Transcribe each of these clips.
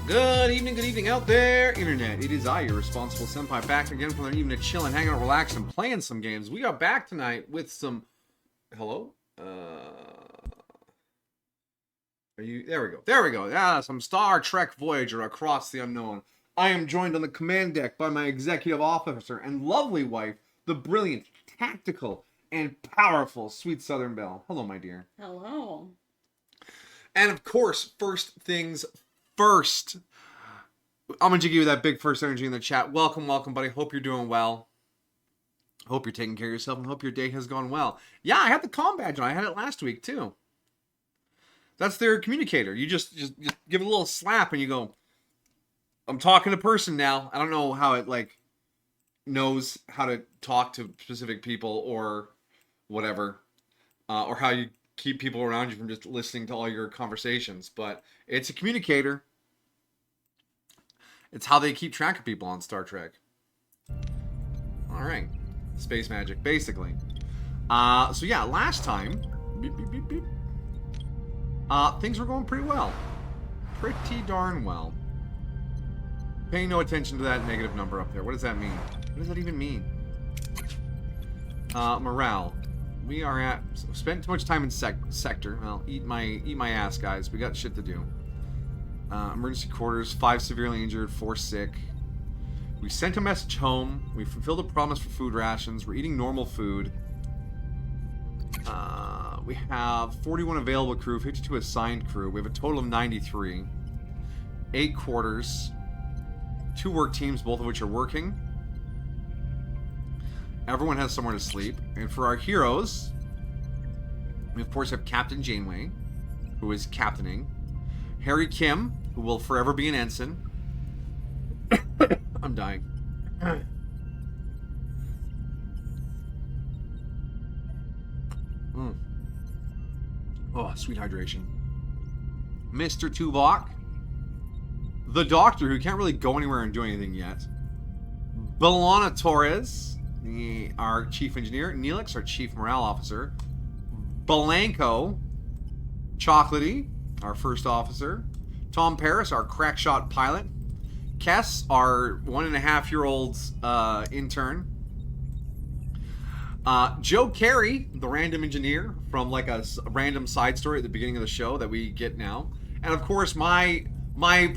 Good evening out there, Internet. It is I, your responsible senpai, back again for an evening to chill and hang out, relax, and playing some games. We are back tonight with some... Hello? Are you... There we go. Yeah, some Star Trek Voyager across the unknown. I am joined on the command deck by my executive officer and lovely wife, the brilliant, tactical, and powerful Sweet Southern Belle. Hello, my dear. Hello. And of course, first things first, I'm going to give you that big first energy in the chat. Welcome, buddy. Hope you're doing well. Hope you're taking care of yourself and hope your day has gone well. Yeah, I had the comm badge on. I had it last week, too. That's their communicator. You just give it a little slap and you go, I'm talking to person now. I don't know how it, knows how to talk to specific people or whatever. Or how you keep people around you from just listening to all your conversations, but it's a communicator. It's how they keep track of people on Star Trek. All right, space magic, basically. So yeah, last time, things were going pretty well, pretty darn well. Pay no attention to that negative number up there. What does that mean? What does that even mean? Morale. We are at... Spent too much time in sector. Well, eat my ass, guys. We got shit to do. Emergency quarters. 5 severely injured. 4 sick. We sent a message home. We fulfilled a promise for food rations. We're eating normal food. We have 41 available crew. 52 assigned crew. We have a total of 93. 8 quarters. 2 work teams, both of which are working. Everyone has somewhere to sleep. And for our heroes, we of course have Captain Janeway, who is captaining. Harry Kim, who will forever be an ensign. I'm dying. Oh, sweet hydration. Mr. Tuvok. The Doctor, who can't really go anywhere and do anything yet. Belana Torres, our chief engineer. Neelix, our chief morale officer. Belanco, Chocolatey, our first officer. Tom Paris, our crackshot pilot. Kess, our 1.5-year-old intern. Joe Carey, the random engineer from a random side story at the beginning of the show that we get now. And of course, my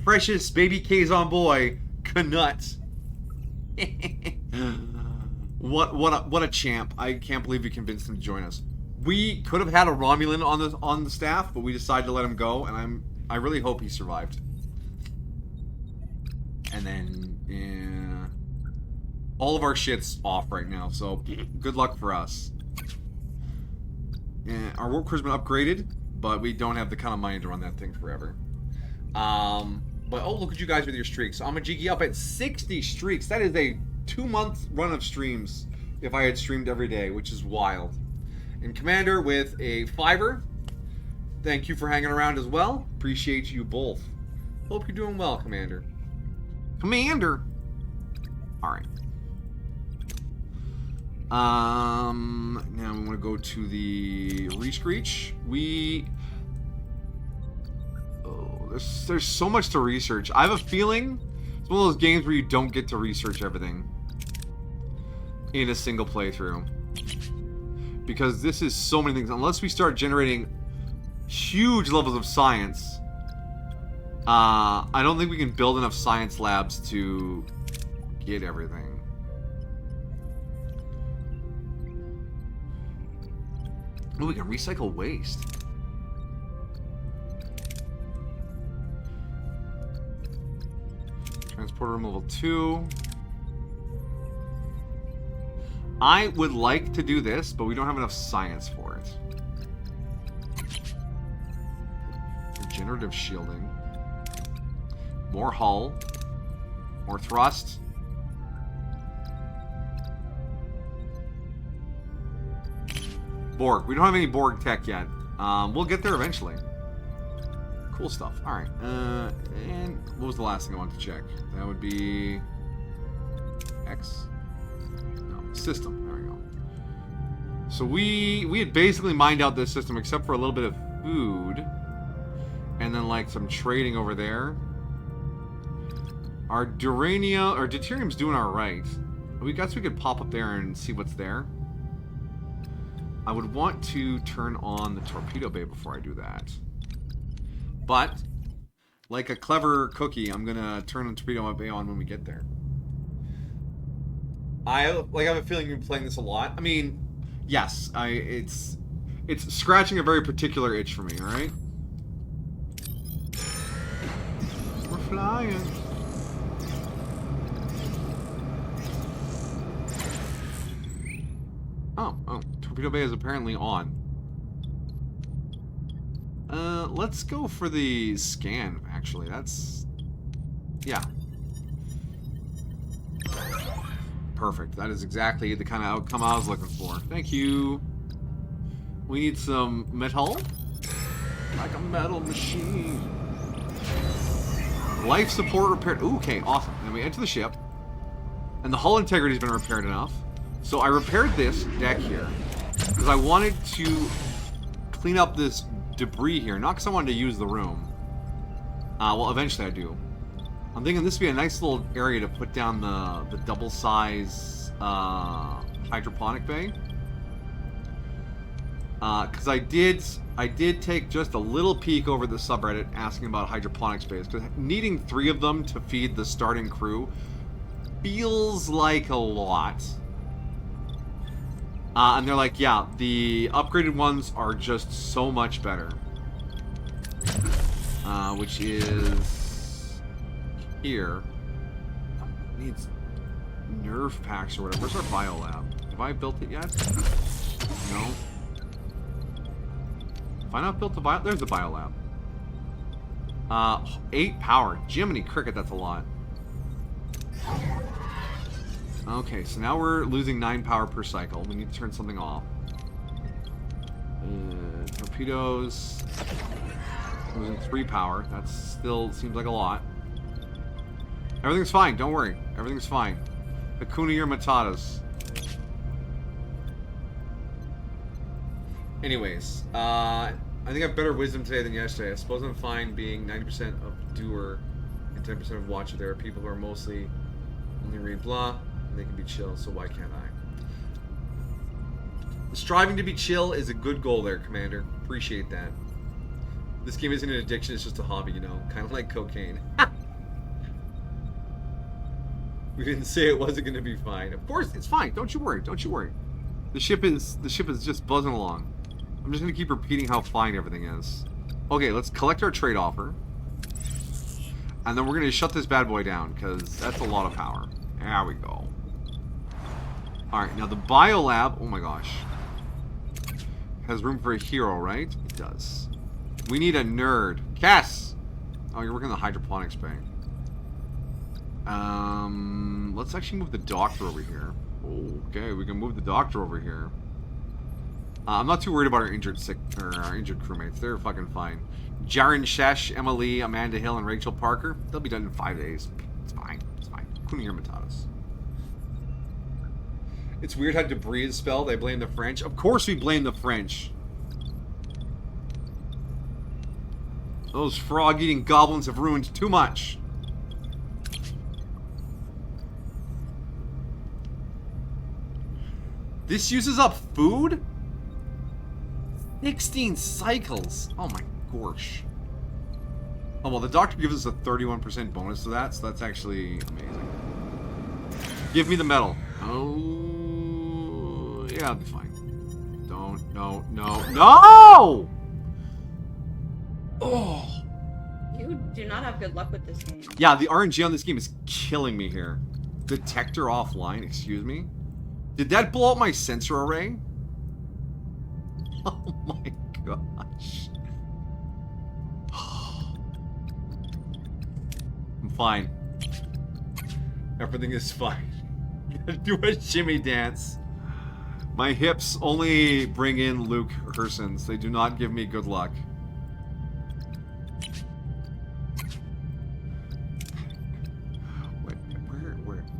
precious baby Kazon boy, Knut. What a champ. I can't believe we convinced him to join us. We could have had a Romulan on the staff, but we decided to let him go, and I really hope he survived. And then all of our shit's off right now, so good luck for us. Our work crew's been upgraded, but we don't have the kind of money to run that thing forever. But oh, look at you guys with your streaks. I'm a jiggy up at 60 streaks. That is a 2-month run of streams if I had streamed every day, which is wild. And Commander with a 5er. Thank you for hanging around as well. Appreciate you both. Hope you're doing well, Commander. Commander! Alright. Now we want to go to the Rescreech. There's so much to research. I have a feeling it's one of those games where you don't get to research everything in a single playthrough. Because this is so many things. Unless we start generating huge levels of science, I don't think we can build enough science labs to get everything. Oh, we can recycle waste. Transporter room level 2. I would like to do this, but we don't have enough science for it. Regenerative shielding. More hull. More thrust. Borg. We don't have any Borg tech yet. We'll get there eventually. Cool stuff. Alright. And what was the last thing I wanted to check? That would be... X? No. System. There we go. So we had basically mined out this system except for a little bit of food. And then some trading over there. Our deuterium's doing alright. We guess we could pop up there and see what's there. I would want to turn on the torpedo bay before I do that. But, like a clever cookie, I'm gonna turn the torpedo bay on when we get there. I have a feeling you've been playing this a lot. I mean, yes, it's scratching a very particular itch for me, alright? We're flying. Oh, torpedo bay is apparently on. Let's go for the scan, actually. Yeah. Perfect. That is exactly the kind of outcome I was looking for. Thank you. We need some metal. Like a metal machine. Life support repaired. Ooh, okay, awesome. And we enter the ship. And the hull integrity has been repaired enough. So I repaired this deck here. Because I wanted to clean up this debris here. Not because I wanted to use the room. Well, eventually I do. I'm thinking this would be a nice little area to put down the double size hydroponic bay. Because I did take just a little peek over the subreddit asking about hydroponic space. Because needing 3 of them to feed the starting crew feels like a lot. And they're like, yeah, the upgraded ones are just so much better. Which is here. Needs nerve packs or whatever. Where's our bio lab? Have I built it yet? No. Have I not built the bio? There's the bio lab. 8 power. Jiminy cricket, that's a lot. Okay, so now we're losing 9 power per cycle. We need to turn something off. Torpedoes. Losing 3 power. That still seems like a lot. Everything's fine. Don't worry. Everything's fine. Hakuna your Matatas. Anyways, I think I have better wisdom today than yesterday. I suppose I'm fine being 90% of doer and 10% of watcher. There are people who are mostly only read blah, and they can be chill, so why can't I? Striving to be chill is a good goal there, Commander. Appreciate that. This game isn't an addiction, it's just a hobby, you know? Kind of like cocaine. We didn't say it wasn't going to be fine. Of course, it's fine. Don't you worry. Don't you worry. The ship is just buzzing along. I'm just going to keep repeating how fine everything is. Okay, let's collect our trade offer. And then we're going to shut this bad boy down, because that's a lot of power. There we go. Alright, now the biolab, oh my gosh. Has room for a hero, right? It does. We need a nerd. Cass! Oh, you're working the hydroponics bay. Let's actually move the doctor over here. Okay, we can move the doctor over here. I'm not too worried about our injured crewmates. They're fucking fine. Jaren Shesh, Emma Lee, Amanda Hill, and Rachel Parker. They'll be done in 5 days. It's fine. It's fine. Kuning your Matatas. It's weird how debris is spelled. I blame the French. Of course we blame the French. Those frog-eating goblins have ruined too much. This uses up food? 16 cycles. Oh my gosh. Oh, well, the doctor gives us a 31% bonus to that, so that's actually amazing. Give me the medal. Oh, yeah, I'll be fine. No. Oh. You do not have good luck with this game. Yeah, the RNG on this game is killing me here. Detector offline, excuse me. Did that blow up my sensor array? Oh my gosh. I'm fine. Everything is fine. Gotta do a shimmy dance. My hips only bring in Luke Hersons. They do not give me good luck.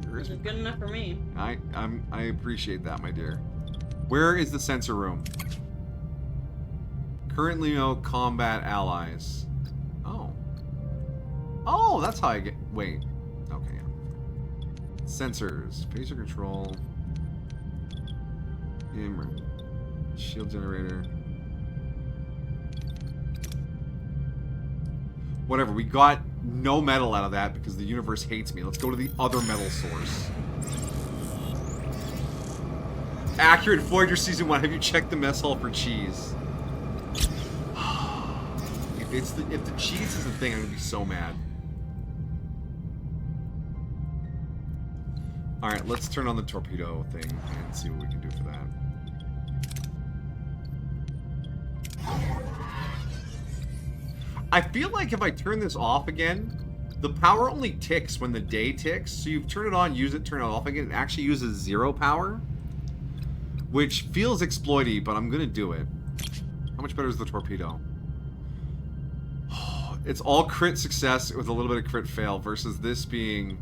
Where is This is good enough for me. I appreciate that, my dear. Where is the sensor room? Currently no combat allies. Oh. Oh, that's how I get... Wait. Okay, yeah. Sensors. Phaser control. Shield generator. Whatever, we got no metal out of that because the universe hates me. Let's go to the other metal source. Accurate Voyager Season 1. Have you checked the mess hall for cheese? If the cheese is the thing, I'm going to be so mad. Alright, let's turn on the torpedo thing and see what we can do for that. I feel like if I turn this off again, the power only ticks when the day ticks. So you turn it on, use it, turn it off again. It actually uses 0 power, which feels exploity, but I'm going to do it. How much better is the torpedo? It's all crit success with a little bit of crit fail versus this being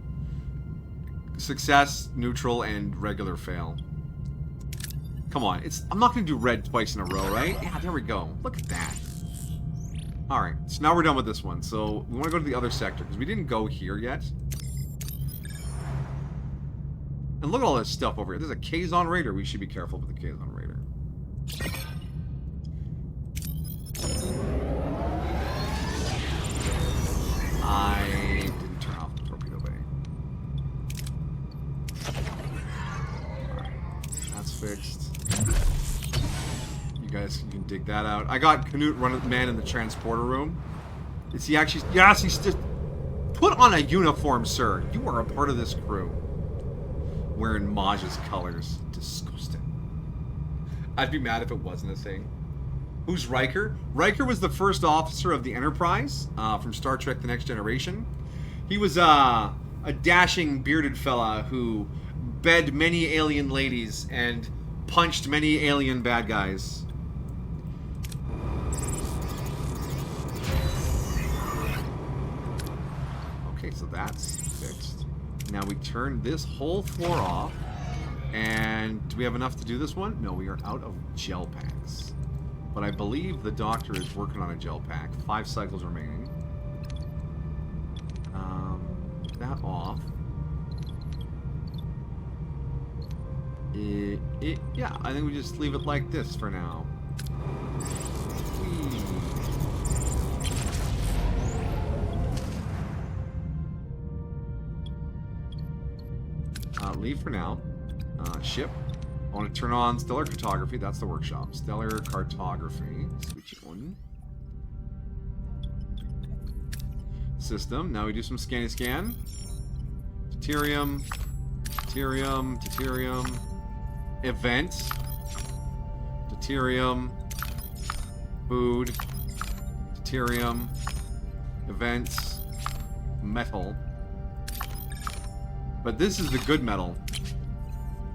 success, neutral, and regular fail. Come on. I'm not going to do red twice in a row, right? Yeah, there we go. Look at that. Alright, so now we're done with this one. So we want to go to the other sector, because we didn't go here yet. And look at all this stuff over here. There's a Kazon Raider. We should be careful with the Kazon Raider. I didn't turn off the torpedo bay. Alright, that's fixed. You guys can dig that out. I got Canute running man in the transporter room. Is he actually... Yes, he's just... Put on a uniform, sir. You are a part of this crew. Wearing Maj's colors. Disgusting. I'd be mad if it wasn't a thing. Who's Riker? Riker was the first officer of the Enterprise from Star Trek The Next Generation. He was a dashing, bearded fella who bed many alien ladies and punched many alien bad guys. Okay, so that's fixed. Now we turn this whole floor off. And do we have enough to do this one? No, we are out of gel packs. But I believe the doctor is working on a gel pack. 5 cycles remaining. That off. Yeah, I think we just leave it like this for now. Leave for now. Ship. I want to turn on stellar cartography. That's the workshop. Stellar cartography. Switch it on. System. Now we do some scanny scan. Deuterium. Deuterium. Deuterium. Event. Deuterium. Food. Deuterium. Events. Metal. But this is the good metal.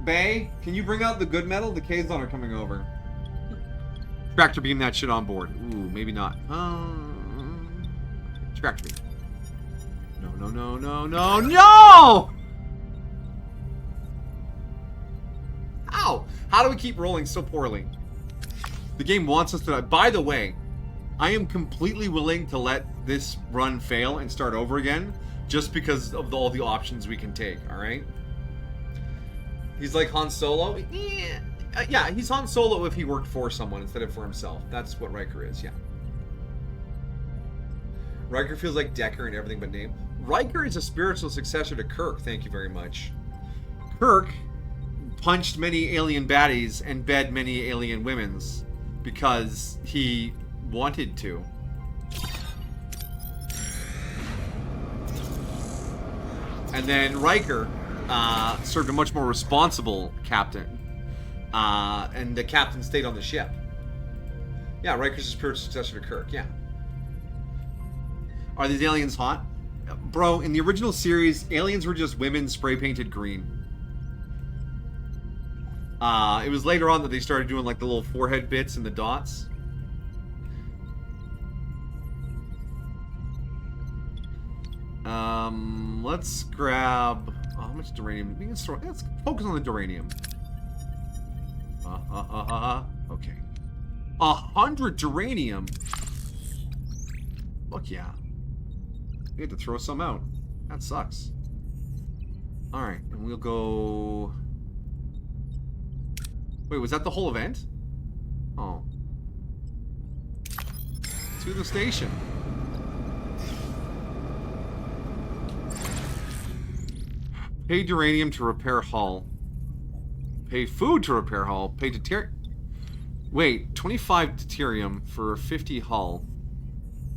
Bay, can you bring out the good metal? The Kazon are coming over. Tractor beam that shit on board. Ooh, maybe not. Tractor beam. No, no, no, no, no, no! Ow! How do we keep rolling so poorly? The game wants us to... By the way, I am completely willing to let this run fail and start over again just because of all the options we can take, alright? He's like Han Solo? Yeah, he's Han Solo if he worked for someone instead of for himself. That's what Riker is, yeah. Riker feels like Decker and everything but name. Riker is a spiritual successor to Kirk, thank you very much. Kirk punched many alien baddies and bed many alien women's because he wanted to. And then Riker served a much more responsible captain. And the captain stayed on the ship. Yeah, Riker's a spiritual successor to Kirk, yeah. Are these aliens hot? Bro, in the original series, aliens were just women spray-painted green. It was later on that they started doing like the little forehead bits and the dots. Let's grab... Oh, how much duranium? Let's focus on the duranium. Okay. 100 duranium? Look, yeah. We had to throw some out. That sucks. Alright, and we'll go... Wait, was that the whole event? Oh. To the station. Pay uranium to repair hull. Pay food to repair hull. Pay deuterium. Wait, 25 deuterium for 50 hull.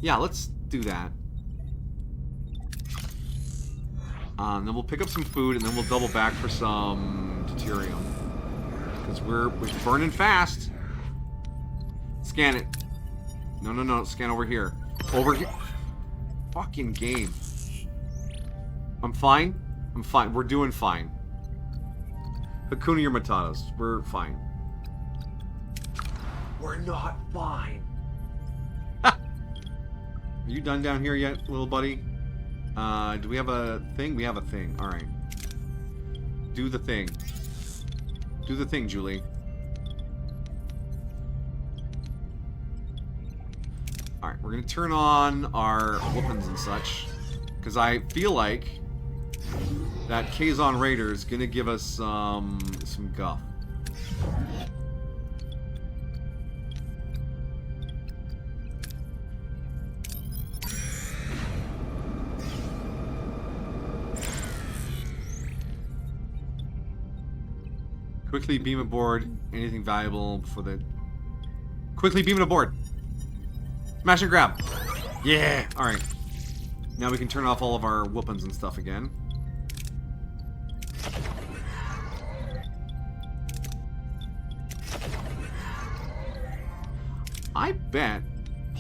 Yeah, let's do that. Then we'll pick up some food, and then we'll double back for some deuterium. Because we're burning fast. Scan it. No, no, no. Scan over here. Over here. Fucking game. I'm fine. I'm fine. We're doing fine. Hakuna Matatas. We're fine. We're not fine. Are you done down here yet, little buddy? Do we have a thing? We have a thing. Alright. Do the thing. Do the thing, Julie. Alright, we're gonna turn on our weapons and such. Because I feel like that Kazon Raider is gonna give us some guff. Quickly beam aboard anything valuable for the... Quickly beam it aboard! Smash and grab! Yeah! Alright. Now we can turn off all of our weapons and stuff again. I bet...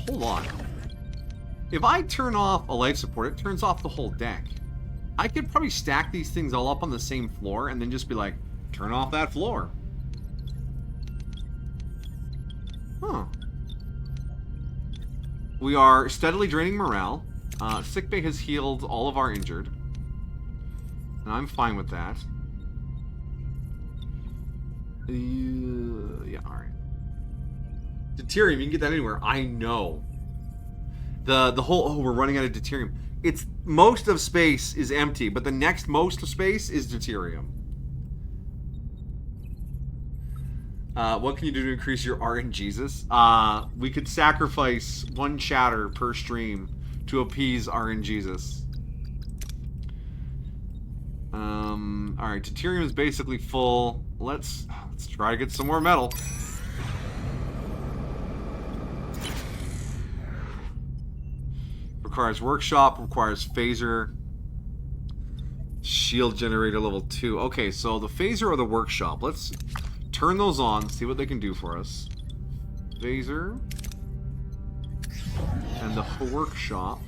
Hold on. If I turn off a life support, it turns off the whole deck. I could probably stack these things all up on the same floor and then just be like, turn off that floor. Huh. We are steadily draining morale. Sickbay has healed all of our injured. And I'm fine with that. Yeah, alright. Deuterium, you can get that anywhere. I know. The whole... Oh, we're running out of deuterium. It's... Most of space is empty, but the next most of space is deuterium. What can you do to increase your RNGesus? We could sacrifice one chatter per stream to appease RNGesus. Alright, deuterium is basically full. Let's try to get some more metal. Requires workshop, requires phaser. Shield generator level 2. Okay, so the phaser or the workshop. Let's turn those on, see what they can do for us. Phaser. And the workshop.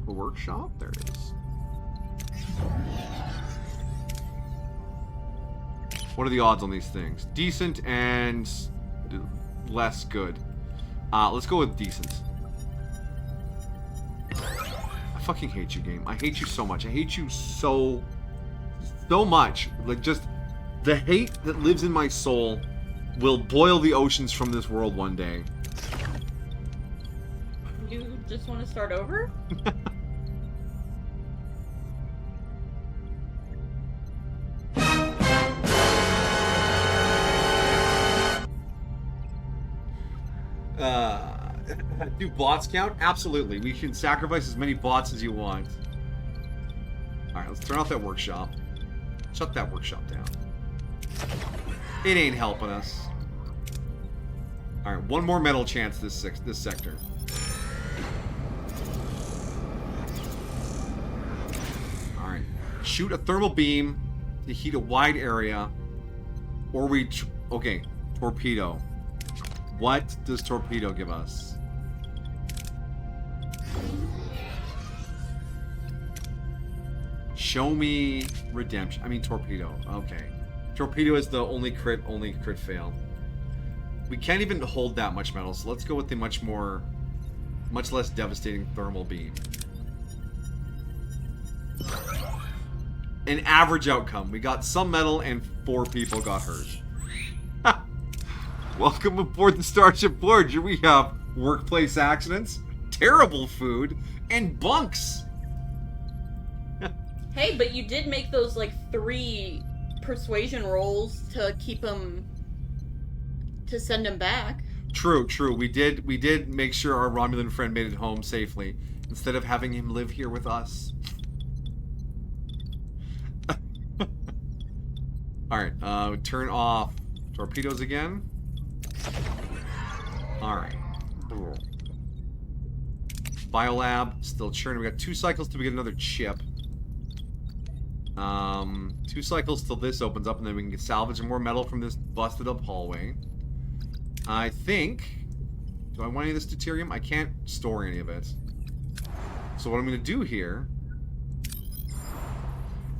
The workshop? There it is. What are the odds on these things? Decent and less good. Let's go with decent. I fucking hate you, game. I hate you so much. I hate you so much. Like, just the hate that lives in my soul will boil the oceans from this world one day. You just want to start over? Do bots count? Absolutely. We can sacrifice as many bots as you want. Alright, let's turn off that workshop. Shut that workshop down. It ain't helping us. Alright, one more metal chance this sector. Alright. Shoot a thermal beam to heat a wide area. Or we... Okay, torpedo. What does torpedo give us? Show me redemption. I mean torpedo. Okay. Torpedo is the only crit fail. We can't even hold that much metal, so let's go with the much less devastating thermal beam. An average outcome. We got some metal and 4 people got hurt. Welcome aboard the Starship Voyager. We have workplace accidents, terrible food, and bunks. Hey, but you did make those, like, 3 persuasion rolls to keep him... to send him back. True. We did make sure our Romulan friend made it home safely, instead of having him live here with us. Alright, turn off torpedoes again. Alright. Biolab, still churning. We got 2 cycles till we get another chip. 2 cycles till this opens up, and then we can salvage some more metal from this busted up hallway. I think... Do I want any of this deuterium? I can't store any of it. So what I'm going to do here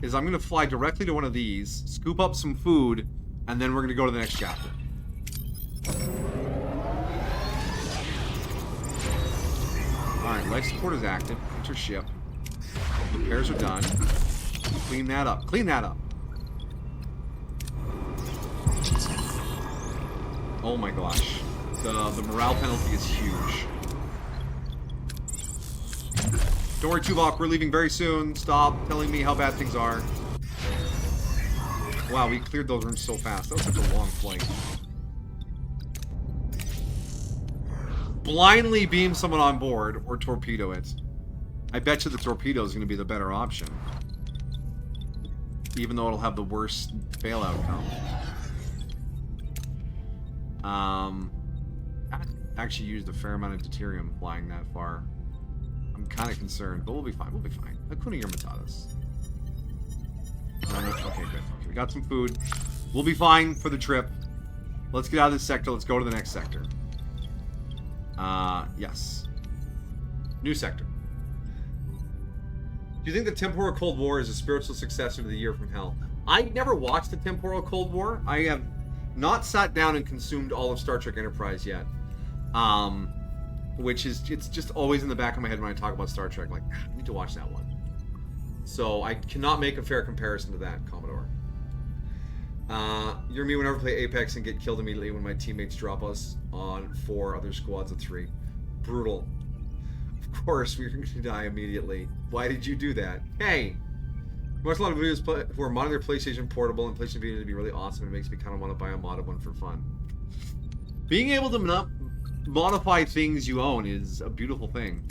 is I'm going to fly directly to one of these, scoop up some food, and then we're going to go to the next chapter. Alright, life support is active. Enter ship. Repairs are done. Clean that up. Clean that up. Oh my gosh. The morale penalty is huge. Don't worry, Tuvok, we're leaving very soon. Stop telling me how bad things are. Wow, we cleared those rooms so fast. That was such a long flight. Blindly beam someone on board or torpedo it. I bet you the torpedo is going to be the better option. Even though it'll have the worst fail outcome. I actually used a fair amount of deuterium flying that far. I'm kind of concerned, but we'll be fine. We'll be fine. Hakuna Matata's. Okay, good. Okay, we got some food. We'll be fine for the trip. Let's get out of this sector. Let's go to the next sector. Yes. New sector. Do you think the Temporal Cold War is a spiritual successor to the Year from Hell? I never watched the Temporal Cold War. I have not sat down and consumed all of Star Trek Enterprise yet. Which is, it's just always in the back of my head when I talk about Star Trek. Like, I need to watch that one. So I cannot make a fair comparison to that, Commodore. You're me whenever I play Apex and get killed immediately when my teammates drop us on 4 other squads of 3. Brutal. Of course, we're going to die immediately. Why did you do that? Hey! I watch a lot of videos who are modding their PlayStation Portable and PlayStation Vita to be really awesome. It makes me kind of want to buy a modded one for fun. Being able to modify things you own is a beautiful thing.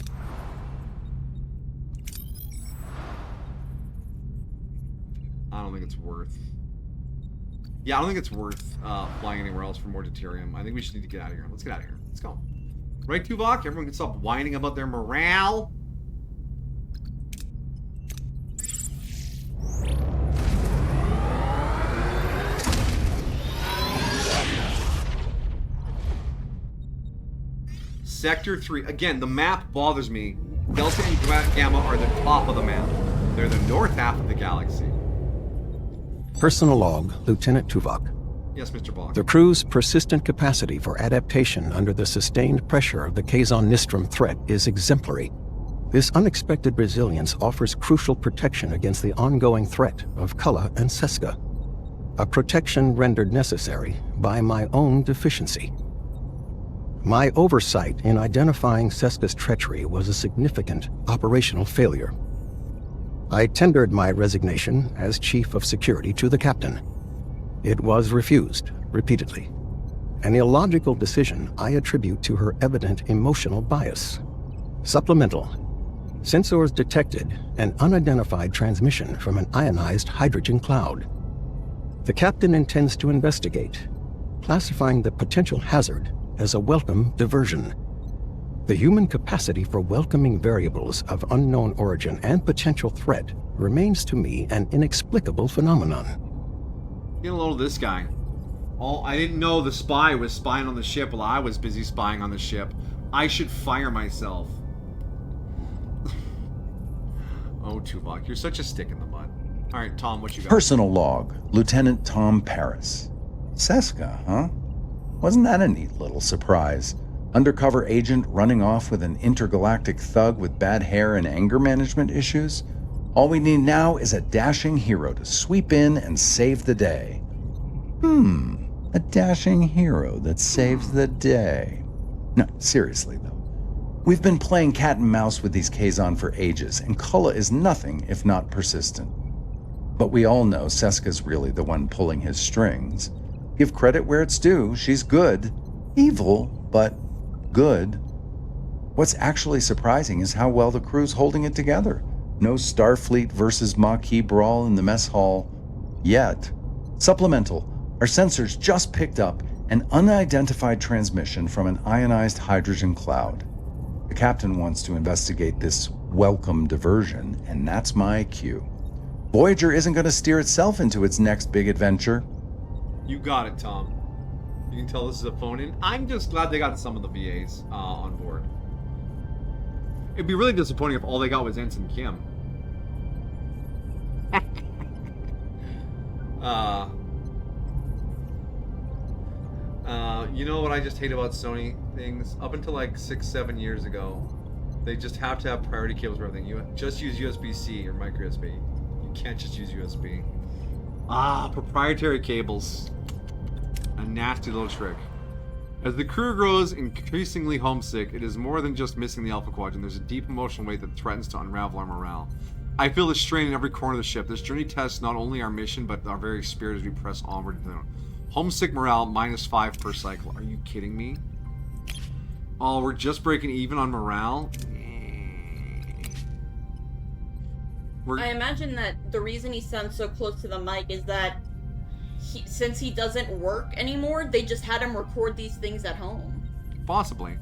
I don't think it's worth... Yeah, I don't think it's worth flying anywhere else for more deuterium. I think we should need to get out of here. Let's get out of here. Let's go. Right, Tuvok? Everyone can stop whining about their morale. Sector 3. Again, the map bothers me. Delta and Gamma are the top of the map. They're the north half of the galaxy. Personal log, Lieutenant Tuvok. Yes, Mr. Bogg. The crew's persistent capacity for adaptation under the sustained pressure of the Kazon-Nistrum threat is exemplary. This unexpected resilience offers crucial protection against the ongoing threat of Cullah and Seska. A protection rendered necessary by my own deficiency. My oversight in identifying Seska's treachery was a significant operational failure. I tendered my resignation as Chief of Security to the Captain. It was refused repeatedly. An illogical decision I attribute to her evident emotional bias. Supplemental. Sensors detected an unidentified transmission from an ionized hydrogen cloud. The Captain intends to investigate, classifying the potential hazard as a welcome diversion. The human capacity for welcoming variables of unknown origin and potential threat remains to me an inexplicable phenomenon. Get a load of this guy. I didn't know the spy was spying on the ship while I was busy spying on the ship. I should fire myself. Oh, Tuvok, you're such a stick in the mud. Alright, Tom, what you got? Personal log, Lieutenant Tom Paris. Seska, huh? Wasn't that a neat little surprise? Undercover agent running off with an intergalactic thug with bad hair and anger management issues? All we need now is a dashing hero to sweep in and save the day. A dashing hero that saves the day. No, seriously though. We've been playing cat and mouse with these Kazon for ages, and Kulla is nothing if not persistent. But we all know Seska's really the one pulling his strings. Give credit where it's due, she's good. Evil, but good. What's actually surprising is how well the crew's holding it together. No Starfleet versus Maquis brawl in the mess hall. Yet. Supplemental. Our sensors just picked up an unidentified transmission from an ionized hydrogen cloud. The captain wants to investigate this welcome diversion, and that's my cue. Voyager isn't going to steer itself into its next big adventure. You got it, Tom. You can tell this is a phone-in. I'm just glad they got some of the VAs on board. It'd be really disappointing if all they got was Ensign Kim. You know what I just hate about Sony things? Up until like 6-7 years ago, they just have to have priority cables for everything. You just use USB-C or micro USB. You can't just use USB. Proprietary cables. A nasty little trick. As the crew grows increasingly homesick, it is more than just missing the Alpha Quadrant. There's a deep emotional weight that threatens to unravel our morale. I feel the strain in every corner of the ship. This journey tests not only our mission, but our very spirit as we press onward. Homesick morale, -5 per cycle. Are you kidding me? Oh, we're just breaking even on morale? I imagine that the reason he sounds so close to the mic is that since he doesn't work anymore, they just had him record these things at home. Possibly.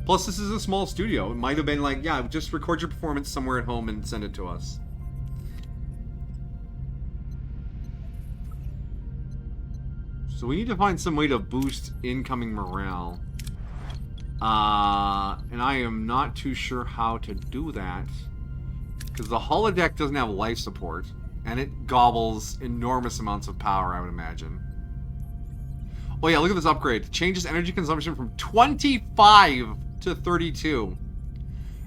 Plus, this is a small studio. It might have been like, yeah, just record your performance somewhere at home and send it to us. So we need to find some way to boost incoming morale. And I am not too sure how to do that. Because the holodeck doesn't have life support. And it gobbles enormous amounts of power, I would imagine. Oh yeah, look at this upgrade. Changes energy consumption from 25 to 32.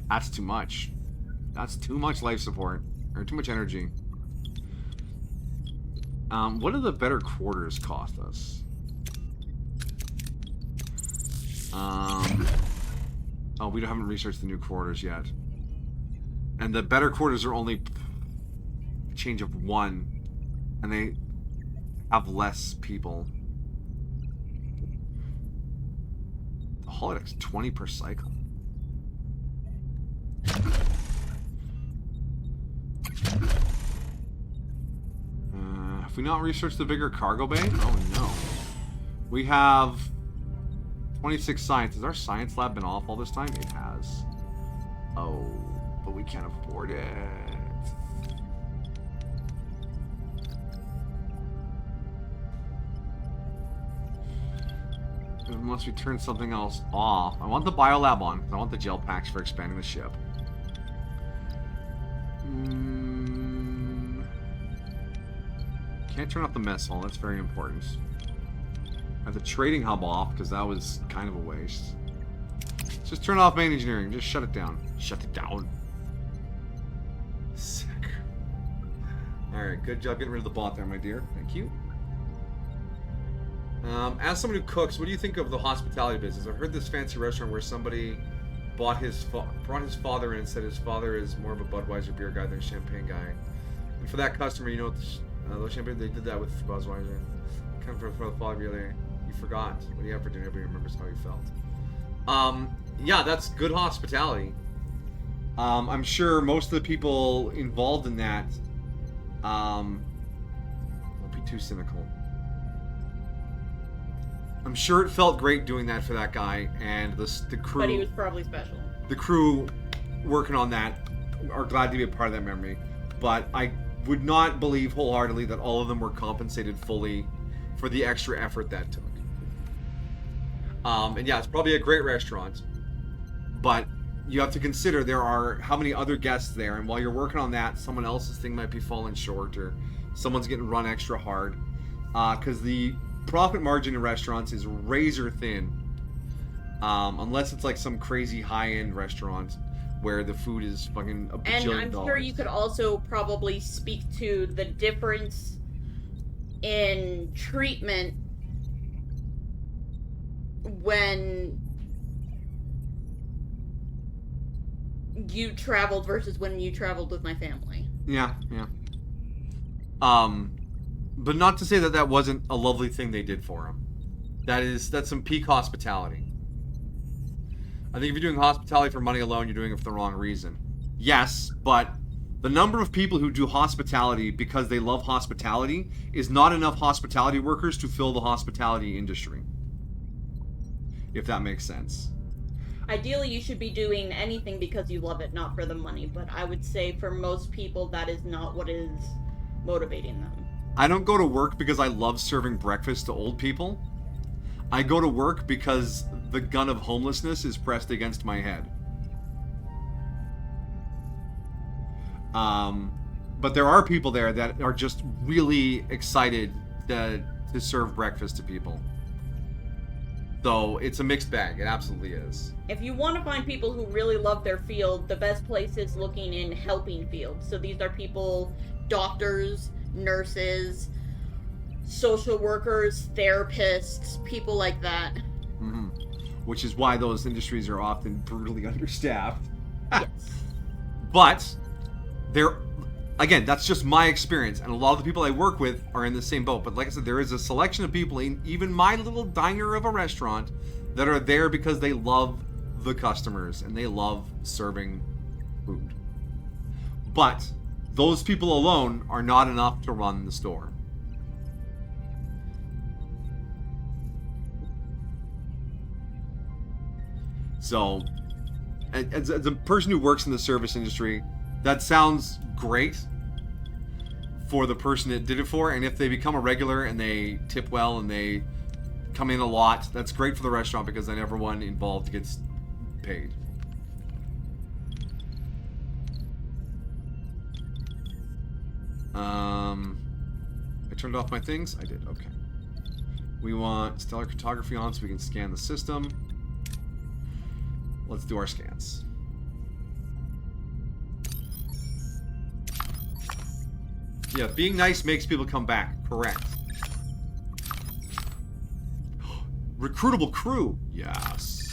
That's too much. That's too much life support. Or too much energy. What do the better quarters cost us? Oh, we haven't researched the new quarters yet. And the better quarters are only a change of 1. And they have less people. The holodeck's 20 per cycle. Have we not researched the bigger cargo bay? Oh no. We have 26 science. Has our science lab been off all this time? It has. Oh, but we can't afford it. Unless we turn something else off. I want the biolab on. I want the gel packs for expanding the ship. Can't turn off the mess hall. That's very important. I have the trading hub off because that was kind of a waste. Just turn off main engineering. Just shut it down. Shut it down. Sick. Alright, good job getting rid of the bot there, my dear. Thank you. As someone who cooks, what do you think of the hospitality business? I've heard this fancy restaurant where somebody brought his father in and said his father is more of a Budweiser beer guy than a champagne guy. And for that customer, you know, the champagne, they did that with Budweiser. Kind of for the father, really, you forgot what he had for dinner, but he remembers how he felt. Yeah, that's good hospitality. I'm sure most of the people involved in that won't be too cynical. I'm sure it felt great doing that for that guy, and the crew. But he was probably special. The crew working on that are glad to be a part of that memory. But I would not believe wholeheartedly that all of them were compensated fully for the extra effort that took. And yeah, it's probably a great restaurant, but you have to consider there are how many other guests there, and while you're working on that, someone else's thing might be falling short, or someone's getting run extra hard, because the profit margin in restaurants is razor thin, unless it's like some crazy high-end restaurant where the food is fucking a bajillion And I'm dollars. sure you could also probably speak to the difference in treatment when you traveled versus when you traveled with my family. Yeah. But not to say that that wasn't a lovely thing they did for him. That's some peak hospitality. I think if you're doing hospitality for money alone, you're doing it for the wrong reason. Yes, but the number of people who do hospitality because they love hospitality is not enough hospitality workers to fill the hospitality industry. If that makes sense. Ideally, you should be doing anything because you love it, not for the money. But I would say for most people, that is not what is motivating them. I don't go to work because I love serving breakfast to old people. I go to work because the gun of homelessness is pressed against my head. But there are people there that are just really excited to serve breakfast to people. So it's a mixed bag. It absolutely is. If you want to find people who really love their field, the best place is looking in helping fields. So these are people, doctors, nurses, social workers, therapists, people like that. Mm-hmm. Which is why those industries are often brutally understaffed. Yes. But again, that's just my experience, and a lot of the people I work with are in the same boat. But like I said, there is a selection of people in even my little diner of a restaurant that are there because they love the customers and they love serving food. But those people alone are not enough to run the store. So, as a person who works in the service industry, that sounds great for the person that did it for, and if they become a regular and they tip well and they come in a lot, that's great for the restaurant because then everyone involved gets paid. I turned off my things? I did, okay. We want stellar cartography on so we can scan the system. Let's do our scans. Yeah, being nice makes people come back. Correct. Recruitable crew. Yes.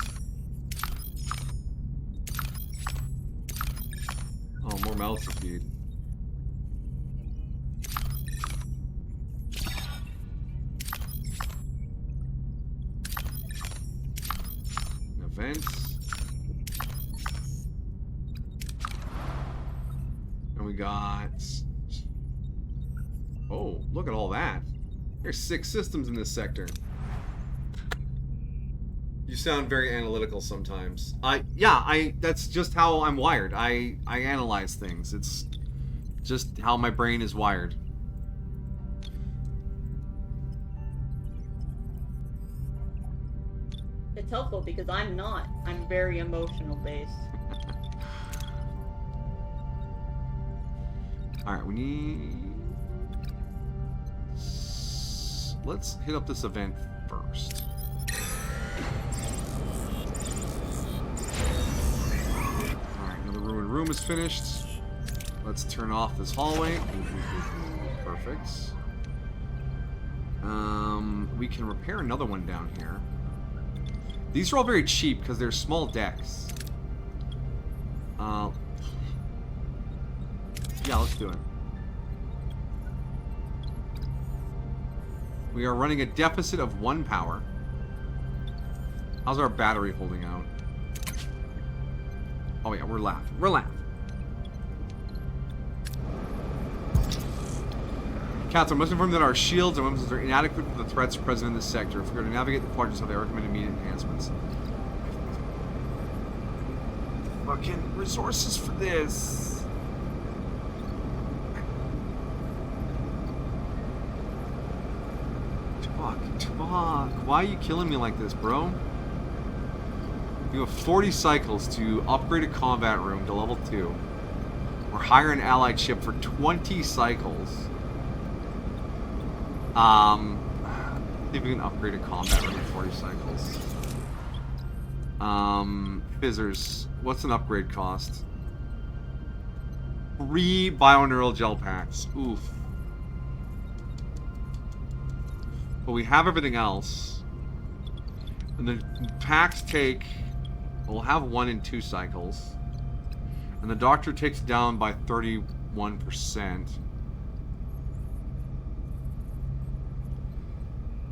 Oh, more mouths to feed. Events. And we got... Oh, look at all that. There's 6 systems in this sector. You sound very analytical sometimes. That's just how I'm wired. I analyze things. It's just how my brain is wired. It's helpful because I'm not. I'm very emotional based. Alright, we need... Let's hit up this event first. Alright, another ruined room is finished. Let's turn off this hallway. Perfect. We can repair another one down here. These are all very cheap because they're small decks. Yeah, let's do it. We are running a deficit of 1 power. How's our battery holding out? Oh yeah, we're laughing. We're laughing. Captain, I must inform that our shields and weapons are inadequate for the threats present in this sector. If we are to navigate the quadrants, I recommend immediate enhancements. Fucking resources for this. Fuck. Why are you killing me like this, bro? You have 40 cycles to upgrade a combat room to level 2. Or hire an allied ship for 20 cycles. See if we can upgrade a combat room for 40 cycles. Fizzers. What's an upgrade cost? 3 bioneural gel packs. Oof. But we have everything else. And then Packs take... We'll have 1 in 2 cycles. And the Doctor takes down by 31%.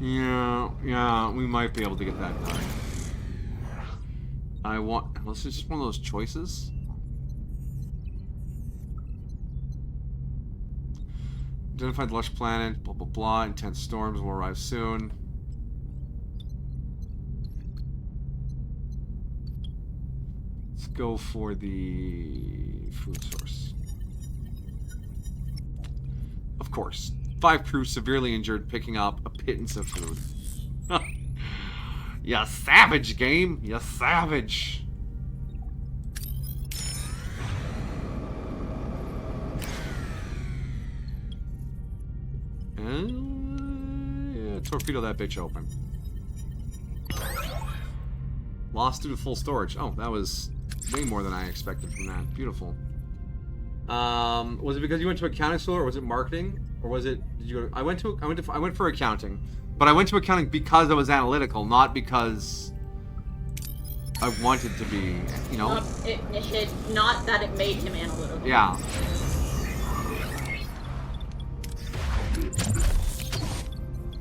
Yeah, we might be able to get that done. Let's just one of those choices. Identify the lush planet, blah blah blah. Intense storms will arrive soon. Let's go for the food source. Of course. 5 crew severely injured, picking up a pittance of food. You savage, game! You savage! Yeah, torpedo that bitch open. Lost due to full storage. Oh, that was way more than I expected from that. Beautiful. Was it because you went to accounting school, or was it marketing, or was it? Did you go? I went for accounting, but I went to accounting because I was analytical, not because I wanted to be. You know. Not that it made him analytical. Yeah.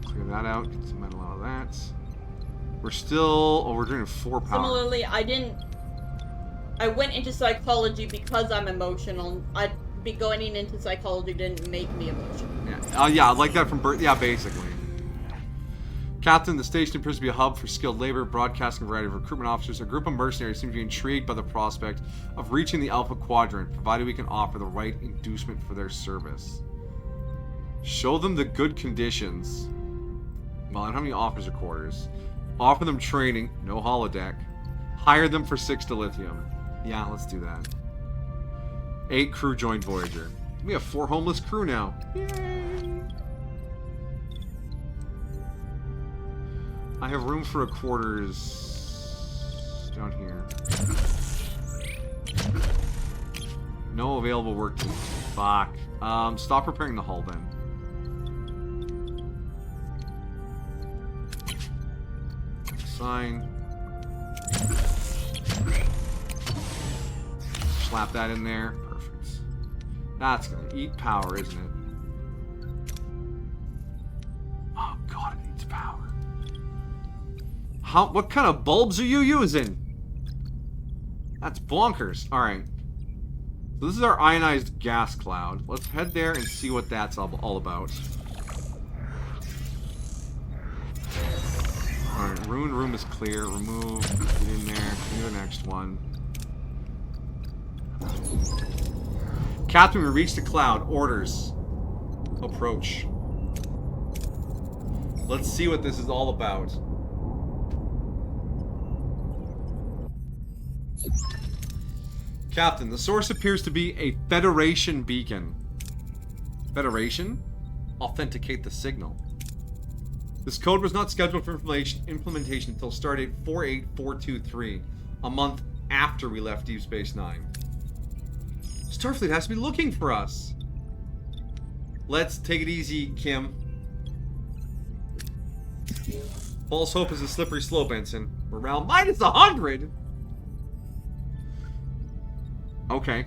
Clear that out. Get some metal out of that. We're still. Oh, we're doing 4 power. Similarly, I went into psychology because I'm emotional. Going into psychology didn't make me emotional. Yeah, yeah, like that from birth. Yeah, basically. Captain, the station appears to be a hub for skilled labor, broadcasting a variety of recruitment officers. A group of mercenaries seem to be intrigued by the prospect of reaching the Alpha Quadrant, provided we can offer the right inducement for their service. Show them the good conditions. Well, I don't have any officer quarters. Offer them training, no holodeck. Hire them for 6 dilithium. Yeah, let's do that. 8 crew joined Voyager. We have 4 homeless crew now. Yay! I have room for a quarters down here. No available work teams. Fuck. Stop repairing the hull then. Sign. Slap that in there. Perfect. That's gonna eat power, isn't it? Oh god, it needs power. What kind of bulbs are you using? That's bonkers. Alright. So this is our ionized gas cloud. Let's head there and see what that's all about. Alright, ruined room is clear. Remove. Get in there. Do the next one. Captain, we reached the cloud. Orders. Approach. Let's see what this is all about. Captain, the source appears to be a Federation beacon. Federation? Authenticate the signal. This code was not scheduled for implementation until stardate 48423, a month after we left Deep Space Nine. Starfleet has to be looking for us. Let's take it easy, Kim. False hope is a slippery slope, Ensign. We're around -100. Okay.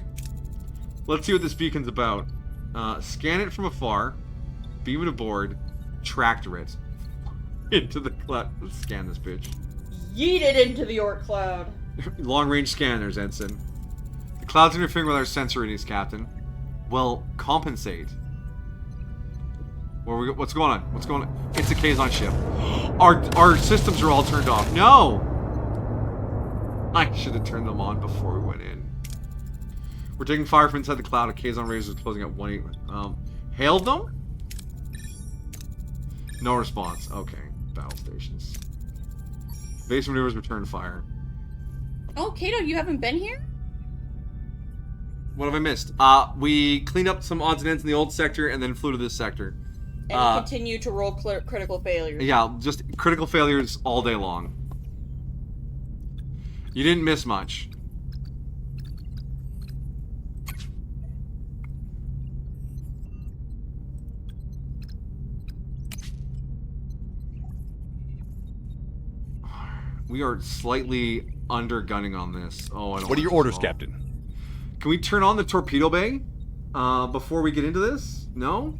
Let's see what this beacon's about. Scan it from afar. Beam it aboard. Tractor it. Into the cloud. Let's scan this bitch. Yeet it into the Oort cloud. Long-range scanners, Ensign. The cloud's interfering with our sensor readings, Captain. Well, compensate. What's going on? What's going on? It's a Kazon ship. Our systems are all turned off. No! I should have turned them on before we went in. We're taking fire from inside the cloud. A Kazon razor is closing at 1-8. Hailed them? No response. Okay. Battle stations. Base maneuvers return fire. Oh, Kato, you haven't been here? What have I missed? We cleaned up some odds and ends in the old sector and then flew to this sector. And continue to roll critical failures. Yeah, just critical failures all day long. You didn't miss much. We are slightly undergunning on this. Oh, I don't. What are your orders, Captain? Can we turn on the torpedo bay before we get into this? No?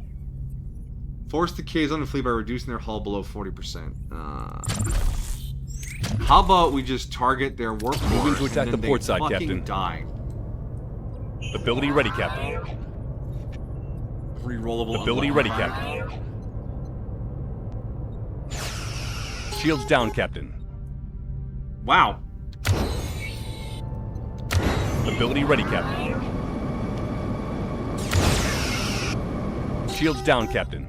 Force the Kazon to flee by reducing their hull below 40%. How about we just target their warp core Moving to attack the port side, Captain. Die. Ability ready, Captain. Rerollable. Ability ready, Captain. Shields down, Captain. Wow. Ability ready, Captain. Shields down, Captain.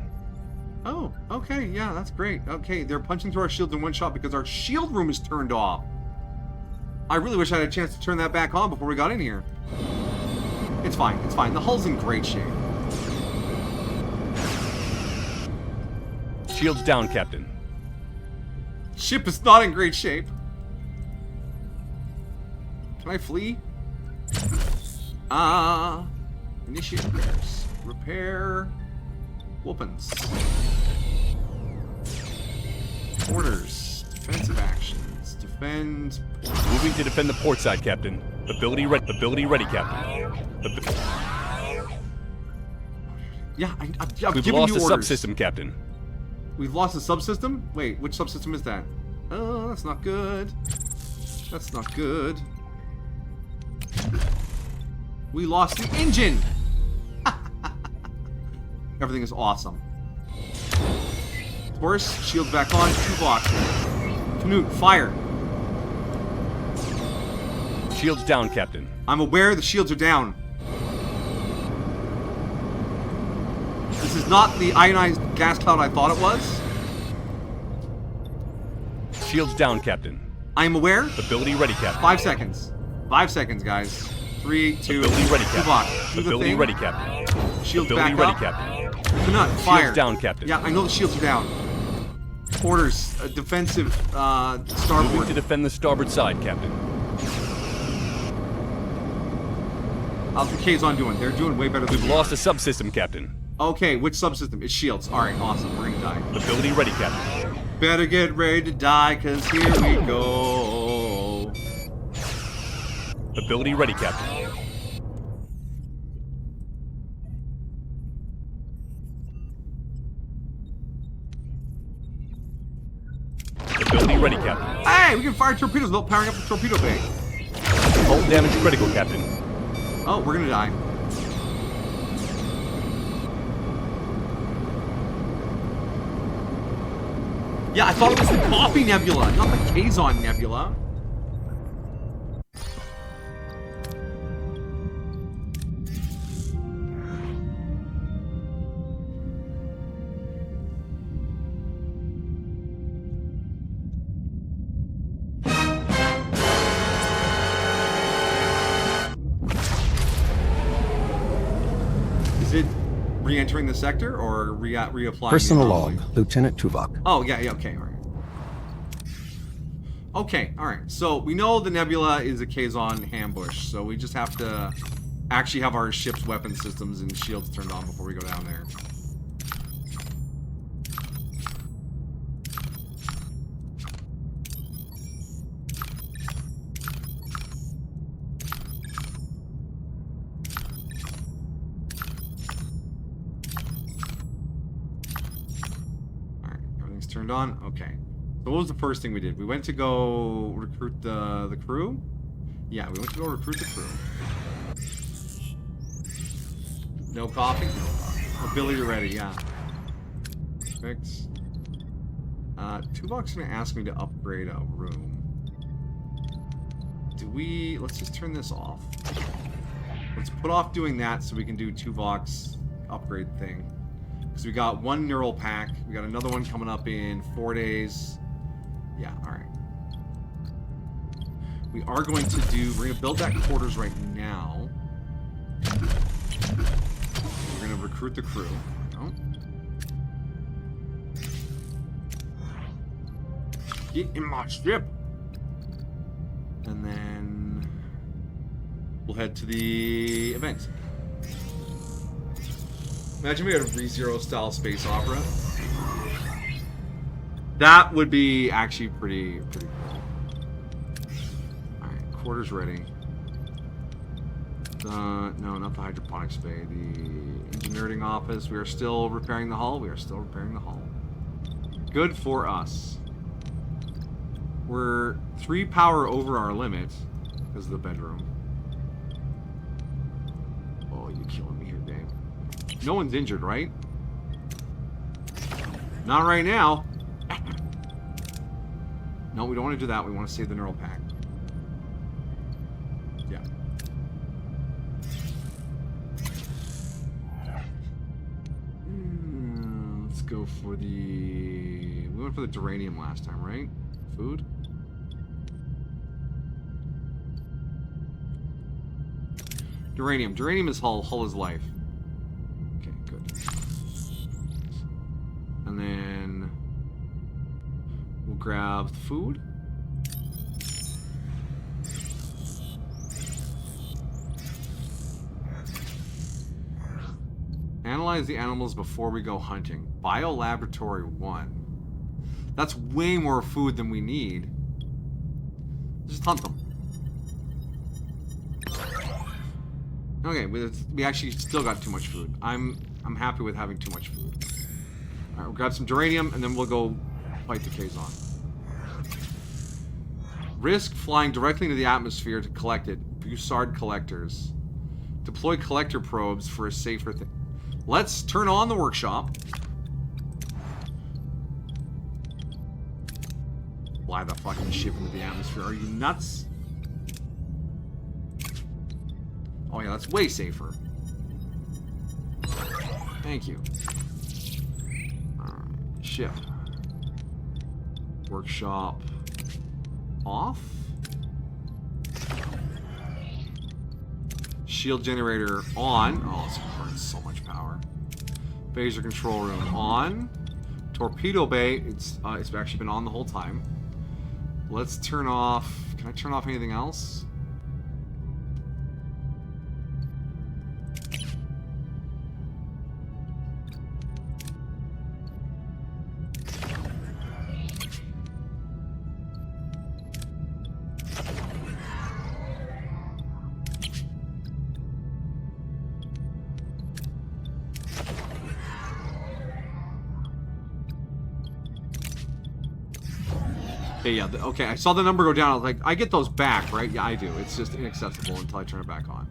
Oh, okay, yeah, that's great. Okay, they're punching through our shields in one shot because our shield room is turned off. I really wish I had a chance to turn that back on before we got in here. It's fine, it's fine. The hull's in great shape. Shields down, Captain. Ship is not in great shape. Can I flee? Initiate repairs. Repair weapons. Orders. Defensive actions. Defend. Moving to defend the port side, Captain. Ability ready. Ability ready, Captain. Yeah, I've We've given lost you the orders. subsystem, Captain. We've lost the subsystem? Wait, which subsystem is that? Oh, that's not good. That's not good. We lost the engine! Everything is awesome. Of course, shields back on, Tuvok. Canute, fire. Shields down, Captain. I'm aware the shields are down. This is not the ionized gas cloud I thought it was. Shields down, Captain. I am aware. Ability ready, Captain. 5 seconds. 5 seconds, guys. 3, 2, Ability ready, Captain. Tuvok, do the Ability thing. ready, Captain. Shields Ability back ready, up. Captain. Canute, fire. Shields down, Captain. Yeah, I know the shields are down. Orders, defensive, Moving to starboard. defend the starboard side, Captain. How's the Kazon doing? They're doing way better than We've we lost are. a subsystem, Captain. Okay, which subsystem? It's shields. Alright, awesome. We're gonna die. Ability ready, Captain. Better get ready to die, cause here we go. Ability ready, Captain. Ability ready, Captain. Hey, we can fire torpedoes without powering up the torpedo bay. Hull damage critical, Captain. Oh, we're gonna die. Yeah, I thought it was the Coffee Nebula, not the Kazon Nebula. Is it re-entering the sector or reapplying? Personal it log, normally? Lieutenant Tuvok. Oh, yeah, okay, all right. Okay, all right. So we know the nebula is a Kazon ambush, so we just have to actually have our ship's weapon systems and shields turned on before we go down there. Alright, everything's turned on? Okay. So what was the first thing we did? We went to go recruit the crew? Yeah, we went to go recruit the crew. No coffee? No coffee. Ability ready, yeah. Perfect. Tuvok's gonna ask me to upgrade a room. Let's just turn this off. Let's put off doing that so we can do Tuvok's upgrade thing. Because we got one neural pack. We got another one coming up in 4 days. Yeah, alright. We're going to build that quarters right now. We're gonna recruit the crew. No. Get in my ship! And then we'll head to the event. Imagine we had a ReZero style space opera. That would be actually pretty cool. quarters ready. No, not the hydroponics bay. The engineering office. We are still repairing the hull. We are still repairing the hull. Good for us. We're 3 power over our limit because of the bedroom. Oh, you're killing me here, Dave. No one's injured, right? Not right now. No, we don't want to do that. We want to save the neural pack. Yeah. Let's go for the... We went for the duranium last time, right? Food? Duranium. Duranium is hull. Hull is life. Okay, good. And then... We'll grab the food. Analyze the animals before we go hunting. Biolaboratory 1. That's way more food than we need. Just hunt them. Okay, we actually still got too much food. I'm happy with having too much food. Alright, we'll grab some duranium and then we'll go fight the Kazon. Risk flying directly into the atmosphere to collect it. Bussard collectors. Deploy collector probes for a safer thing. Let's turn on the workshop. Fly the fucking ship into the atmosphere. Are you nuts? Oh yeah, that's way safer. Thank you. Alright, ship. Workshop off. Shield generator on. Oh, this burns so much power. Phaser control room on. Torpedo bay. It's actually been on the whole time. Let's turn off. Can I turn off anything else? Yeah, okay, I saw the number go down. I was like, I get those back, right? Yeah, I do. It's just inaccessible until I turn it back on.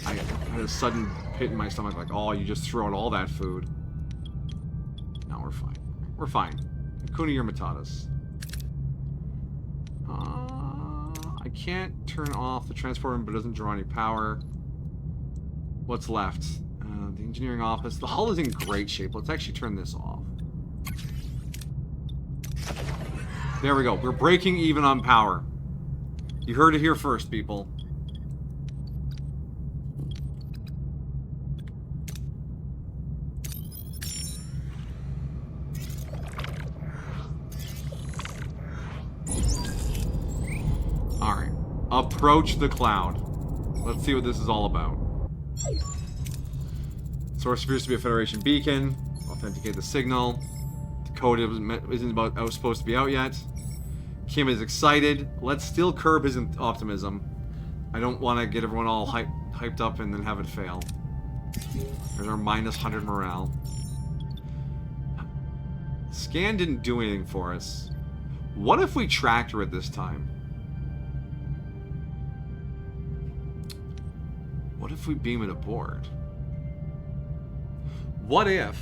I had a sudden pit in my stomach, like, oh, you just threw out all that food. No, we're fine. We're fine. Hakuna Matata's. I can't turn off the transport room, but it doesn't draw any power. What's left? The engineering office. The hull is in great shape. Let's actually turn this off. There we go. We're breaking even on power. You heard it here first, people. Alright. Approach the cloud. Let's see what this is all about. Source appears to be a Federation beacon. Authenticate the signal. The code isn't supposed to be out yet. Kim is excited. Let's still curb his optimism. I don't want to get everyone all hyped up and then have it fail. There's our minus 100 morale. Scan didn't do anything for us. What if we tracked her at this time? What if we beam it aboard? What if...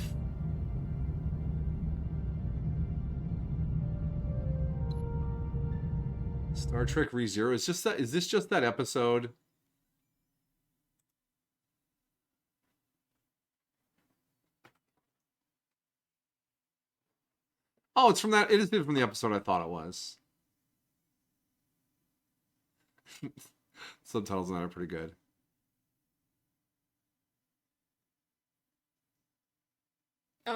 Star Trek ReZero. Is this just that episode? Oh, it's from that. It is from the episode I thought it was. Subtitles on that are pretty good.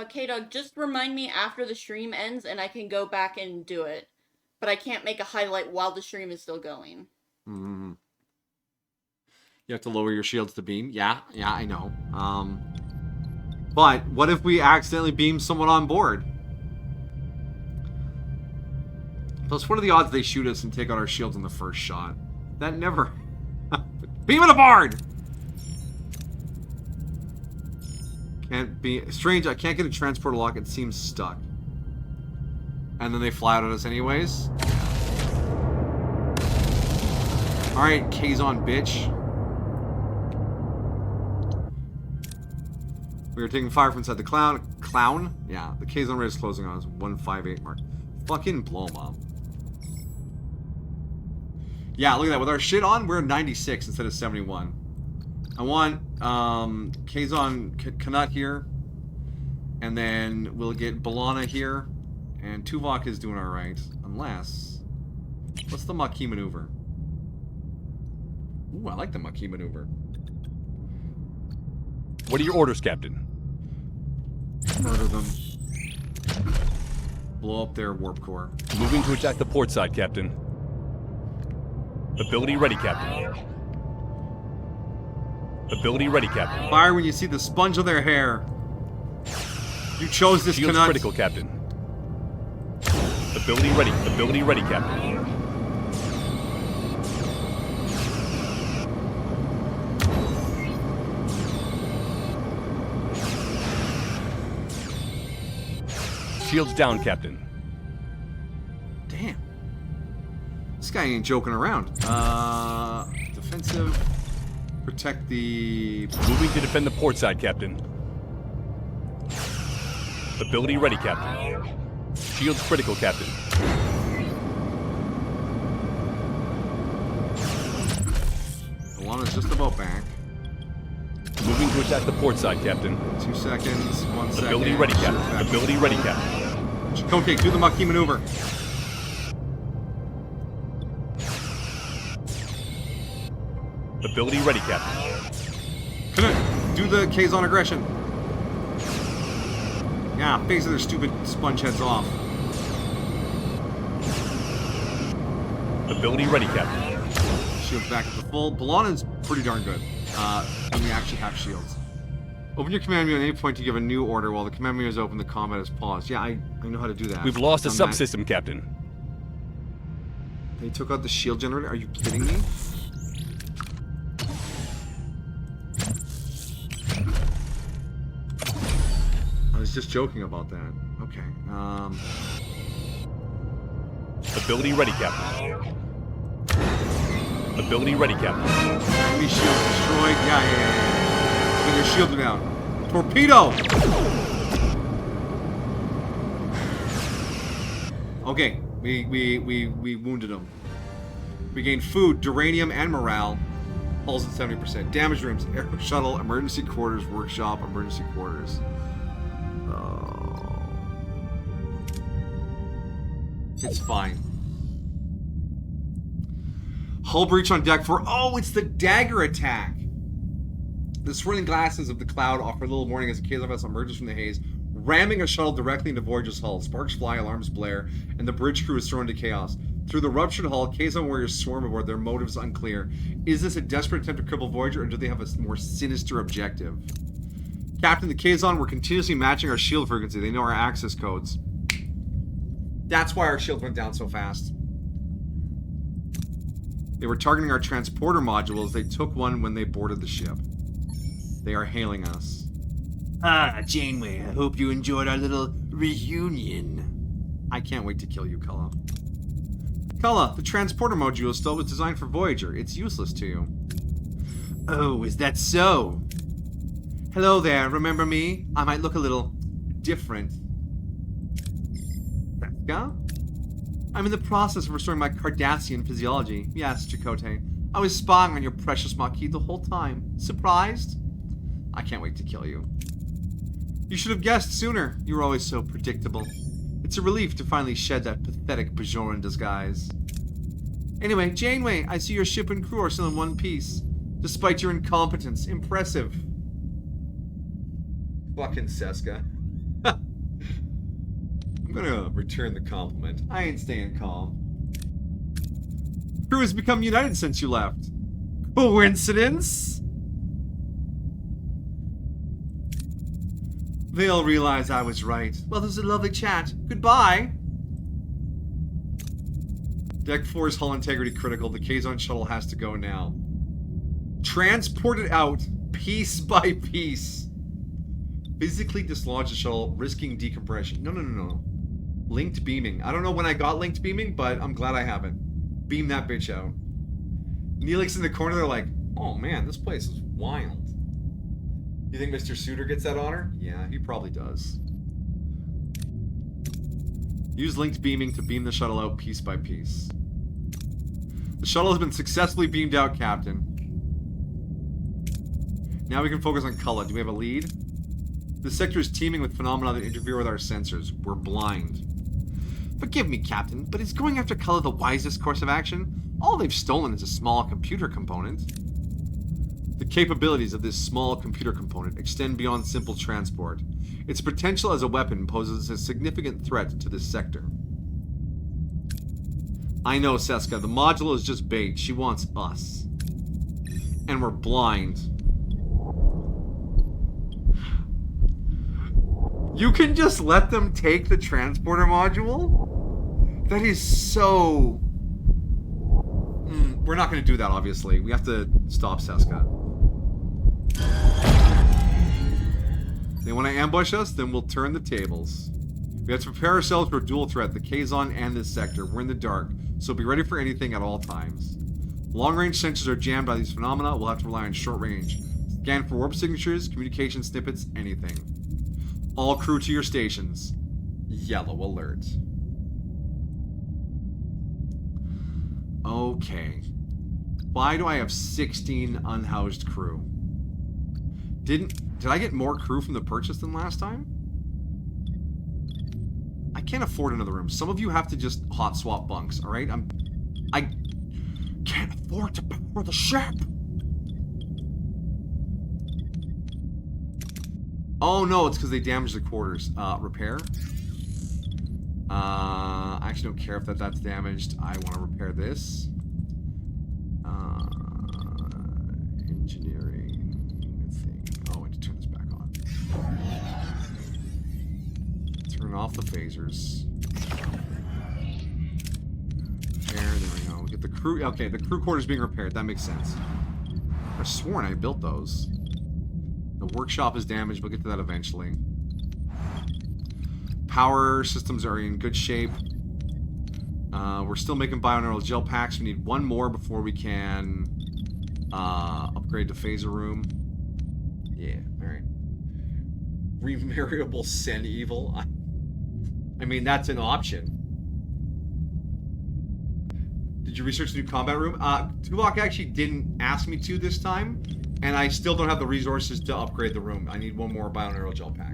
K-Dog, just remind me after the stream ends and I can go back and do it. But I can't make a highlight while the stream is still going. Mm-hmm. You have to lower your shields to beam. Yeah, I know. But what if we accidentally beam someone on board? Plus, what are the odds they shoot us and take out our shields in the first shot? That never... Beam it aboard! Can't be... Strange, I can't get a transporter lock. It seems stuck. And then they fly out at us anyways. Alright, Kazon, bitch. We are taking fire from inside the clown? Yeah, the Kazon raid is closing on us. 158 mark. Fucking blow them up. Yeah, look at that. With our shit on, we're 96 instead of 71. I want Kazon Kanut here. And then we'll get B'Elanna here. And Tuvok is doing alright. Unless... What's the Maquis maneuver? Ooh, I like the Maquis maneuver. What are your orders, Captain? Murder them. Blow up their warp core. Moving to attack the port side, Captain. Ability ready, Captain. Ability ready, Captain. Fire when you see the sponge of their hair. You chose this Shield's Kanut. critical, Captain. Ability ready. Ability ready, Captain. Shields down, Captain. Damn. This guy ain't joking around. Defensive. Protect the... Moving to defend the port side, Captain. Ability ready, Captain. Shields critical, Captain. B'Elanna's just about back. Moving to attack the port side, Captain. 2 seconds. 1 second. Ability ready, Captain. Ability ready, Captain. Chakotay, do the Maquis maneuver. Ability ready, Captain. Kanut, do the Kazon aggression. Yeah, face of their stupid sponge heads off. Ability ready, Captain. Shields back at the full. B'Elanna's pretty darn good. When we actually have shields. Open your command menu at any point to give a new order. While the command menu is open, the combat is paused. Yeah, I know how to do that. We've lost a I've done that. subsystem, Captain. They took out the shield generator? Are you kidding me? I was just joking about that. Okay. Ability ready, Captain. Ability ready, Captain. Enemy shield destroyed. Yeah. Get your shield down. Torpedo! Okay. We wounded him. We gained food, duranium, and morale. Hulls at 70%. Damage rooms, air shuttle, emergency quarters, workshop, emergency quarters. It's fine. Hull breach on deck 4. Oh, it's the dagger attack. The swirling glasses of the cloud offer a little warning as the Kazon vessel emerges from the haze, ramming a shuttle directly into Voyager's hull. Sparks fly, alarms blare, and the bridge crew is thrown into chaos. Through the ruptured hull, Kazon warriors swarm aboard. Their motives unclear. Is this a desperate attempt to cripple Voyager, or do they have a more sinister objective? Captain, the Kazon were continuously matching our shield frequency. They know our access codes. That's why our shield went down so fast. They were targeting our transporter modules. They took one when they boarded the ship. They are hailing us. Ah, Janeway, I hope you enjoyed our little reunion. I can't wait to kill you, Cullah. Cullah, the transporter module still was designed for Voyager. It's useless to you. Oh, is that so? Hello there, remember me? I might look a little different. Seska? I'm in the process of restoring my Cardassian physiology. Yes, Chakotay. I was spying on your precious Maquis the whole time. Surprised? I can't wait to kill you. You should have guessed sooner. You were always so predictable. It's a relief to finally shed that pathetic Bajoran disguise. Anyway, Janeway, I see your ship and crew are still in one piece. Despite your incompetence. Impressive. Fucking Seska. I'm gonna return the compliment. I ain't staying calm. Crew has become united since you left. Coincidence? They'll realize I was right. Well, this was a lovely chat. Goodbye. Deck 4's hull integrity critical. The Kazon shuttle has to go now. Transport it out piece by piece. Physically dislodge the shuttle, risking decompression. No. Linked beaming. I don't know when I got linked beaming, but I'm glad I haven't. Beam that bitch out. Neelix in the corner, they're like, oh man, this place is wild. You think Mr. Suter gets that honor? Yeah, he probably does. Use linked beaming to beam the shuttle out piece by piece. The shuttle has been successfully beamed out, Captain. Now we can focus on Cullen. Do we have a lead? This sector is teeming with phenomena that interfere with our sensors. We're blind. Forgive me, Captain, but is going after Cullen the wisest course of action? All they've stolen is a small computer component. The capabilities of this small computer component extend beyond simple transport. Its potential as a weapon poses a significant threat to this sector. I know, Seska. The module is just bait. She wants us. And we're blind. You can just let them take the transporter module? That is so... we're not going to do that, obviously. We have to stop Seska. They want to ambush us? Then we'll turn the tables. We have to prepare ourselves for a dual threat, the Kazon and this sector. We're in the dark, so be ready for anything at all times. Long-range sensors are jammed by these phenomena. We'll have to rely on short-range. Scan for warp signatures, communication snippets, anything. All crew to your stations. Yellow alert. Okay. Why do I have 16 unhoused crew? Did I get more crew from the purchase than last time? I can't afford another room. Some of you have to just hot swap bunks, alright? I can't afford to power the ship. Oh no, it's because they damaged the quarters. Repair. I actually don't care if that's damaged. I want to repair this. Engineering thing. Oh, I need to turn this back on. Turn off the phasers. Repair, there we go. Get the crew. Okay, the crew quarters being repaired. That makes sense. I've sworn I built those. The workshop is damaged. We'll get to that eventually. Power systems are in good shape. We're still making bioneural gel packs. We need one more before we can upgrade to phaser room. Yeah, alright. Remarriable Sen Evil. I mean, that's an option. Did you research the new combat room? Tuvok actually didn't ask me to this time. And I still don't have the resources to upgrade the room. I need one more bioneural gel pack.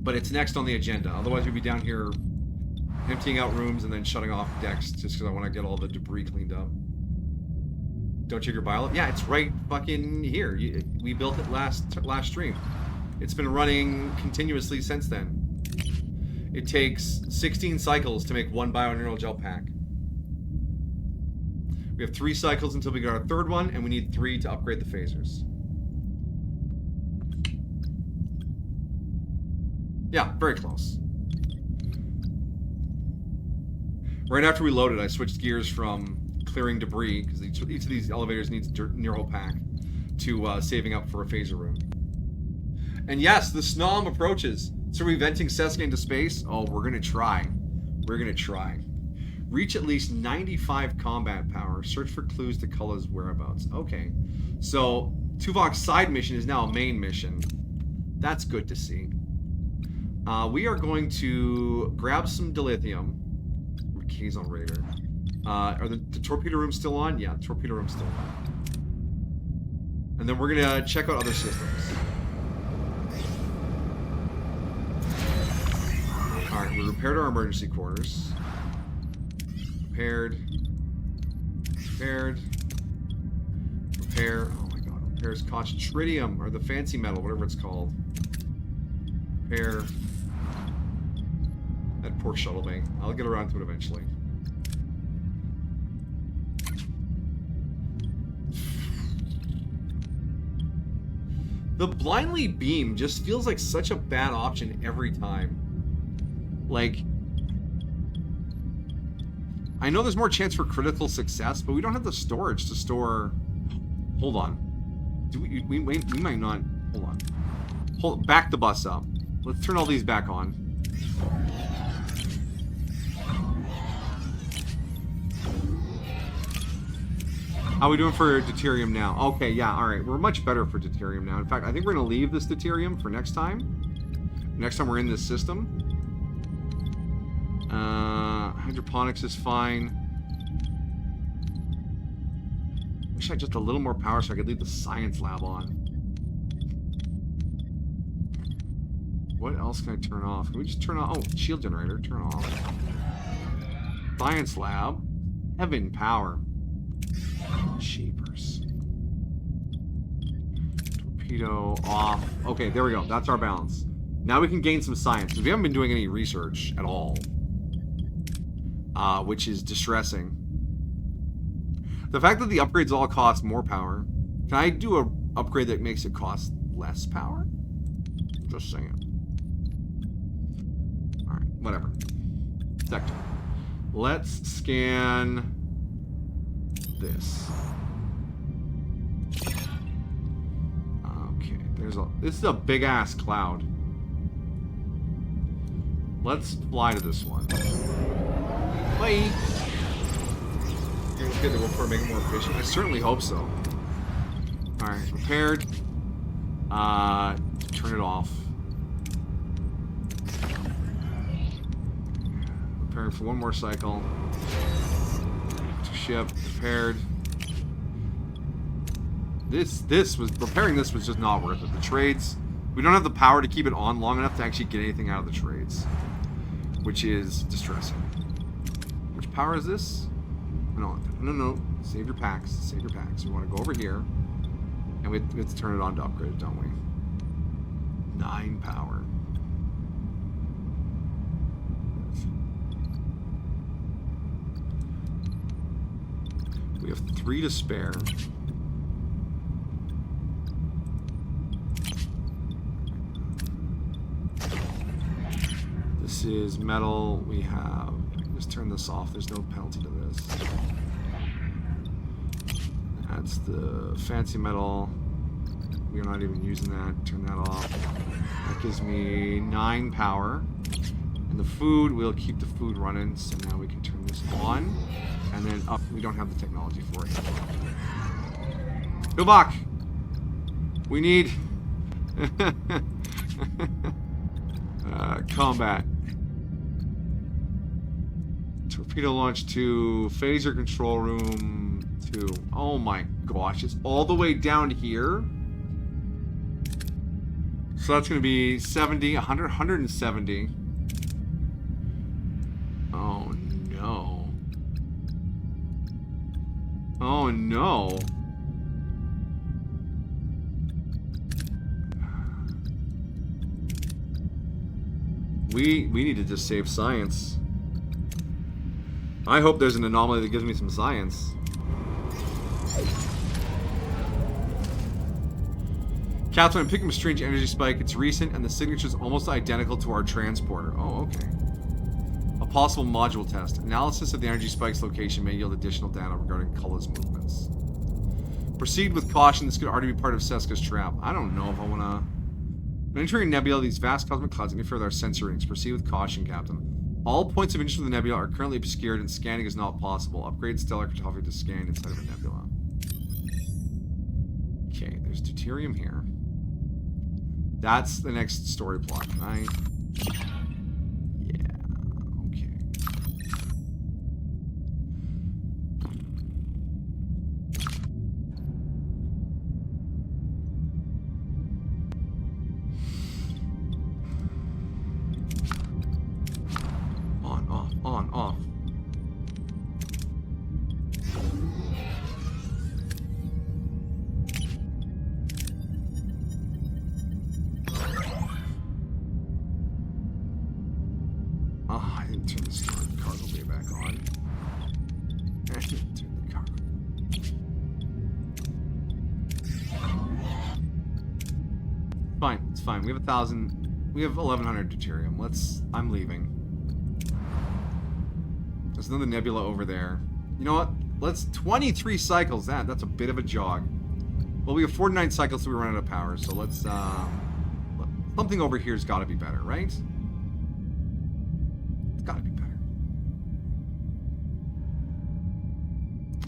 But it's next on the agenda. Otherwise, we'd be down here emptying out rooms and then shutting off decks just because I want to get all the debris cleaned up. Don't check your bio. Yeah, it's right fucking here. We built it last stream. It's been running continuously since then. It takes 16 cycles to make one bioneural gel pack. We have 3 cycles until we get our third one, and we need 3 to upgrade the phasers. Yeah, very close. Right after we loaded, I switched gears from clearing debris, because each of these elevators needs a near-hull pack, to saving up for a phaser room. And yes, the Snom approaches. So are we venting Seska into space? Oh, we're going to try. We're going to try. Reach at least 95 combat power. Search for clues to Kulla's whereabouts. Okay. So, Tuvok's side mission is now a main mission. That's good to see. We are going to grab some dilithium. Kazon Raider. Are the torpedo rooms still on? Yeah, the torpedo room's still on. And then we're going to check out other systems. Alright, we repaired our emergency quarters. Repaired. Repair. Oh my god, repairs cost tritium, or the fancy metal, whatever it's called. Repair. That poor shuttle bay. I'll get around to it eventually. The blindly beam just feels like such a bad option every time. Like, I know there's more chance for critical success, but we don't have the storage to store. Hold on. Do we might not. Hold on. Back the bus up. Let's turn all these back on. How are we doing for deuterium now? Okay, yeah, alright. We're much better for deuterium now. In fact, I think we're going to leave this deuterium for next time. Next time we're in this system. Hydroponics is fine. Wish I had just a little more power so I could leave the science lab on. What else can I turn off? Can we just turn off? Oh, shield generator. Turn off. Science lab. Heaven power. Shapers. Torpedo off. Okay, there we go. That's our balance. Now we can gain some science, because we haven't been doing any research at all. Which is distressing. The fact that the upgrades all cost more power. Can I do a upgrade that makes it cost less power? Just saying. Alright, whatever. Sector. Let's scan this. Okay, this is a big ass cloud. Let's fly to this one. Bye. It's good that we'll make it more efficient. I certainly hope so. Alright, repaired. Turn it off. Preparing for one more cycle. Ship repaired. Repairing this was just not worth it. The trades, we don't have the power to keep it on long enough to actually get anything out of the trades, which is distressing. Which power is this? No. Save your packs. Save your packs. We want to go over here, and we have to turn it on to upgrade it, don't we? 9 power. We have 3 to spare. This is metal. We have. Just turn this off. There's no penalty to this. That's the fancy metal. We're not even using that. Turn that off. That gives me 9 power. And the food, we'll keep the food running. So now we can turn this on. And then up. We don't have the technology for it. Good luck. We need combat. Torpedo launch 2. Phaser control room 2. Oh my gosh. It's all the way down here. So that's going to be 70, 100, 170. Oh no. Oh no. We need to just save science. I hope there's an anomaly that gives me some science. Captain, I'm picking up a strange energy spike. It's recent, and the signature's almost identical to our transporter. Oh, okay. A possible module test. Analysis of the energy spike's location may yield additional data regarding Kulla's movements. Proceed with caution. This could already be part of Seska's trap. I don't know if I want to... When entering nebula, these vast cosmic clouds interfere with our sensor readings. Proceed with caution, Captain. All points of interest for the nebula are currently obscured, and scanning is not possible. Upgrade stellar cartography to scan inside of a nebula. Okay, there's deuterium here. That's the next story plot, right? Yeah, okay. On, off. It's fine. We have 1,000. We have 1,100 deuterium. I'm leaving. There's another nebula over there. You know what? Let's 23 cycles. That's a bit of a jog. Well, we have 49 cycles, so we run out of power. So let's something over here's got to be better, right? It's got to be better.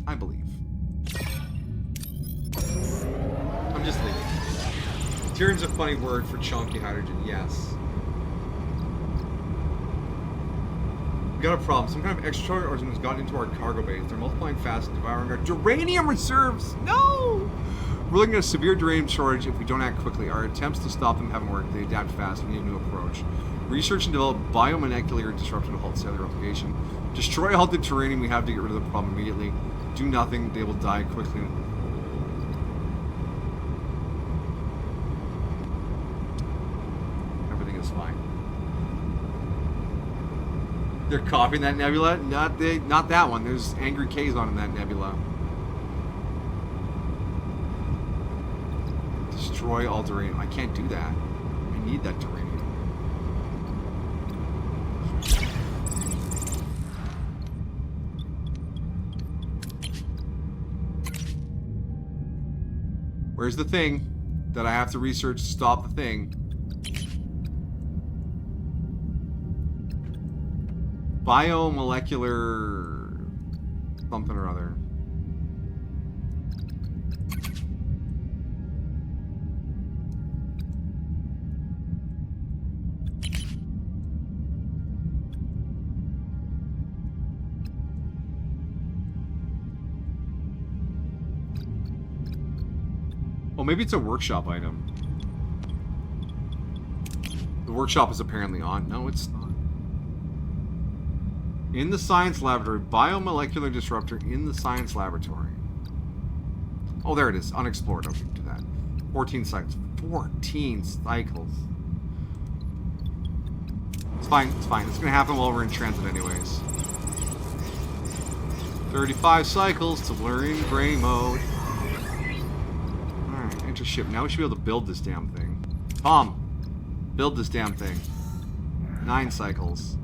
I believe. I'm just leaving. Deuterium's a funny word for chunky hydrogen. Yes. We got a problem. Some kind of extraterrestrial organism has gotten into our cargo base. They're multiplying fast and devouring our uranium reserves. No! We're looking at a severe uranium shortage if we don't act quickly. Our attempts to stop them haven't worked. They adapt fast. We need a new approach. Research and develop biomolecular disruptor to halt cellular replication. Destroy all the uranium we have to get rid of the problem immediately. Do nothing. They will die quickly. Everything is fine. They're copying that nebula? Not that one. There's angry Kazon in that nebula. Destroy all uranium. I can't do that. I need that uranium. Where's the thing that I have to research to stop the thing? Biomolecular something or other. Oh, maybe it's a workshop item. The workshop is apparently on. No, it's not. In the science laboratory. Biomolecular disruptor in the science laboratory. Oh, there it is. Unexplored. Okay, do that. 14 cycles. 14 cycles. It's fine. It's fine. It's going to happen while we're in transit anyways. 35 cycles to learn gray mode. Alright, enter ship. Now we should be able to build this damn thing. Tom, build this damn thing. 9 cycles.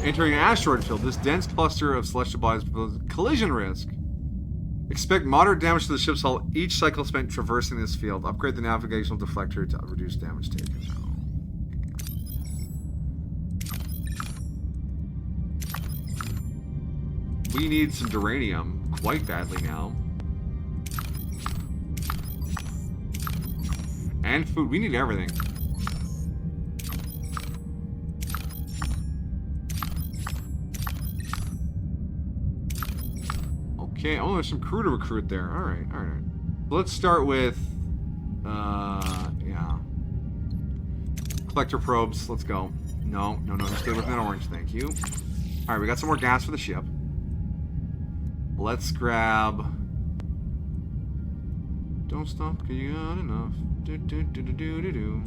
Entering an asteroid field, this dense cluster of celestial bodies poses collision risk. Expect moderate damage to the ship's hull each cycle spent traversing this field. Upgrade the navigational deflector to reduce damage taken. We need some uranium quite badly now. And food. We need everything. Okay, oh, there's some crew to recruit there. Alright, alright. Let's start with, yeah. Collector probes, let's go. No, stay with that orange, thank you. Alright, we got some more gas for the ship. Let's grab... Don't stop, cause you got enough. Do.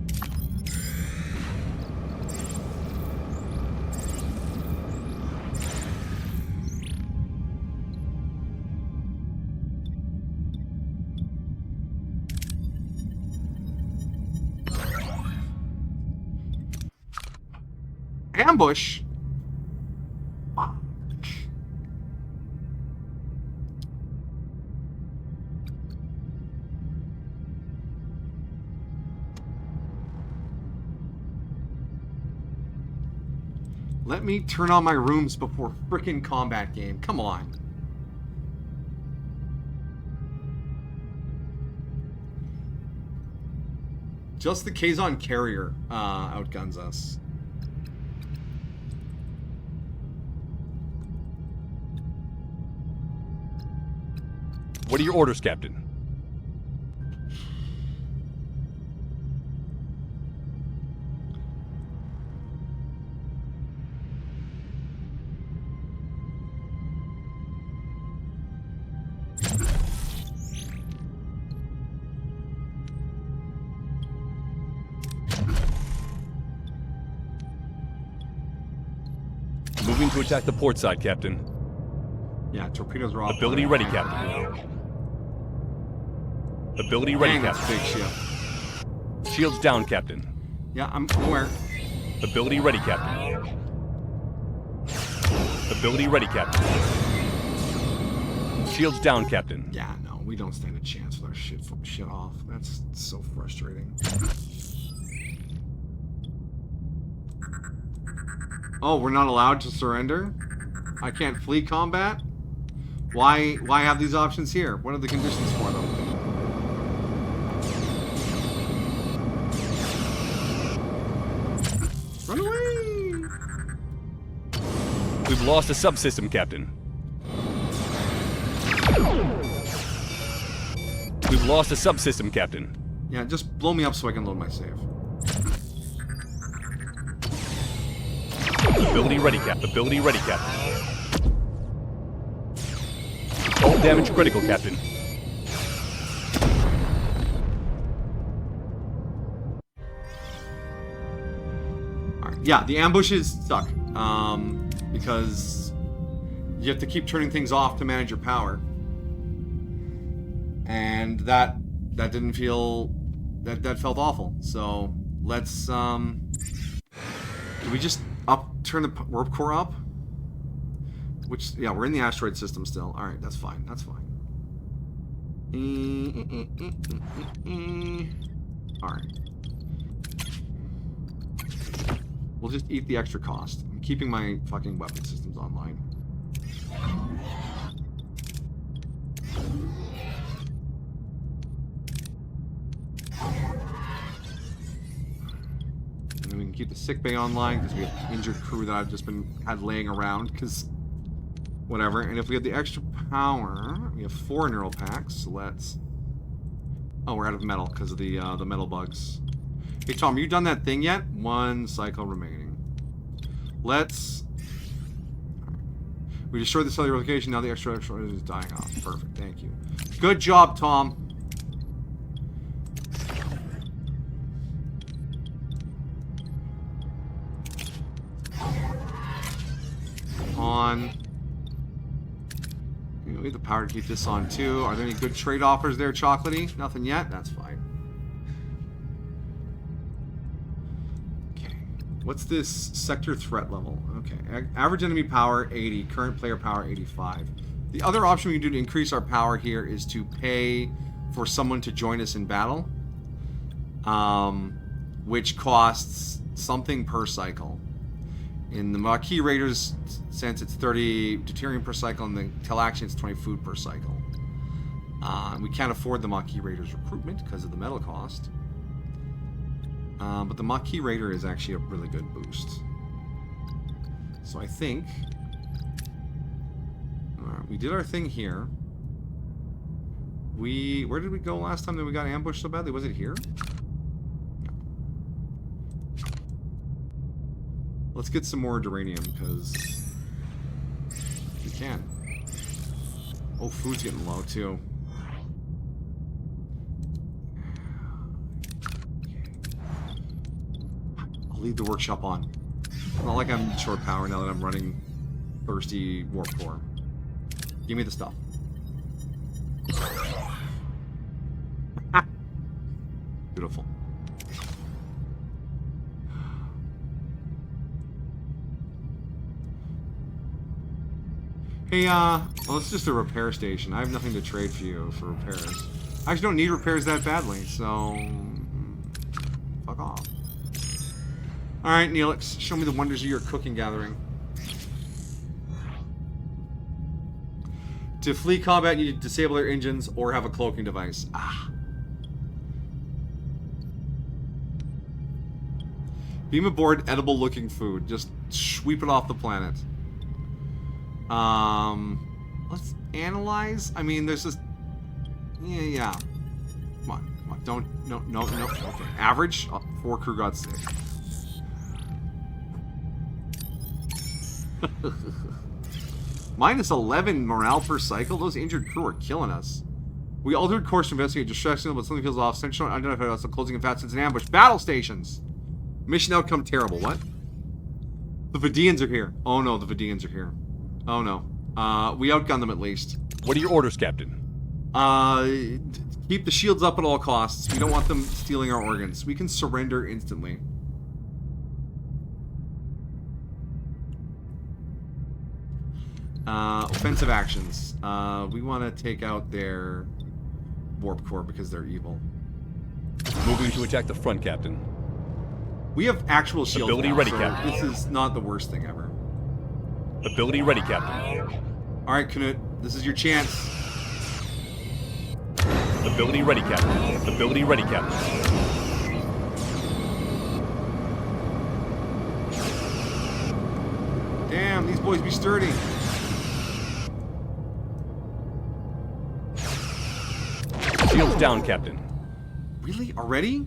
Ambush? Fuck. Let me turn on my rooms before frickin' combat game. Come on. Just the Kazon carrier outguns us. What are your orders, Captain? Moving to attack the port side, Captain. Yeah, torpedoes are off. Ability ready, Captain. Ability ready, Dang, that's a Captain. big ship. Shields down, Captain. Yeah, I'm aware. Ability ready, Captain. Ability ready, Captain. Shields down, Captain. Yeah, no, we don't stand a chance with our shit off. That's so frustrating. Oh, we're not allowed to surrender? I can't flee combat? Why have these options here? What are the conditions for them? Run away! We've lost a subsystem, Captain. We've lost a subsystem, Captain. Yeah, just blow me up so I can load my save. Ability ready, Cap. Ability ready, Captain. All damage critical, Captain. Alright, yeah, the ambushes suck. Because you have to keep turning things off to manage your power. And that didn't feel... That felt awful. So, let's, do we just turn the warp core up? Which, yeah, we're in the asteroid system still. Alright, that's fine. That's fine. Alright. We'll just eat the extra cost. I'm keeping my fucking weapon systems online. And then we can keep the sickbay online because we have injured crew that I've just had laying around because whatever. And if we have the extra power, we have 4 neural packs. So let's. Oh, we're out of metal because of the metal bugs. Hey Tom, you done that thing yet? 1 cycle remaining. Let's. We destroyed the cellular location. Now the extra is dying off. Perfect. Thank you. Good job, Tom. On. We have the power to keep this on too. Are there any good trade offers there, Chocolatey? Nothing yet? That's fine. Okay. What's this sector threat level? Okay. Average enemy power 80. Current player power 85. The other option we can do to increase our power here is to pay for someone to join us in battle. Which costs something per cycle. In the Maquis Raiders sense, it's 30 deuterium per cycle, and the Talaxian, it's 20 food per cycle. We can't afford the Maquis Raiders recruitment because of the metal cost. But the Maquis Raider is actually a really good boost. So I think... Alright, we did our thing here. Where did we go last time that we got ambushed so badly? Was it here? Let's get some more duranium, because we can. Oh, food's getting low, too. I'll leave the workshop on. It's not like I'm short power now that I'm running thirsty warp core. Give me the stuff. Beautiful. Hey, well, it's just a repair station. I have nothing to trade for you for repairs. I actually don't need repairs that badly, so... fuck off. Alright, Neelix, show me the wonders of your cooking gathering. To flee combat, you need to disable their engines or have a cloaking device. Ah. Beam aboard edible-looking food. Just sweep it off the planet. Let's analyze. I mean, there's this. Yeah. Come on. Don't. No. Okay. Average. 4 crew got sick. Minus 11 morale per cycle. Those injured crew are killing us. We altered course to investigate distraction, but something feels off. Central unidentified us. Closing in fast. It's an ambush. Battle stations. Mission outcome terrible. What? The Vidians are here. Oh no, the Vidians are here. Oh no. We outgunned them at least. What are your orders, Captain? Keep the shields up at all costs. We don't want them stealing our organs. We can surrender instantly. Offensive actions. We want to take out their warp core because they're evil. Moving to attack the front, Captain. We have actual shields Ability now, ready, so Captain. this is not the worst thing ever. Ability ready, Captain. Alright, Knut. This is your chance. Ability ready, Captain. Ability ready, Captain. Damn, these boys be sturdy. Shields down, Captain. Really? Already?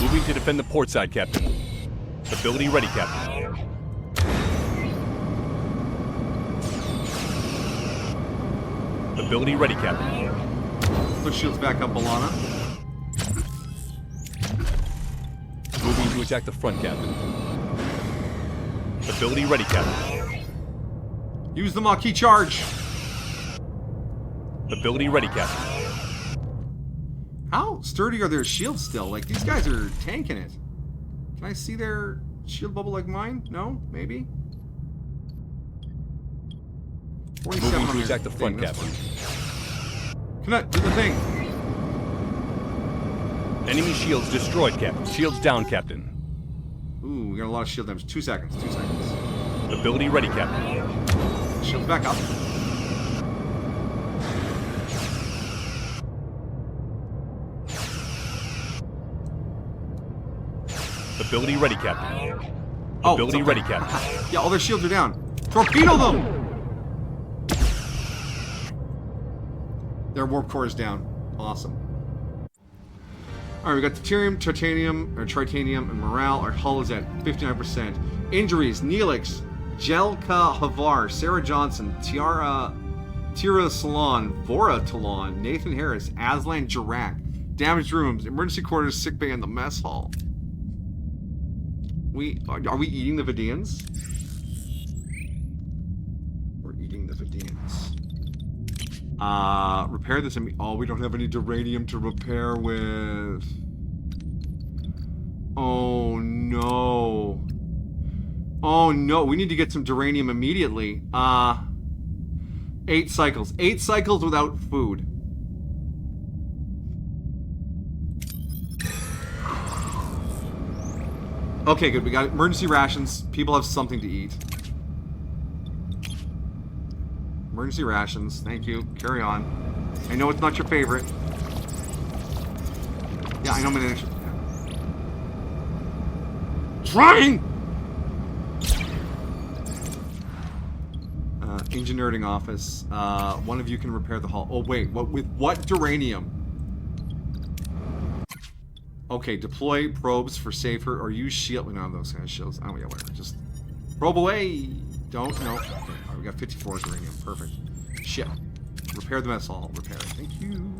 Moving to defend the port side, Captain. Ability ready, Captain. Ability ready, Captain. Put shields back up, Balana. Moving to attack the front, Captain. Ability ready, Captain. Use the Maquis charge. Ability ready, Captain. How sturdy are their shields still? Like, these guys are tanking it. Can I see their shield bubble like mine? No? Maybe? Moving to attack the front, Captain. Come on, do the thing. Enemy shields destroyed, Captain. Shields down, Captain. Ooh, we got a lot of shield damage. 2 seconds, 2 seconds. Ability ready, Captain. Shields back up. Ability ready, Captain. Oh, Ability it's ready, okay. Captain. Yeah, all their shields are down. Torpedo them! Their warp core is down. Awesome. Alright, we got deuterium, tritanium, and morale. Our hull is at 59%. Injuries, Neelix, Jelka Havar, Sarah Johnson, Tira Salon, Vora Talon, Nathan Harris, Aslan Jirak. Damaged rooms, emergency quarters, sick bay, and the mess hall. Are we eating the Vidians? We're eating the Vidians. Repair this. Oh, we don't have any duranium to repair with. Oh no. Oh no. We need to get some duranium immediately. 8 cycles. 8 cycles without food. Okay, good. We got emergency rations. People have something to eat. Emergency rations. Thank you. Carry on. I know it's not your favorite. Yeah, I know my name. Trying! Engineering office. One of you can repair the hull. Oh, wait. With what duranium? Okay, deploy probes for safer or use shield. We don't have those kind of shields. Oh, yeah, whatever. Just probe away. Don't. No. Okay. All right, we got 54 duranium. Perfect. Ship. Repair the mess hall. Repair it. Thank you.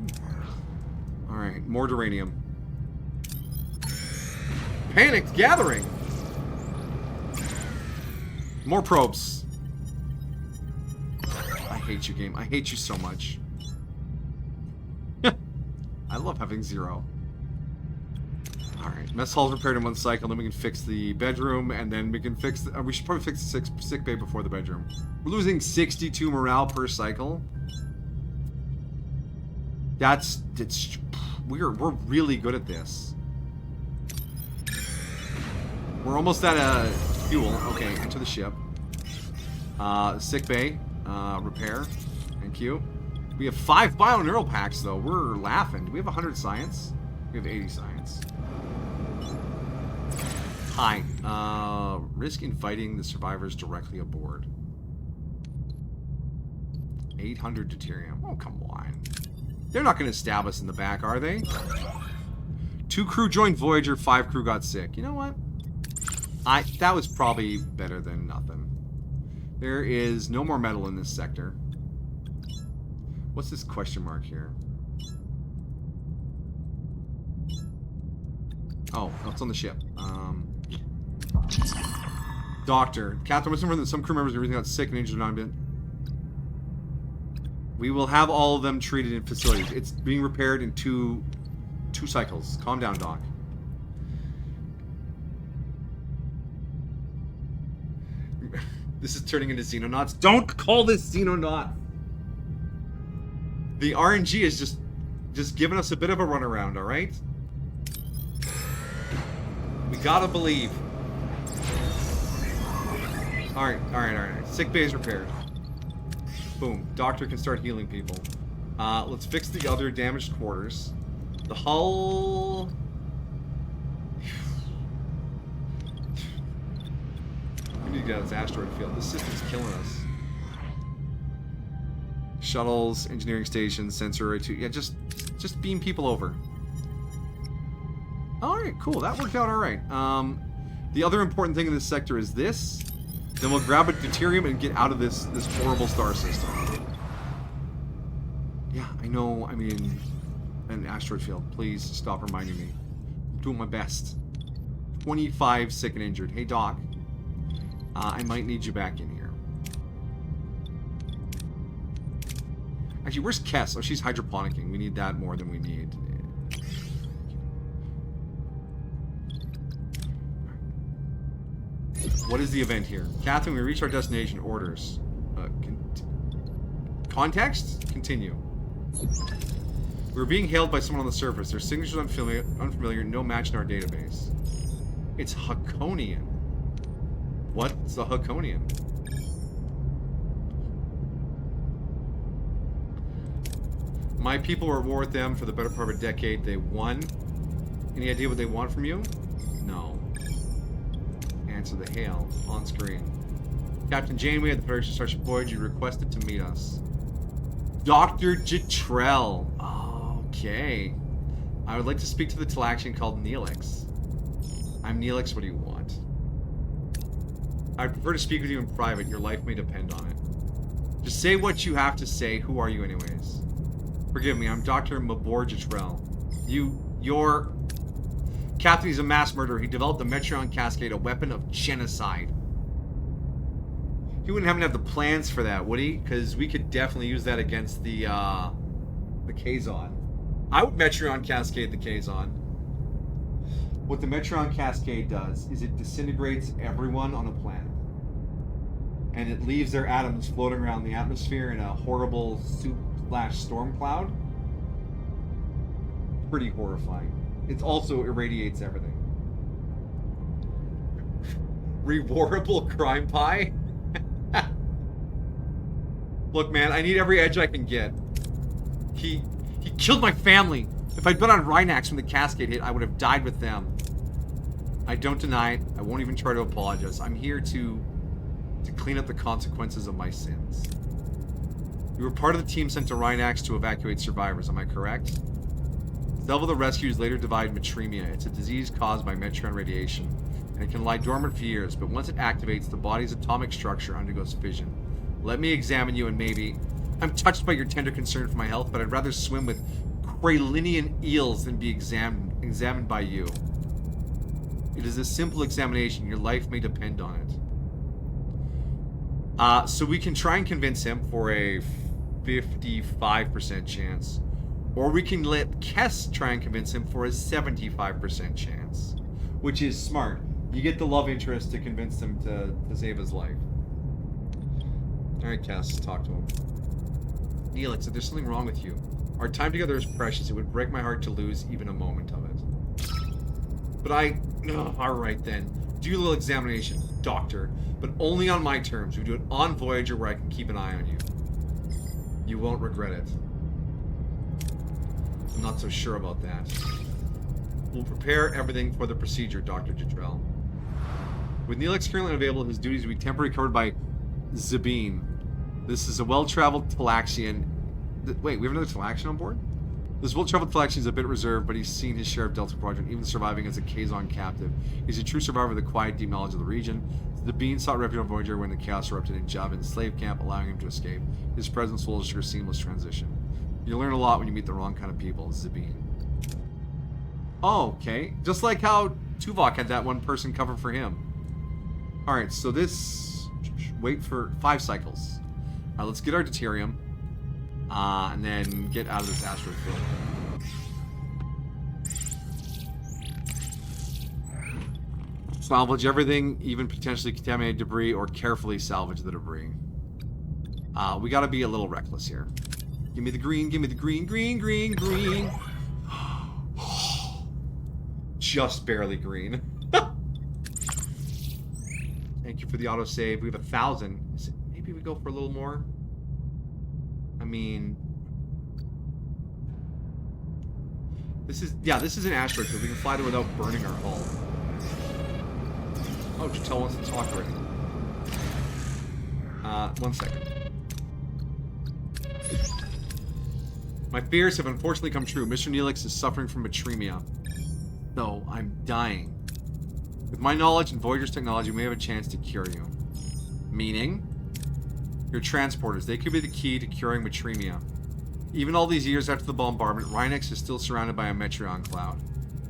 All right. More duranium. Panicked gathering. More probes. I hate you, game. I hate you so much. I love having 0. Alright, mess hall's repaired in 1 cycle, then we can fix the bedroom, and then we can fix the, we should probably fix the sick bay before the bedroom. We're losing 62 morale per cycle. We're really good at this. We're almost out of fuel. Okay, enter the ship. Sick bay, repair. Thank you. We have 5 bio-neural packs, though. We're laughing. Do we have 100 science? We have 80 science. Hi. Risk inviting the survivors directly aboard. 800 deuterium. Oh, come on. They're not going to stab us in the back, are they? 2 crew joined Voyager, 5 crew got sick. You know what? That was probably better than nothing. There is no more metal in this sector. What's this question mark here? Oh, it's on the ship. Doctor. Captain, what's informed that some crew members are got sick and injured on bit. We will have all of them treated in facilities. It's being repaired in two cycles. Calm down, Doc. This is turning into Xenonauts. Don't call this Xenonaut! The RNG is just giving us a bit of a runaround, alright? We gotta believe. Alright. Sick bay is repaired. Boom. Doctor can start healing people. Let's fix the other damaged quarters. The hull... We need to get out of this asteroid field. This system's killing us. Shuttles, engineering stations, sensor array 2. Yeah, just beam people over. Alright, cool. That worked out alright. The other important thing in this sector is this. Then we'll grab a deuterium and get out of this horrible star system. Yeah, I know. I mean, an asteroid field. Please stop reminding me. I'm doing my best. 25 sick and injured. Hey, Doc. I might need you back in here. Actually, where's Kess? Oh, she's hydroponicking. We need that more than we need. What is the event here? Catherine, we reached our destination. Orders. Context? Continue. We were being hailed by someone on the surface. Their signatures unfamiliar, no match in our database. It's Hakonian. What's the Hakonian? My people were at war with them for the better part of a decade. They won. Any idea what they want from you? No. Answer the hail on screen. Captain Janeway at the Federation Starship Voyager requested to meet us. Dr. Jetrell. Okay. I would like to speak to the Talaxian called Neelix. I'm Neelix. What do you want? I'd prefer to speak with you in private. Your life may depend on it. Just say what you have to say. Who are you anyways? Forgive me. I'm Dr. Mabor Jetrell. You're... Captain, he's a mass murderer. He developed the Metron Cascade, a weapon of genocide. He wouldn't happen to have the plans for that, would he? Because we could definitely use that against the Kazon. I would Metron Cascade the Kazon. What the Metron Cascade does is it disintegrates everyone on a planet. And it leaves their atoms floating around the atmosphere in a horrible soup/storm cloud. Pretty horrifying. It also irradiates everything. Rewardable crime pie? Look, man, I need every edge I can get. He killed my family. If I'd been on Rhinax when the Cascade hit, I would have died with them. I don't deny it. I won't even try to apologize. I'm here to clean up the consequences of my sins. You were part of the team sent to Rhinax to evacuate survivors, am I correct? Several of the rescues later divided metremia. It's a disease caused by metron radiation, and it can lie dormant for years, but once it activates, the body's atomic structure undergoes fission. Let me examine you and maybe... I'm touched by your tender concern for my health, but I'd rather swim with Kralinian eels than be examined by you. It is a simple examination. Your life may depend on it. So we can try and convince him for a 55% chance. Or we can let Kess try and convince him for a 75% chance. Which is smart. You get the love interest to convince him to save his life. Alright, Kess, talk to him. Neelix, if there's something wrong with you, our time together is precious. It would break my heart to lose even a moment of it. But alright then. Do a little examination, doctor. But only on my terms. We do it on Voyager where I can keep an eye on you. You won't regret it. I'm not so sure about that. We'll prepare everything for the procedure, Dr. Jetrell. With Neelix currently unavailable, his duties will be temporarily covered by Zabine. This is a well-traveled Talaxian. Wait, we have another Talaxian on board? This well-traveled Talaxian is a bit reserved, but he's seen his share of Delta Quadrant, even surviving as a Kazon captive. He's a true survivor with a quiet, deep knowledge of the region. Zabine sought refuge on Voyager when the chaos erupted in Javin's slave camp, allowing him to escape. His presence will ensure a seamless transition. You learn a lot when you meet the wrong kind of people, Zabine. Oh, okay. Just like how Tuvok had that one person cover for him. Alright, so this... Wait for 5 cycles. Let's get our deuterium. And then get out of this asteroid field. Salvage everything, even potentially contaminated debris, or carefully salvage the debris. We gotta be a little reckless here. Give me the green, give me the green, green, green, green. Just barely green. Thank you for the autosave. We have 1,000. Maybe we go for a little more? I mean... This is an asteroid, so we can fly there without burning our hull. Oh, Chatel wants to talk already. 1 second. My fears have unfortunately come true. Mr. Neelix is suffering from batremia. No, I'm dying. With my knowledge and Voyager's technology, we may have a chance to cure you. Meaning? Your transporters. They could be the key to curing batremia. Even all these years after the bombardment, Rhinox is still surrounded by a Metreon cloud.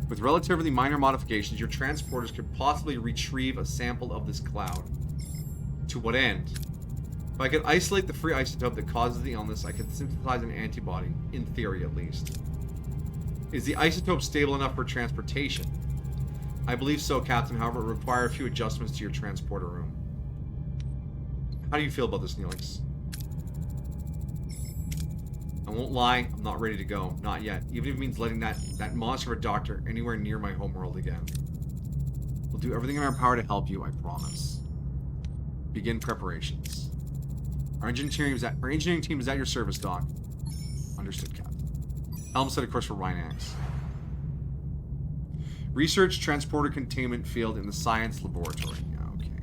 With relatively minor modifications, your transporters could possibly retrieve a sample of this cloud. To what end? If I could isolate the free isotope that causes the illness, I could synthesize an antibody, in theory at least. Is the isotope stable enough for transportation? I believe so, Captain. However, it would require a few adjustments to your transporter room. How do you feel about this, Neelix? I won't lie, I'm not ready to go. Not yet. Even if it means letting that monster of a doctor anywhere near my homeworld again. We'll do everything in our power to help you, I promise. Begin preparations. Our engineering team is at your service, Doc. Understood, Captain. Helm set a course for Rhinax. Research transporter containment field in the science laboratory. Yeah, okay.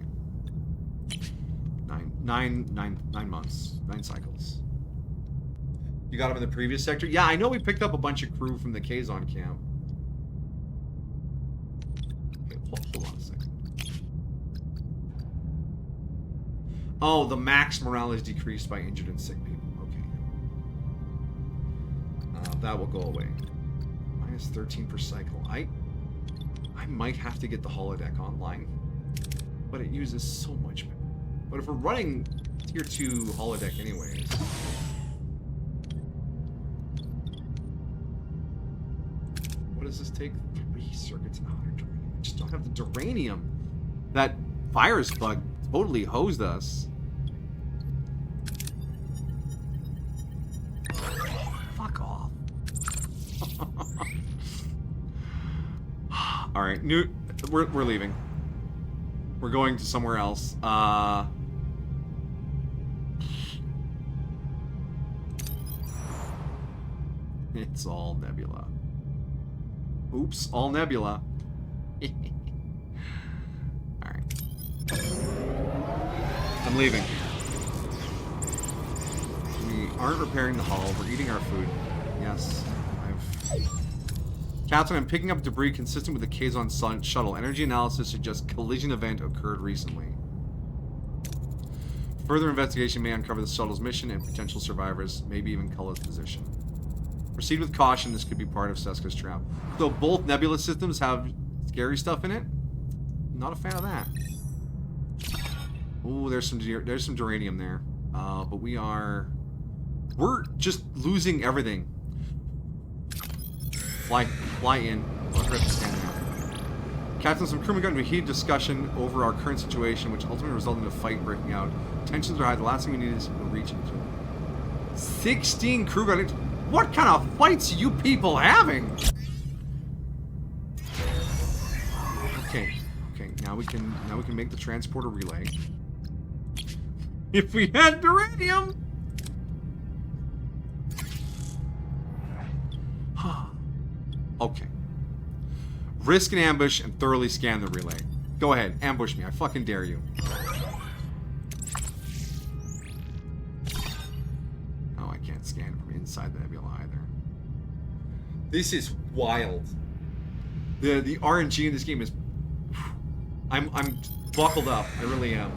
9 months. 9 cycles. You got him in the previous sector? Yeah, I know we picked up a bunch of crew from the Kazon camp. Okay, hold on a second. Oh, the max morale is decreased by injured and sick people. Okay. That will go away. Minus 13 per cycle. I might have to get the holodeck online. But it uses so much better. But if we're running tier 2 holodeck anyways... What does this take? 3 circuits and 100 duranium. I just don't have the duranium. That virus bug totally hosed us. Fuck off. Alright, we're leaving. We're going to somewhere else. It's all Nebula. Oops, all Nebula. Alright. I'm leaving. We aren't repairing the hull. We're eating our food. Yes. Captain, I'm picking up debris consistent with the Kazon shuttle. Energy analysis suggests collision event occurred recently. Further investigation may uncover the shuttle's mission and potential survivors, maybe even Kulla's position. Proceed with caution. This could be part of Seska's trap. So both Nebula systems have scary stuff in it. Not a fan of that. Ooh, there's some duranium there. But we're just losing everything. Fly in. I'll have to stand there. Captain, some crewmen got into a heated discussion over our current situation, which ultimately resulted in a fight breaking out. Tensions are high. The last thing we need is to reach each other. 16 crew got into... What kind of fights are you people having? Okay, now we can make the transporter relay. If we had duranium. Okay. Risk an ambush and thoroughly scan the relay. Go ahead, ambush me. I fucking dare you. Oh, I can't scan from inside the nebula either. This is wild. The RNG in this game is... I'm buckled up. I really am.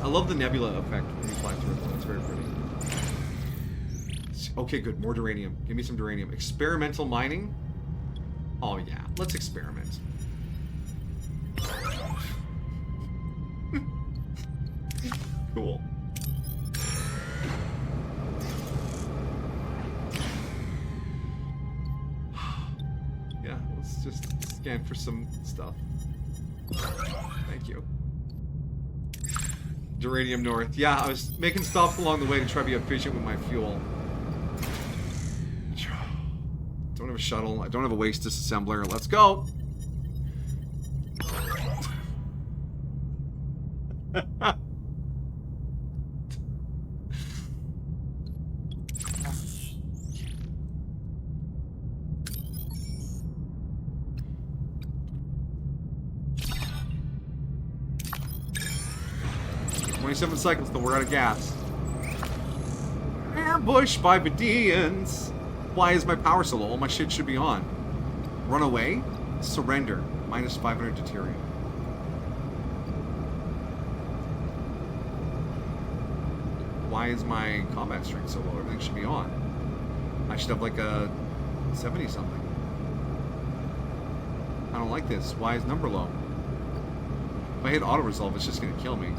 I love the nebula effect when you fly through it. It's very pretty. Okay, good. More duranium. Give me some duranium. Experimental mining? Oh, yeah. Let's experiment. Cool. Scan for some stuff. Thank you. Duranium North. Yeah, I was making stops along the way to try to be efficient with my fuel. Don't have a shuttle. I don't have a waste disassembler. Let's go. 27 cycles till we're out of gas. Ambushed by Vidians. Why is my power so low? All my shit should be on. Run away? Surrender. Minus 500 deuterium. Why is my combat strength so low? Everything should be on. I should have like a 70 something. I don't like this. Why is number low? If I hit auto resolve, it's just gonna kill me.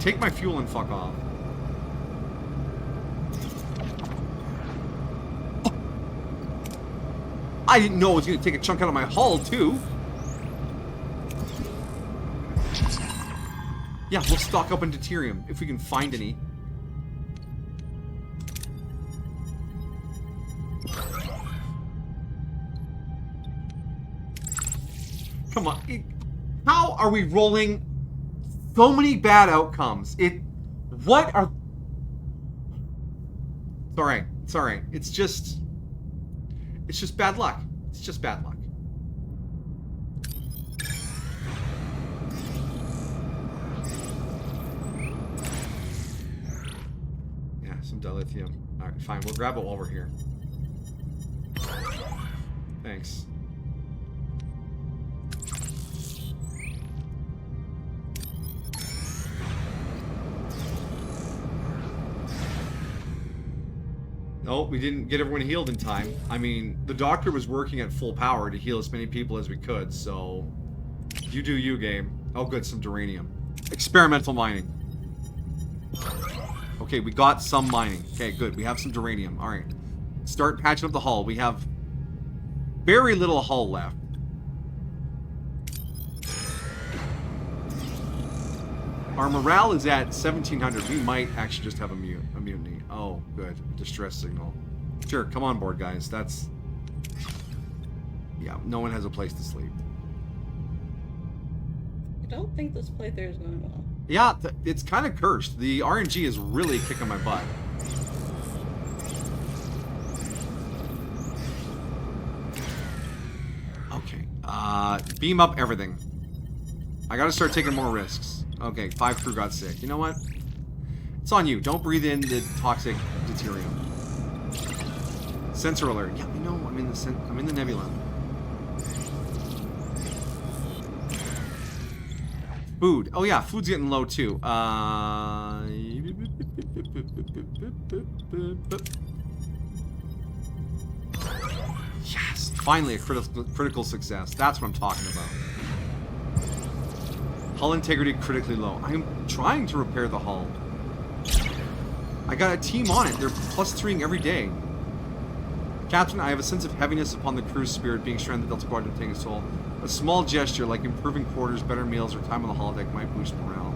Take my fuel and fuck off. I didn't know it was gonna take a chunk out of my hull too. Yeah, we'll stock up on deuterium if we can find any. Come on. How are we rolling so many bad outcomes? What are... It's alright. It's alright. It's just bad luck. It's just bad luck. Yeah, some dilithium. Alright, fine. We'll grab it while we're here. Thanks. No, we didn't get everyone healed in time. I mean, the doctor was working at full power to heal as many people as we could, so... You do you, game. Oh good, some duranium. Experimental mining. Okay, we got some mining. Okay, good. We have some duranium. Alright. Start patching up the hull. We have very little hull left. Our morale is at 1700. We might actually just have a mutiny. Oh, good. Distress signal. Sure, come on board, guys. That's... Yeah, no one has a place to sleep. I don't think this playthrough is going well. Yeah, it's kind of cursed. The RNG is really kicking my butt. Okay. Beam up everything. I gotta start taking more risks. Okay, 5 crew got sick. You know what? It's on you. Don't breathe in the toxic deuterium. Sensor alert. Yeah, you know, I'm in the nebula. Food. Oh yeah, food's getting low too. Yes, finally a critical success. That's what I'm talking about. Hull integrity critically low. I'm trying to repair the hull. I got a team on it. They're +3ing every day. Captain, I have a sense of heaviness upon the crew's spirit being stranded. The Delta Squadron taking its toll. A small gesture like improving quarters, better meals, or time on the holodeck might boost morale.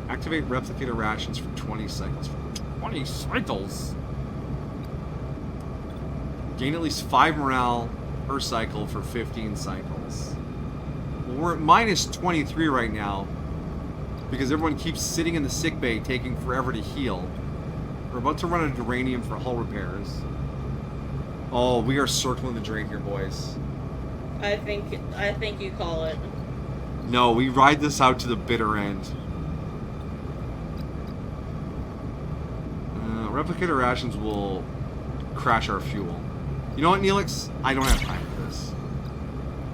Activate replicator rations for 20 cycles. 20 cycles? Gain at least 5 morale per cycle for 15 cycles. Well, we're at minus 23 right now because everyone keeps sitting in the sickbay taking forever to heal. We're about to run out of uranium for hull repairs. Oh, we are circling the drain here, boys. I think you call it. No, we ride this out to the bitter end. Replicator rations will crash our fuel. You know what, Neelix? I don't have time for this.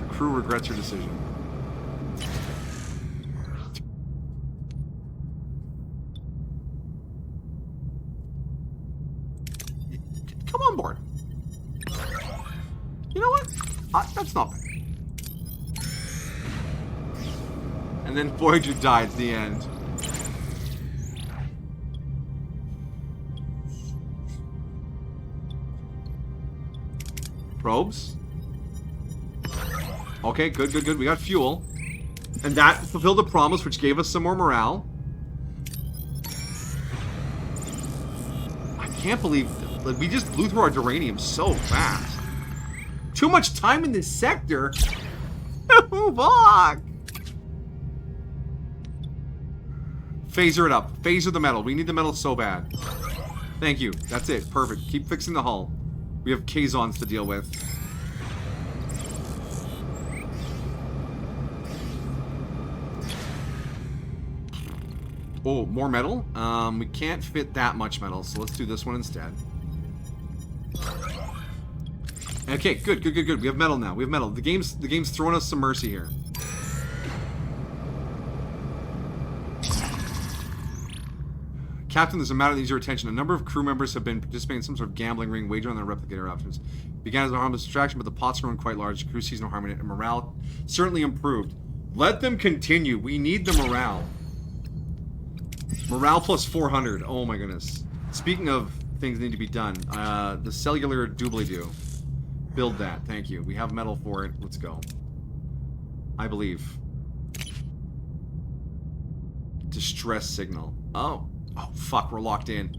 The crew regrets your decision. Come on board. You know what? That's not bad. And then Voyager died at the end. Probes. Okay, good, good, good. We got fuel. And that fulfilled the promise, which gave us some more morale. I can't believe like, we just blew through our duranium so fast. Too much time in this sector. Fuck. Phaser it up. Phaser the metal. We need the metal so bad. Thank you. That's it. Perfect. Keep fixing the hull. We have Kazons to deal with. Oh, more metal? We can't fit that much metal, so let's do this one instead. Okay, good, good, good, good. We have metal now. We have metal. The game's throwing us some mercy here. Captain, there's a matter that needs your attention. A number of crew members have been participating in some sort of gambling ring wager on their replicator options. Began as a harmless distraction, but the pots grown quite large. The crew sees no harm in it, and morale certainly improved. Let them continue. We need the morale. Morale plus 400. Oh my goodness. Speaking of things that need to be done, the cellular doobly-doo. Build that. Thank you. We have metal for it. Let's go. I believe. Distress signal. Oh. Oh, fuck. We're locked in.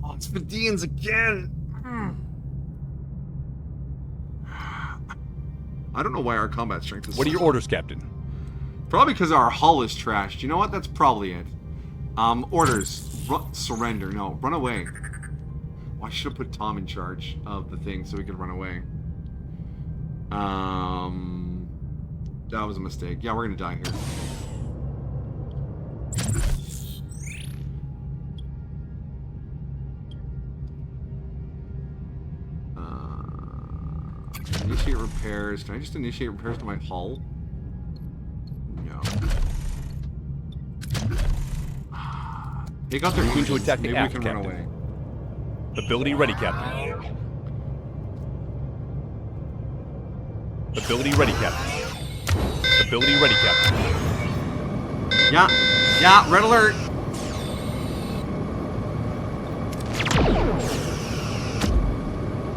Oh, it's Vidians again. I don't know why our combat strength is What are your orders, Captain? Probably because our hull is trashed. You know what? That's probably it. Orders. Surrender. No, run away. Well, I should have put Tom in charge of the thing so he could run away. That was a mistake. Yeah, we're gonna die here. Initiate repairs. Can I just initiate repairs to my hull? No. They got their Moving to attack the Maybe aft, we can run Captain. away. Ability ready, Captain. Ability ready, Captain. Ability ready, Captain. Yeah. Yeah, red alert.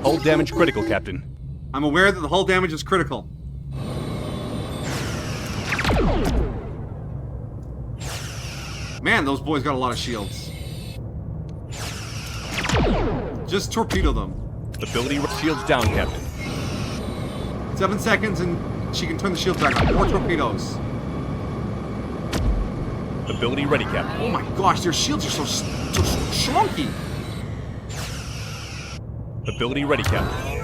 Hull damage critical, Captain. I'm aware that the hull damage is critical. Man, those boys got a lot of shields. Just torpedo them. Ability shields down, Captain. 7 seconds and she can turn the shields back on. More torpedoes. Ability ready, Captain. Oh my gosh, their shields are so chunky. Ability ready, Captain.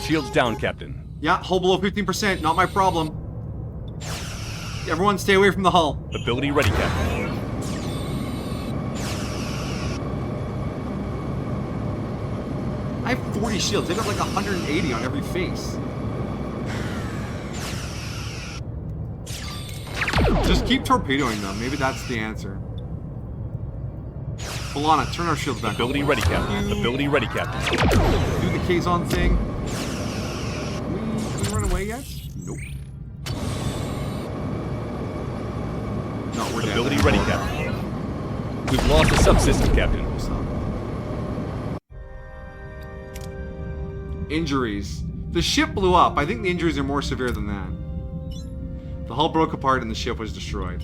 Shields down, Captain. Yeah, hull below 15%, not my problem. Everyone stay away from the hull. Ability ready, Captain. I have 40 shields. They got like 180 on every face. Just keep torpedoing them. Maybe that's the answer. Balana, turn our shields back Ability on. ready, Captain. Ability ready, Captain. Do the Kazon thing. Can we run away yet? Nope. No, we're dead. Ability ready, Captain. We've lost a subsystem, Captain. Injuries. The ship blew up. I think the injuries are more severe than that. The hull broke apart and the ship was destroyed.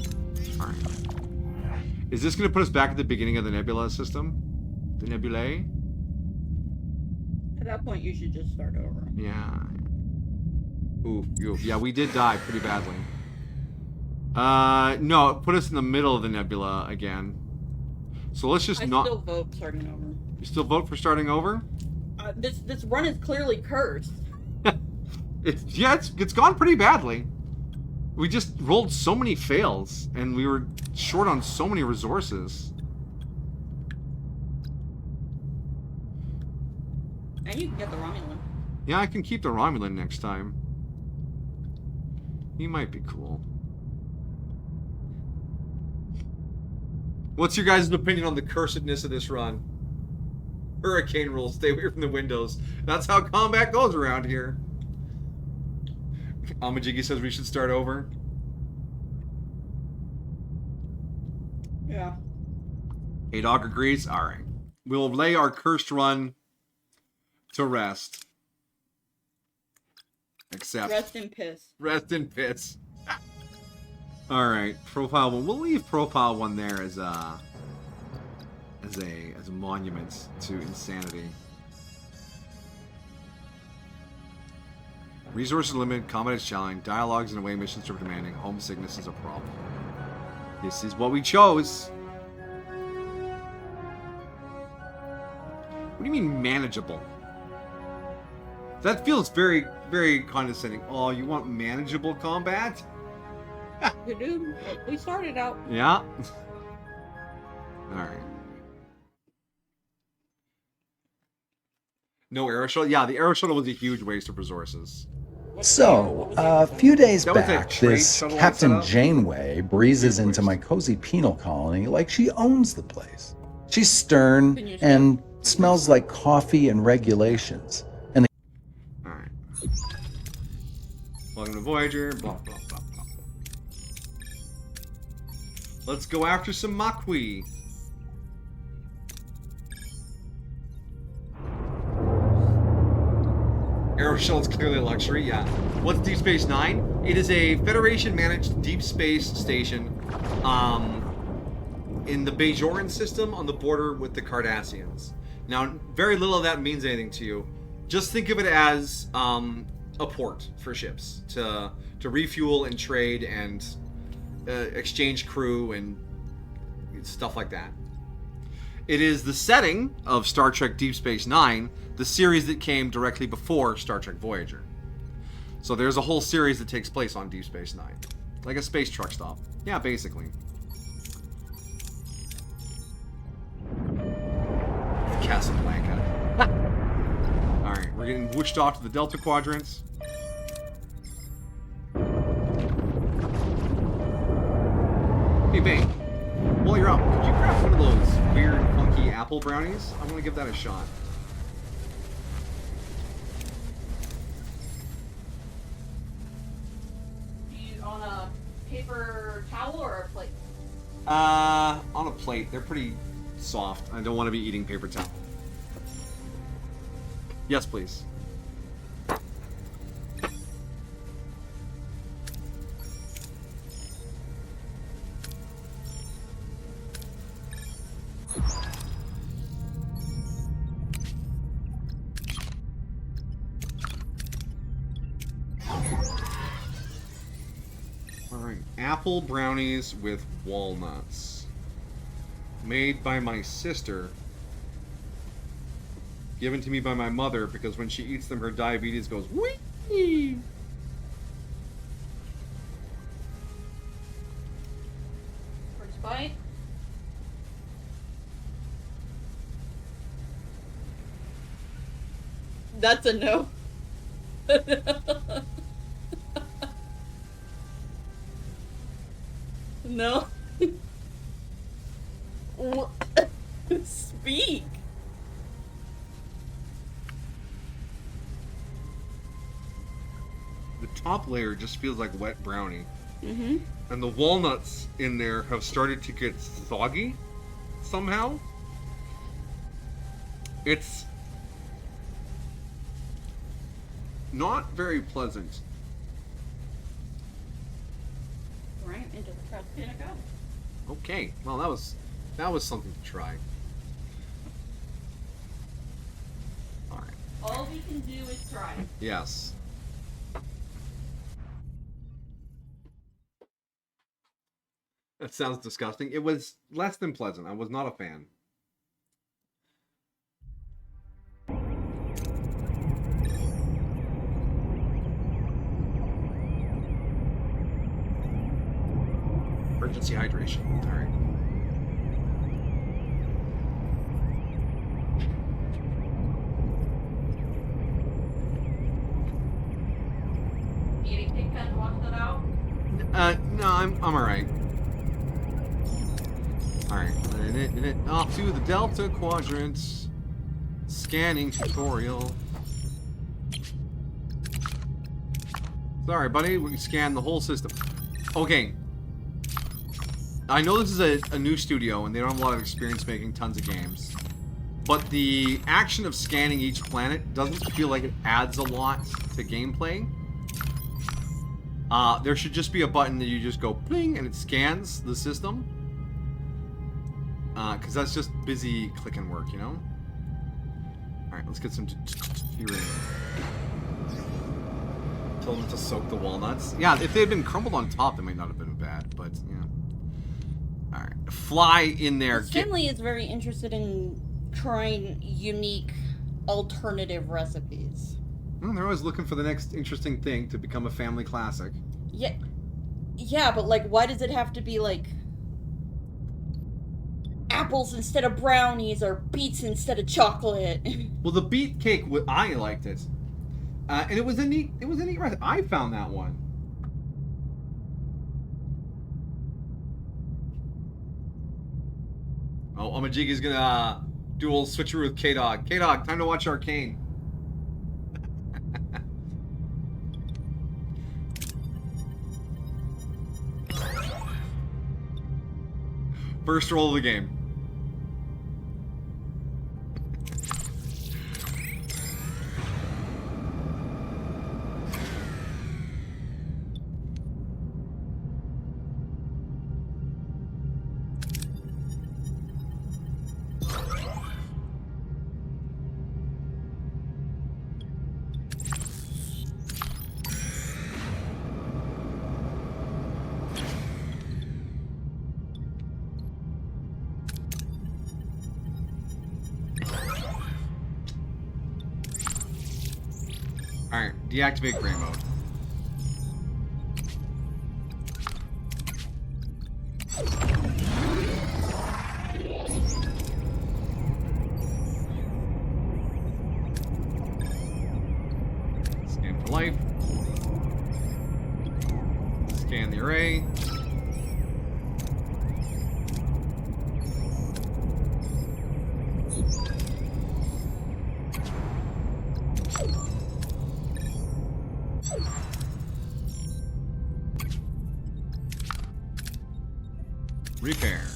Alright. Is this going to put us back at the beginning of the nebula system? The nebulae? At that point, you should just start over. Yeah. Ooh, yeah, we did die pretty badly. No, put us in the middle of the nebula again. So let's just I not... still vote starting over. You still vote for starting over? This run is clearly cursed. It's gone pretty badly. We just rolled so many fails, and we were short on so many resources. And you can get the Romulan. Yeah, I can keep the Romulan next time. He might be cool. What's your guys' opinion on the cursedness of this run? Hurricane rules, stay away from the windows. That's how combat goes around here. Amajigi says we should start over. Yeah. A-Dog agrees? Alright. We'll lay our cursed run to rest. Except Rest in piss. rest in piss. All right, profile one. We'll leave profile one there as a monument to insanity. Resources limited, combat is challenging, dialogues and away missions are demanding, homesickness is a problem. This is what we chose. What do you mean manageable? That feels very, very condescending. Oh, you want manageable combat? Dude, we started out. Yeah. Alright. No arrow shuttle? Yeah, the arrow shuttle was a huge waste of resources. So, a few days That was a back, trade this shuttle Captain setup? Janeway breezes into my cozy penal colony like she owns the place. She's stern and smells like coffee and regulations. And Alright. Welcome to Voyager, blah, blah, blah, blah. Let's go after some Makwi. Aero shuttle is clearly a luxury, yeah. What's Deep Space Nine? It is a Federation-managed deep space station in the Bajoran system on the border with the Cardassians. Now, very little of that means anything to you. Just think of it as a port for ships to refuel and trade and exchange crew and stuff like that. It is the setting of Star Trek Deep Space Nine, the series that came directly before Star Trek Voyager. So there's a whole series that takes place on Deep Space Nine. Like a space truck stop. Yeah, basically. Casablanca. Alright, we're getting whooshed off to the Delta Quadrants. Hey, babe. While you're out, could you grab one of those weird, funky apple brownies? I want to give that a shot. On a paper towel or a plate? On a plate. They're pretty soft. I don't want to be eating paper towel. Yes, please. Alright, apple brownies with walnuts. Made by my sister. Given to me by my mother because when she eats them, her diabetes goes wee. First bite. That's a no. No. Speak. The top layer just feels like wet brownie. Mm-hmm. And the walnuts in there have started to get soggy somehow. It's not very pleasant. Right into the trash can it go. Okay, well that was something to try. All right. All we can do is try. Yes. That sounds disgusting. It was less than pleasant. I was not a fan. Emergency hydration. All right. Need a Kit Kat to wash that out? No, I'm all right. All right. Off to the Delta Quadrants. Scanning tutorial. Sorry, buddy. We scanned the whole system. Okay. I know this is a new studio, and they don't have a lot of experience making tons of games. but the action of scanning each planet doesn't feel like it adds a lot to gameplay. There should just be a button that you just go bling and it scans the system. Because that's just busy clicking work, you know? Alright, let's get some uranium. Tell them to soak the walnuts. Yeah, if they had been crumbled on top, they might not have been bad, but, yeah. Alright, fly in there. This family is very interested in trying unique alternative recipes. Well, they're always looking for the next interesting thing to become a family classic. Yeah, but, like, why does it have to be, like, apples instead of brownies or beets instead of chocolate? Well, the beet cake, I liked it. And it was a neat recipe. I found that one. Oh, Omajigi's gonna do a little switcheroo with K-Dog. K-Dog, time to watch Arcane. First roll of the game. Alright, deactivate gray mode. Scan for life. Scan the array. Repair.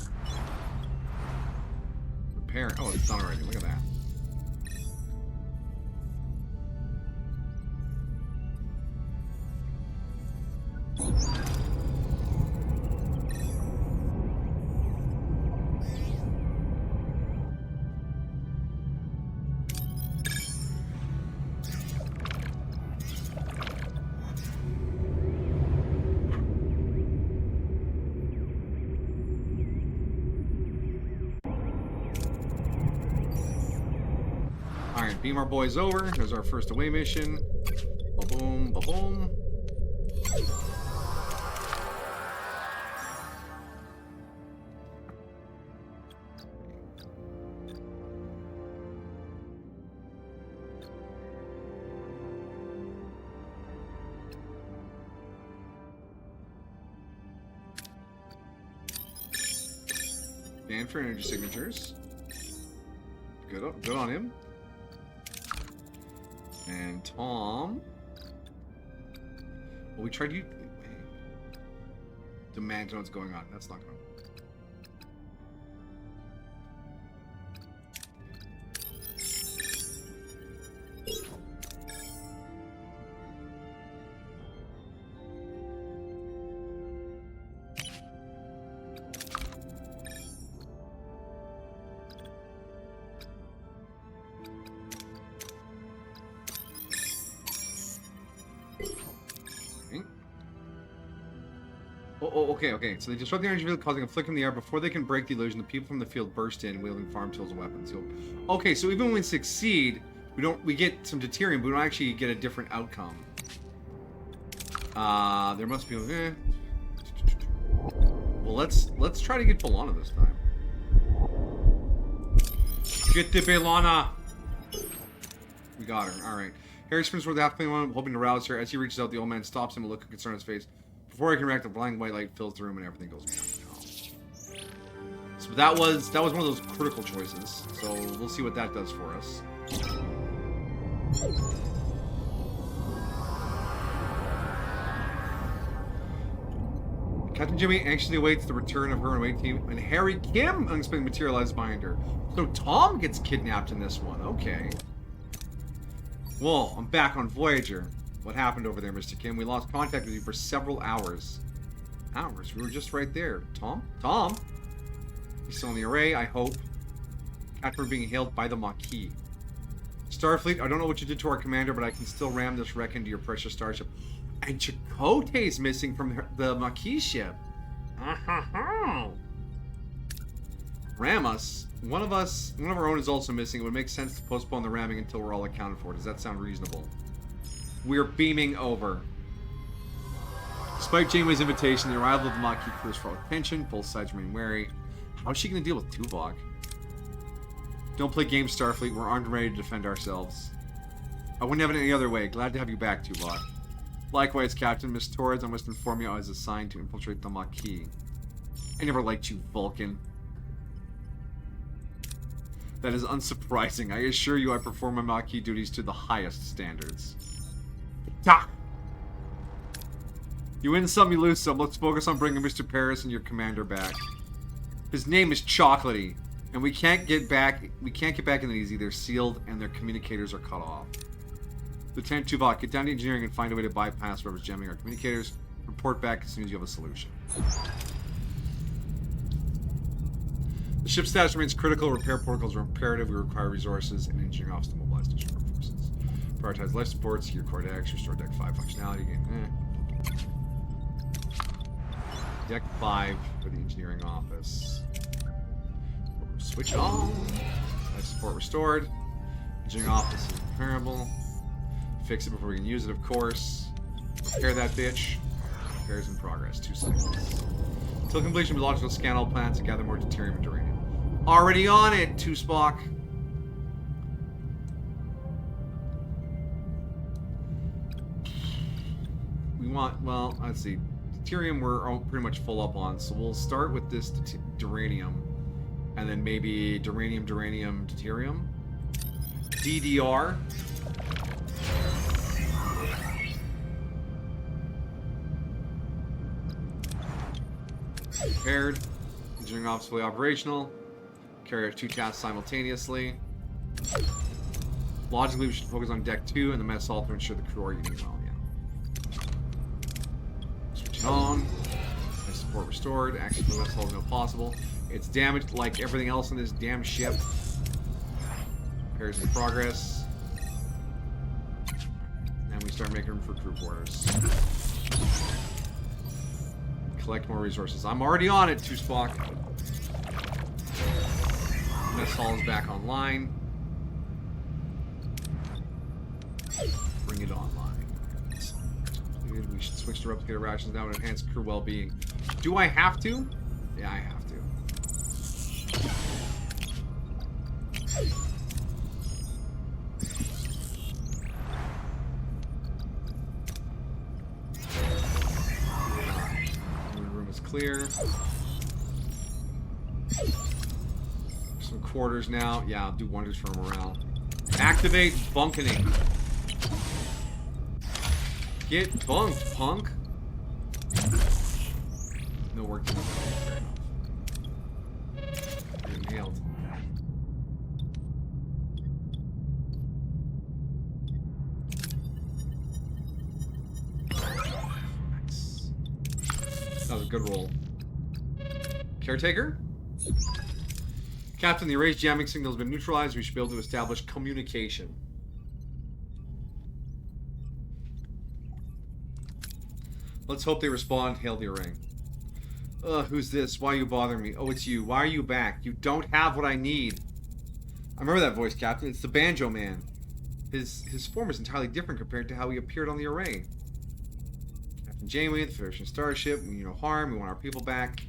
Repair. Oh, it's done already. Look at that. Alright, beam our boys over. There's our first away mission. Ba-boom, ba-boom. Scan for energy signatures. Good on him. And Tom. Well, we tried to demand to know what's going on. That's not going to work. Okay. So they disrupt the energy field, causing a flicker in the air. Before they can break the illusion, the people from the field burst in, wielding farm tools and weapons. Okay, so even when we succeed, we get some deuterium, but we don't actually get a different outcome. There must be. Well, let's try to get B'Elanna this time. Get the B'Elanna. We got her. All right. Harry sprints toward the half-plane one, hoping to rouse her. As he reaches out, the old man stops him, a look of concern on his face. Before I can react, the blind white light fills the room and everything goes down. So that was one of those critical choices. So we'll see what that does for us. Captain Jimmy anxiously awaits the return of her and away team, and Harry Kim unexpectedly materializes behind her. So Tom gets kidnapped in this one. Okay. Well, I'm back on Voyager. What happened over there, Mr. Kim? We lost contact with you for several hours. Hours? We were just right there. Tom? Tom? He's still in the array, I hope. After being hailed by the Maquis. Starfleet, I don't know what you did to our commander, but I can still ram this wreck into your precious starship. And Chakotay's missing from the Maquis ship. Ram us. One of our own is also missing. It would make sense to postpone the ramming until we're all accounted for. Does that sound reasonable? We're beaming over. Despite Janeway's invitation, the arrival of the Maquis crew is fraught with tension. Both sides remain wary. How's she going to deal with Tuvok? Don't play games, Starfleet. We're armed and ready to defend ourselves. I wouldn't have it any other way. Glad to have you back, Tuvok. Likewise, Captain. Miss Torres, I must inform you I was assigned to infiltrate the Maquis. I never liked you, Vulcan. That is unsurprising. I assure you I perform my Maquis duties to the highest standards. Ta! You win some, you lose some. Let's focus on bringing Mr. Paris and your commander back. His name is Chocolatey, and we can't get back in these. They're sealed and their communicators are cut off. Lieutenant Tuvok, get down to engineering and find a way to bypass whoever's jamming our communicators. Report back as soon as you have a solution. The ship's status remains critical. Repair protocols are imperative. We require resources and engineering office to mobilize additional forces. Prioritize life support, secure core decks, restore deck 5 functionality. Deck 5 for the engineering office. Switch on. Life support restored. Engineering office is repairable. Fix it before we can use it, of course. Repair that bitch. Repairs in progress. 2 cycles. Until completion, we logical scan all planets and gather more deuterium and uranium. Already on it, 2 Spock. We want, well, let's see. Deuterium we're pretty much full up on, so we'll start with this duranium. And then maybe duranium, deuterium. DDR. Prepared. Engineering office fully operational. Carry out 2 tasks simultaneously. Logically, we should focus on deck 2 and the mess hall to ensure the crew are eating well. Yeah. Switching on. Life support restored. Access to the mess hall is no possible. It's damaged like everything else on this damn ship. Repairs in progress. And we start making room for crew quarters. Collect more resources. I'm already on it, 2 Spock. Mess hall is back online. Bring it online. We should switch to replicator rations now and enhance crew well-being. Do I have to? Yeah, I have to. Room is clear. Some quarters now. Yeah, I'll do wonders for morale. Activate bunkening. Get bunked, punk. No work to do. Fair enough. Getting nailed. Nice. That was a good roll. Caretaker? Captain, the array's jamming signal has been neutralized. We should be able to establish communication. Let's hope they respond. Hail the array. Who's this? Why are you bothering me? Oh, it's you. Why are you back? You don't have what I need. I remember that voice, Captain. It's the Banjo Man. His form is entirely different compared to how he appeared on the array. Captain Janeway, the Federation starship. We mean no harm. We want our people back.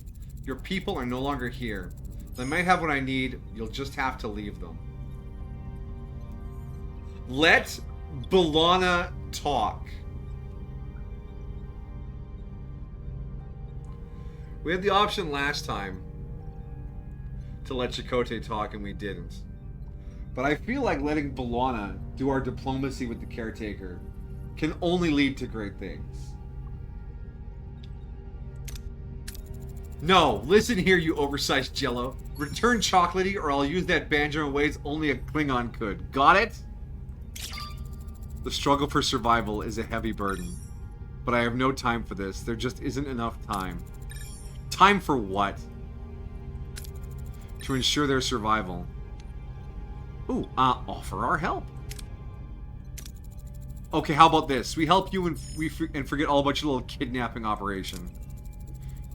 Your people are no longer here. They might have what I need. You'll just have to leave them. Let B'Elanna talk. We had the option last time to let Chakotay talk, and we didn't. But I feel like letting B'Elanna do our diplomacy with the caretaker can only lead to great things. No, listen here, you oversized jello. Return chocolatey or I'll use that banjo in ways only a Klingon could. Got it? The struggle for survival is a heavy burden. But I have no time for this. There just isn't enough time. Time for what? To ensure their survival. Ooh, offer our help. Okay, how about this? We help you and forget all about your little kidnapping operation.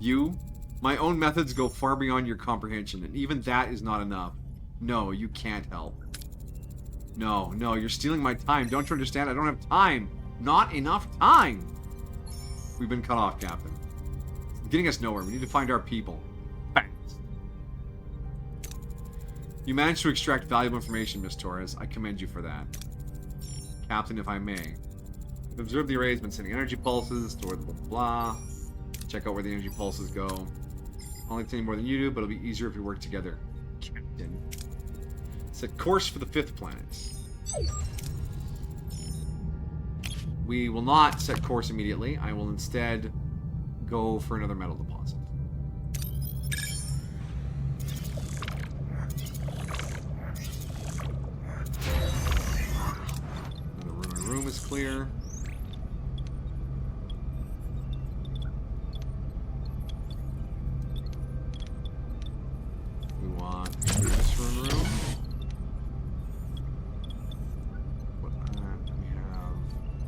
You, my own methods go far beyond your comprehension, and even that is not enough. No, you can't help. No, you're stealing my time. Don't you understand? I don't have time. Not enough time. We've been cut off, Captain. It's getting us nowhere. We need to find our people. Fast. You managed to extract valuable information, Miss Torres. I commend you for that. Captain, if I may. Observe the array has been sending energy pulses toward blah, blah, blah. Check out where the energy pulses go. I don't like to any more than you do, but it'll be easier if we work together. Captain. Set course for the 5th planet. We will not set course immediately. I will instead go for another metal deposit. Another room is clear. We want this room.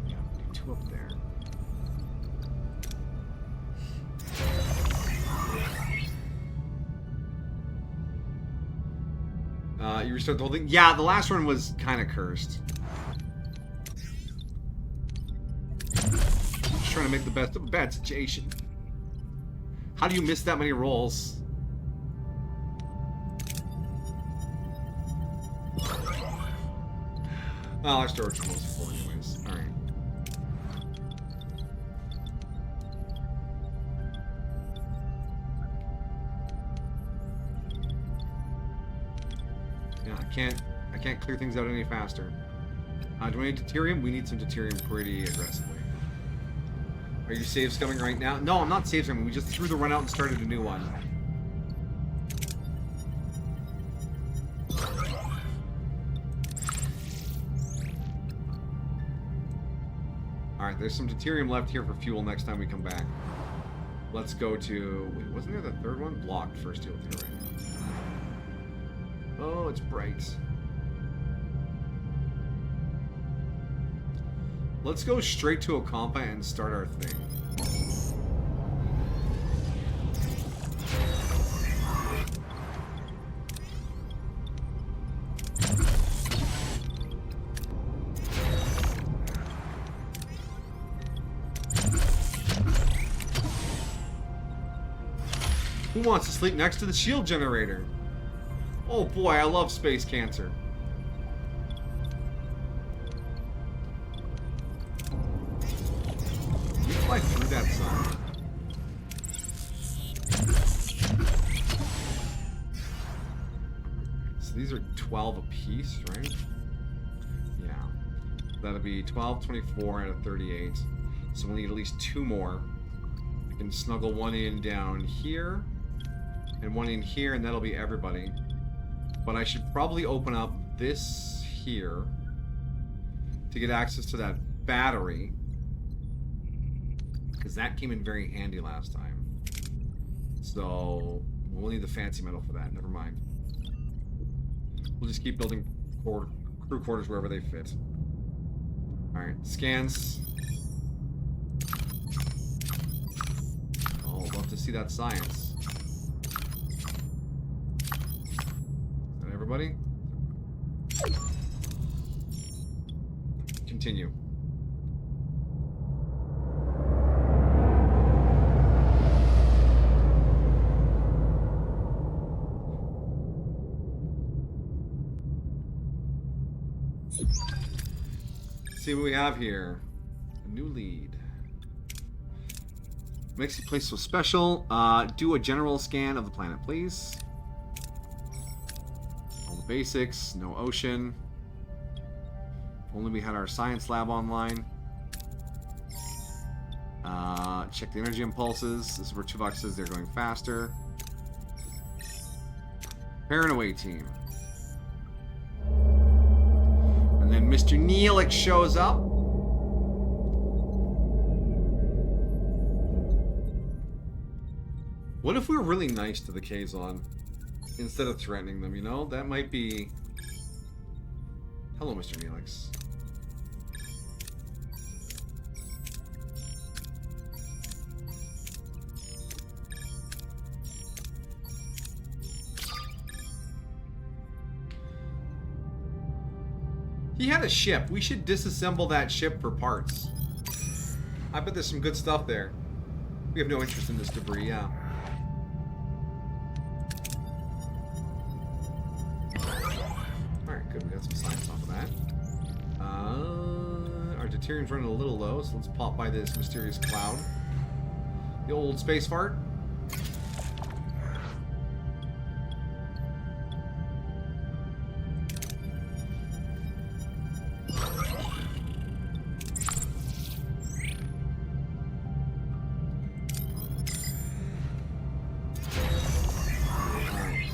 We have 2 up there. You restart the whole thing? Yeah, the last one was kind of cursed. Just trying to make the best of a bad situation. How do you miss that many rolls? Well, our storage room was full anyways. Alright. Yeah, I can't clear things out any faster. Do we need deuterium? We need some deuterium pretty aggressively. Are you save scumming right now? No, I'm not save scumming. We just threw the run out and started a new one. Alright, there's some deuterium left here for fuel next time we come back. Let's go to... Wait, wasn't there the 3rd one? Blocked first deal with here right now. Oh, it's bright. Let's go straight to Ocampa and start our thing. Who wants to sleep next to the shield generator? Oh boy, I love space cancer. Can you fly through that sun? So these are 12 apiece, right? Yeah. That'll be 12, 24, and a 38. So we'll need at least 2 more. I can snuggle one in down here. And one in here, and that'll be everybody. But I should probably open up this here to get access to that battery, because that came in very handy last time. So we'll need the fancy metal for that. Never mind. We'll just keep building crew quarters wherever they fit. Alright, scans. Oh, love to see that science. Everybody? Continue. See what we have here. A new lead. Makes the place so special. Do a general scan of the planet, please. Basics, no ocean. If only we had our science lab online. Check the energy impulses. This is where Tuvok says they're going faster. Prepare an away team. And then Mr. Neelix shows up. What if we were really nice to the Kazon instead of threatening them, you know? That might be... Hello, Mr. Neelix. He had a ship. We should disassemble that ship for parts. I bet there's some good stuff there. We have no interest in this debris, yeah. Alright, good. We got some science off of that. Our deuterium's running a little low, so let's pop by this mysterious cloud. The old space fart.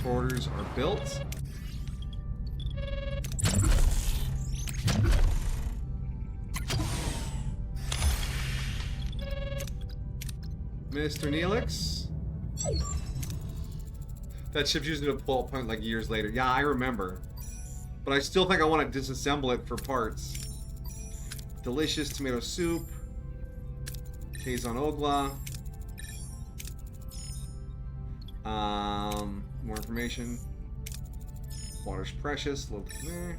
Quarters are built. Mr. Neelix? That ship's using a pull point like years later. Yeah, I remember. But I still think I want to disassemble it for parts. Delicious tomato soup. Kazon Ogla. More information. Water's precious. Look there.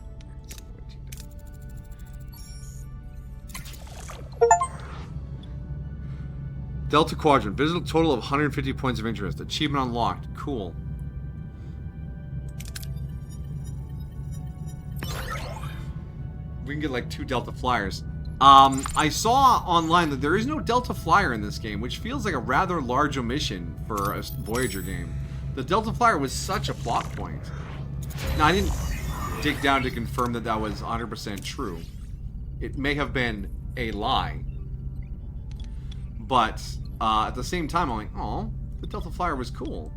Delta Quadrant. Visit a total of 150 points of interest. Achievement unlocked. Cool. We can get like 2 Delta Flyers. I saw online that there is no Delta Flyer in this game, which feels like a rather large omission for a Voyager game. The Delta Flyer was such a plot point. Now, I didn't dig down to confirm that that was 100% true. It may have been a lie. But at the same time, I'm like, oh, the Delta Flyer was cool.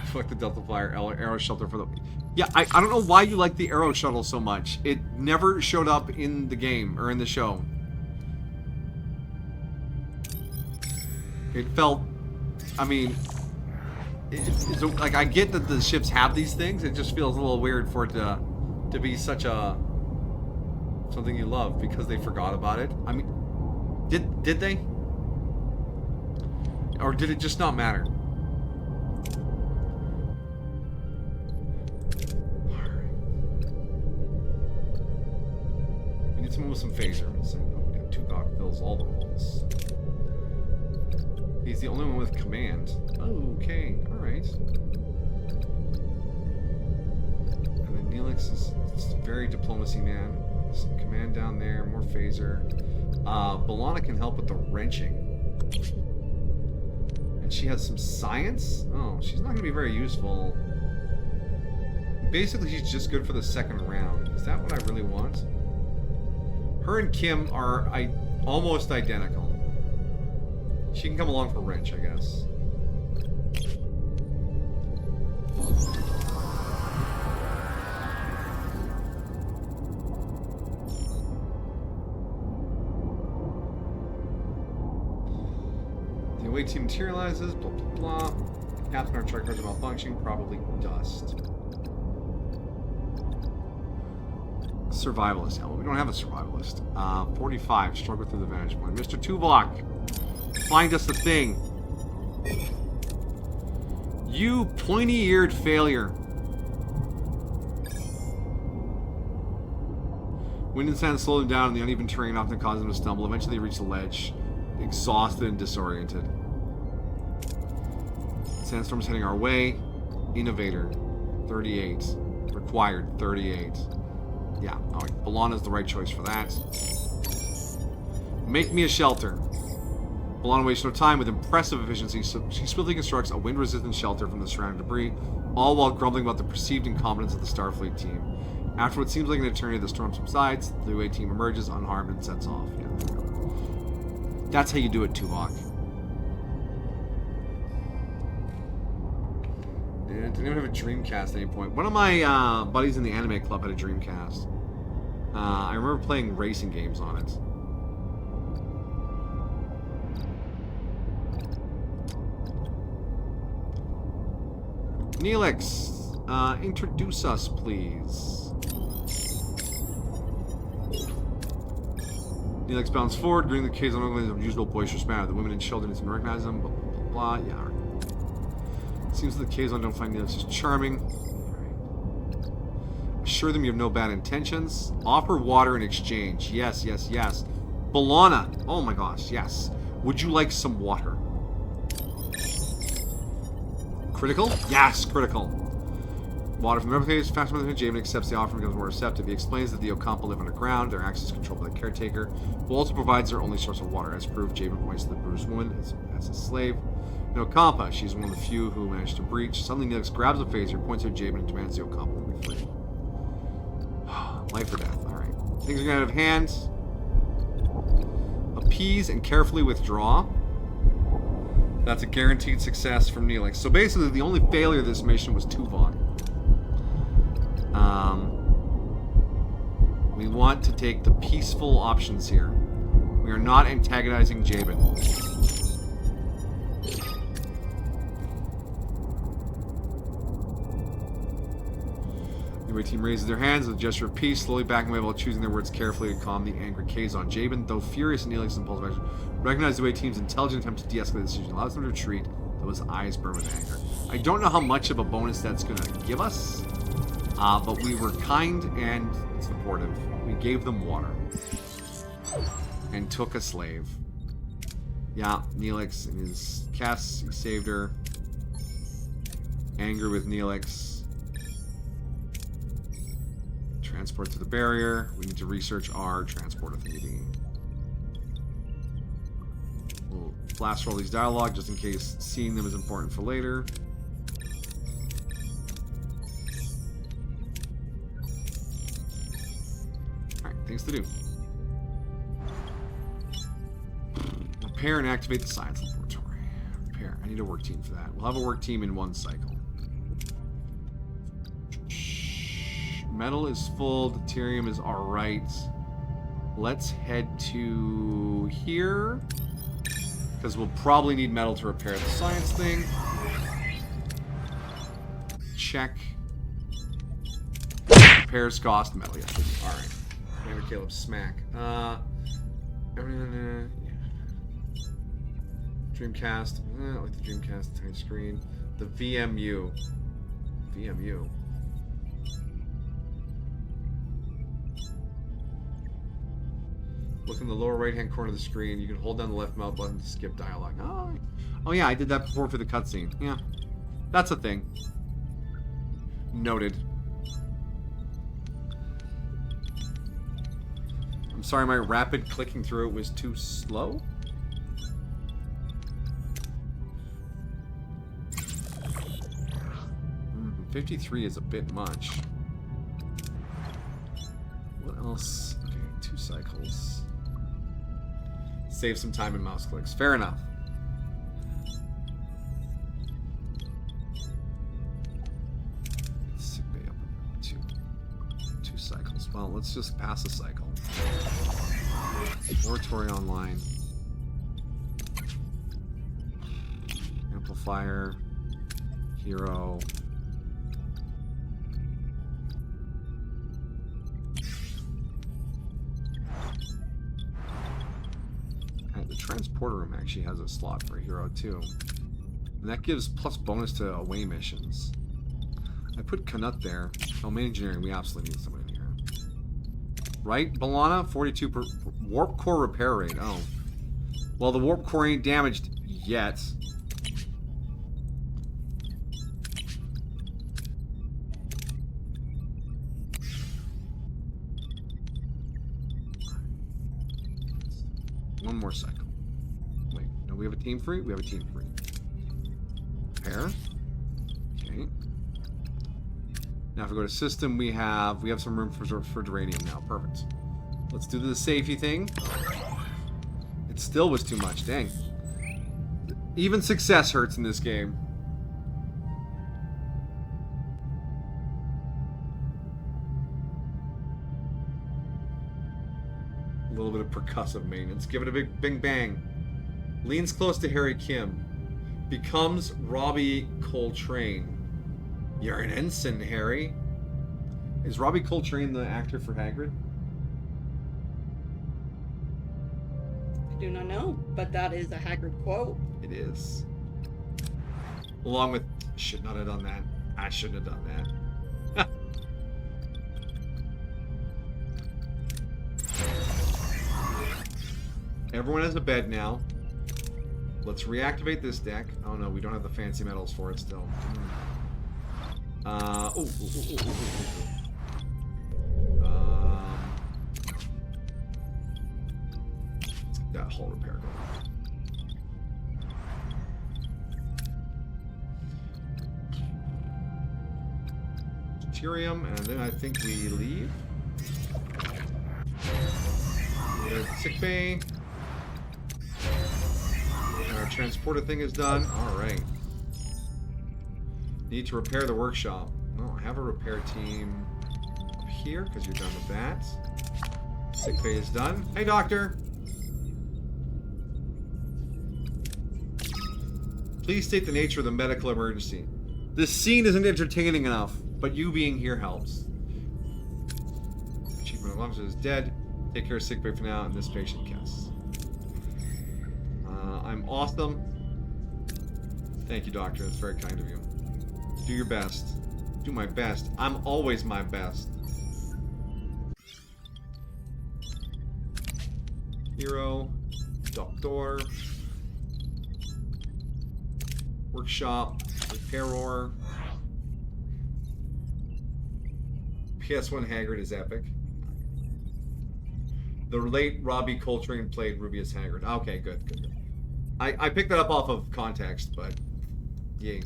Fuck the Delta Flyer arrow shelter for the... Yeah, I don't know why you like the arrow shuttle so much. It never showed up in the game, or in the show. It felt... I mean... It's like, I get that the ships have these things, it just feels a little weird for it to be such a... something you love, because they forgot about it. I mean... Did they? Or did it just not matter? Someone with some phasers, and Tuvok fills all the roles. He's the only one with command. Okay, alright. And then Neelix is very diplomacy man. Some command down there, more phaser. B'Elanna can help with the wrenching. And she has some science? Oh, she's not going to be very useful. Basically, she's just good for the second round. Is that what I really want? Her and Kim are almost identical. She can come along for wrench, I guess. The away team materializes, blah blah blah. Captain, our track cards are malfunctioning, probably dust. Survivalist. Yeah, well, we don't have a survivalist. 45. Struggle through the vantage point. Mr. Tuvok, find us a thing. You pointy-eared failure. Wind and sand slow them down, and the uneven terrain often causes them to stumble. Eventually, they reach the ledge, exhausted and disoriented. Sandstorm's heading our way. Innovator, 38. Required, 38. Yeah, alright. B'Elanna's the right choice for that. Make me a shelter. B'Elanna wastes no time with impressive efficiency, so she swiftly constructs a wind-resistant shelter from the surrounding debris, all while grumbling about the perceived incompetence of the Starfleet team. After what seems like an eternity, the storm subsides, the UA team emerges unharmed and sets off. Yeah, there we go. That's how you do it, Tuvok. Didn't even have a Dreamcast at any point. One of my buddies in the anime club had a Dreamcast. I remember playing racing games on it. Neelix, introduce us, please. Neelix bounds forward, greeting the Kazon in the usual boisterous manner. The women and children didn't recognize him, blah, blah, blah, blah. Yeah, all right. Seems that the Kazon don't find Neelix as charming. Right. Assure them you have no bad intentions. Offer water in exchange. Yes, yes, yes. B'Elanna. Oh my gosh, yes. Would you like some water? Critical? Yes, critical. Water from the replicators, faster than Jamin accepts the offer and becomes more receptive. He explains that the Ocampa live underground, their access is controlled by the caretaker, who also provides their only source of water. As proved, Jamin points to the Bruce woman as a slave. In Ocampa, she's one of the few who managed to breach. Suddenly, Neelix grabs a phaser, points at Jamin, and demands the Ocampa be free. Life or death. Alright. Things are getting out of hand. Appease and carefully withdraw. That's a guaranteed success from Neelix. So basically, the only failure of this mission was Tuvok. We want to take the peaceful options here. We are not antagonizing Jabin. The UA team raises their hands with a gesture of peace, slowly backing away while choosing their words carefully to calm the angry Kazon. Jabin, though furious at Neelix's impulsive action, recognized the UA team's intelligent attempt to de-escalate the situation, allows them to retreat, though his eyes burn with anger. I don't know how much of a bonus that's going to give us, but we were kind and supportive. We gave them water. And took a slave. Yeah, Neelix and his Cass, he saved her. Anger with Neelix. Transport to the barrier. We need to research our transporter thingy. We'll blast roll these dialogue just in case seeing them is important for later. Alright, things to do. Repair and activate the science laboratory. Repair. I need a work team for that. We'll have a work team in one cycle. Metal is full. Deuterium is alright. Let's head to here. Because we'll probably need metal to repair the science thing. Check. Repairs cost metal. Yeah. Alright. Commander Caleb smack. Dreamcast. I like the Dreamcast tiny screen. The VMU. VMU. Look in the lower right-hand corner of the screen. You can hold down the left mouse button to skip dialogue. Oh yeah, I did that before for the cutscene. Yeah, that's a thing. Noted. I'm sorry, my rapid clicking through it was too slow. Mm, 53 is a bit much. What else? Okay, 2 cycles. Save some time in mouse clicks. Fair enough. Sick bay up in 2 cycles. Well, let's just pass a cycle. Laboratory online. Amplifier. Hero. The transporter room actually has a slot for a hero too. And that gives plus bonus to away missions. I put Canut there. Oh, main engineering, we absolutely need someone in here. Right, B'Elanna? 42 per warp core repair rate. Oh. Well, the warp core ain't damaged yet. One more cycle. Wait, no, we have a team free? We have a team free. Repair. Okay. Now if we go to system, we have some room for geranium now. Perfect. Let's do the safety thing. It still was too much. Dang. Even success hurts in this game. A little bit of percussive maintenance. Give it a big bing bang. Leans close to Harry Kim. Becomes Robbie Coltrane. You're an ensign, Harry. Is Robbie Coltrane the actor for Hagrid? I do not know, but that is a Hagrid quote. It is. Along with, should not have done that. I shouldn't have done that. Everyone has a bed now. Let's reactivate this deck. Oh no, we don't have the fancy metals for it still. Let's get that hull repair going. Deuterium, and then I think we leave. Sick bay. And our transporter thing is done. Alright. Need to repair the workshop. Oh, I have a repair team up here, because you're done with that. Sick bay is done. Hey, doctor! Please state the nature of the medical emergency. This scene isn't entertaining enough, but you being here helps. Achievement of officer is dead. Take care of sick bay for now, and this patient guess. I'm awesome. Thank you, doctor. That's very kind of you. Do your best. Do my best. I'm always my best. Hero. Doctor. Workshop. Repairer. PS1 Hagrid is epic. The late Robbie Coltrane played Rubius Hagrid. Okay, good. I picked that up off of context, but yay.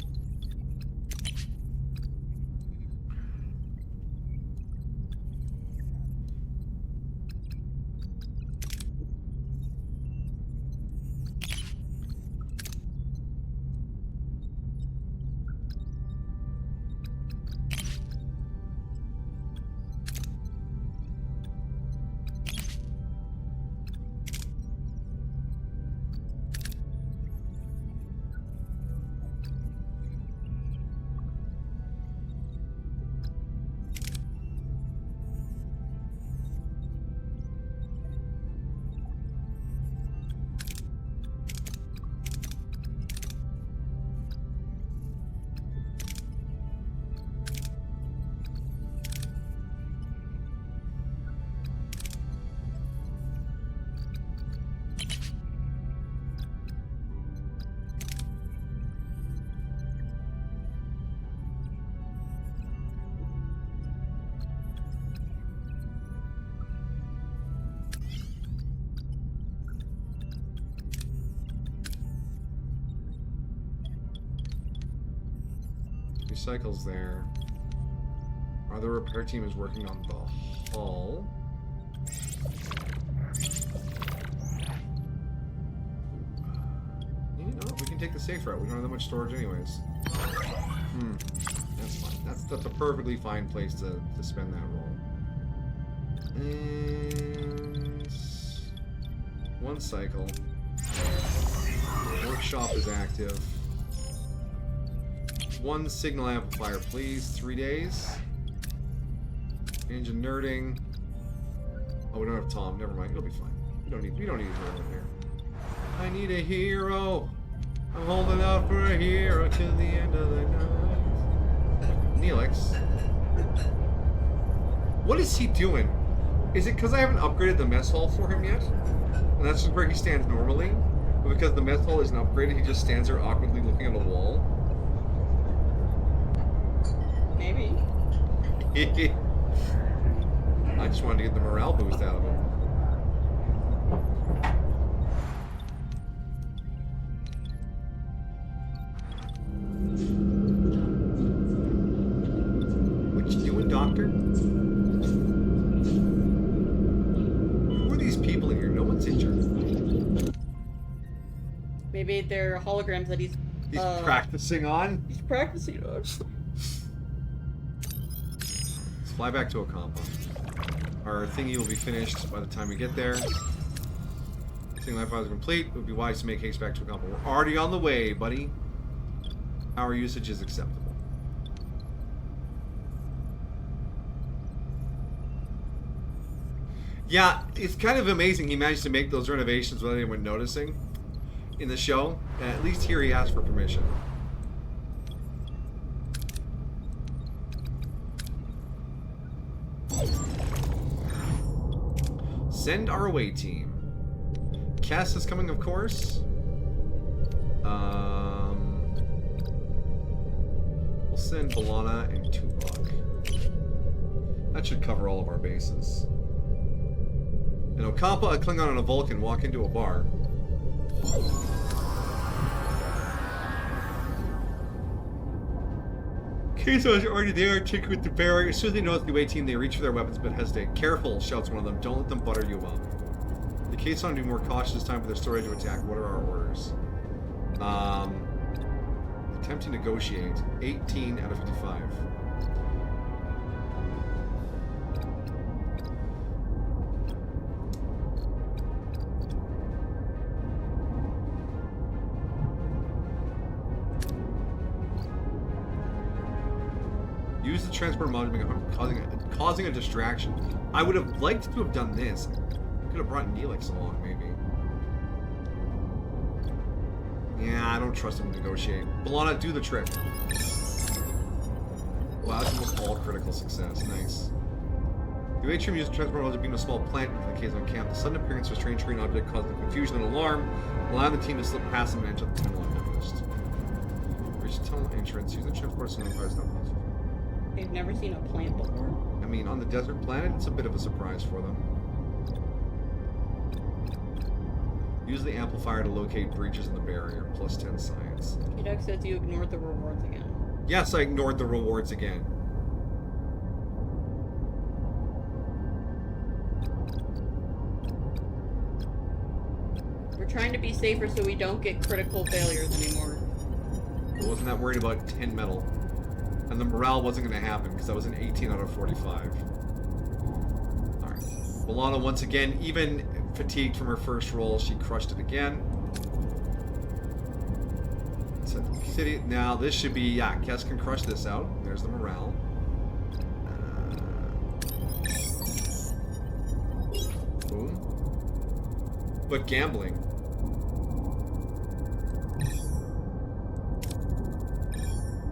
Cycles there. Our other repair team is working on the hull. You know, we can take the safe route. We don't have that much storage anyways. That's fine. That's a perfectly fine place to spend that roll. And one cycle. Workshop is active. One signal amplifier, please. 3 days. Engine nerding. Oh, we don't have Tom. Never mind. It'll be fine. We don't need a hero in here. I need a hero. I'm holding out for a hero till the end of the night. Neelix. What is he doing? Is it because I haven't upgraded the mess hall for him yet? And that's just where he stands normally? But because the mess hall isn't upgraded, he just stands there awkwardly looking at a wall? Maybe. I just wanted to get the morale boost out of him. Maybe they're holograms that he's practicing on. He's practicing on. Let's fly back to Ocampo. Our thingy will be finished by the time we get there. Seeing life is complete, it would be wise to make haste back to Ocampo. We're already on the way, buddy. Our usage is acceptable. Yeah, it's kind of amazing he managed to make those renovations without anyone noticing in the show. And at least here he asked for permission. Send our away team. Cass is coming, of course. We'll send B'Elanna and Tuvok. That should cover all of our bases. And Ocampo, a Klingon, and a Vulcan walk into a bar. Kazons are already there, checking with the barrier. As soon as they notice the away team, they reach for their weapons but hesitate. Careful, shouts one of them. Don't let them butter you up. The Kazons be more cautious this time, but they're still ready to attack. What are our orders? Attempt to negotiate. 18 out of 55. Use the transport mod to make causing a distraction. I would have liked to have done this. I could have brought Neelix along, maybe. Yeah, I don't trust him to negotiate. B'Elanna, do the trick. Wow, that's almost all critical success. Nice. The atrium used the transport mod to beam a small plant into the Kazon camp. The sudden appearance of a strange green object caused the confusion and alarm, allowing the team to slip past and enter the tunnel unnoticed. Reach the tunnel entrance. Use the transport so no fire's not possible. They've never seen a plant before. I mean, on the desert planet, it's a bit of a surprise for them. Use the amplifier to locate breaches in the barrier. Plus 10 science. Kiduk says you ignored the rewards again. Yes, I ignored the rewards again. We're trying to be safer so we don't get critical failures anymore. I wasn't that worried about 10 metal. And the morale wasn't going to happen because that was an 18 out of 45. Alright. B'Elanna, once again, even fatigued from her first roll, she crushed it again. City. Now, this should be... Yeah, Kes can crush this out. There's the morale. Boom. But gambling.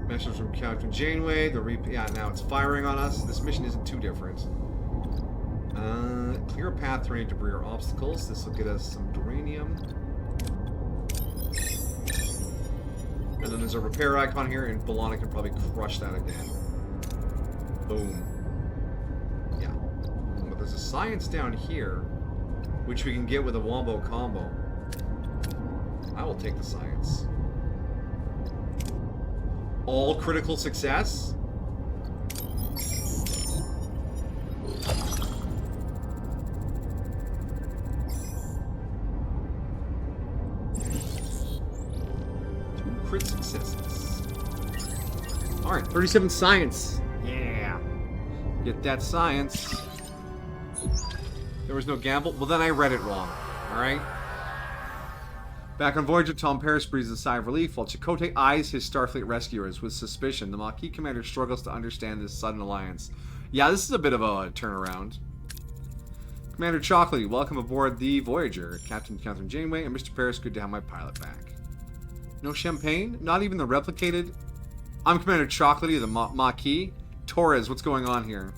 Message from Captain Janeway. Yeah, now it's firing on us. This mission isn't too different. Clear a path through any debris or obstacles. This will get us some duranium. And then there's a repair icon here, and B'Elanna can probably crush that again. Boom. Yeah. But there's a science down here, which we can get with a Wombo combo. I will take the science. All critical success? Two crit successes. Alright, 37 science. Yeah. Get that science. There was no gamble? Well, then I read it wrong. Alright? Back on Voyager, Tom Paris breathes a sigh of relief while Chakotay eyes his Starfleet rescuers with suspicion. The Maquis commander struggles to understand this sudden alliance. Yeah, this is a bit of a turnaround. Commander Chocolate, welcome aboard the Voyager. Captain Catherine Janeway and Mr. Paris, good to have my pilot back. No champagne? Not even the replicated? I'm Commander Chocolatey of the Maquis. Torres, what's going on here?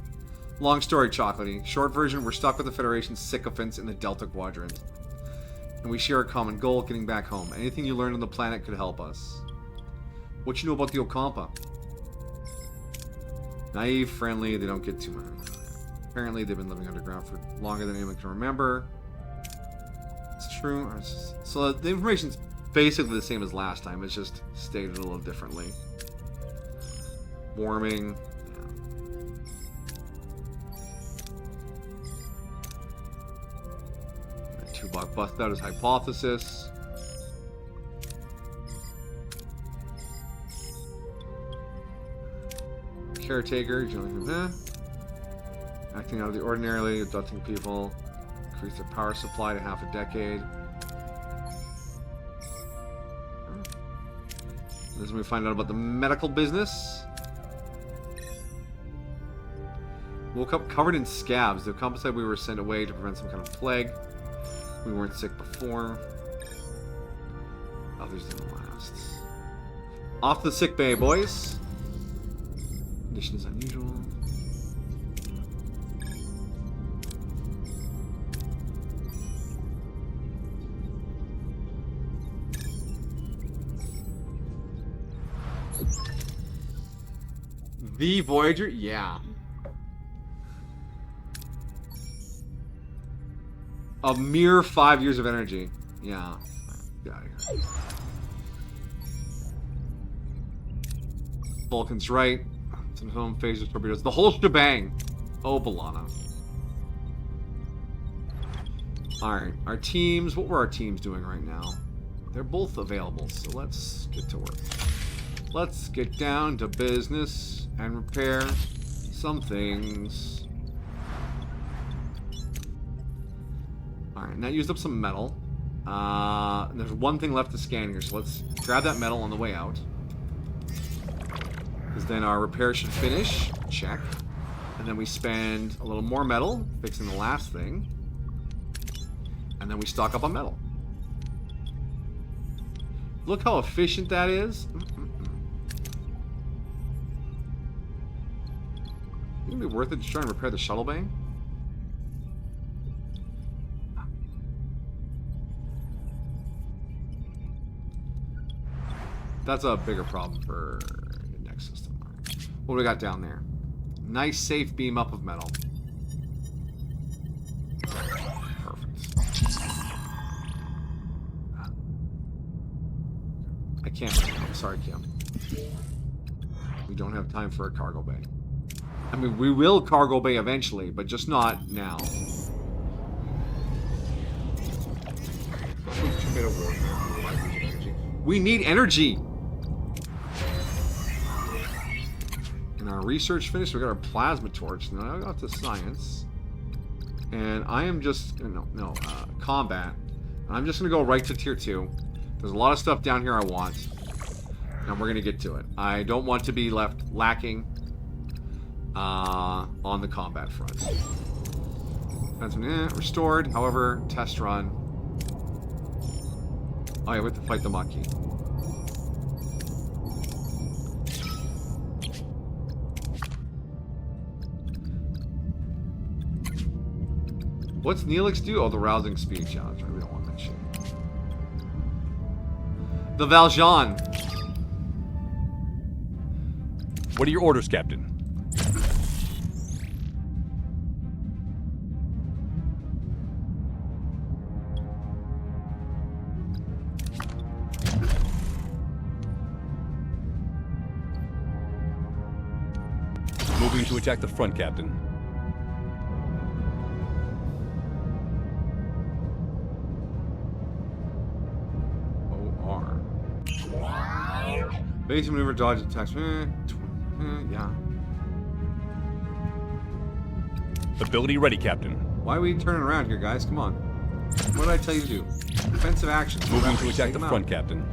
Long story, Chocolatey. Short version, we're stuck with the Federation's sycophants in the Delta Quadrant. And we share a common goal, getting back home. Anything you learned on the planet could help us. What you know about the Ocampa? Naive, friendly, they don't get too much. Apparently, they've been living underground for longer than anyone can remember. It's true. So the information's basically the same as last time. It's just stated a little differently. Warming. Tuvok busted out his hypothesis. caretaker, acting out of the ordinarily, abducting people, increase their power supply to half a decade. This is when we find out about the medical business. Woke up covered in scabs. The compass said we were sent away to prevent some kind of plague. We weren't sick before. Others didn't last. Off to the sick bay, boys. Condition is unusual. The Voyager? Yeah. A mere 5 years of energy. Yeah. Get out of here. Vulcan's right. Some home phaser torpedoes. The whole shebang. Oh, B'Elanna. Alright. Our teams. What were our teams doing right now? They're both available, so let's get to work. Let's get down to business and repair some things. Alright, and that used up some metal. And there's one thing left to scan here, so let's grab that metal on the way out. Because then our repair should finish. Check. And then we spend a little more metal fixing the last thing. And then we stock up on metal. Look how efficient that is. It'd be worth it to try and repair the shuttle bay. That's a bigger problem for the next system. Right. What do we got down there? Nice safe beam up of metal. Perfect. I can't. I'm sorry, Kim. We don't have time for a cargo bay. I mean, we will cargo bay eventually, but just not now. We need energy! And our research finished. We got our plasma torch. Now I got to science. And I am just... combat. And I'm just going to go right to tier 2. There's a lot of stuff down here I want. And we're going to get to it. I don't want to be left lacking on the combat front. That's restored. However, test run. Oh yeah, we have to fight the Maquis. What's Neelix do? Oh, the rousing speed challenge. Right? We don't want that shit. The Valjean. What are your orders, Captain? Moving to attack the front, Captain. OR. Basic maneuver, dodge, attacks. Yeah. Ability ready, Captain. Why are we turning around here, guys? Come on. What did I tell you to do? Defensive action. Moving to attack the front, Captain.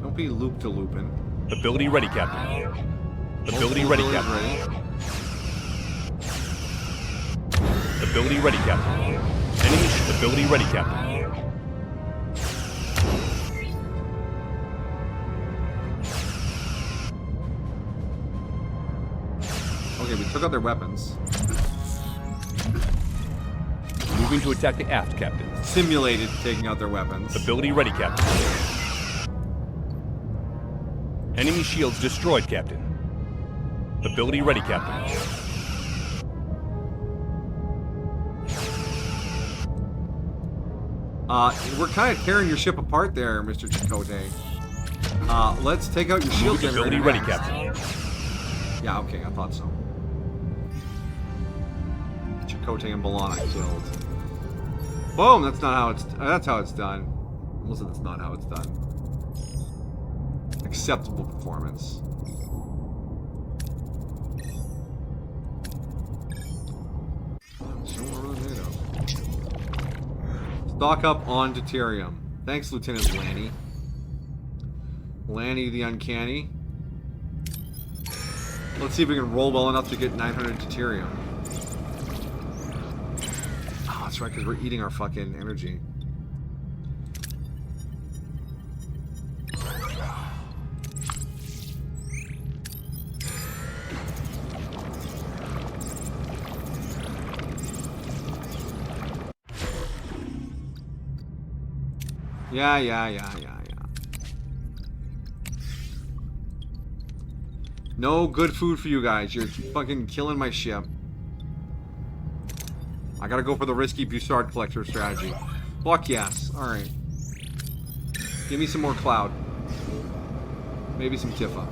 Don't be loop-to-looping. Ability ready, Captain. Ability ready, Captain. Ability ready, Captain. Enemy ability ready, Captain. Okay, we took out their weapons. Moving to attack the aft, Captain. Simulated taking out their weapons. Ability ready, Captain. Enemy shields destroyed, Captain. Ability ready, Captain. We're kind of tearing your ship apart there, Mr. Chakotay. Let's take out your shield generator. Ability ready, Captain. Yeah, okay, I thought so. Chakotay and B'Elanna killed. Boom! That's not how it's. That's how it's done. Unless that's not how it's done. Acceptable performance. Stock up on deuterium. Thanks, Lieutenant Lanny. Lanny the Uncanny. Let's see if we can roll well enough to get 900 deuterium. Oh, that's right, because we're eating our fucking energy. Yeah. No good food for you guys. You're fucking killing my ship. I gotta go for the risky Bussard collector strategy. Fuck yes. Alright. Give me some more cloud. Maybe some Tifa.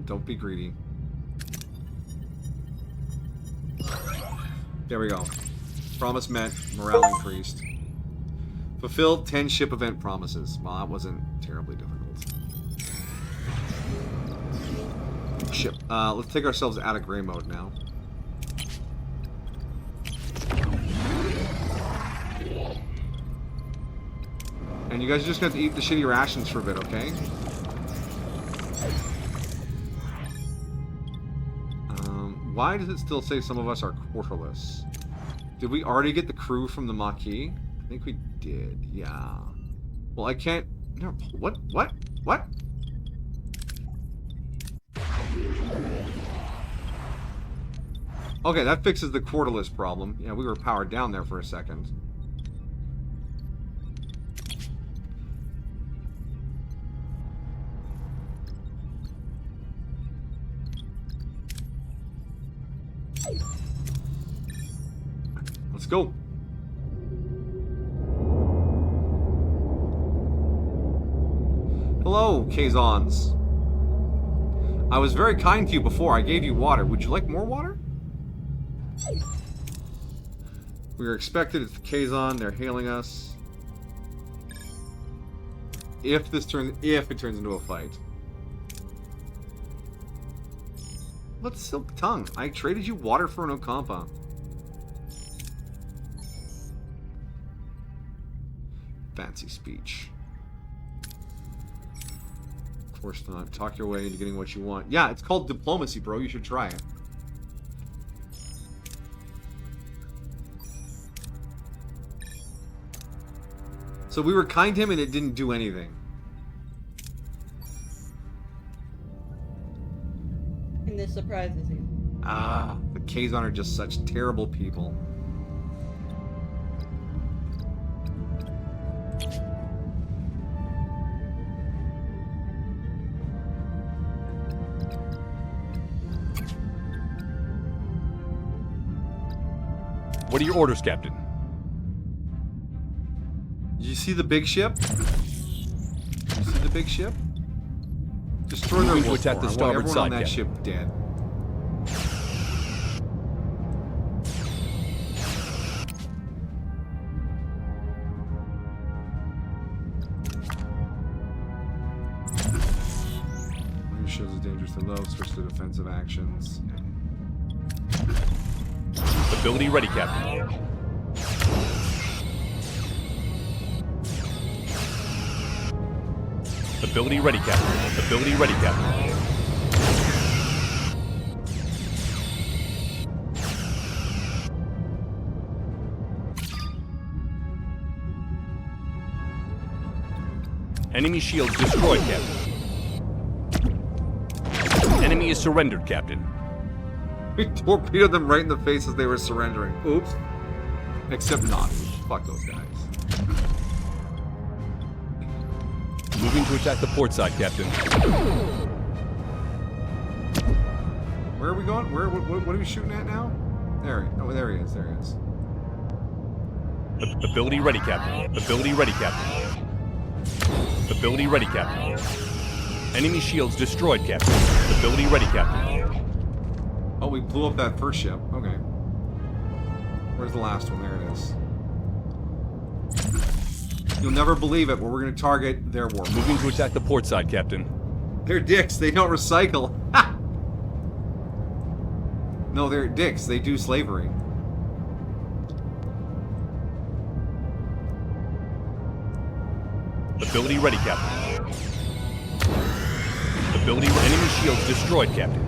Don't be greedy. There we go. Promise met. Morale increased. Fulfilled 10 ship event promises. Well, that wasn't terribly difficult. Ship. Let's take ourselves out of gray mode now. And you guys are just gonna have to eat the shitty rations for a bit, okay? Why does it still say some of us are quarterless? Did we already get the crew from the Maquis? I think we did, yeah. Well, I can't... No, what? Okay, that fixes the quarterless problem. Yeah, we were powered down there for a second. Let's go. Hello, Kazons. I was very kind to you before. I gave you water. Would you like more water? We are expected. It's the Kazon. They're hailing us. If it turns into a fight. What's Silk Tongue? I traded you water for an Okampa. Fancy speech. Of course not. Talk your way into getting what you want. Yeah, it's called diplomacy, bro. You should try it. So we were kind to him and it didn't do anything. And this surprises you. Ah, the Kazon are just such terrible people. What are your orders, Captain? Did you see the big ship? Did you see the big ship? Destroy their Moving to wolf attack core. the I want starboard everyone side, on that Captain. ship dead. Shows is dangerously low. Switch to defensive actions. Ability ready, Captain. Ability ready, Captain. Ability ready, Captain. Enemy shields destroyed, Captain. Enemy is surrendered, Captain. We torpedoed them right in the face as they were surrendering. Oops. Except not. Fuck those guys. Moving to attack the port side, Captain. Where are we going? What are we shooting at now? There he is. There he is. Ability ready, Captain. Ability ready, Captain. Ability ready, Captain. Enemy shields destroyed, Captain. Ability ready, Captain. Oh, we blew up that first ship. Okay. Where's the last one? There it is. You'll never believe it, but we're going to target their warp. Moving to attack the port side, Captain. They're dicks. They don't recycle. Ha! No, they're dicks. They do slavery. Ability ready, Captain. Ability enemy shields destroyed, Captain.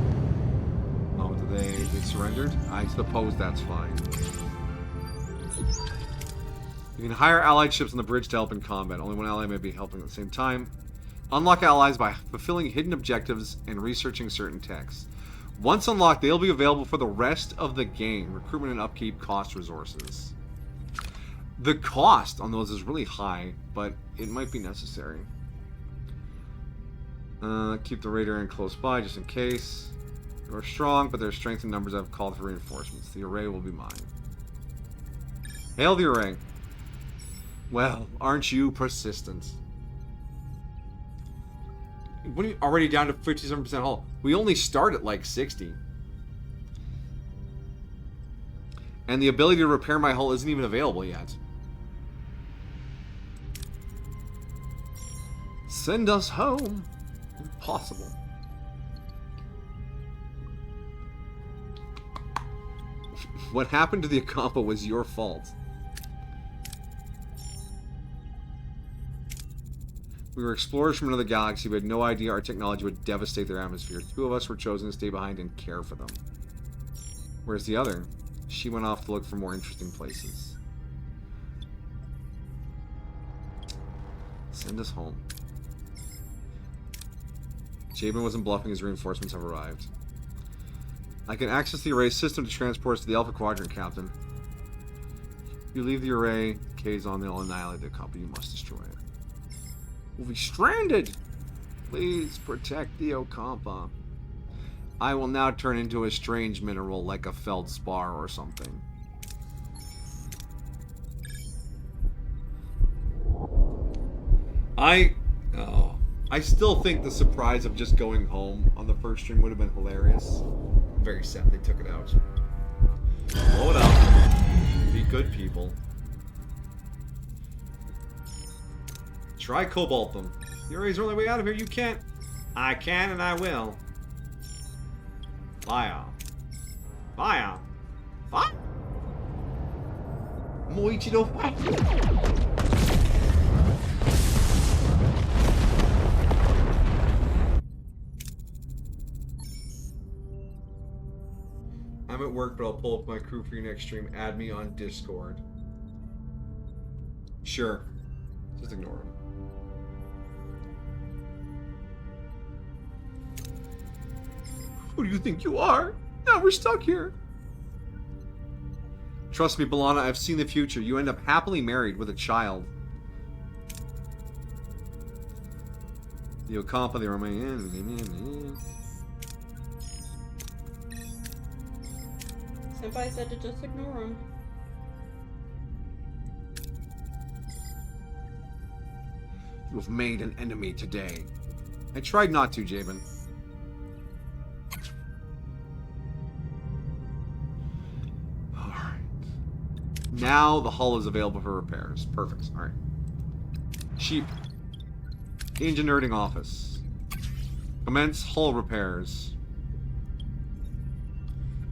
Oh, they surrendered? I suppose that's fine. You can hire allied ships on the bridge to help in combat. Only one ally may be helping at the same time. Unlock allies by fulfilling hidden objectives and researching certain texts. Once unlocked, they'll be available for the rest of the game. Recruitment and upkeep cost resources. The cost on those is really high, but it might be necessary. Keep the raider in close by just in case. You are strong, but their strength and numbers have called for reinforcements. The array will be mine. Hail the array. Well, aren't you persistent? What are you already down to 57% hull? We only start at like 60. And the ability to repair my hull isn't even available yet. Send us home. Impossible. What happened to the Acampa was your fault. We were explorers from another galaxy. We had no idea our technology would devastate their atmosphere. 2 of us were chosen to stay behind and care for them. Where's the other? She went off to look for more interesting places. Send us home. Jabin wasn't bluffing. His reinforcements have arrived. I can access the array system to transport us to the Alpha Quadrant, Captain. If you leave the array, Kazon, they'll annihilate the company. You must destroy it. We'll be stranded! Please protect the Ocampa. I will now turn into a strange mineral like a feldspar or something. I still think the surprise of just going home on the first stream would have been hilarious. I'm very sad they took it out. Blow it up. Be good people. Try cobalt them. The array's the only way out of here. You can't. I can and I will. Fire. Fire. Fire. Moichido. I'm at work, but I'll pull up my crew for your next stream. Add me on Discord. Sure. Just ignore him. Who do you think you are? Now we're stuck here. Trust me, Balana, I've seen the future. You end up happily married with a child. The Ocampa, the Romanian. Senpai said to just ignore him. You have made an enemy today. I tried not to, Jabin. Alright. Now the hull is available for repairs. Perfect. Alright. Sheep. Engineering office. Commence hull repairs.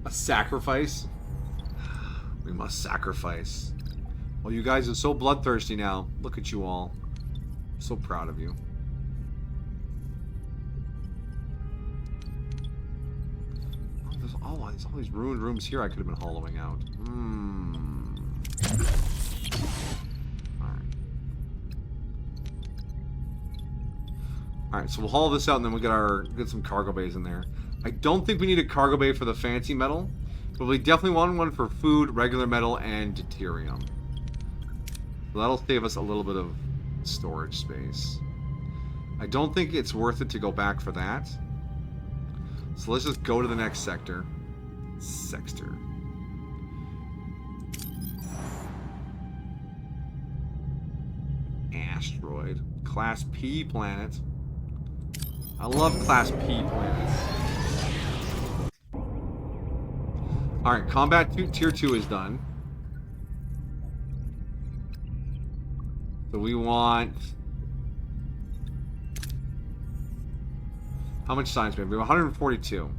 A sacrifice? We must sacrifice. Well, you guys are so bloodthirsty now. Look at you all. I'm so proud of you. Oh, there's all these ruined rooms here I could have been hollowing out. Alright. Alright, so we'll haul this out and then we'll get some cargo bays in there. I don't think we need a cargo bay for the fancy metal, but we definitely want one for food, regular metal, and deuterium. So that'll save us a little bit of storage space. I don't think it's worth it to go back for that. So let's just go to the next sector. Asteroid. Class P planet. I love Class P planets. Alright, Combat Tier 2 is done. So we want... How much science we have? We have 142.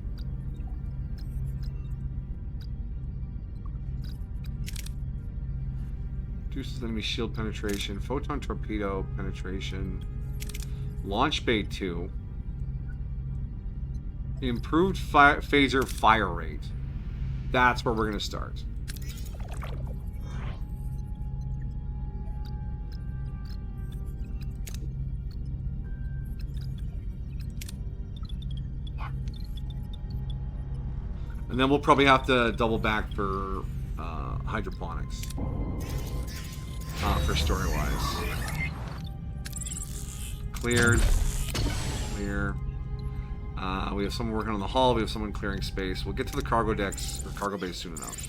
Reduces enemy shield penetration. Photon torpedo penetration. Launch bay 2. Improved phaser fire rate. That's where we're going to start. And then we'll probably have to double back for hydroponics. For story-wise. Cleared. Clear. We have someone working on the hull. We have someone clearing space. We'll get to the cargo decks or cargo base soon enough.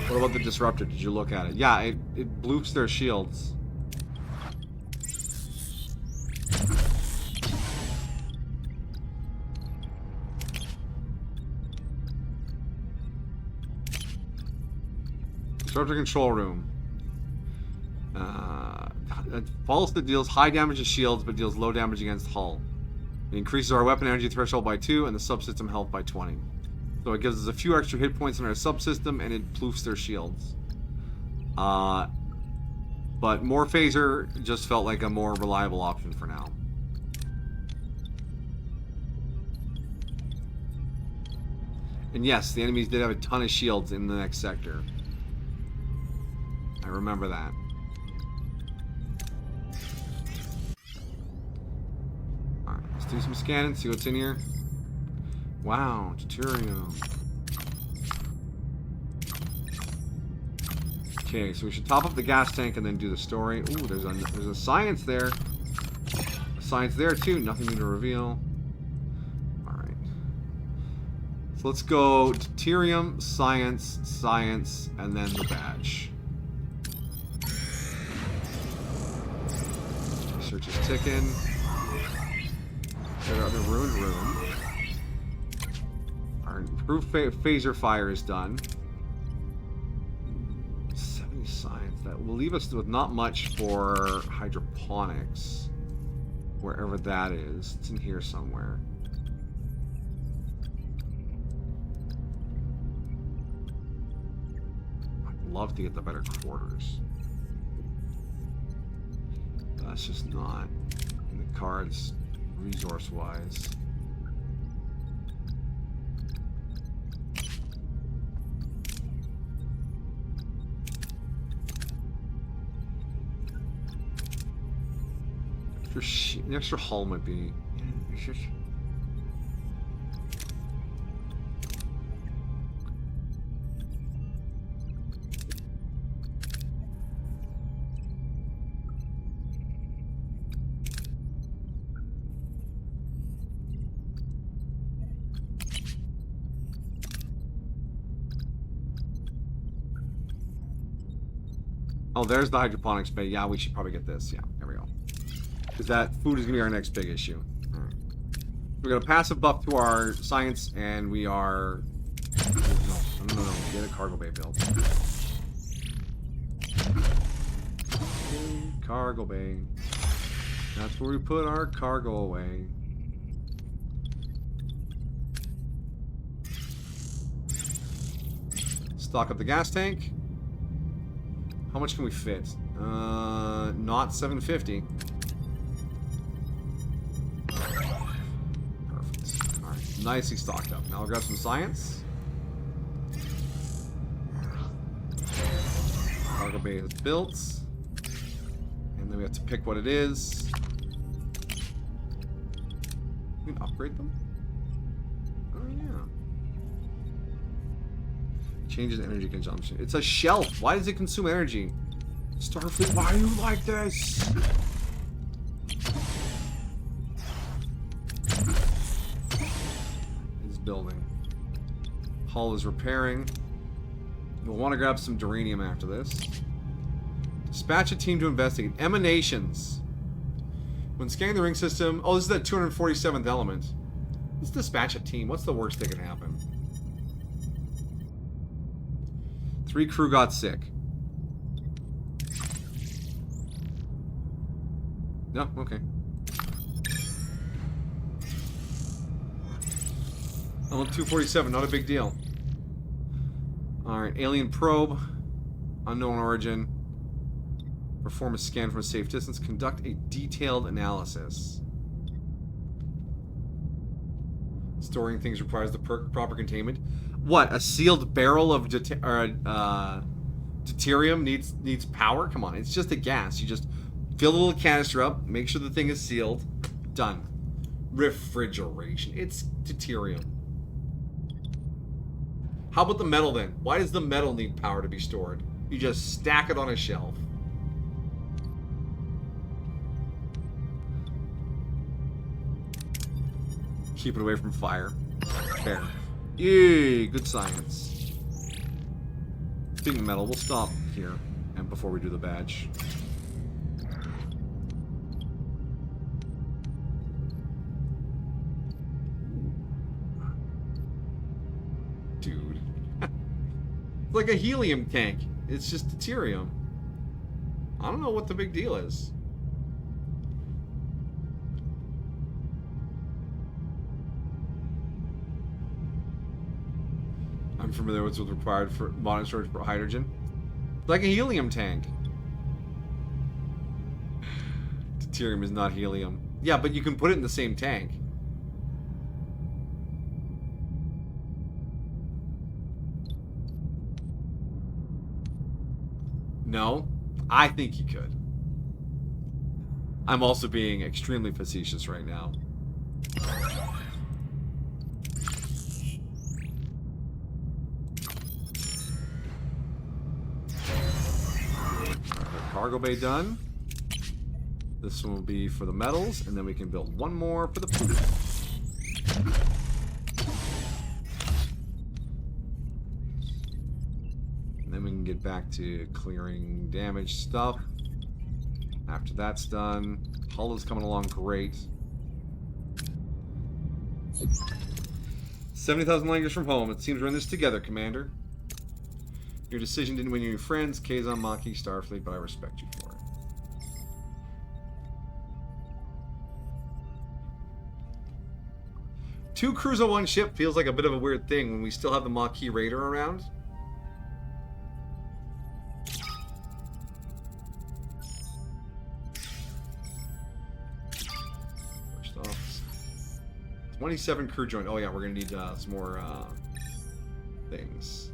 What about the disruptor? Did you look at it? Yeah, it bloops their shields. Disruptor control room. Pulse that deals high damage to shields but deals low damage against hull. It increases our weapon energy threshold by 2 and the subsystem health by 20. So it gives us a few extra hit points in our subsystem and it ploofs their shields. But more phaser just felt like a more reliable option for now. And yes, the enemies did have a ton of shields in the next sector. I remember that. Alright, let's do some scanning, see what's in here. Wow, deuterium. Okay, so we should top up the gas tank and then do the story. Ooh, there's a science there. A science there too, nothing new to reveal. Alright. So let's go deuterium, science, and then the badge. Research is ticking. Got the ruined room. Our improved phaser fire is done. 70 science. That will leave us with not much for hydroponics. Wherever that is. It's in here somewhere. I'd love to get the better quarters. That's just not in the cards resource-wise. The extra hull might be... Oh, there's the hydroponics bay. Yeah, we should probably get this. Yeah, there we go. Because that food is going to be our next big issue. All right. We got a passive buff to our science, and we are... No. Get a cargo bay built. Cargo bay. That's where we put our cargo away. Stock up the gas tank. How much can we fit? Not 750. Perfect. Alright, nicely stocked up. Now I'll grab some science. Cargo bay is built. And then we have to pick what it is. We can upgrade them? Oh, yeah. Changes energy consumption. It's a shelf. Why does it consume energy? Starfleet, why are you like this? It's building. Hull is repairing. We'll want to grab some duranium after this. Dispatch a team to investigate. Emanations. When scanning the ring system... Oh, this is the 247th element. Let's dispatch a team. What's the worst that can happen? 3 crew got sick. No, okay. Element 247, not a big deal. Alright, alien probe. Unknown origin. Perform a scan from a safe distance. Conduct a detailed analysis. Storing things requires the proper containment. What? A sealed barrel of deuterium needs power? Come on, it's just a gas. You just fill a little canister up, make sure the thing is sealed. Done. Refrigeration. It's deuterium. How about the metal then? Why does the metal need power to be stored? You just stack it on a shelf. Keep it away from fire. Fair. Yay, good science. Speaking of metal, we'll stop here and before we do the badge. Dude. It's like a helium tank. It's just deuterium. I don't know what the big deal is. I'm familiar with what's required for modern storage for hydrogen. Like a helium tank. Deuterium is not helium. Yeah, but you can put it in the same tank. No, I think you could. I'm also being extremely facetious right now. Cargo bay done. This one will be for the metals, and then we can build one more for the food. And then we can get back to clearing damaged stuff. After that's done, hull is coming along great. 70,000 light years from home. It seems we're in this together, Commander. Your decision didn't win you friends, Kazon, Maki, Starfleet, but I respect you for it. Two crews on one ship feels like a bit of a weird thing when we still have the Maquis Raider around. First off, 27 crew joined. Oh yeah, we're gonna need some more things.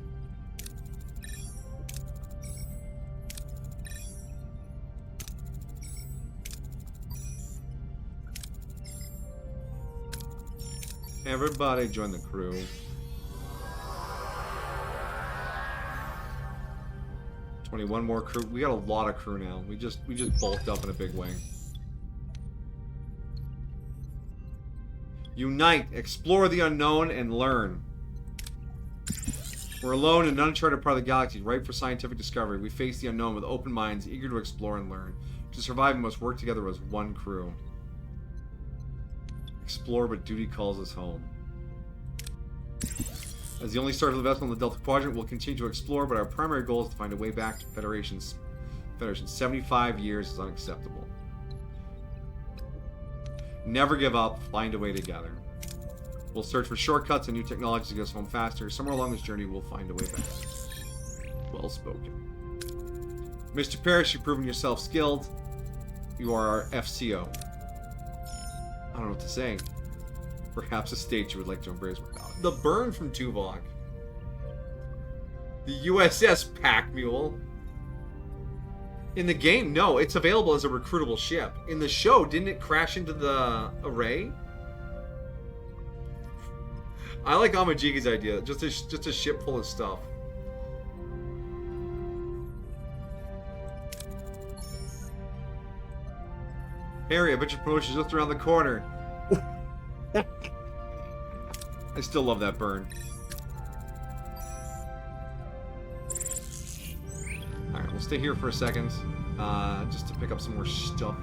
Everybody join the crew. $21 more crew. We got a lot of crew now. We just bulked up in a big way. Unite, explore the unknown, and learn. We're alone in an uncharted part of the galaxy, ripe for scientific discovery. We face the unknown with open minds, eager to explore and learn. To survive, we must work together as one crew. Explore, but duty calls us home. As the only starship vessel in the Delta Quadrant, we'll continue to explore, but our primary goal is to find a way back to Federation. 75 years is unacceptable. Never give up. Find a way together. We'll search for shortcuts and new technologies to get us home faster. Somewhere along this journey, we'll find a way back. Well spoken. Mr. Parrish, you've proven yourself skilled. You are our FCO. I don't know what to say. Perhaps a state you would like to embrace. The burn from Tuvok. The USS Pack Mule. In the game, no, it's available as a recruitable ship. In the show, didn't it crash into the array? I like Amajigi's idea. Just a ship full of stuff. Harry, I bet your promotion's just around the corner. I still love that burn. Alright, we'll stay here for a second. Just to pick up some more stuff.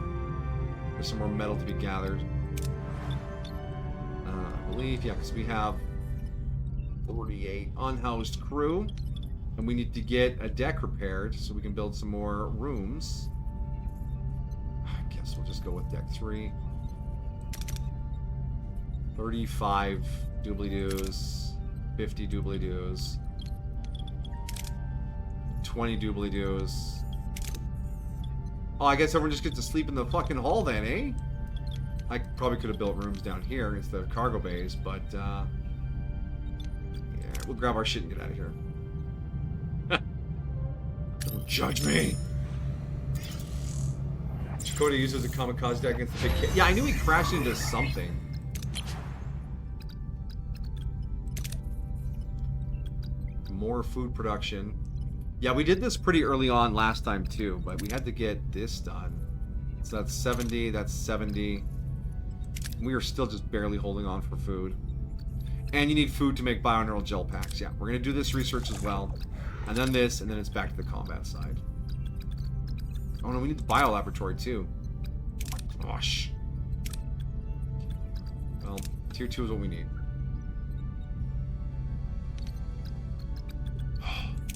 There's some more metal to be gathered. I believe, yeah, because we have 48 unhoused crew. And we need to get a deck repaired so we can build some more rooms. I guess we'll just go with deck 3. 35 doobly-doos. 50 doobly-doos. 20 doobly doos. Oh, I guess everyone just gets to sleep in the fucking hall then, eh? I probably could have built rooms down here instead of cargo bays, but, yeah, we'll grab our shit and get out of here. Don't judge me! Chakotay uses a kamikaze deck against the big kid. Yeah, I knew he crashed into something. More food production. Yeah, we did this pretty early on last time too, but we had to get this done. So that's 70, that's 70. We are still just barely holding on for food. And you need food to make bioneural gel packs. Yeah, we're going to do this research as well. And then this, and then it's back to the combat side. Oh no, we need the bio laboratory too. Gosh. Well, tier 2 is what we need.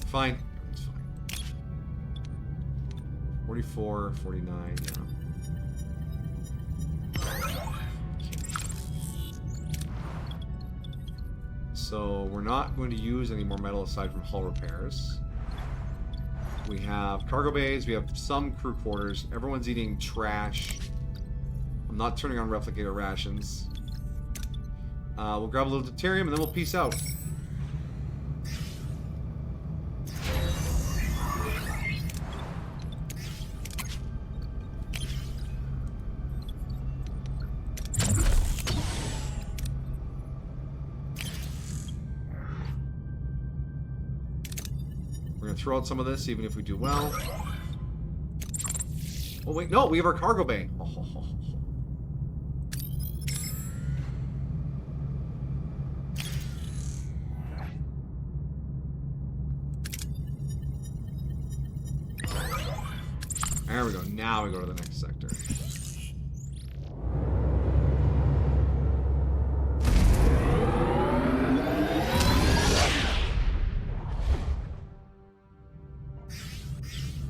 Fine. It's fine. 44, 49, yeah. So we're not going to use any more metal aside from hull repairs. We have cargo bays, we have some crew quarters. Everyone's eating trash. I'm not turning on replicator rations. We'll grab a little deuterium and then we'll peace out. Throw out some of this, even if we do well. Oh wait, no, we have our cargo bay. Oh. There we go. Now we go to the next sector.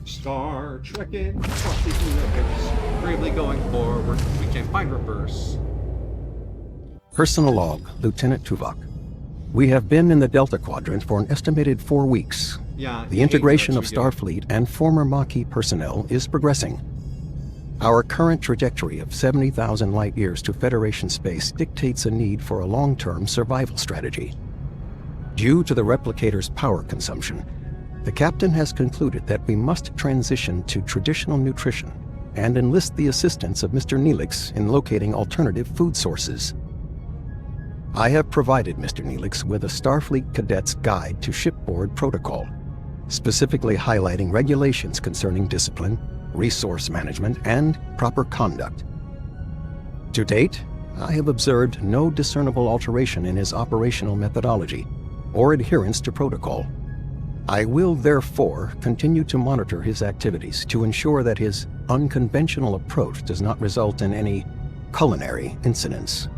Star trekking across the universe, bravely going forward. We can't find reverse. Personal log, Lieutenant Tuvok. We have been in the Delta Quadrant for an estimated 4 weeks. Yeah. The integration of Starfleet and former Maquis personnel is progressing. Our current trajectory of 70,000 light-years to Federation space dictates a need for a long-term survival strategy. Due to the replicator's power consumption, the captain has concluded that we must transition to traditional nutrition and enlist the assistance of Mr. Neelix in locating alternative food sources. I have provided Mr. Neelix with a Starfleet Cadet's Guide to Shipboard Protocol, specifically highlighting regulations concerning discipline, resource management, and proper conduct. To date, I have observed no discernible alteration in his operational methodology or adherence to protocol. I will therefore continue to monitor his activities to ensure that his unconventional approach does not result in any culinary incidents.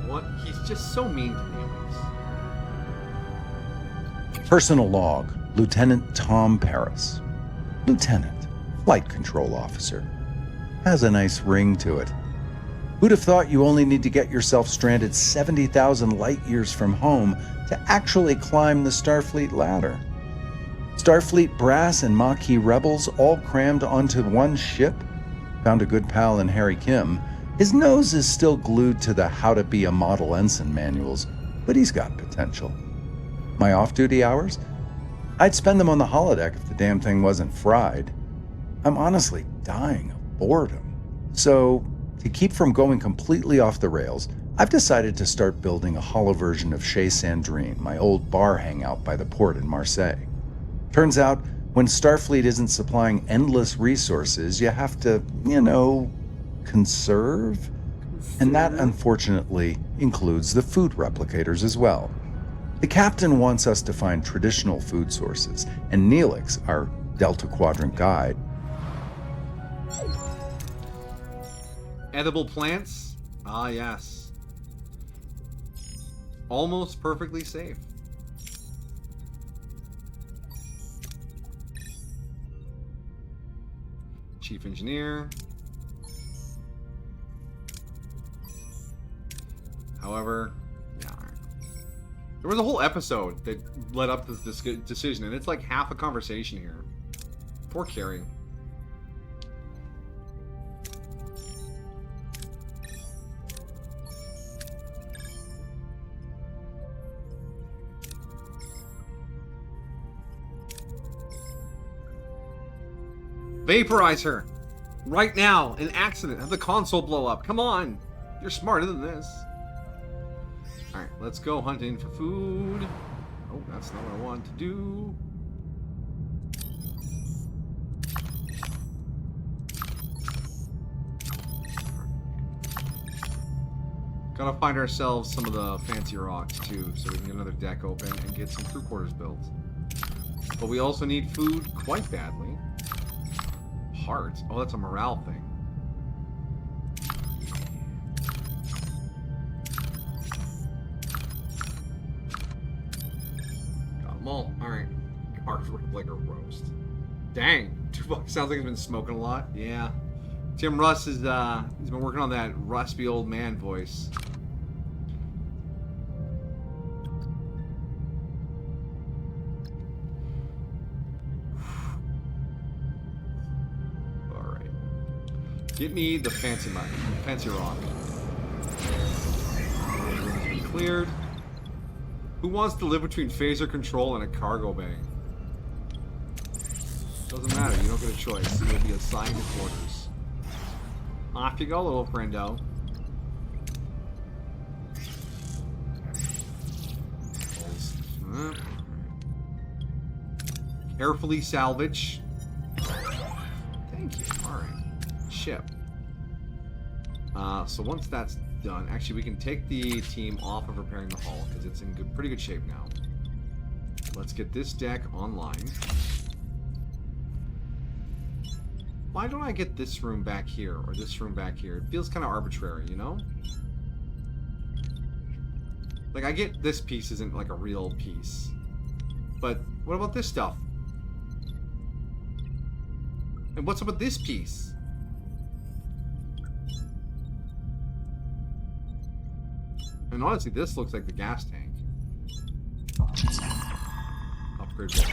What? He's just so mean to me. Personal log, Lieutenant Tom Paris. Lieutenant, Flight Control Officer. Has a nice ring to it. Who'd have thought you only need to get yourself stranded 70,000 light-years from home to actually climb the Starfleet ladder? Starfleet brass and Maquis rebels all crammed onto one ship? Found a good pal in Harry Kim. His nose is still glued to the How to Be a Model Ensign manuals, but he's got potential. My off-duty hours? I'd spend them on the holodeck if the damn thing wasn't fried. I'm honestly dying of boredom. So, to keep from going completely off the rails, I've decided to start building a holo version of Chez Sandrine, my old bar hangout by the port in Marseille. Turns out, when Starfleet isn't supplying endless resources, you have to, conserve? And that, unfortunately, includes the food replicators as well. The captain wants us to find traditional food sources, and Neelix, our Delta Quadrant guide. Edible plants? Ah, yes. Almost perfectly safe. Chief Engineer. However, yeah. There was a whole episode that led up to this decision, and it's like half a conversation here. Poor Carrie. Vaporize her! Right now! An accident! Have the console blow up! Come on! You're smarter than this. Alright, let's go hunting for food. Oh, that's not what I wanted to do. Gotta find ourselves some of the fancy rocks too, so we can get another deck open and get some crew quarters built. But we also need food quite badly. Heart. Oh, that's a morale thing. Got them all. Alright. Heart like a roast. Dang. $2 sounds like he's been smoking a lot. Yeah. Tim Russ is he's been working on that raspy old man voice. Get me the fancy rock. Cleared. Who wants to live between phaser control and a cargo bay? Doesn't matter. You don't get a choice. You'll be assigned to quarters. Off you go, little friendo. Carefully salvage. Thank you. All right. Ship. So once that's done, actually we can take the team off of repairing the hull because it's in pretty good shape now. Let's get this deck online. Why don't I get this room back here or this room back here? It feels kind of arbitrary, you know? Like, I get this piece isn't like a real piece, but what about this stuff? And what's up with this piece? And honestly, this looks like the gas tank. Upgrade too.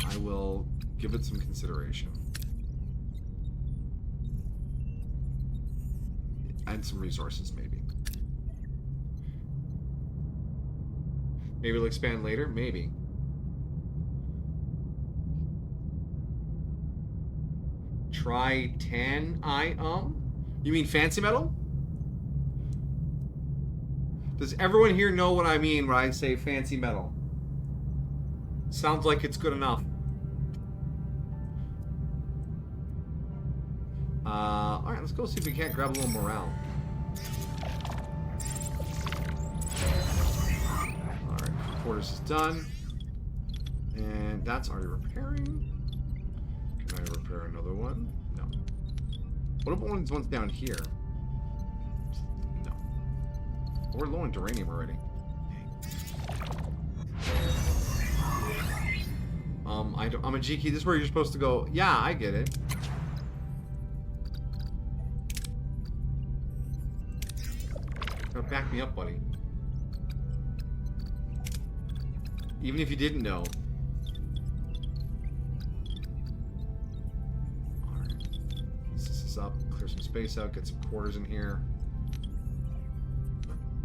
I will give it some consideration. And some resources, maybe. Maybe it'll expand later? Maybe. Tritanium? You mean fancy metal? Does everyone here know what I mean when I say fancy metal? Sounds like it's good enough. Alright, let's go see if we can't grab a little morale. Alright, quarters is done. And that's already repairing. Can I repair another one? No. What about one of these ones down here? We're low on uranium already. I'm a G key. This is where you're supposed to go. Yeah, I get it. Now back me up, buddy. Even if you didn't know. Alright. This is up. Clear some space out. Get some quarters in here.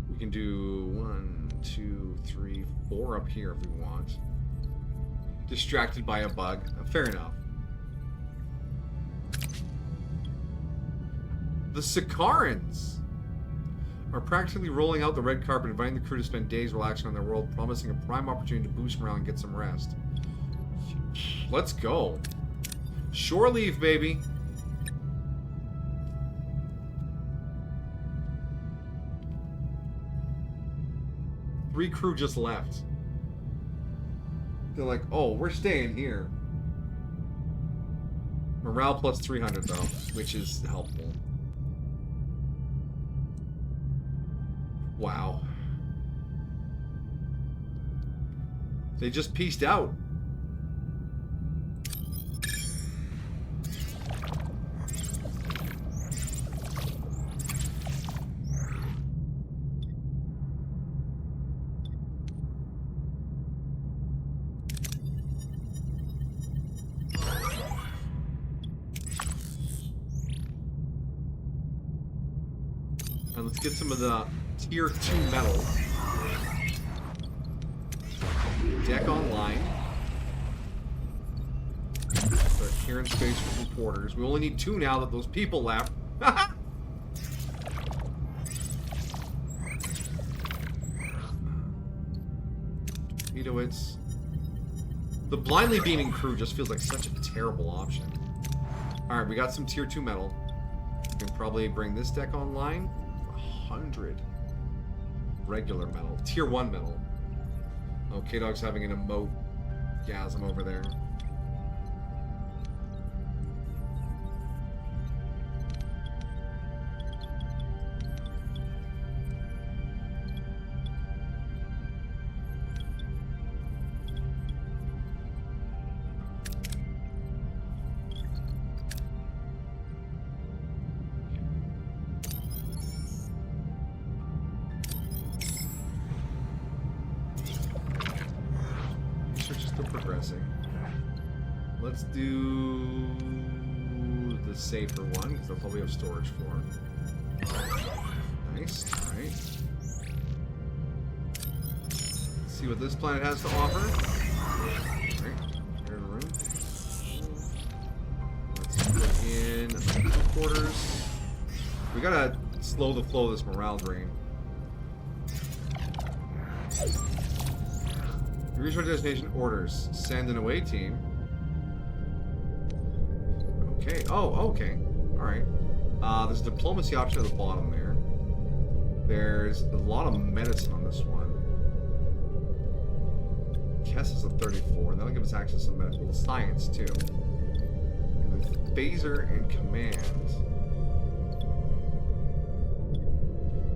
We can do 1, 2, 3, 4 up here if we want. Distracted by a bug. Fair enough. The Sakarans are practically rolling out the red carpet, inviting the crew to spend days relaxing on their world, promising a prime opportunity to boost morale and get some rest. Let's go. Shore leave, baby. Three crew just left. They're like, oh, we're staying here. Morale plus 300 though, which is helpful. Wow. They just pieced out. And let's get some of the tier 2 metal. Deck online. Start clearing space for some porters. We only need 2 now that those people left. Torpedoids. The blindly beaming crew just feels like such a terrible option. Alright, we got some tier 2 metal. We can probably bring this deck online. 100 regular metal. Tier 1 metal. Oh, K-Dog's having an emote gasm over there. Let's do the safer one, because they'll probably have storage for. Nice, alright. Let's see what this planet has to offer. Alright, clear the room. Let's put in quarters. We gotta slow the flow of this morale drain. Reach our destination orders. Send an away team. Okay. Oh, okay. Alright. There's a diplomacy option at the bottom there. There's a lot of medicine on this one. Kess is a 34. That'll give us access to medical science, too. And then phaser and command.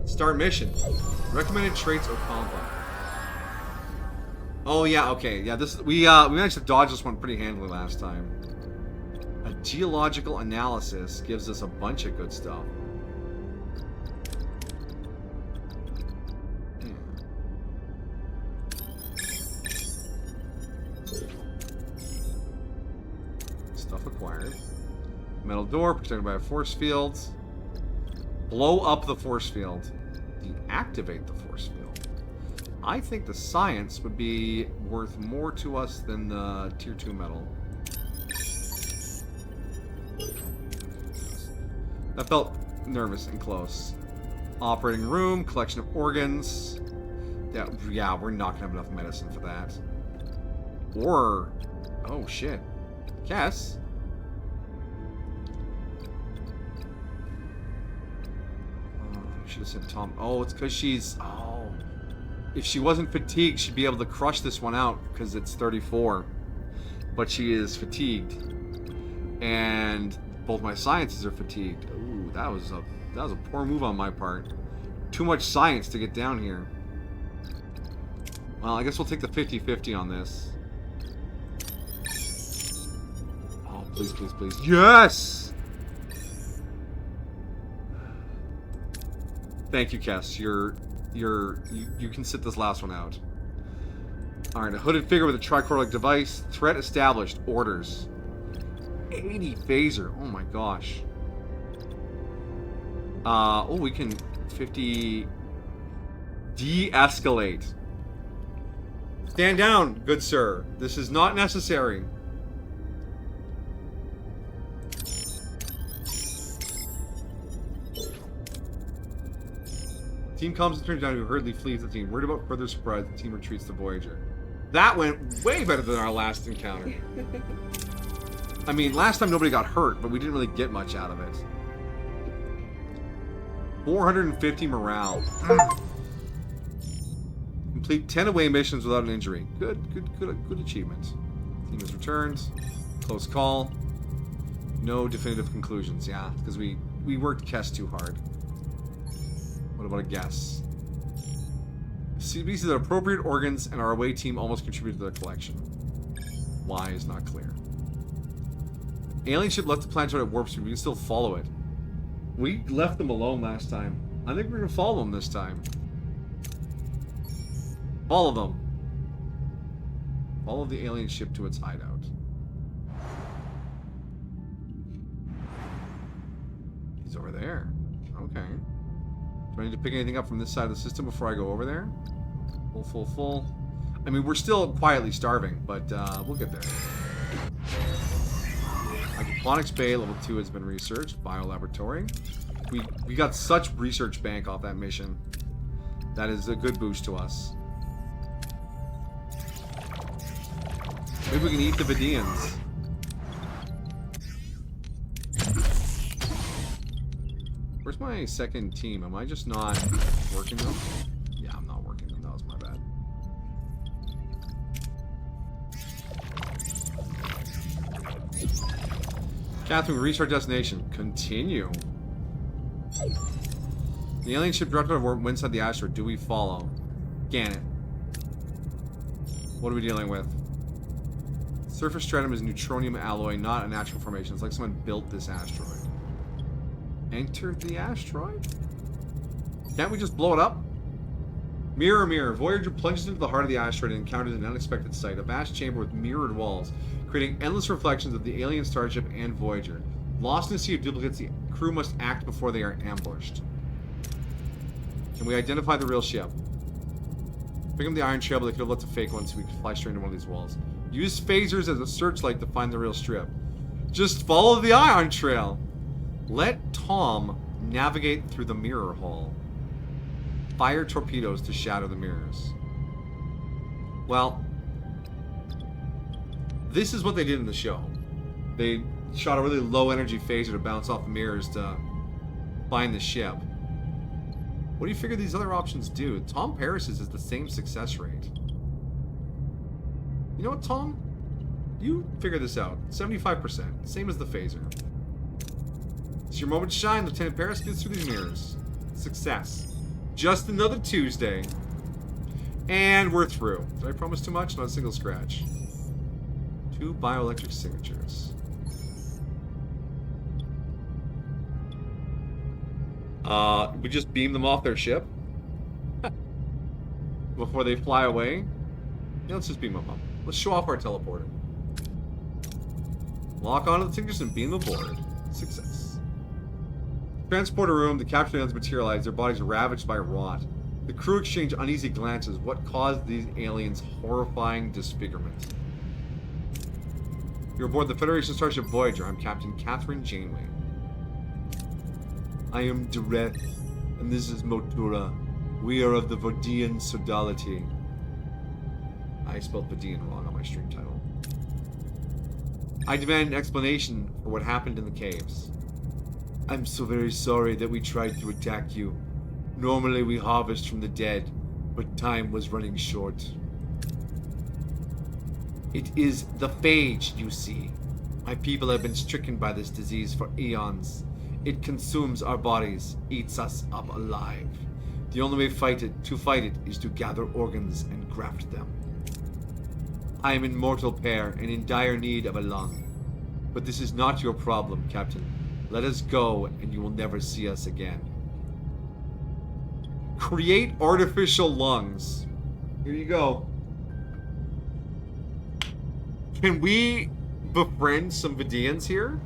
Start mission. Recommended traits or combo. Oh yeah, okay. Yeah, this we managed to dodge this one pretty handily last time. A geological analysis gives us a bunch of good stuff. Stuff acquired. Metal door protected by a force field. Blow up the force field. Deactivate the force field. I think the science would be worth more to us than the tier 2 metal. That felt nervous and close. Operating room, collection of organs. Yeah, we're not gonna have enough medicine for that. Or, oh shit. Yes. Should have said Tom. Oh, it's because she's. Oh. If she wasn't fatigued, she'd be able to crush this one out because it's 34. But she is fatigued. And both my sciences are fatigued. Ooh, that was a poor move on my part. Too much science to get down here. Well, I guess we'll take the 50-50 on this. Oh, please, please, please. Yes! Thank you, Kess. You can sit this last one out. Alright, a hooded figure with a tricortic device. Threat established. Orders. 80 phaser. Oh my gosh. Oh, we can 50 de-escalate. Stand down, good sir. This is not necessary. Team comes and turns down, who hurriedly flees the team. Worried about further spread, the team retreats to Voyager. That went way better than our last encounter. I mean, last time nobody got hurt, but we didn't really get much out of it. 450 morale. Complete 10 away missions without an injury. Good achievement. Team has returned. Close call. No definitive conclusions. Yeah, because we worked Kess too hard. What about a guess? CBC that appropriate organs and our away team almost contributed to the collection. Why is not clear. Alien ship left the planet at warp speed. We can still follow it. We left them alone last time. I think we're gonna follow them this time. Follow them. Follow the alien ship to its hideout. He's over there. Okay. Do I need to pick anything up from this side of the system before I go over there? Full. I mean, we're still quietly starving, but we'll get there. Hydroponics Bay, level 2 has been researched. Biolaboratory. We got such research bank off that mission. That is a good boost to us. Maybe we can eat the Vidians. Where's my second team? Am I just not working them? Yeah, I'm not working them. That was my bad. Catherine, reach our destination. Continue. The alien ship directed over inside the asteroid. Do we follow? Scan it. What are we dealing with? Surface stratum is neutronium alloy, not a natural formation. It's like someone built this asteroid. Enter the asteroid? Can't we just blow it up? Mirror, mirror. Voyager plunges into the heart of the asteroid and encounters an unexpected sight. A vast chamber with mirrored walls, creating endless reflections of the alien starship and Voyager. Lost in a sea of duplicates, the crew must act before they are ambushed. Can we identify the real ship? Pick up the iron trail, but they could have left a fake one so we could fly straight into one of these walls. Use phasers as a searchlight to find the real strip. Just follow the iron trail. Let Tom navigate through the mirror hall. Fire torpedoes to shatter the mirrors. Well, this is what they did in the show. They shot a really low energy phaser to bounce off the mirrors to find the ship. What do you figure these other options do? Tom Paris's is the same success rate. You know what, Tom? You figure this out. 75%. Same as the phaser. It's your moment to shine. Lieutenant Paris gets through these mirrors. Success. Just another Tuesday. And we're through. Did I promise too much? Not a single scratch. 2 bioelectric signatures. We just beam them off their ship? Before they fly away? Yeah, let's just beam them up. Let's show off our teleporter. Lock onto the signatures and beam aboard. Success. Transporter room, the captured aliens materialize, their bodies ravaged by rot. The crew exchange uneasy glances. What caused these aliens' horrifying disfigurement? You're aboard the Federation Starship Voyager. I'm Captain Catherine Janeway. I am Direct, and this is Motura. We are of the Vidian Sodality. I spelled Vidian wrong on my stream title. I demand an explanation for what happened in the caves. I'm so very sorry that we tried to attack you. Normally we harvest from the dead, but time was running short. It is the phage, you see. My people have been stricken by this disease for eons. It consumes our bodies, eats us up alive. The only way to fight it is to gather organs and graft them. I am in mortal pair and in dire need of a lung. But this is not your problem, Captain. Let us go and you will never see us again. Create artificial lungs. Here you go. Can we befriend some Vidians here?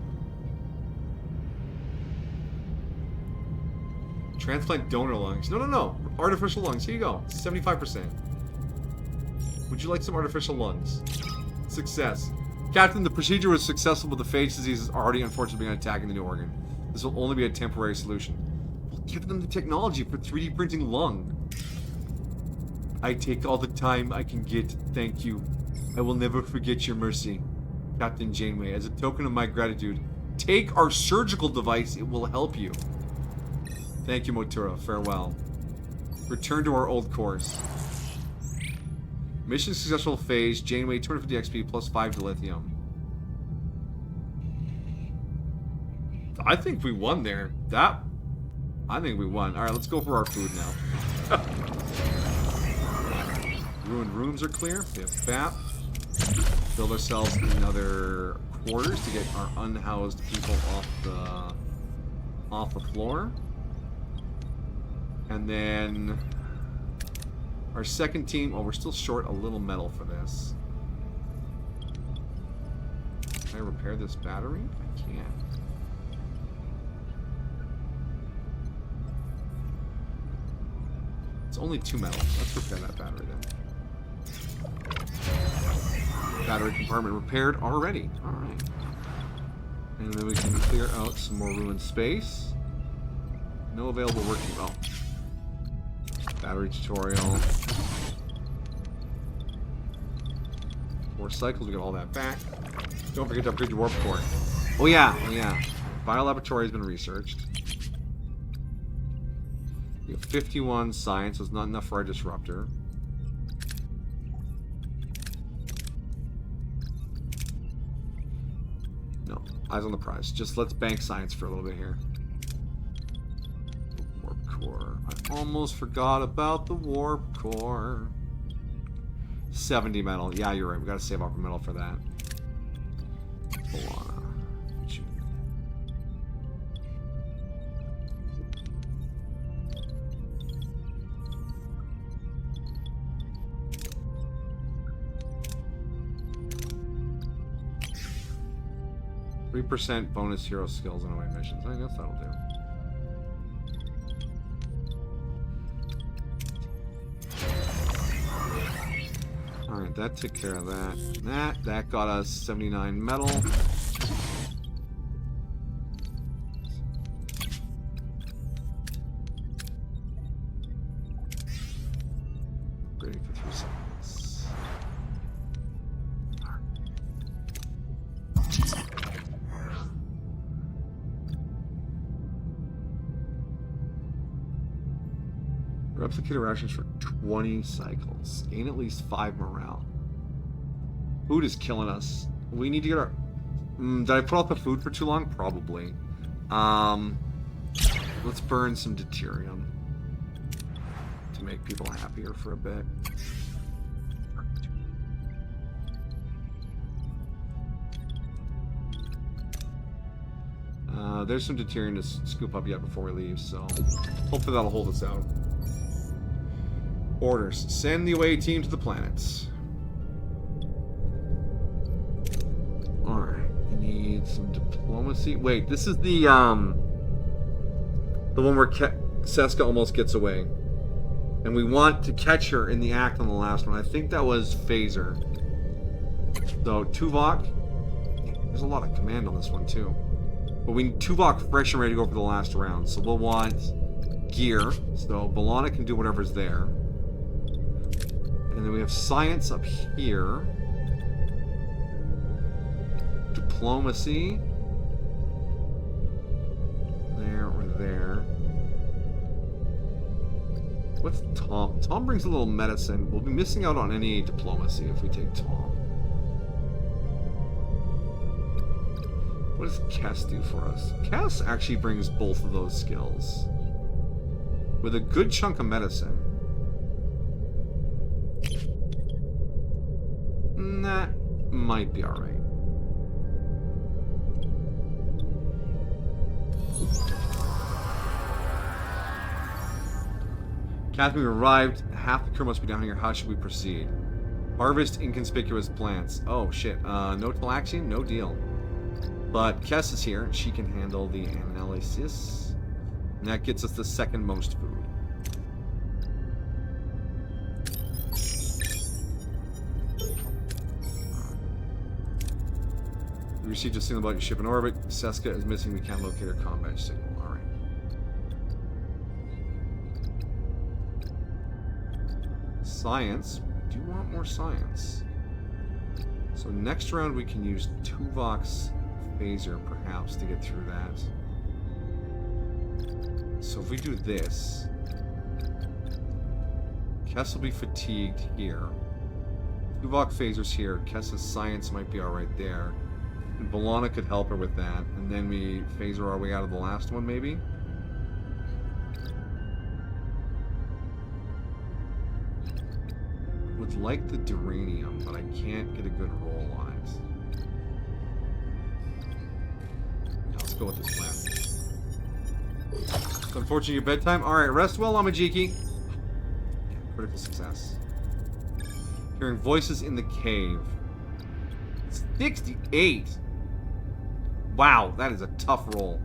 Transplant donor lungs. No. Artificial lungs. Here you go. 75%. Would you like some artificial lungs? Success. Captain, the procedure was successful, but the phage disease has already unfortunately begun attacking the new organ. This will only be a temporary solution. We'll give them the technology for 3D printing lung. I take all the time I can get. Thank you. I will never forget your mercy. Captain Janeway, as a token of my gratitude, take our surgical device. It will help you. Thank you, Motura. Farewell. Return to our old course. Mission successful phase. Janeway, 250 XP plus 5 to lithium. I think we won there. I think we won. Alright, let's go for our food now. Ruined rooms are clear. We have FAP. Build ourselves another quarters to get our unhoused people off the floor. And then our second team, we're still short a little metal for this. Can I repair this battery? I can. only 2 metals. Let's repair that battery then. Battery compartment repaired already. Alright. And then we can clear out some more ruined space. No available working well. Battery tutorial. 4 cycles, we got all that back. Don't forget to upgrade your warp core. Oh yeah, oh yeah. Biolaboratory has been researched. We have 51 science, so it's not enough for our disruptor. No, eyes on the prize. Just let's bank science for a little bit here. Warp core. I almost forgot about the warp core. 70 metal. Yeah, you're right. We gotta save up metal for that. Bolana. 3% bonus hero skills in away missions. I guess that'll do. Alright, that took care of that. That got us 79 metal. Upgrading for 3 seconds. Replicator rations for 20 cycles. Gain at least 5 morale. Food is killing us. We need to get our... did I put off the food for too long? Probably. Let's burn some deuterium to make people happier for a bit. There's some deuterium to scoop up yet before we leave, so hopefully that'll hold us out. Orders. Send the away team to the planets. Alright. We need some diplomacy. Wait, this is the one where Seska almost gets away. And we want to catch her in the act on the last one. I think that was Phaser. So, Tuvok. There's a lot of command on this one, too. But we need Tuvok fresh and ready to go for the last round. So we'll want gear. So Bolana can do whatever's there. And then we have science up here. Diplomacy. There or there. What's Tom? Tom brings a little medicine. We'll be missing out on any diplomacy if we take Tom. What does Kess do for us? Kess actually brings both of those skills. With a good chunk of medicine. That might be alright. Captain, we arrived. Half the crew must be down here. How should we proceed? Harvest inconspicuous plants. Oh shit. No Talaxian? No deal. But Kess is here, and she can handle the analysis. And that gets us the second most food. We received a signal about your ship in orbit. Seska is missing. We can't locate her combat signal. Alright. Science. We do want more science. So next round we can use Tuvok's Phaser, perhaps, to get through that. So if we do this, Kess will be fatigued here. Tuvok Phaser's here. Kess's science might be alright there. And Bolana could help her with that. And then we Phaser our way out of the last one, maybe? Would like the Duranium, but I can't get a good roll on it. Let's go with this plan. It's unfortunately your bedtime. Alright, rest well, Amajiki. Critical success. Hearing voices in the cave. 68! Wow, that is a tough roll.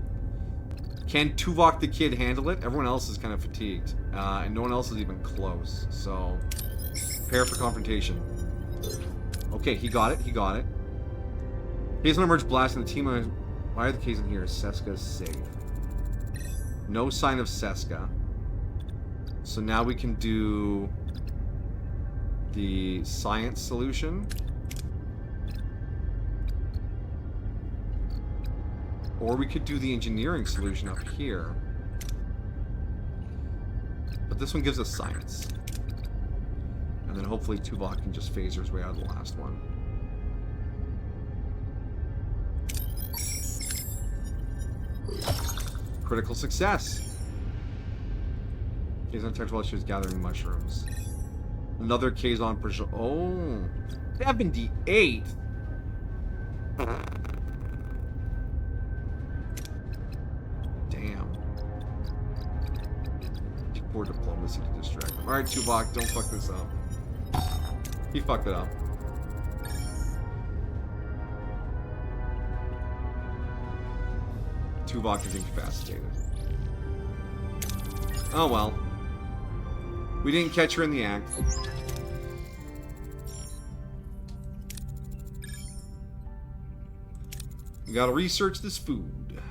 Can Tuvok the Kid handle it? Everyone else is kind of fatigued. And no one else is even close. So, prepare for confrontation. Okay, he got it. He got it. Kazon emerged blasting the team. Why are the Kazon here? Seska's safe. No sign of Seska. So now we can do the science solution. Or we could do the engineering solution up here. But this one gives us science. And then hopefully Tuvok can just phaser his way out of the last one. Critical success. Kazon detects while she was gathering mushrooms. Another Kazon pressure. Oh, 78. Damn. Poor diplomacy to distract him. Alright, Tuvok, don't fuck this up. He fucked it up. Tuvok is incapacitated. Oh well. We didn't catch her in the act. We gotta research this food.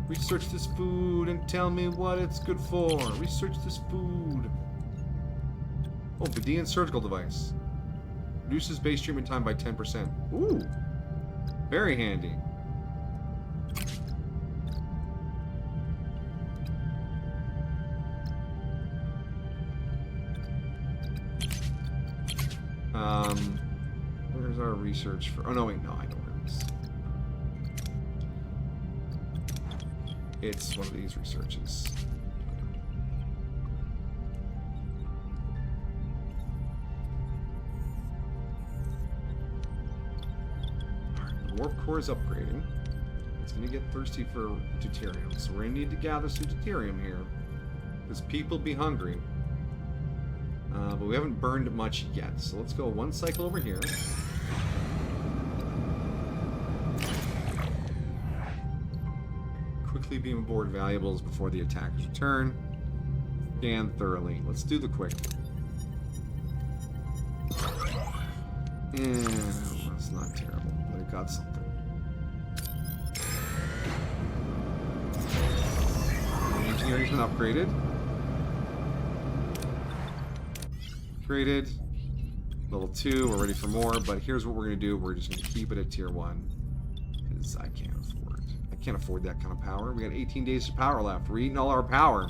Research this food and tell me what it's good for. Research this food. Oh, Vidian surgical device. Reduces base treatment time by 10%. Ooh. Very handy. Where's our research for... Oh, no, wait, no, I know where it is. It's one of these researches. Alright, the warp core is upgrading. It's going to get thirsty for deuterium, so we're going to need to gather some deuterium here. Because people be hungry. But we haven't burned much yet, so let's go one cycle over here. Quickly beam aboard valuables before the attackers return. Scan thoroughly. Let's do the quick. That's not terrible, but it got something. Engineering's been upgraded. Upgraded. Level 2, we're ready for more, but here's what we're going to do. We're just going to keep it at tier 1. Because I can't afford that kind of power. We got 18 days of power left. We're eating all our power.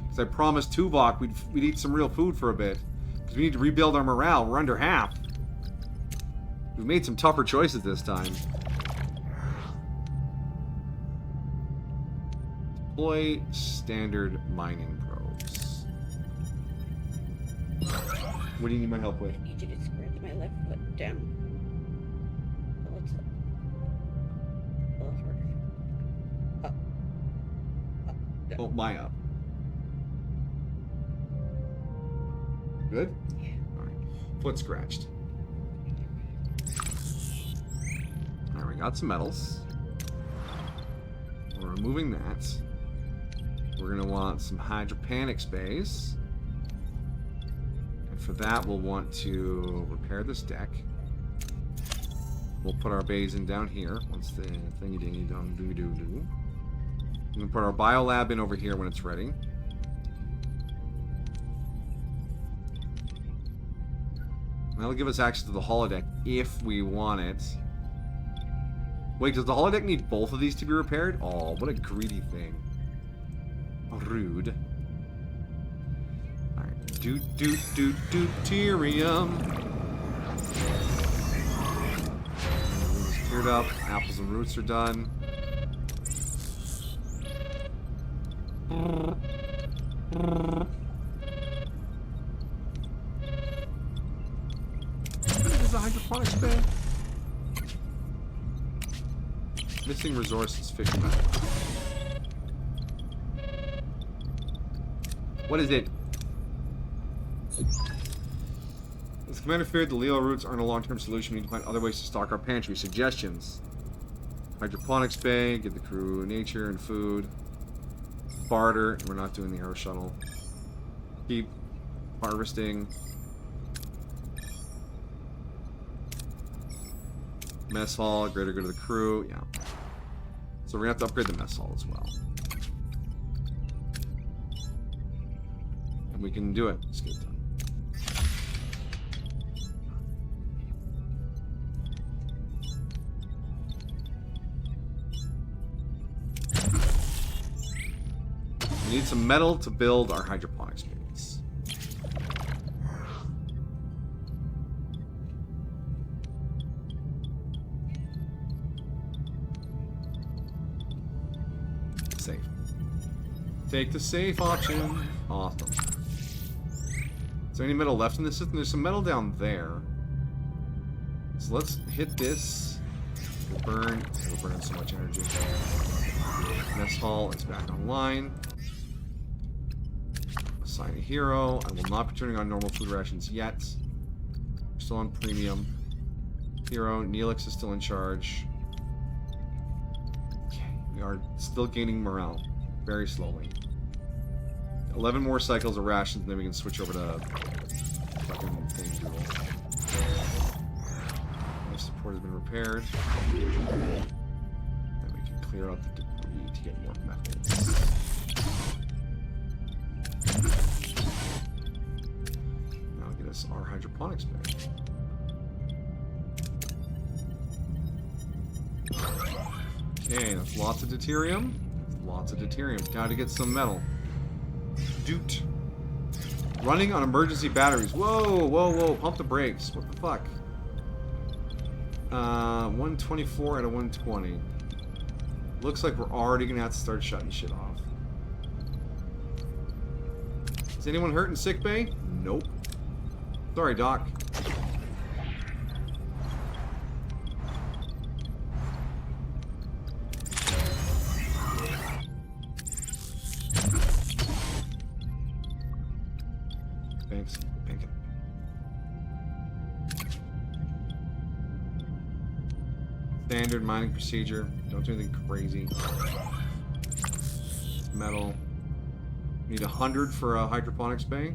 Because I promised Tuvok we'd eat some real food for a bit. Because we need to rebuild our morale. We're under half. We've made some tougher choices this time. Deploy standard mining probes. What do you need my help with? I need you to spread my left foot down. Oh, what's up? Oh, harder. Up. Up. Down. Oh, my up. Good? Yeah. Alright. Foot scratched. Alright, we got some metals. We're removing that. We're going to want some hydroponic space. And for that, we'll want to repair this deck. We'll put our bays in down here once the thingy-dingy done do-do-do. We'll put our biolab in over here when it's ready. That'll give us access to the holodeck if we want it. Wait, does the holodeck need both of these to be repaired? Oh, what a greedy thing. Rude. Alright. Deuterium. Everything's cleared up. Apples and roots are done. This is a hydroponics bay. Missing resources, fish metal. What is it? As Commander feared, the Leo roots aren't a long-term solution. We need to find other ways to stock our pantry. Suggestions. Hydroponics bay, give the crew nature and food. barter. We're not doing the air shuttle. Keep harvesting. Mess hall, greater good of the crew. Yeah. So we're gonna have to upgrade the mess hall as well. And we can do it. Let's get it done. We need some metal to build our hydroponics base. Safe. Take the safe option. Awesome. Is there any metal left in the system? There's some metal down there. So let's hit this. We'll burn so much energy. Mess hall is back online. Assign a hero. I will not be turning on normal food rations yet. We're still on premium. Hero. Neelix is still in charge. Okay. We are still gaining morale. Very slowly. 11 more cycles of rations, and then we can switch over to fucking thing fuel. Life support has been repaired. Then we can clear out the debris to get more metals. Now get us our hydroponics back. Okay, that's lots of deuterium. Lots of deuterium. Gotta get some metal. Doot. Running on emergency batteries. Whoa, whoa, whoa. Pump the brakes. What the fuck? 124 out of 120. Looks like we're already gonna have to start shutting shit off. Is anyone hurt in sickbay? Nope. Sorry, Doc. Thanks. Thank you. Standard mining procedure. Don't do anything crazy. Metal. Need 100 for a hydroponics bay.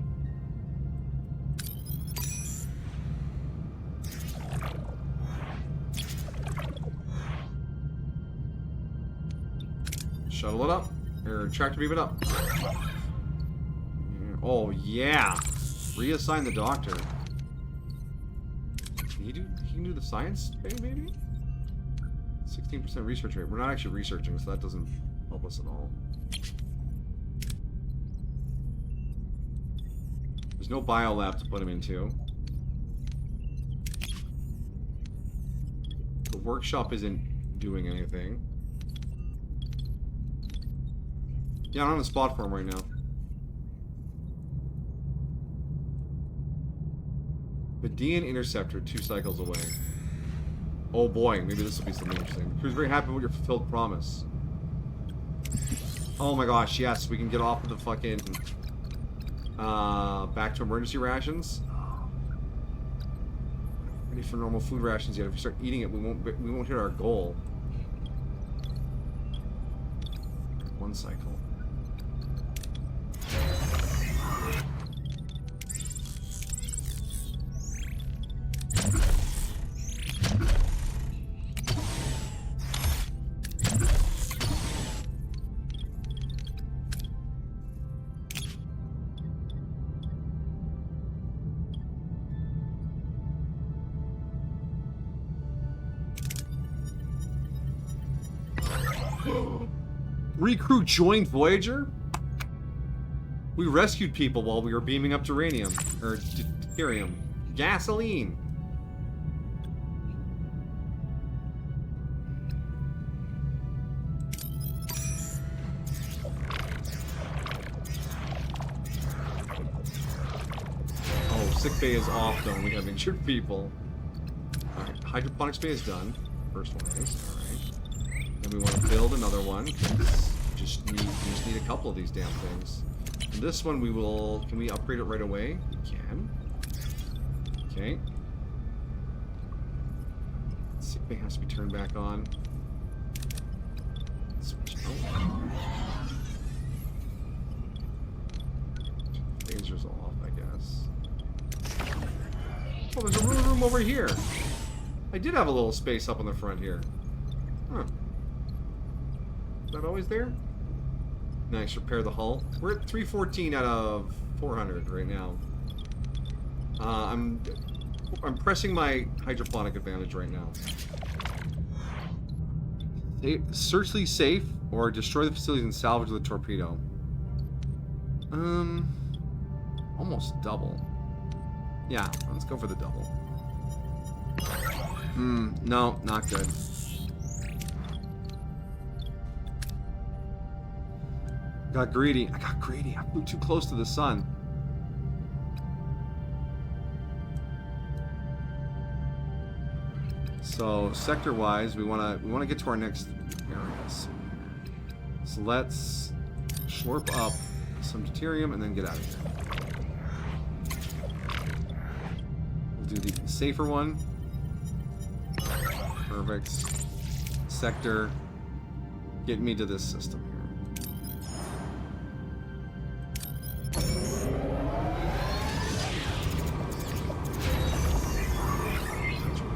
Shuttle it up. Or tractor beam it up. Oh yeah. Reassign the doctor. He can do the science bay maybe? 16% research rate. We're not actually researching, so that doesn't help us at all. There's no biolab to put him into. The workshop isn't doing anything. Yeah, I don't have a spot for him right now. Vidian interceptor, 2 cycles away. Oh boy, maybe this will be something interesting. The crew's very happy with your fulfilled promise. Oh my gosh, yes, we can get off of the fucking back to emergency rations. Ready for normal food rations yet. If we start eating it, we won't hit our goal. 1 cycle. Recrew joined Voyager? We rescued people while we were beaming up uranium. Or deuterium. Gasoline! Oh, sickbay is off though, and we have injured people. Alright, hydroponics bay is done. First one is, alright. Then we want to build another one. We just need a couple of these damn things. And this one we will... Can we upgrade it right away? We can. Okay. Sickbay has to be turned back on. Switch out. sensors off, I guess. Oh, there's a room over here. I did have a little space up on the front here. Huh. Is that always there? Nice, repair the hull. We're at 314 out of 400 right now. I'm pressing my hydroponic advantage right now. Search the safe or destroy the facilities and salvage the torpedo. Almost double. Yeah, let's go for the double. No, not good. Got greedy. I got greedy. I flew too close to the sun. So sector-wise, we wanna get to our next areas. So let's slurp up some deuterium and then get out of here. We'll do the safer one. Perfect. Sector. Get me to this system here.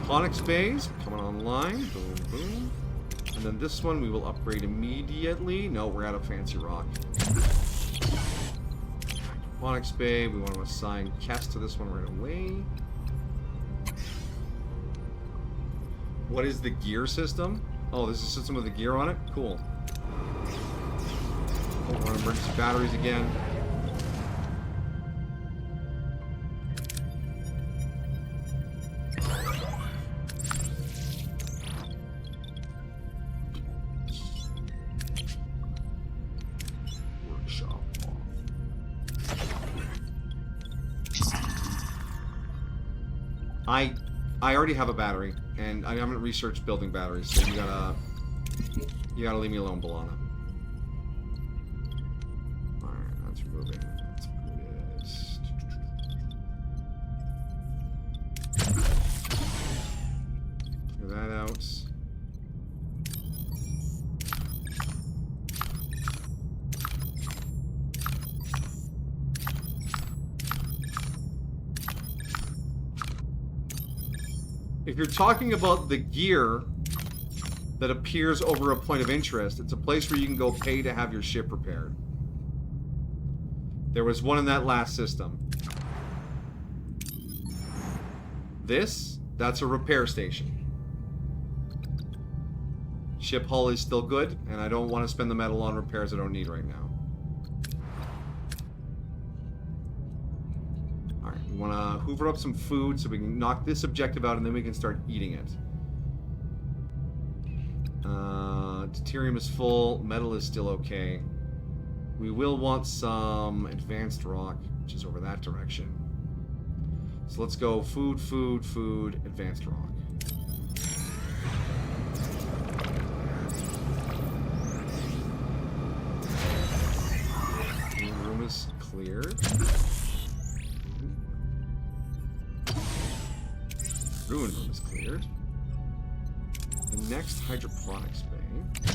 Hydroponics bays coming online. Boom, boom. And then this one we will upgrade immediately. No, we're out of fancy rock. Hydroponics bay. We want to assign Kess to this one right away. What is the gear system? Oh, this is a system with a gear on it? Cool. Oh, we're on emergency batteries again. Workshop off. I already have a battery. And I haven't researched building batteries, so you gotta leave me alone, Balana. Alright, that's removing. Let's put this. Figure that out. If you're talking about the gear that appears over a point of interest, it's a place where you can go pay to have your ship repaired. There was one in that last system. That's a repair station. Ship hull is still good, and I don't want to spend the metal on repairs I don't need right now. We want to hoover up some food so we can knock this objective out and then we can start eating it. Deuterium is full. Metal is still okay. We will want some advanced rock, which is over that direction. So let's go food, food, food, advanced rock. The room is cleared. Ruin room is cleared. The next hydroponics bay.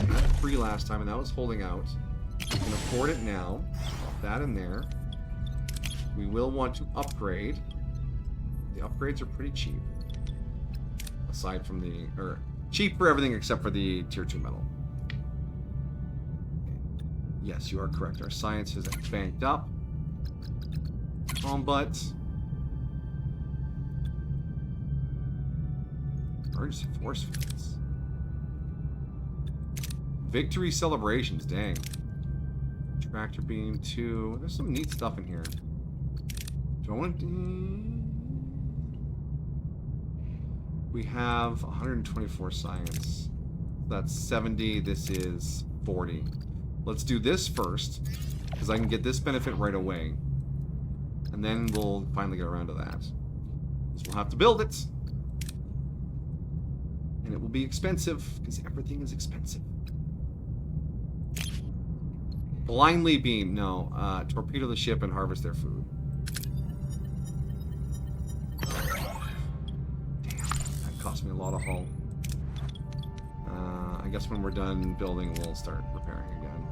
We had 3 last time, and that was holding out. We can afford it now. Pop that in there. We will want to upgrade. The upgrades are pretty cheap. Aside from cheap for everything except for the tier 2 metal. Yes, you are correct. Our science is banked up. But emergency force fields. Victory celebrations, dang. Tractor beam 2. There's some neat stuff in here. Do I want to We have 124 science. That's 70. This is 40. Let's do this first, because I can get this benefit right away. And then we'll finally get around to that. So we'll have to build it. And it will be expensive, because everything is expensive. Blindly beam, no. Torpedo the ship and harvest their food. Damn, that cost me a lot of hull. I guess when we're done building, we'll start repairing again.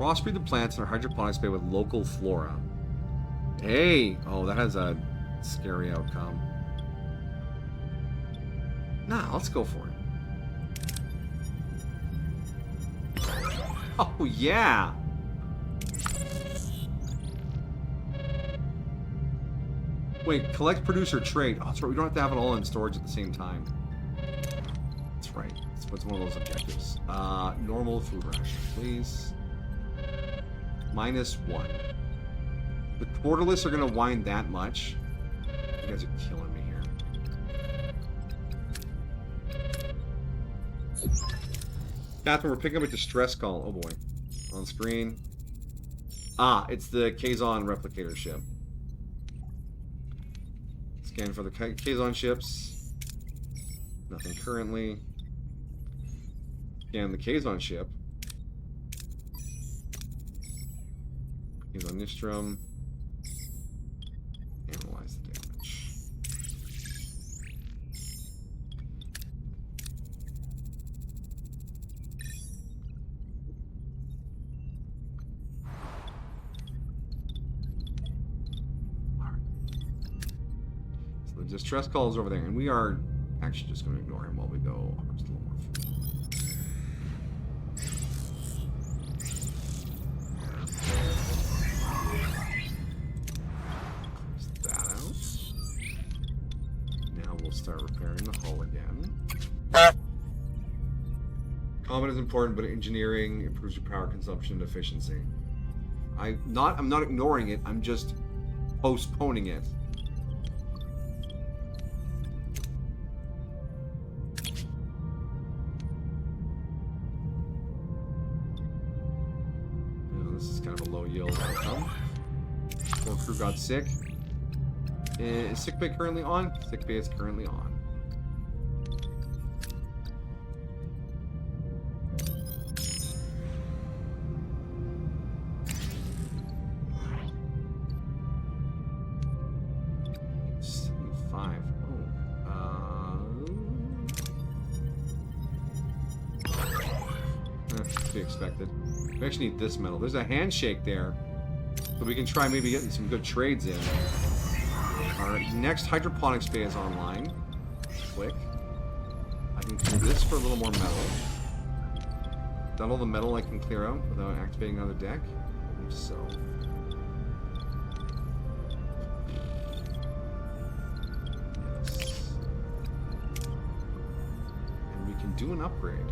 Crossbreed the plants in our hydroponics bay with local flora. Hey! Oh, that has a scary outcome. Nah, let's go for it. Oh, yeah! Wait, collect, produce, or trade. Oh, that's right. We don't have to have it all in storage at the same time. That's right. That's what's one of those objectives. Normal food ration, please. -1. The quarterless are going to whine that much. You guys are killing me here. Catherine, we're picking up a distress call. Oh boy. On screen. Ah, it's the Kazon replicator ship. Scan for the Kazon ships. Nothing currently. Scan the Kazon ship. Kazon Nistrum. Analyze the damage. Alright. So the distress call is over there, and we are actually just going to ignore him while we go. Harvest a little more food. Start repairing the hull again. Combat is important, but engineering improves your power consumption and efficiency. I'm not ignoring it, I'm just postponing it. This is kind of a low yield outcome. Poor crew got sick. Is sickbay currently on? Sickbay is currently on. To be expected. We actually need this metal. There's a handshake there. So we can try maybe getting some good trades in. Our next hydroponics bay is online. Click. I can clear this for a little more metal. Is that all the metal I can clear out without activating another deck? I believe so. Yes. And we can do an upgrade.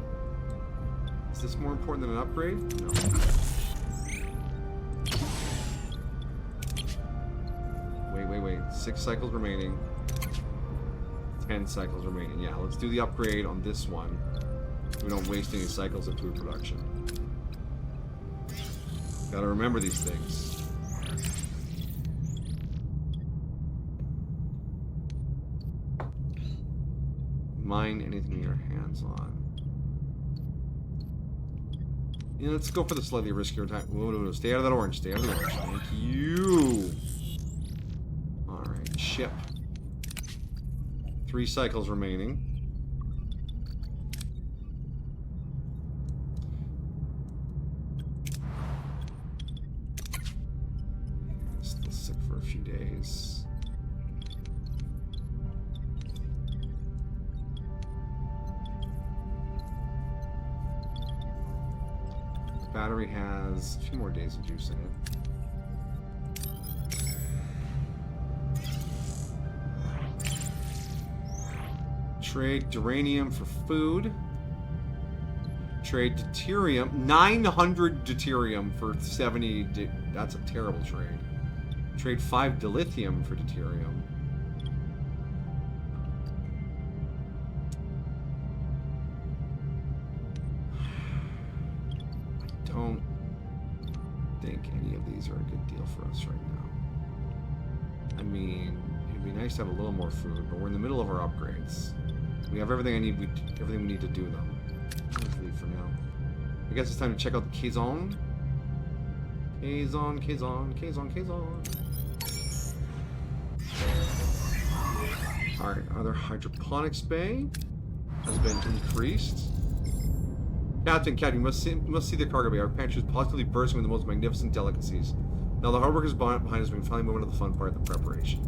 Is this more important than an upgrade? No. 6 cycles remaining. 10 cycles remaining. Yeah, let's do the upgrade on this one. So we don't waste any cycles of food production. Gotta remember these things. Mine anything your hands on. Yeah, let's go for the slightly riskier time. Whoa, stay out of that orange. Stay out of the orange. Thank you. Alright, ship. 3 cycles remaining. Still sick for a few days. The battery has a few more days of juice in it. Trade duranium for food. Trade deuterium. 900 deuterium for 70. That's a terrible trade. Trade 5 dilithium for deuterium. I don't think any of these are a good deal for us right now. I mean, it'd be nice to have a little more food, but we're in the middle of our upgrades. We have everything I need. Everything we need to do them. Let's leave for now. I guess it's time to check out the Kazon. Kazon. Alright, our hydroponics bay has been increased. Captain, you must see the cargo bay. Our pantry is positively bursting with the most magnificent delicacies. Now the hard workers behind us, we can finally move into the fun part of the preparation.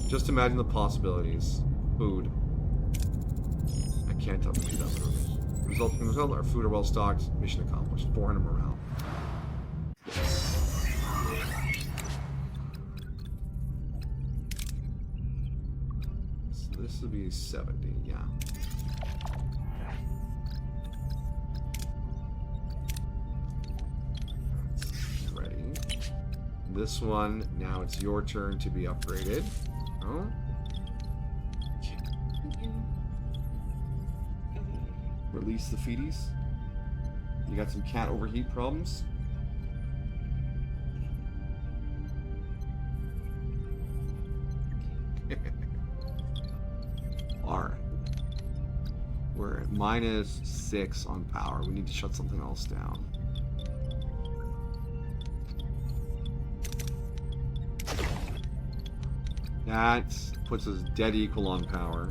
Just imagine the possibilities. Food. I can't tell you that literally. Result, our food are well stocked. Mission accomplished. 400 morale. Yes. So this would be 70, yeah. This one, now it's your turn to be upgraded. Oh. Release the feeties. You got some cat overheat problems? Alright. We're at -6 on power. We need to shut something else down. That puts us dead equal on power.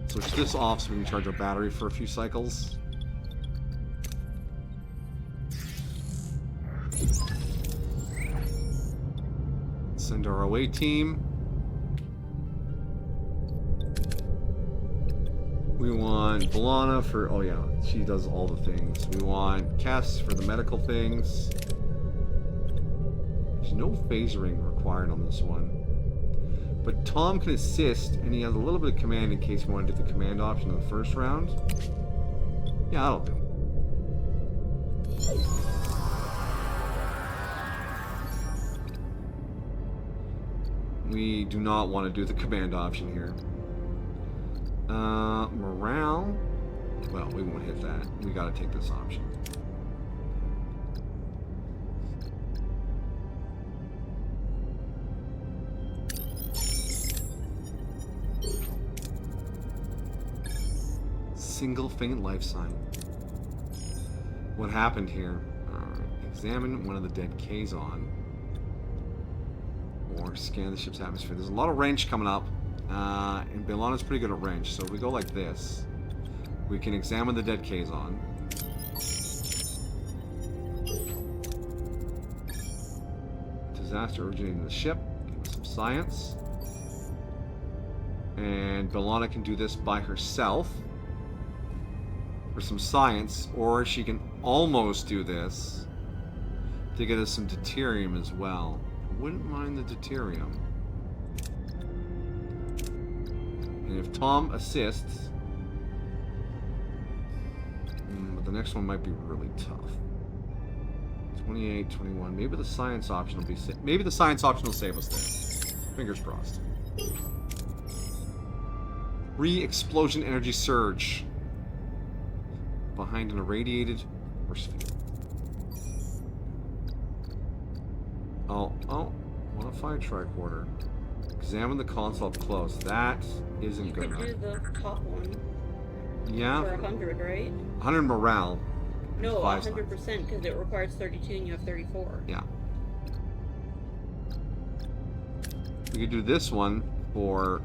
Switch this off so we can charge our battery for a few cycles. Send our away team. We want Balana for... Oh yeah, she does all the things. We want Cass for the medical things. There's no phasering required on this one. But Tom can assist, and he has a little bit of command in case we want to do the command option in the first round. Yeah, that'll do. We do not want to do the command option here. Morale. Well, we won't hit that. We gotta take this option. Single faint life sign. What happened here? Examine one of the dead Kazon. Or scan the ship's atmosphere. There's a lot of wrench coming up. And Belana's pretty good at wrench. So if we go like this, we can examine the dead Kazon. Disaster originating in the ship. Give us some science. And Belana can do this by herself. For some science, or she can almost do this to get us some deuterium as well. I wouldn't mind the deuterium. And if Tom assists, but the next one might be really tough. 28, 21. Maybe the science option will be. Maybe the science option will save us there. Fingers crossed. Re-explosion energy surge. Behind an irradiated force field. Oh, modify tricorder. Examine the console up close. That isn't good enough. You could do the top one. Yeah. For 100, right? 100 morale. No, 100% because it requires 32 and you have 34. Yeah. We could do this one for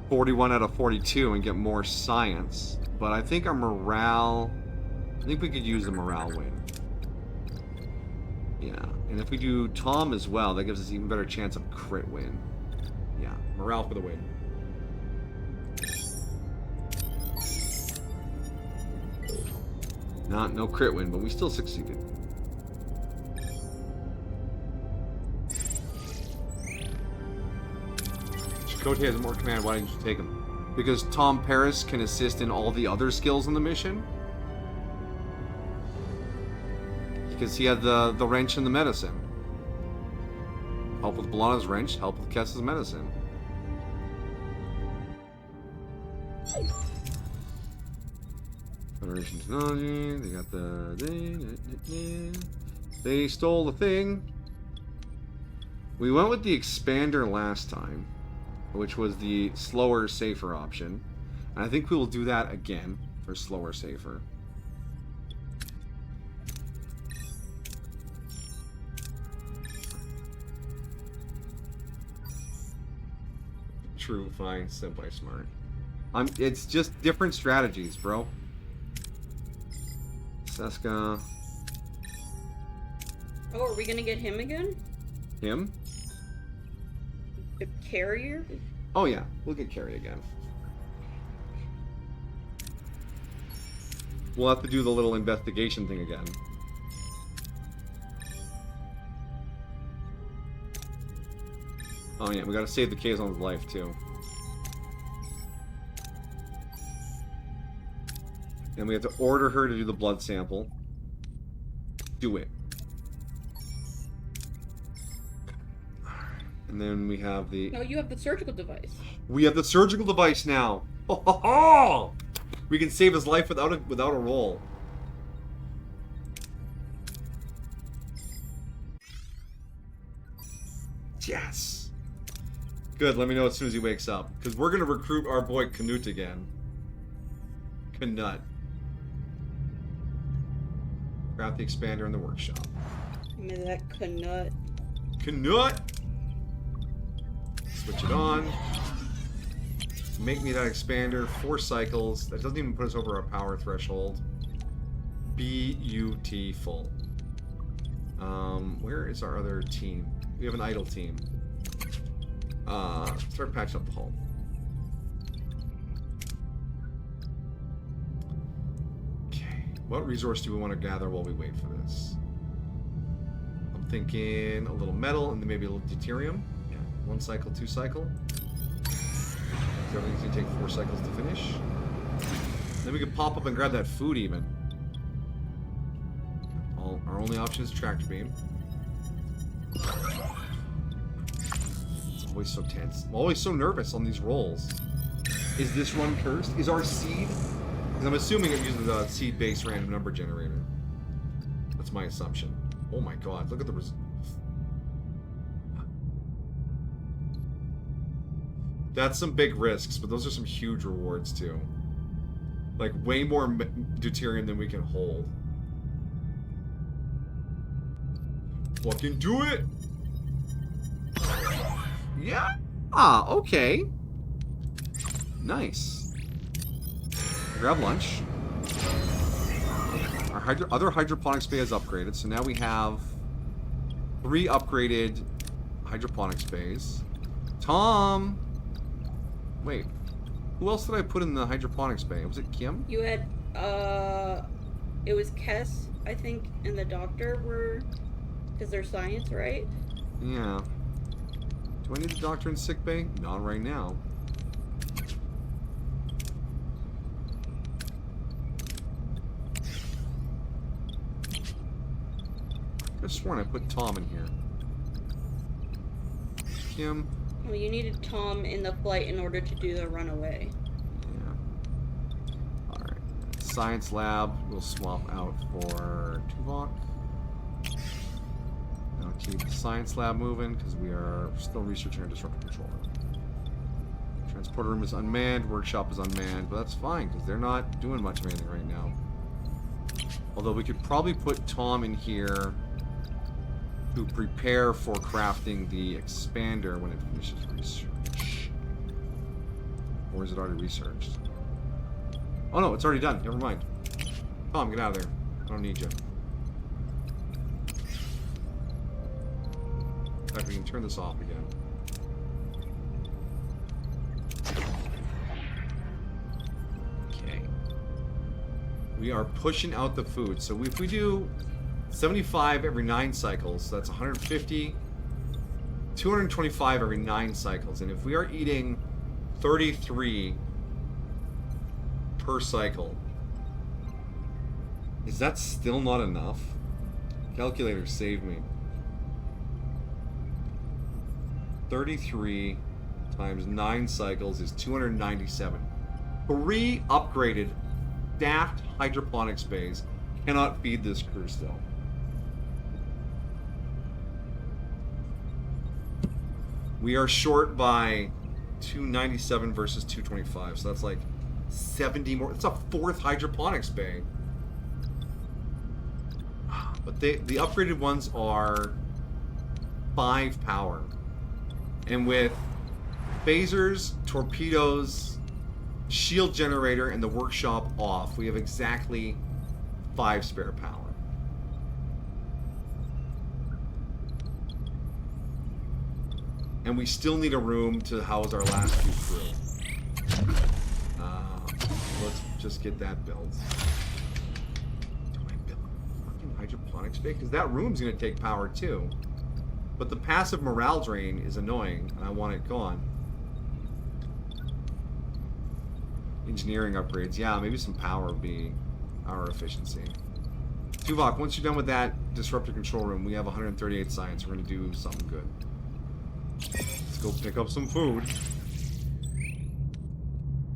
41 out of 42 and get more science. But I think our morale... I think we could use the morale win. Yeah. And if we do Tom as well, that gives us an even better chance of crit win. Yeah. Morale for the win. No crit win, but we still succeeded. Chakotay has more command. Why didn't you take him? Because Tom Paris can assist in all the other skills in the mission. Because he had the wrench and the medicine. Help with Balana's wrench, help with Kess's medicine. Federation technology, they got the... They stole the thing. We went with the expander last time, which was the slower, safer option. And I think we will do that again for slower, safer. True, fine, said by smart. It's just different strategies, bro. Seska. Oh, are we gonna get him again? Him? The carrier? Oh yeah, we'll get Carrie again. We'll have to do the little investigation thing again. Oh yeah, we gotta save the Kazon's life too. And we have to order her to do the blood sample. Do it. And then we have the... No, you have the surgical device. We have the surgical device now. Ho, ho, ho! We can save his life without a roll. Yes. Good. Let me know as soon as he wakes up, because we're gonna recruit our boy Canute again. Canut. Grab the expander in the workshop. Give me that Canut. Canut. Switch it on. Make me that expander. 4 cycles. That doesn't even put us over our power threshold. Beautiful. Where is our other team? We have an idle team. Start patching up the hull. Okay. What resource do we want to gather while we wait for this? I'm thinking a little metal and then maybe a little deuterium. 1 cycle, 2 cycle. So everything's gonna take 4 cycles to finish. Then we could pop up and grab that food even. Our only option is tractor beam. It's always so tense. I'm always so nervous on these rolls. Is this run cursed? Is our seed? Because I'm assuming it uses a seed-based random number generator. That's my assumption. Oh my god, look at the results. That's some big risks, but those are some huge rewards too. Like way more deuterium than we can hold. Fucking do it! Yeah! Ah, okay. Nice. Grab lunch. Our other hydroponics bay is upgraded, so now we have 3 upgraded hydroponics bays. Tom! Wait, who else did I put in the hydroponics bay? Was it Kim? You had, it was Kess, I think, and the doctor were, because they're science, right? Yeah. Do I need the doctor in sick bay? Not right now. I could have sworn I put Tom in here. Kim. Well, you needed Tom in the flight in order to do the runaway. Yeah. Alright. Science lab, we'll swap out for Tuvok. Now keep the science lab moving, because we are still researching our disruptor controller. Transporter room is unmanned, workshop is unmanned, but that's fine, because they're not doing much of anything right now. Although we could probably put Tom in here to prepare for crafting the expander when it finishes research. Or is it already researched? Oh no, it's already done. Never mind. Tom, get out of there. I don't need you. In fact, we can turn this off again. Okay. We are pushing out the food. So if we do 75 every 9 cycles, so that's 150, 225 every 9 cycles. And if we are eating 33 per cycle, is that still not enough? Calculator, save me. 33 times 9 cycles is 297. 3 upgraded staffed hydroponics bays cannot feed this crew still. We are short by 297 versus 225, so that's like 70 more. It's a 4th hydroponics bay. But the upgraded ones are 5 power. And with phasers, torpedoes, shield generator, and the workshop off, we have exactly 5 spare power. And we still need a room to house our last few crew. Let's just get that built. Do I build fucking hydroponics bay? Because that room's going to take power too. But the passive morale drain is annoying, and I want it gone. Engineering upgrades. Yeah, maybe some power would be our efficiency. Tuvok, once you're done with that disruptor control room, we have 138 science. We're going to do something good. Let's go pick up some food.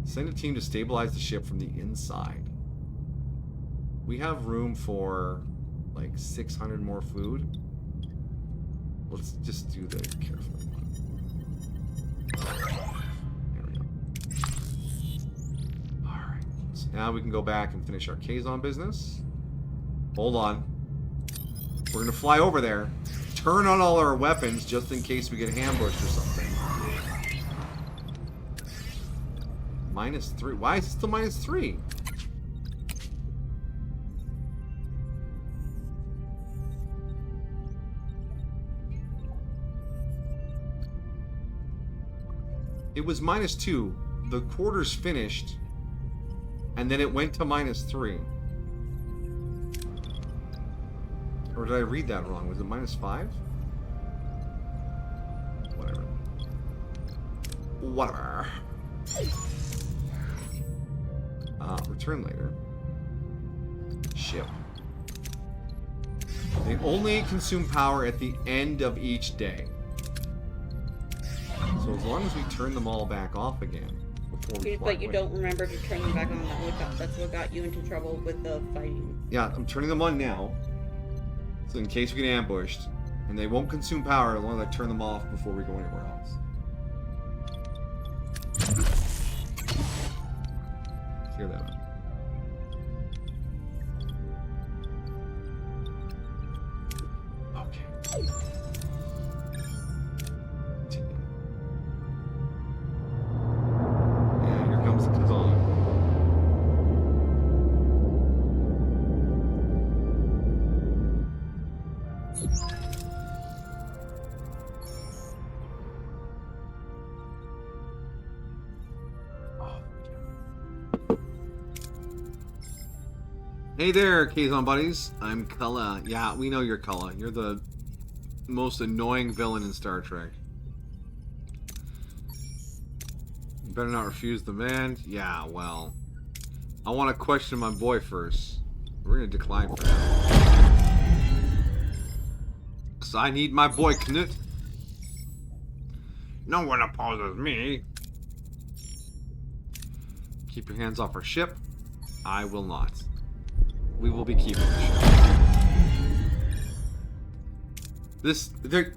Send a team to stabilize the ship from the inside. We have room for like 600 more food. Let's just do the careful one. There we go. Alright. So now we can go back and finish our Kazon business. Hold on. We're going to fly over there. Turn on all our weapons just in case we get ambushed or something. -3. Why is it still -3? It was -2. The quarter's finished, and then it went to -3. Or did I read that wrong? Was it -5? Whatever. Whatever. Return later. Ship. They only consume power at the end of each day. So as long as we turn them all back off again before we fly But you away. don't remember to turn them back on. That's what got you into trouble with the fighting. Yeah, I'm turning them on now. So in case we get ambushed. And they won't consume power as long as I turn them off before we go anywhere else. Clear that up. Okay. Continue. And here comes the Kazon. Hey there, Kazon buddies. I'm Cullen. Yeah, we know you're Cullen. You're the most annoying villain in Star Trek. You better not refuse the demand. Yeah, well. I want to question my boy first. We're going to decline for now. Because I need my boy Knut. No one opposes me. Keep your hands off our ship. I will not. We will be keeping the ship.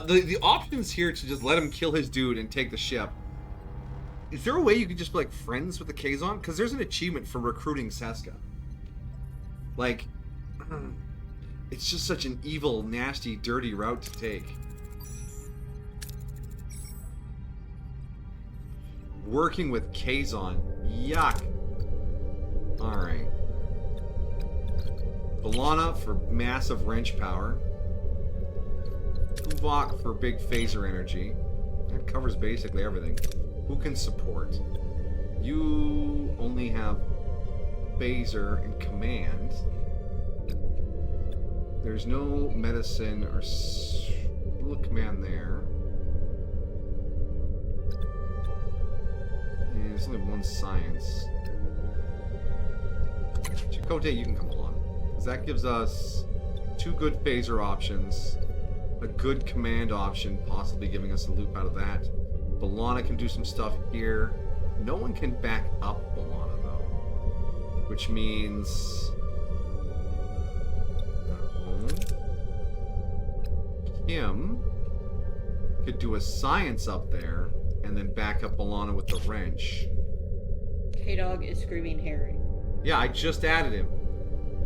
The options here to just let him kill his dude and take the ship. Is there a way you could just be like friends with the Kazon? Because there's an achievement for recruiting Seska. Like, it's just such an evil, nasty, dirty route to take. Working with Kazon. Yuck. Alright. B'Elanna for massive wrench power. Tuvok for big phaser energy. That covers basically everything. Who can support? You only have phaser and command. There's no medicine or command there. And there's only one science. Chakotay, you can come along. That gives us 2 good phaser options, a good command option, possibly giving us a loop out of that. B'Elanna can do some stuff here. No one can back up B'Elanna, though. Which means... Kim could do a science up there, and then back up B'Elanna with the wrench. K-Dog is screaming Harry. Yeah, I just added him.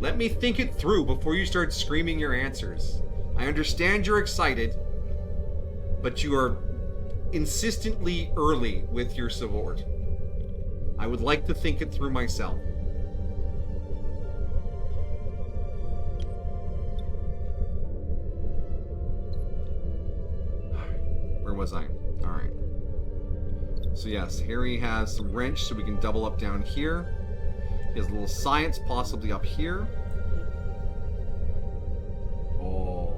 Let me think it through before you start screaming your answers. I understand you're excited, but you are insistently early with your support. I would like to think it through myself. was I? Alright. So yes, Harry has some wrench, so we can double up down here. He has a little science, possibly up here. Oh.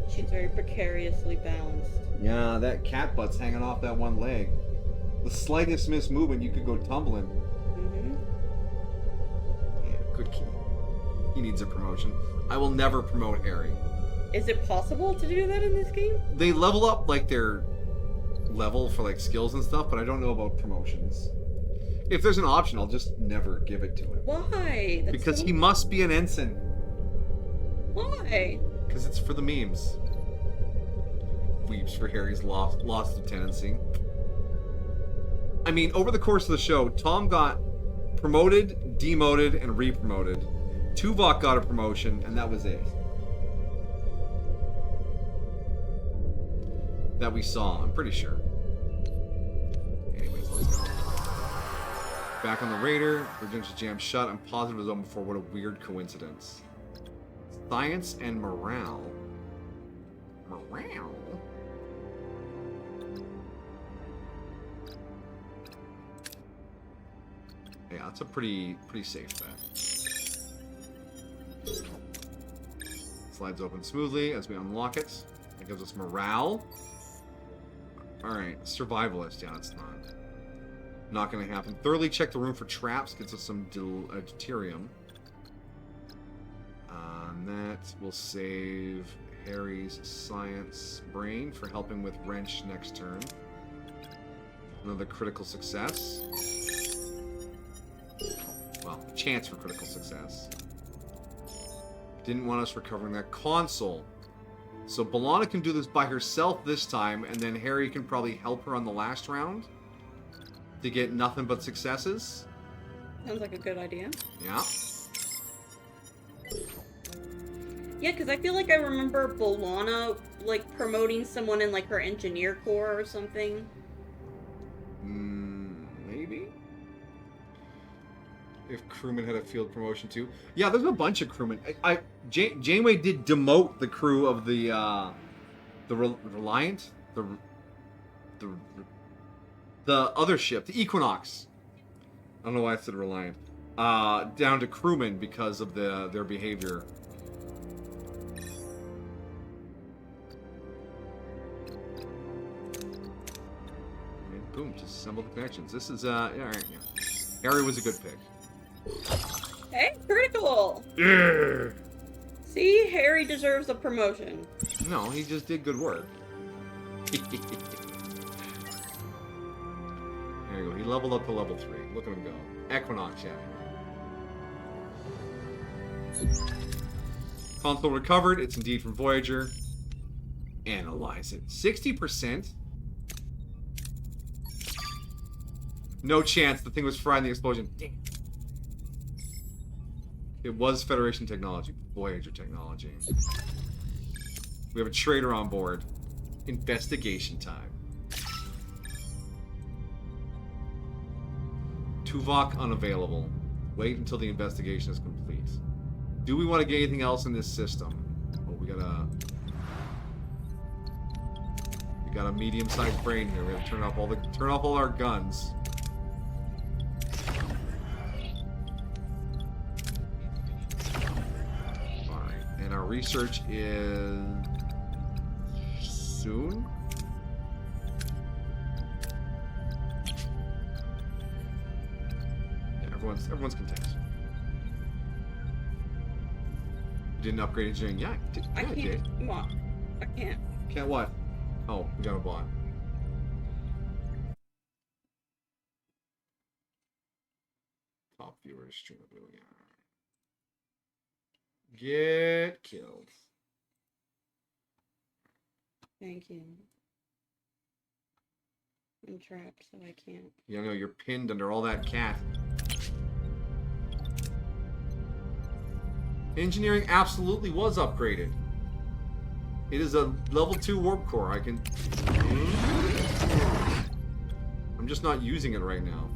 She's very precariously balanced. Yeah, that cat butt's hanging off that one leg. The slightest mismovement, you could go tumbling. Mm-hmm. Yeah, good kid. He needs a promotion. I will never promote Harry. Is it possible to do that in this game? They level up like their level for like skills and stuff, but I don't know about promotions. If there's an option, I'll just never give it to him. Why? That's Because so... he must be an ensign. Why? Because it's for the memes. Weeps for Harry's lost lieutenancy. I mean, over the course of the show, Tom got promoted, demoted, and re-promoted. Tuvok got a promotion, and that was it. That we saw, I'm pretty sure. Anyways, let's go. Back on the Raider. Virginia's jammed shut. I'm positive it was open before. What a weird coincidence. Science and morale. Morale? Yeah, that's a pretty safe bet. Slides open smoothly as we unlock it. That gives us morale. Alright, survivalist. Yeah, it's not going to happen. Thoroughly check the room for traps. Gets us some deuterium. And that will save Harry's science brain for helping with wrench next turn. Another critical success. Well, chance for critical success. Didn't want us recovering that console. So B'Elanna can do this by herself this time, and then Harry can probably help her on the last round to get nothing but successes. Sounds like a good idea. Yeah. Yeah, because I feel like I remember B'Elanna, like, promoting someone in, like, her engineer corps or something. Maybe? If crewman had a field promotion too. Yeah, there's a bunch of crewmen. Janeway did demote the crew of the Reliant? The other ship, the Equinox. I don't know why I said Reliant. Down to crewmen because of their behavior. And boom, just assemble the connections. This is, yeah, alright, yeah. Harry was a good pick. Hey, critical! Yeah. See, Harry deserves a promotion. No, he just did good work. There you go. He leveled up to level 3. Look at him go. Equinox, yeah. Console recovered. It's indeed from Voyager. Analyze it. 60%? No chance. The thing was fried in the explosion. Damn. It was Federation technology. Voyager technology. We have a traitor on board. Investigation time. Tuvok unavailable. Wait until the investigation is complete. Do we want to get anything else in this system? Oh, we got a medium-sized brain here. We have to turn off all our guns. Alright, and our research is soon? Yeah, everyone's content. Didn't upgrade engineering. Yeah, I can't. did. What? I can't. Can't what? Oh, we got a bot. Top viewers, stream of blue, yeah. Get killed. Thank you. I'm trapped, so I can't. Yeah, no, you're pinned under all that cat. Engineering absolutely was upgraded. It is a level 2 warp core. I'm just not using it right now.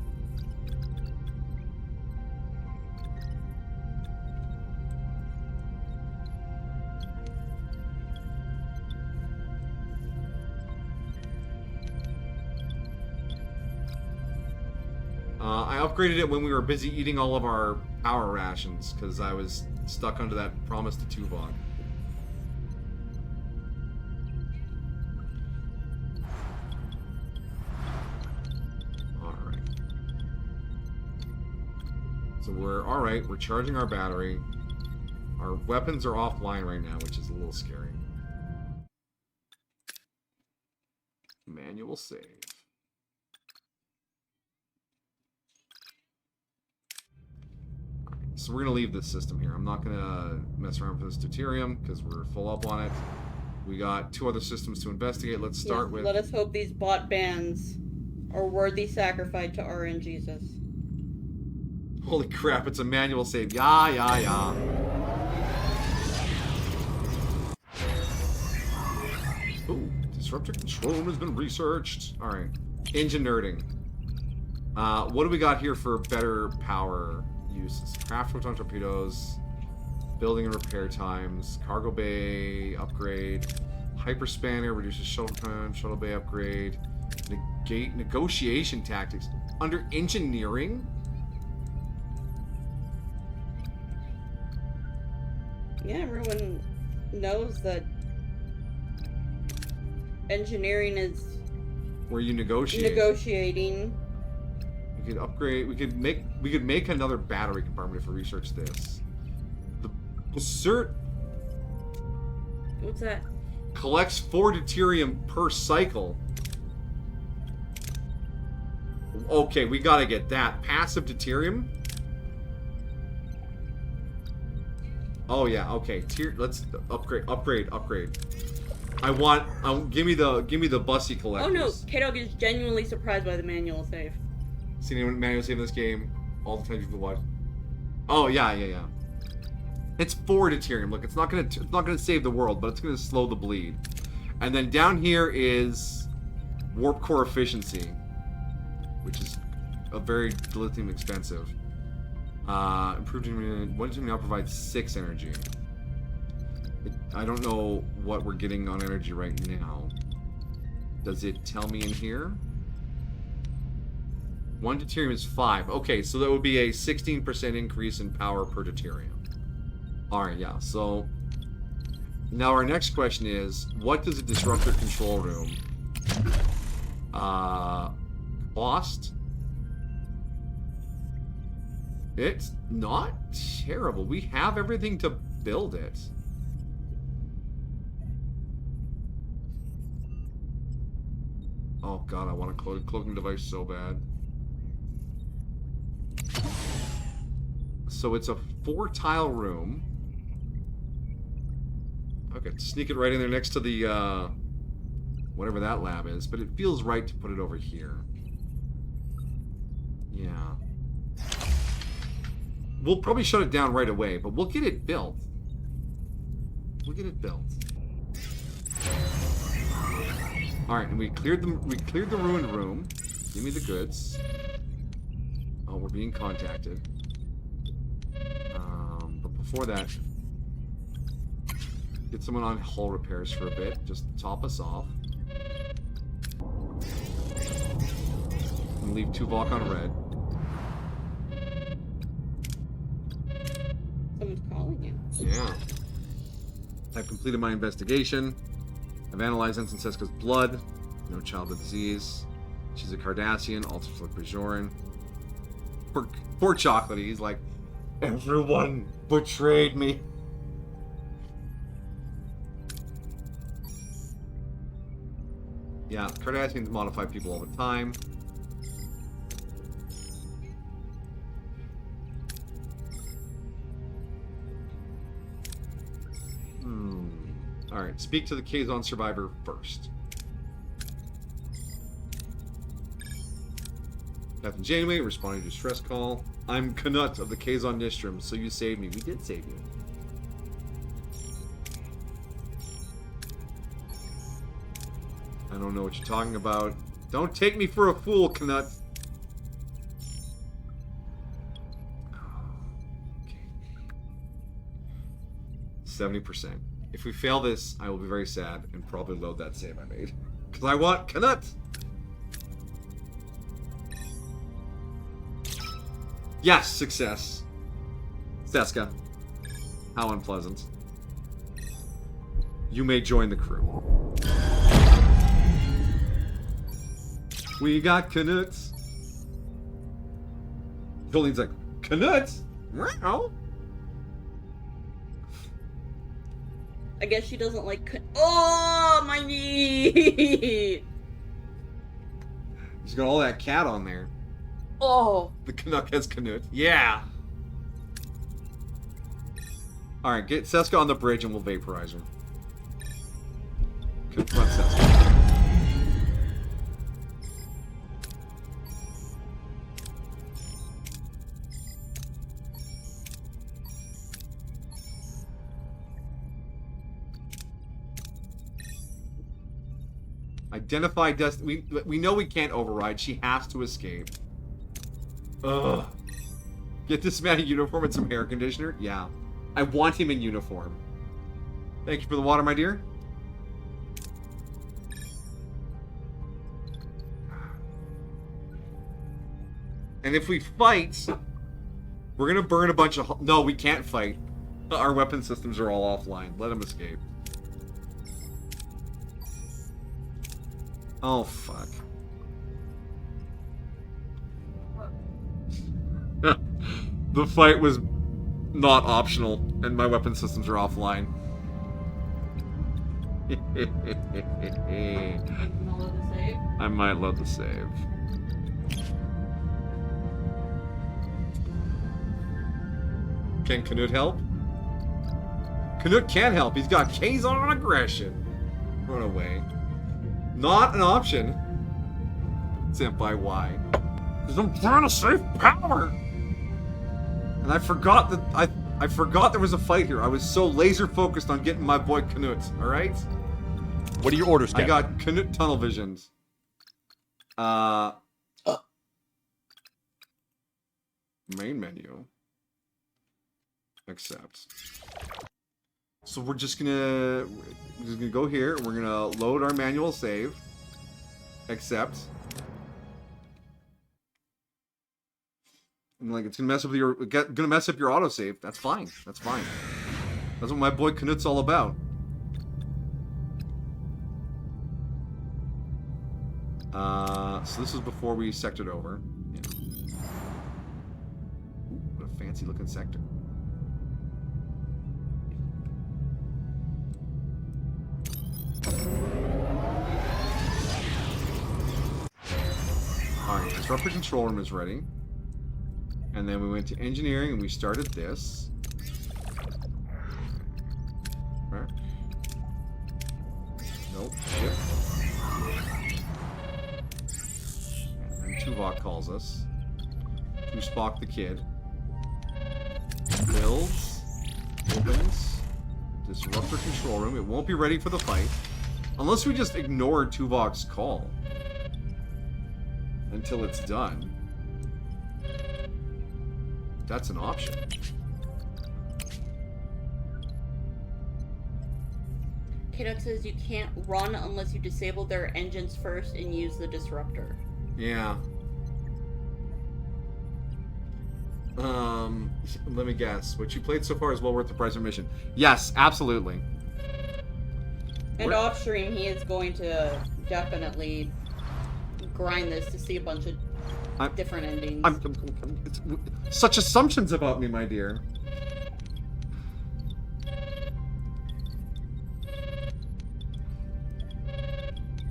I upgraded it when we were busy eating all of our power rations, because I was stuck under that promise to Tuvok. Alright. So we're charging our battery. Our weapons are offline right now, which is a little scary. Manual save. So we're going to leave this system here. I'm not going to mess around with this deuterium because we're full up on it. We got 2 other systems to investigate. Let's start with... Let us hope these bot bands are worthy sacrifice to RN Jesus. Holy crap, it's a manual save. Yeah. Ooh, disruptor control room has been researched. Alright. Engine nerding. What do we got here for better power uses? Craft photon torpedoes, building and repair times, cargo bay upgrade, hyperspanner reduces shuttle time, shuttle bay upgrade, negate negotiation tactics. Under engineering? Yeah, everyone knows that engineering is where you negotiate. Negotiating. We could upgrade. We could make another battery compartment if we research this. The cert. What's that? Collects 4 deuterium per cycle. Okay, we gotta get that. Passive deuterium? Oh yeah, okay. Let's upgrade. I want give me the bussy collectors. Oh no, K-Dog is genuinely surprised by the manual save. Seen anyone manual save in this game all the times you've watched? Oh yeah. It's 4 deuterium. Look, it's not gonna save the world, but it's gonna slow the bleed. And then down here is warp core efficiency, which is a very lithium expensive. Improved one now provides 6 energy. I don't know what we're getting on energy right now. Does it tell me in here? 1 deuterium is 5. Okay, so that would be a 16% increase in power per deuterium. Alright, yeah, so... Now our next question is, what does a disruptor control room cost? It's not terrible. We have everything to build it. Oh god, I want a cloaking device so bad. So it's a 4-tile room. Okay, sneak it right in there next to the, whatever that lab is, but it feels right to put it over here. Yeah. We'll probably shut it down right away, but we'll get it built. Alright, and we cleared the ruined room. Give me the goods. Oh, we're being contacted. But before that, get someone on hull repairs for a bit. Just top us off. And leave Tuvok on red. Someone's calling you. Yeah. I've completed my investigation. I've analyzed Ensign Seska's blood. No childhood disease. She's a Cardassian, also like Bajoran. Poor Chocolatey. He's like, everyone betrayed me. Yeah, Cardassians modify people all the time. Alright, speak to the Kazon survivor first. Captain Janeway, responding to a stress call. I'm Knut of the Kazon Nistrum, so you saved me. We did save you. I don't know what you're talking about. Don't take me for a fool, Knut. Okay. 70%. If we fail this, I will be very sad and probably load that save I made. Because I want Knut! Yes, success. Seska. How unpleasant. You may join the crew. We got Canuts. Jolene's like, Canuts? Meow. I guess she doesn't like. Oh, my knee! She's got all that cat on there. Oh. The Canuck has Canut. Yeah. Alright, get Seska on the bridge and we'll vaporize her. Confront Seska. Identify we know we can't override. She has to escape. Ugh. Get this man a uniform and some air conditioner? Yeah. I want him in uniform. Thank you for the water, my dear. And if we fight, we're gonna burn a bunch of... No, we can't fight. Our weapon systems are all offline. Let him escape. Oh, fuck. The fight was not optional, and my weapon systems are offline. I might load the save. Can Canute help? Canute can help. He's got Kazon on aggression. Run away. Not an option. Senpai, why? Because I'm trying to save power. And I forgot that I forgot there was a fight here. I was so laser focused on getting my boy Canute. All right. What are your orders, Captain? I got Canute tunnel visions. Main menu. Accept. So we're just gonna go here. We're gonna load our manual save. Accept. And like it's gonna mess up your autosave. That's fine. That's fine. That's what my boy Canute's all about. So this was before we sectored over. Yeah. Ooh, what a fancy looking sector. Alright, disruptor control room is ready. And then we went to engineering and we started this. Right. Nope. Yep. And then Tuvok calls us. To Spock the kid. Builds. Opens. Disruptor control room. It won't be ready for the fight. Unless we just ignore Tuvok's call. Until it's done. That's an option. Canuck says you can't run unless you disable their engines first and use the disruptor. Yeah. Let me guess. What you played so far is well worth the price of admission. Yes, absolutely. And off stream, he is going to definitely grind this to see a bunch of different endings. It's such assumptions about me, my dear.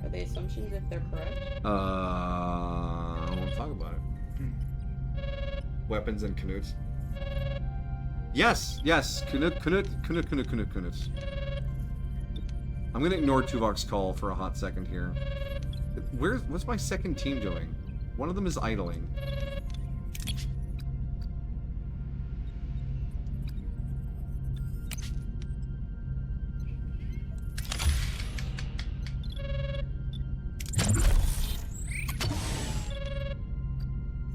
Are they assumptions if they're correct? I don't want to talk about it. Weapons and Canutes. Yes, Canute. I'm gonna ignore Tuvok's call for a hot second here. What's my second team doing? One of them is idling.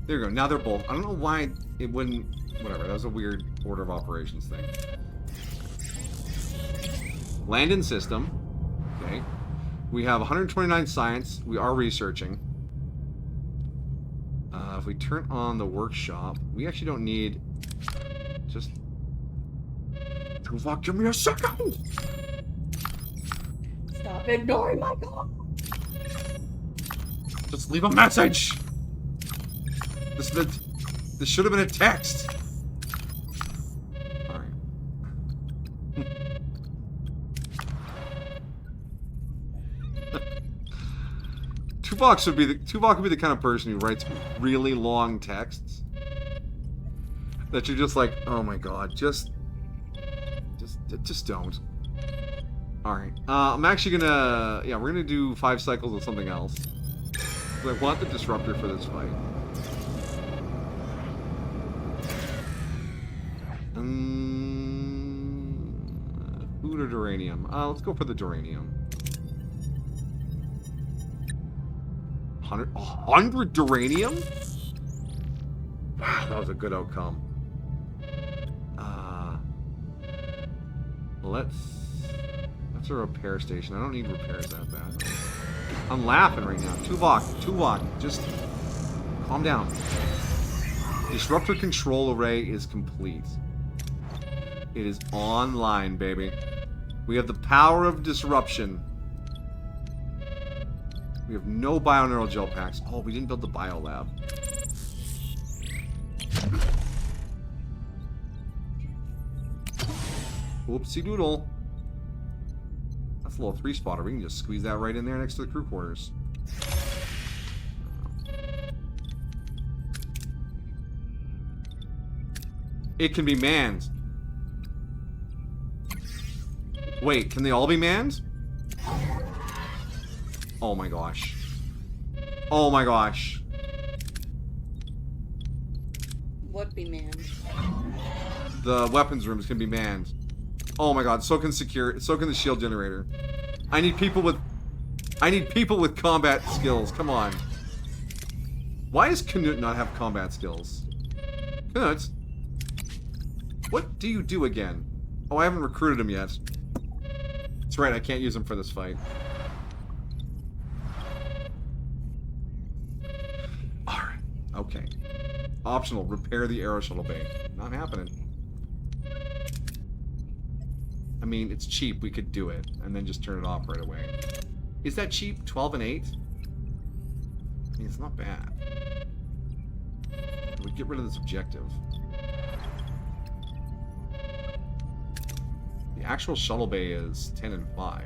There you go. Now they're both. I don't know why it wouldn't. Whatever. That was a weird order of operations thing. Land in system. Okay. We have 129 science. We are researching. if we turn on the workshop, we actually don't need... Just... Tuvok, give me a second! Stop ignoring my call. Just leave a message! This should have been a text. Alright. Tuvok would be the kind of person who writes really long texts that you're just like, oh my god, just don't. Alright. I'm actually gonna... Yeah, we're gonna do 5 cycles of something else. I want the disruptor for this fight. Food or duranium? Let's go for the duranium. 100 duranium? Wow, that was a good outcome. That's a repair station. I don't need repairs that bad. I'm laughing right now. Tuvok, just calm down. Disruptor control array is complete. It is online, baby. We have the power of disruption. We have no bioneural gel packs. Oh, we didn't build the bio lab. Whoopsie doodle. That's a little 3-spotter. We can just squeeze that right in there next to the crew quarters. It can be manned. Wait, can they all be manned? Oh my gosh. Oh my gosh. What be manned? The weapons rooms can be manned. Oh my god, so can the shield generator. I need people with combat skills. Come on. Why does Canute not have combat skills? Canute, what do you do again? Oh, I haven't recruited him yet. That's right, I can't use him for this fight. Alright, okay. Optional, repair the aero shuttle bay. Not happening. I mean, it's cheap, we could do it, and then just turn it off right away. Is that cheap? 12 and 8? I mean, it's not bad. We get rid of this objective. The actual shuttle bay is 10 and 5.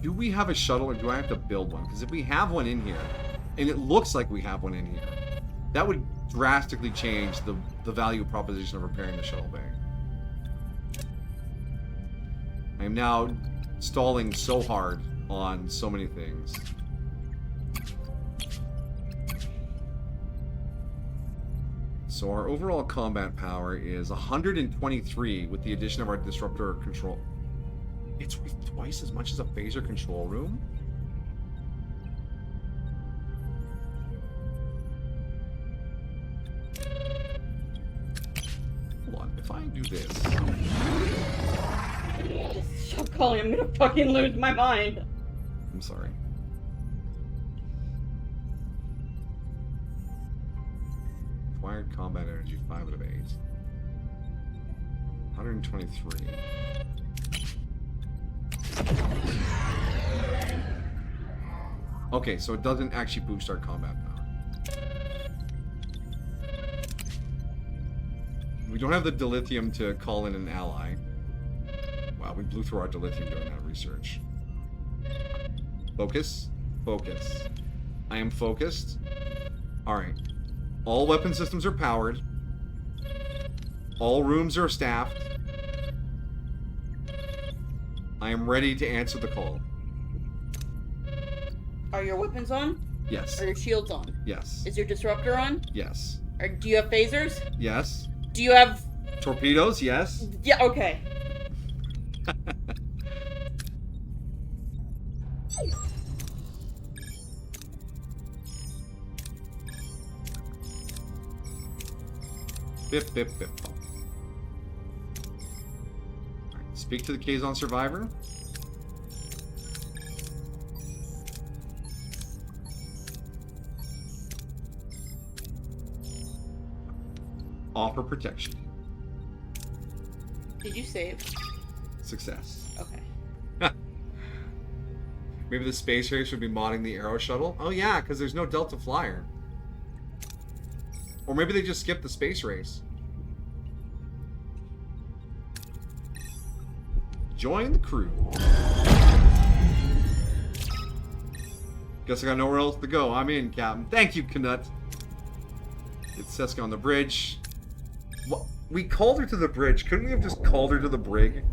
Do we have a shuttle, or do I have to build one? Because if we have one in here, and it looks like we have one in here, that would drastically change the value proposition of repairing the shuttle bay. I am now stalling so hard on so many things. So our overall combat power is 123 with the addition of our disruptor control. It's worth twice as much as a phaser control room? Hold on, if I do this... Just stop calling, I'm gonna fucking lose my mind. I'm sorry. Acquired combat energy, 5 out of 8. 123. Okay, so it doesn't actually boost our combat power. We don't have the dilithium to call in an ally. Wow, we blew through our dilithium doing that research. Focus. Focus. I am focused. Alright. All weapon systems are powered. All rooms are staffed. I am ready to answer the call. Are your weapons on? Yes. Are your shields on? Yes. Is your disruptor on? Yes. Or do you have phasers? Yes. Do you have... Torpedoes? Yes. Yeah, okay. Bip, bip, bip. Alright, speak to the Kazon survivor. Offer protection. Did you save? Success. Okay. Maybe the space race would be modding the Aero Shuttle? Oh yeah, because there's no Delta Flyer. Or maybe they just skipped the space race. Join the crew. Guess I got nowhere else to go. I'm in, Captain. Thank you, Knut. It's Seska on the bridge. What? We called her to the bridge. Couldn't we have just called her to the brig?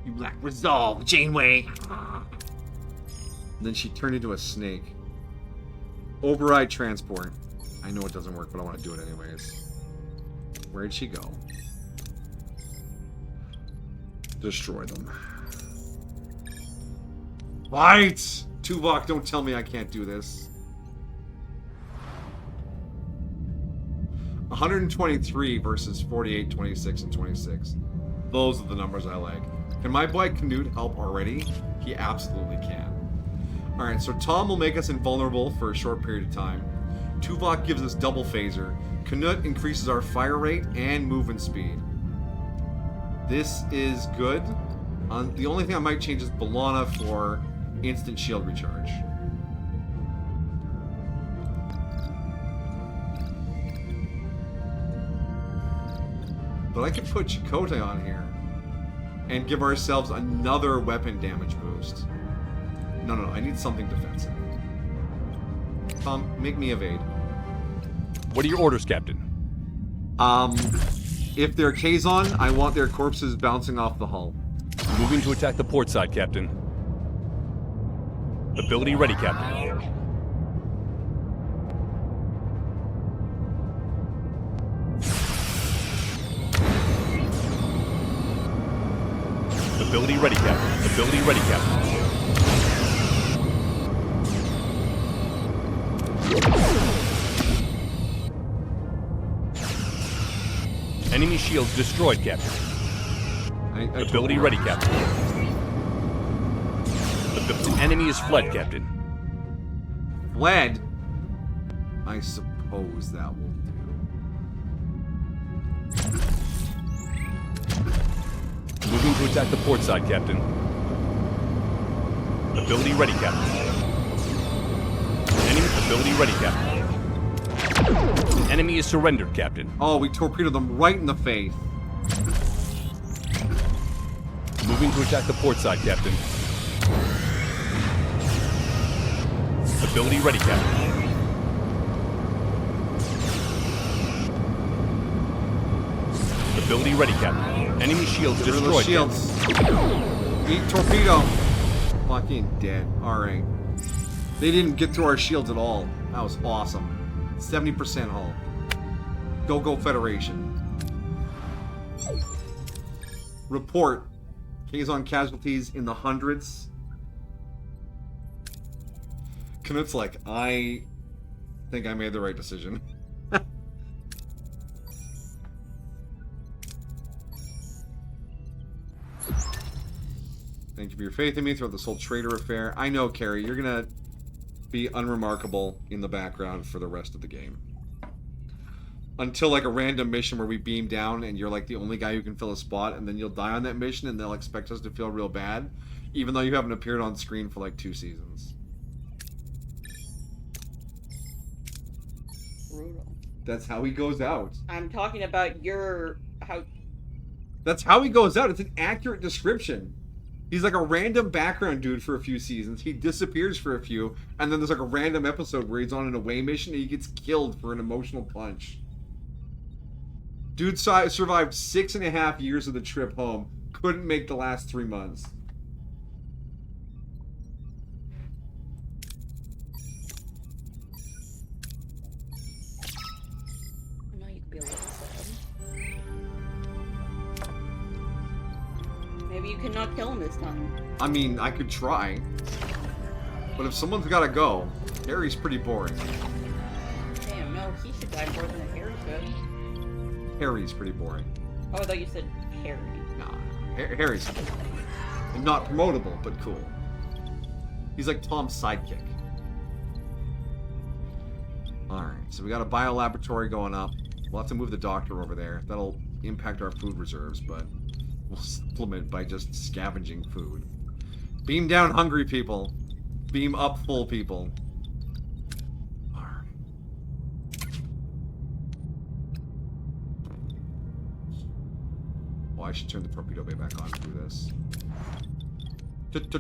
You lack resolve, Janeway. And then she turned into a snake. Override transport. I know it doesn't work, but I want to do it anyways. Where'd she go? Destroy them. Fight! Tuvok, don't tell me I can't do this. 123 versus 48, 26, and 26. Those are the numbers I like. Can my boy Knut help already? He absolutely can. Alright, so Tom will make us invulnerable for a short period of time. Tuvok gives us double phaser. Knut increases our fire rate and movement speed. This is good. The only thing I might change is B'Elanna for instant shield recharge. But I could put Chakotay on here and give ourselves another weapon damage boost. No, I need something defensive. Tom, make me evade. What are your orders, Captain? If they're Kazon, I want their corpses bouncing off the hull. Moving to attack the port side, Captain. Ability ready, Captain. Ability ready, Captain. Ability ready, Captain. Enemy shields destroyed, Captain. Ability ready, Captain. The enemy is fled, Captain. Fled? I suppose that will do. Moving to attack the port side, Captain. Ability ready, Captain. Enemy ability ready, Captain. Enemy is surrendered, Captain. Oh, we torpedoed them right in the face. Moving to attack the port side, Captain. Ability ready, Captain. Ability ready, Captain. Enemy shields Get rid of those destroyed. shields. Eat torpedo. Fucking dead. Alright. They didn't get through our shields at all. That was awesome. 70% hull. Go Federation. Report. Kazon casualties in the hundreds. Knut's like, I think I made the right decision. Thank you for your faith in me throughout this whole traitor affair. I know, Carrie, you're gonna be unremarkable in the background for the rest of the game. Until like a random mission where we beam down and you're like the only guy who can fill a spot, and then you'll die on that mission and they'll expect us to feel real bad, even though you haven't appeared on screen for like 2 seasons. Brutal. That's how he goes out. I'm talking about your... how... That's how he goes out. It's an accurate description. He's like a random background dude for a few seasons. He disappears for a few, and then there's like a random episode where he's on an away mission and he gets killed for an emotional punch. Dude survived 6.5 years of the trip home. Couldn't make the last 3 months. No, you could be a little sad. Maybe you cannot kill him this time. I mean, I could try. But if someone's gotta go, Harry's pretty boring. Damn, no, he should die more than a Harry should. Harry's pretty boring. Oh, I thought you said Harry. No. Harry's cool. And not promotable, but cool. He's like Tom's sidekick. Alright, so we got a biolaboratory going up. We'll have to move the doctor over there. That'll impact our food reserves, but we'll supplement by just scavenging food. Beam down hungry people. Beam up full people. Alright. Oh, I should turn the torpedo bay back on to do this.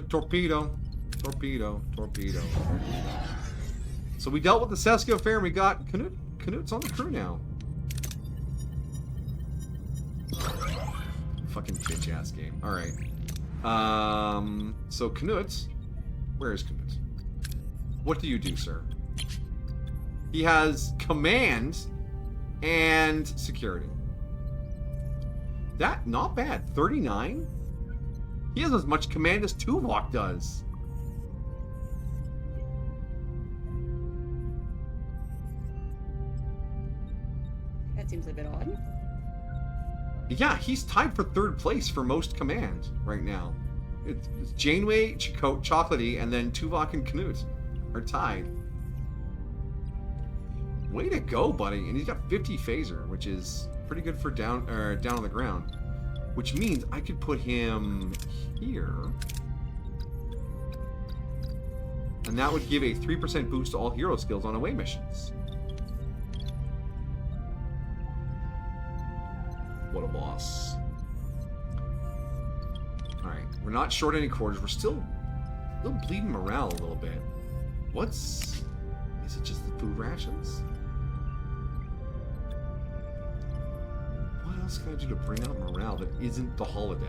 Torpedo. Torpedo. Torpedo. So we dealt with the Sesco affair and we got Canute. Canute's on the crew now. Fucking bitch ass game. Alright. So Canute. Where is Canute? What do you do, sir? He has command and security. That, not bad. 39? He has as much command as Tuvok does. That seems a bit odd. Yeah, he's tied for 3rd place for most command right now. It's Janeway, Chocolatey, and then Tuvok and Canute are tied. Way to go, buddy. And he's got 50 phaser, which is pretty good for down on the ground. Which means I could put him here. And that would give a 3% boost to all hero skills on away missions. What a boss. Alright, we're not short any quarters. We're still bleeding morale a little bit. Is it just the food rations? What else can I do to bring out morale that isn't the holodeck?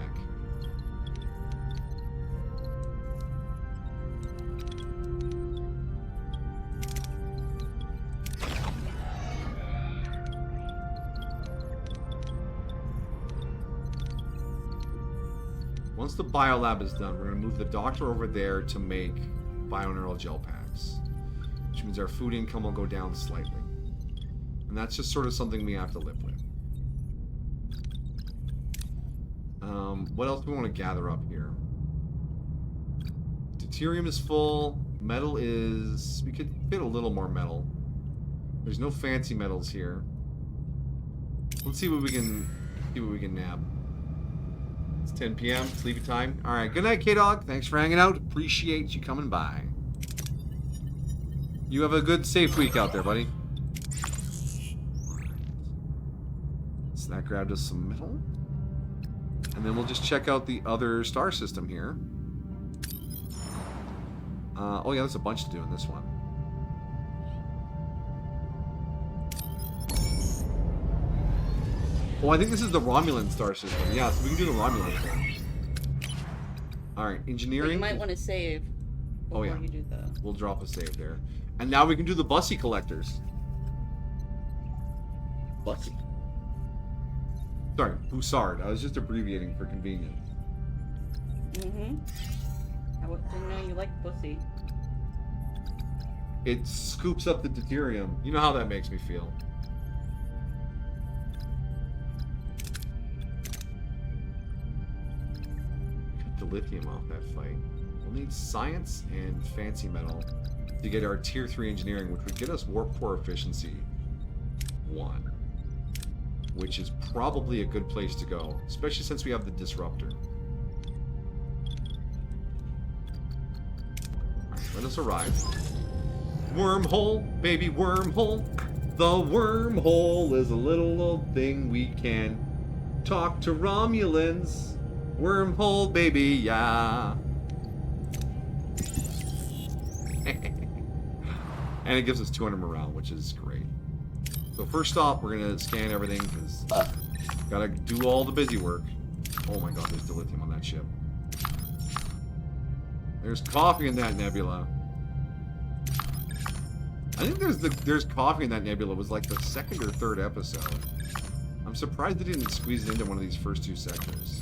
Once the biolab is done, we're going to move the doctor over there to make bioneural gel packs. Which means our food income will go down slightly. And that's just sort of something we have to live with. What else do we want to gather up here? Deuterium is full. Metal is... We could fit a little more metal. There's no fancy metals here. Let's see what we can nab. It's 10 p.m. Sleepy time. Alright, good night, K-Dog. Thanks for hanging out. Appreciate you coming by. You have a good, safe week out there, buddy. So that grabbed us some metal. And then we'll just check out the other star system here. Oh yeah, there's a bunch to do in this one. Oh, I think this is the Romulan star system. Yeah, so we can do the Romulan thing. Alright, engineering. But you might want to save before you do the... We'll drop a save there. And now we can do the Bussy collectors. Bussy? Sorry, Bussard. I was just abbreviating for convenience. Mm-hmm. I didn't know you liked Bussy. It scoops up the deuterium. You know how that makes me feel. Cut the lithium off that fight. We'll need science and fancy metal to get our tier 3 engineering, which would get us warp core efficiency 1. Which is probably a good place to go, especially since we have the disruptor. Alright, let us arrive. Wormhole, baby wormhole. The wormhole is a little old thing we can talk to Romulans. Wormhole, baby, yeah. And it gives us 200 morale, which is great. So first off, we're going to scan everything, because gotta do all the busy work. Oh my god, there's dilithium on that ship. There's coffee in that nebula. I think there's coffee in that nebula was like the 2nd or 3rd episode. I'm surprised they didn't squeeze it into one of these first 2 sectors.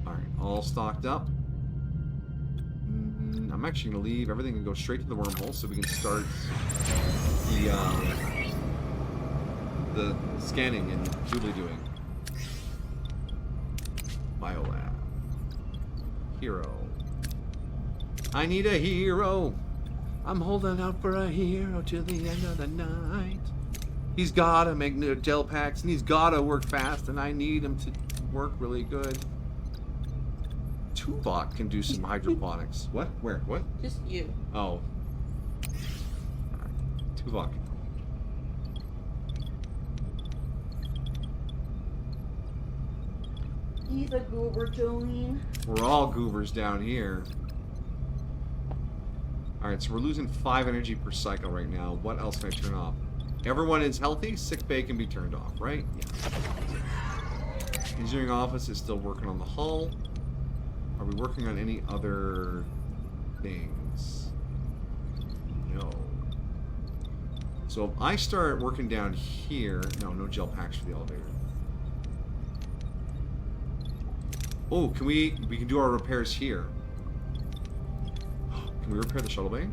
Alright, all stocked up. I'm actually going to leave everything and go straight to the wormhole so we can start the the scanning and doobly doing. Biolab. Hero. I need a hero. I'm holding out for a hero till the end of the night. He's gotta make new gel packs and he's gotta work fast and I need him to work really good. Tuvok can do some hydroponics. What? Where? What? Just you. Oh. Tuvok. He's a goober, Jolene. We're all goobers down here. Alright, so we're losing 5 energy per cycle right now. What else can I turn off? Everyone is healthy. Sick bay can be turned off, right? Yeah. Engineering office is still working on the hull. Are we working on any other things? No. So if I start working down here... No gel packs for the elevator. Oh, we can do our repairs here. Can we repair the shuttle bay?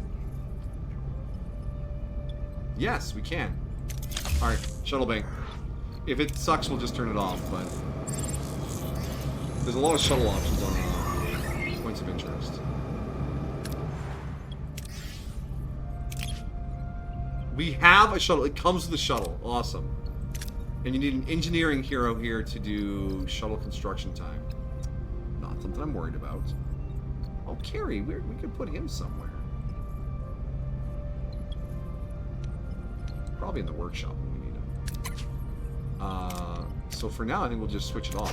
Yes, we can. Alright, shuttle bay. If it sucks, we'll just turn it off, but... There's a lot of shuttle options on points of interest. We have a shuttle. It comes with a shuttle. Awesome. And you need an engineering hero here to do shuttle construction time. Not something I'm worried about. Oh, Carrie, we could put him somewhere. Probably in the workshop when we need him. So for now, I think we'll just switch it off.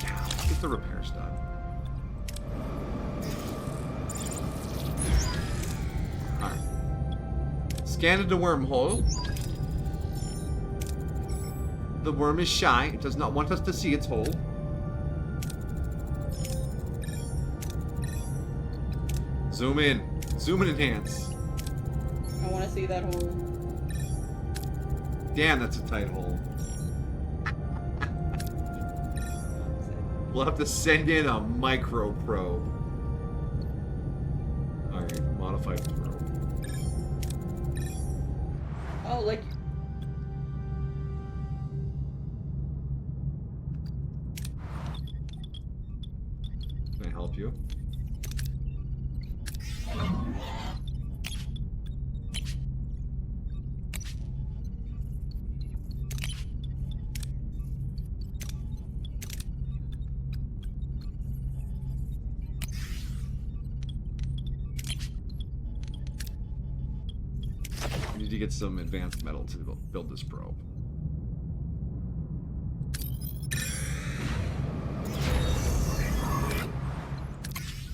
Yeah, let's get the repairs done. Alright. Scanned the wormhole. The worm is shy. It does not want us to see its hole. Zoom in. Zoom and enhance. I want to see that hole. Damn, that's a tight hole. We'll have to send in a micro probe. Alright, modified probe. Oh, like... Can I help you? We need to get some advanced metal to build this probe.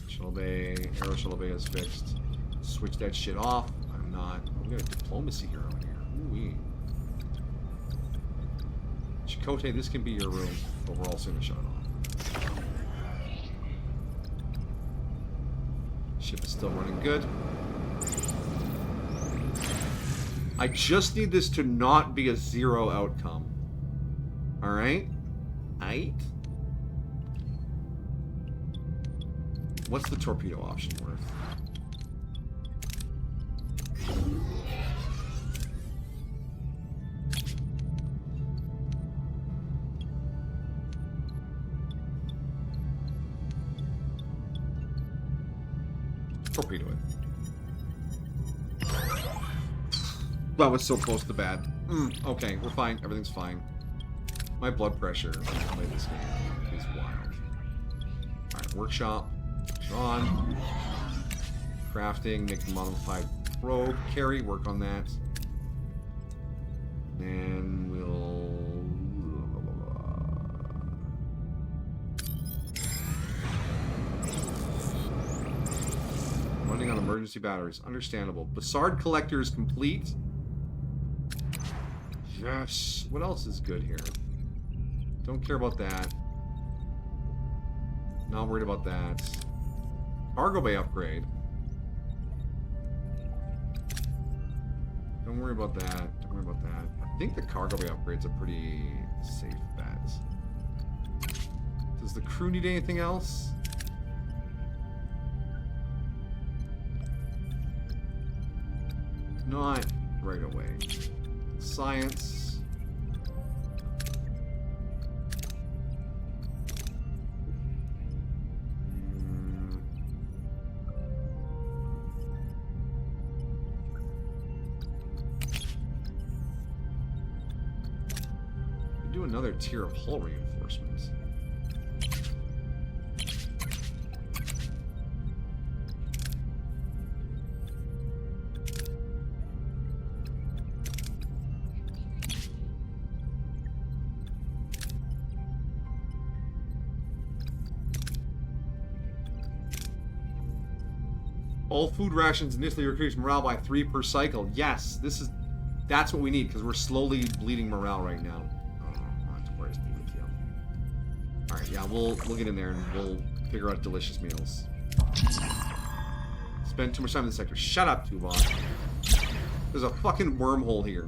Shuttle bay, aero shuttle bay is fixed. Switch that shit off. I'm not. We got a diplomacy hero here. Ooh-wee. Chakotay, this can be your room, but we're also gonna shut it off. Ship is still running good. I just need this to not be a 0 outcome. Alright? Aight? What's the torpedo option worth? Torpedo it. That was so close to bad. Okay, we're fine. Everything's fine. My blood pressure when I play this game is wild. Alright, workshop. On. Crafting, make the modified probe. Carry, work on that. And we'll... Running on emergency batteries. Understandable. Bassard collector is complete. Yes. What else is good here? Don't care about that. Not worried about that. Cargo bay upgrade. Don't worry about that. Don't worry about that. I think the cargo bay upgrade's a pretty safe bet. Does the crew need anything else? Not right away. Science. Do another tier of hull reinforcements. All food rations initially increase morale by 3 per cycle. Yes, that's what we need because we're slowly bleeding morale right now. Alright, yeah, we'll get in there and we'll figure out delicious meals. Spend too much time in the sector. Shut up, Tuvok. There's a fucking wormhole here.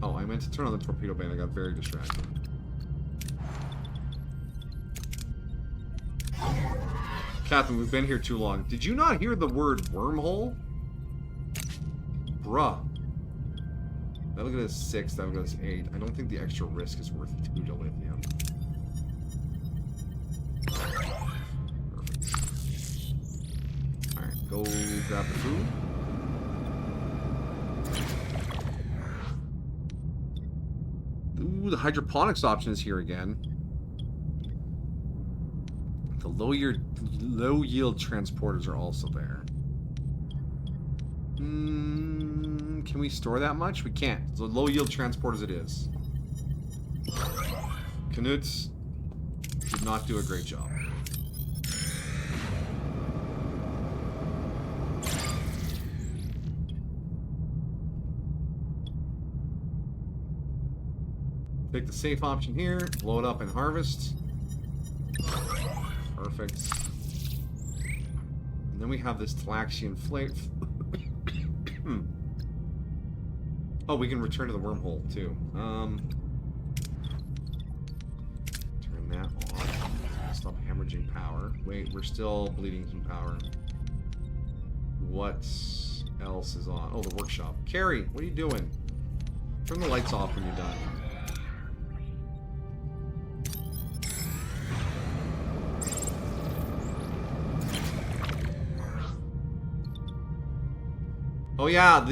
Oh, I meant to turn on the torpedo ban. I got very distracted. Captain, we've been here too long. Did you not hear the word wormhole? Bruh. That'll get us 6, that'll get us 8. I don't think the extra risk is worth 2 to lithium. Perfect. Alright, go grab the food. Ooh, the hydroponics option is here again. The low yield transporters are also there. Can we store that much? We can't. So low yield transporters it is. Knuts did not do a great job. Take the safe option here, blow it up and harvest. Perfect. And then we have this Talaxian flake. Oh, we can return to the wormhole too. Turn that off. Stop hemorrhaging power. Wait, we're still bleeding some power. What else is on? Oh, the workshop. Carrie, what are you doing? Turn the lights off when you're done. Oh yeah,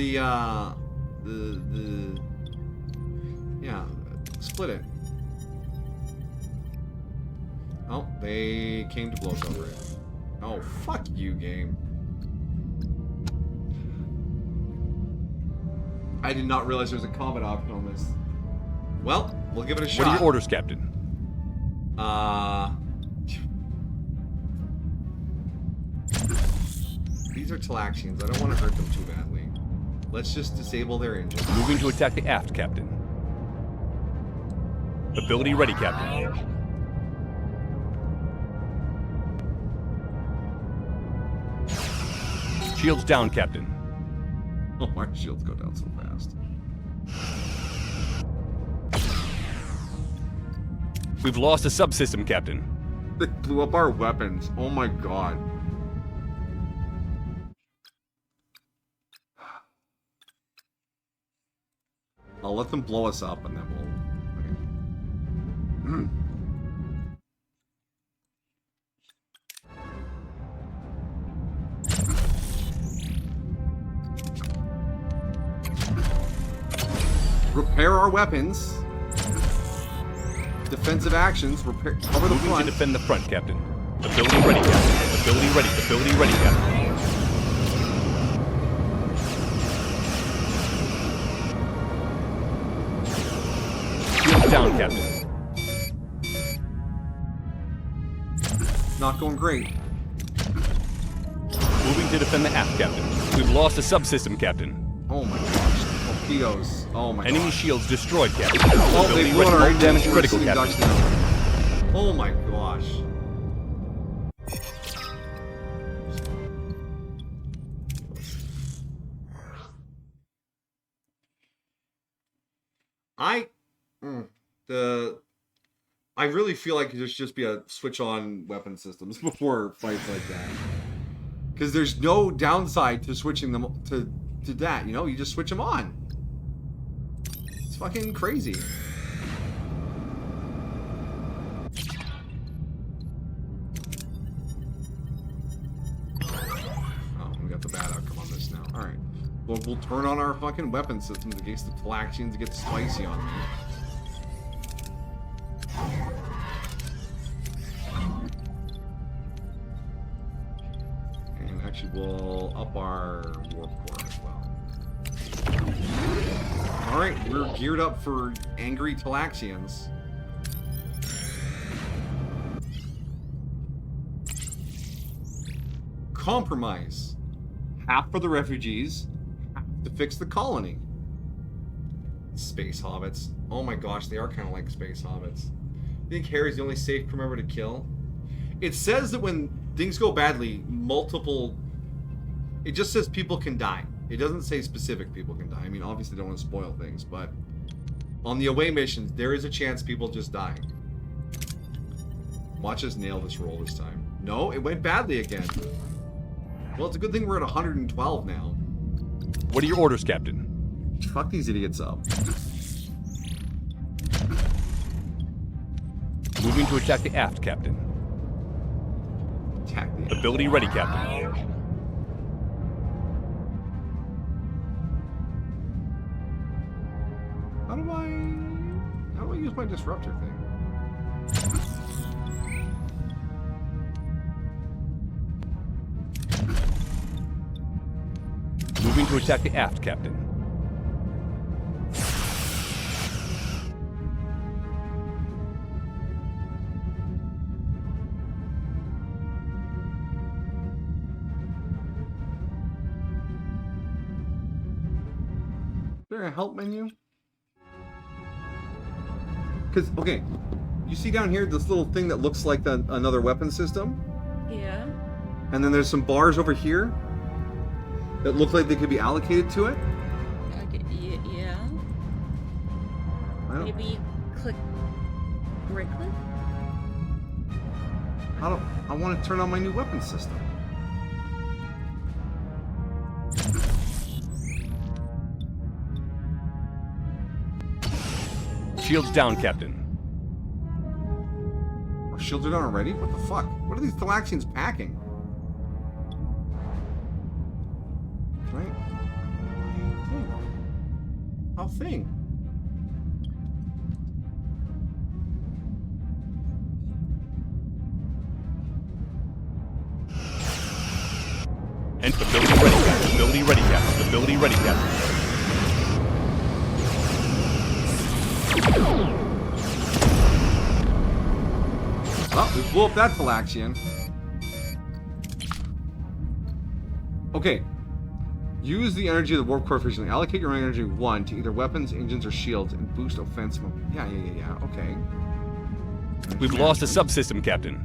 yeah, split it. Oh, they came to blows over it. Oh, fuck you, game. I did not realize there was a combat option on this. Well, we'll give it a shot. What are your orders, Captain? These are Talaxians. I don't want to hurt them too badly. Let's just disable their engine. Moving to attack the aft, Captain. Ability ready, Captain. Shields down, Captain. Oh, my shields go down so fast. We've lost a subsystem, Captain. They blew up our weapons. Oh my god. I'll let them blow us up and then we'll... Okay. Repair our weapons. Defensive actions. Repair. Cover the Moving front. to defend the front, Captain. Ability ready, Captain. Ability ready. Ability ready, Captain. Shields down, Captain. Not going great. Moving to defend the aft, Captain. We've lost a subsystem, Captain. Oh my gosh. Torpedoes. Oh my Enemy gosh. shields destroyed, Captain. Oh, they Ability blew ready. our Low damage engines. critical, We're Captain. sitting ducks now. Oh my gosh. I really feel like there should just be a switch on weapon systems before fights like that. Because there's no downside to switching them to that, you know? You just switch them on. It's fucking crazy. Oh, we got the bad outcome on this now. Alright. Well, we'll turn on our fucking weapon systems in case the Talaxians get spicy on me. And actually, we'll up our warp core as well. Alright, we're geared up for angry Talaxians. Compromise. Half for the refugees, half to fix the colony. Space hobbits. Oh my gosh, they are kind of like space hobbits. You think Harry's the only safe crew member to kill? It says that when things go badly, multiple... It just says people can die. It doesn't say specific people can die. I mean, obviously they don't want to spoil things, but... On the away missions, there is a chance people just die. Watch us nail this roll this time. No, it went badly again. Well, it's a good thing we're at 112 now. What are your orders, Captain? Fuck these idiots up. Moving to attack the aft, Captain. Attack the Ability ready, Captain. How do I use my disruptor thing? Moving to attack the aft, Captain. Is there a help menu? Because, okay, you see down here this little thing that looks like another weapon system? Yeah. And then there's some bars over here that look like they could be allocated to it? Okay, yeah. I don't, Maybe click right click? I want to turn on my new weapon system. Shields down, Captain. Our shields are done already? What the fuck? What are these Talaxians packing? Right? How thing? And ability ready, Captain. Ability ready, Captain. Ability ready, Captain. Oh, we blew up that Talaxian. Okay. Use the energy of the warp core efficiently. Allocate your energy 1 to either weapons, engines, or shields and boost offensive. Yeah. Okay. We've lost a subsystem, Captain.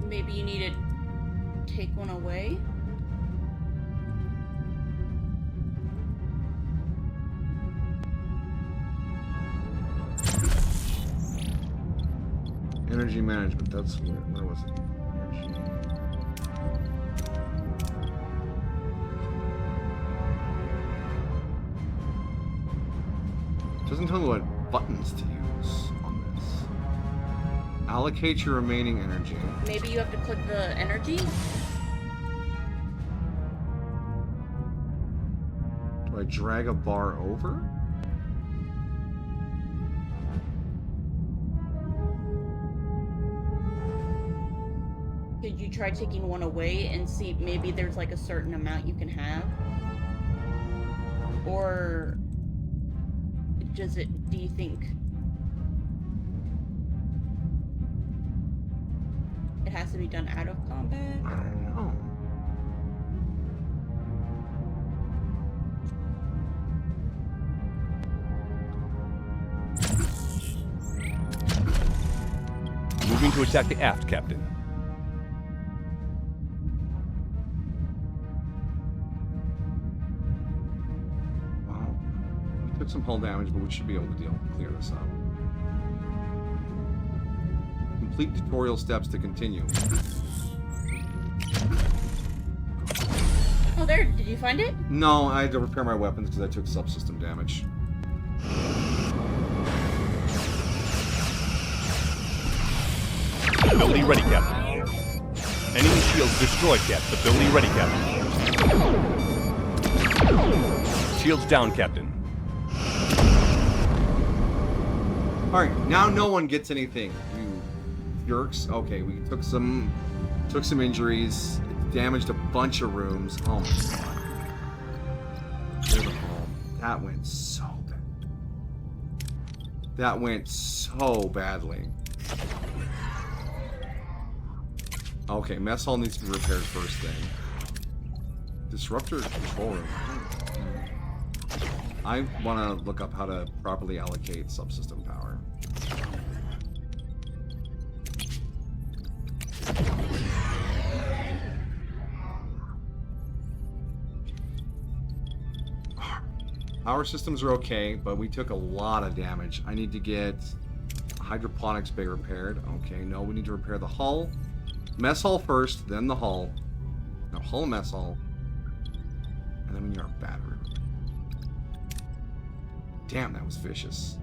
Maybe you need to take one away? Energy management. That's where was it? Energy. Doesn't tell me what buttons to use on this. Allocate your remaining energy. Maybe you have to click the energy? Do I drag a bar over? Could you try taking one away and see maybe there's like a certain amount you can have? Or do you think it has to be done out of combat? I don't know. Moving to attack the aft, Captain. Took some hull damage, but we should be able to clear this up. Complete tutorial steps to continue. there. Did you find it? No, I had to repair my weapons because I took subsystem damage. Ability ready, Captain. Enemy shields destroyed, Captain. Ability ready, Captain. Shields down, Captain. Alright, now no one gets anything. You jerks. Okay, we took some injuries. Damaged a bunch of rooms. Oh my god. There's a home. That went so bad. That went so badly. Okay, mess hall needs to be repaired first thing. Disruptor control room. I want to look up how to properly allocate subsystem power. Power systems are okay, but we took a lot of damage. I need to get hydroponics bay repaired. Okay, no, we need to repair the hull. Mess hall first, then the hull. No, hull and mess hall. And then we need our battery. Damn, that was vicious.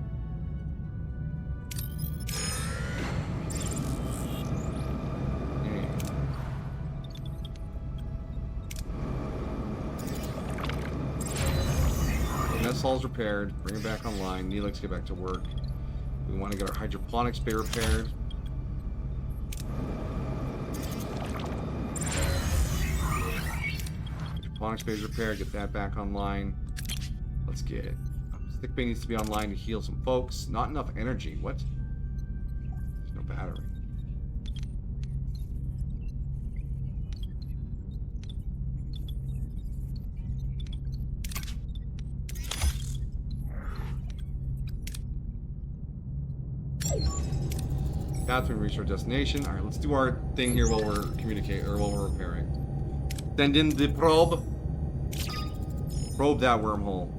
Mess hall's repaired. Bring it back online. Neelix, get back to work. We want to get our hydroponics bay repaired. Hydroponics bay is repaired. Get that back online. Let's get it. Stick bay needs to be online to heal some folks. Not enough energy. What? There's no battery. Bathroom reached our destination. Alright, let's do our thing here while we're communicating, or while we're repairing. Send in the probe. Probe that wormhole.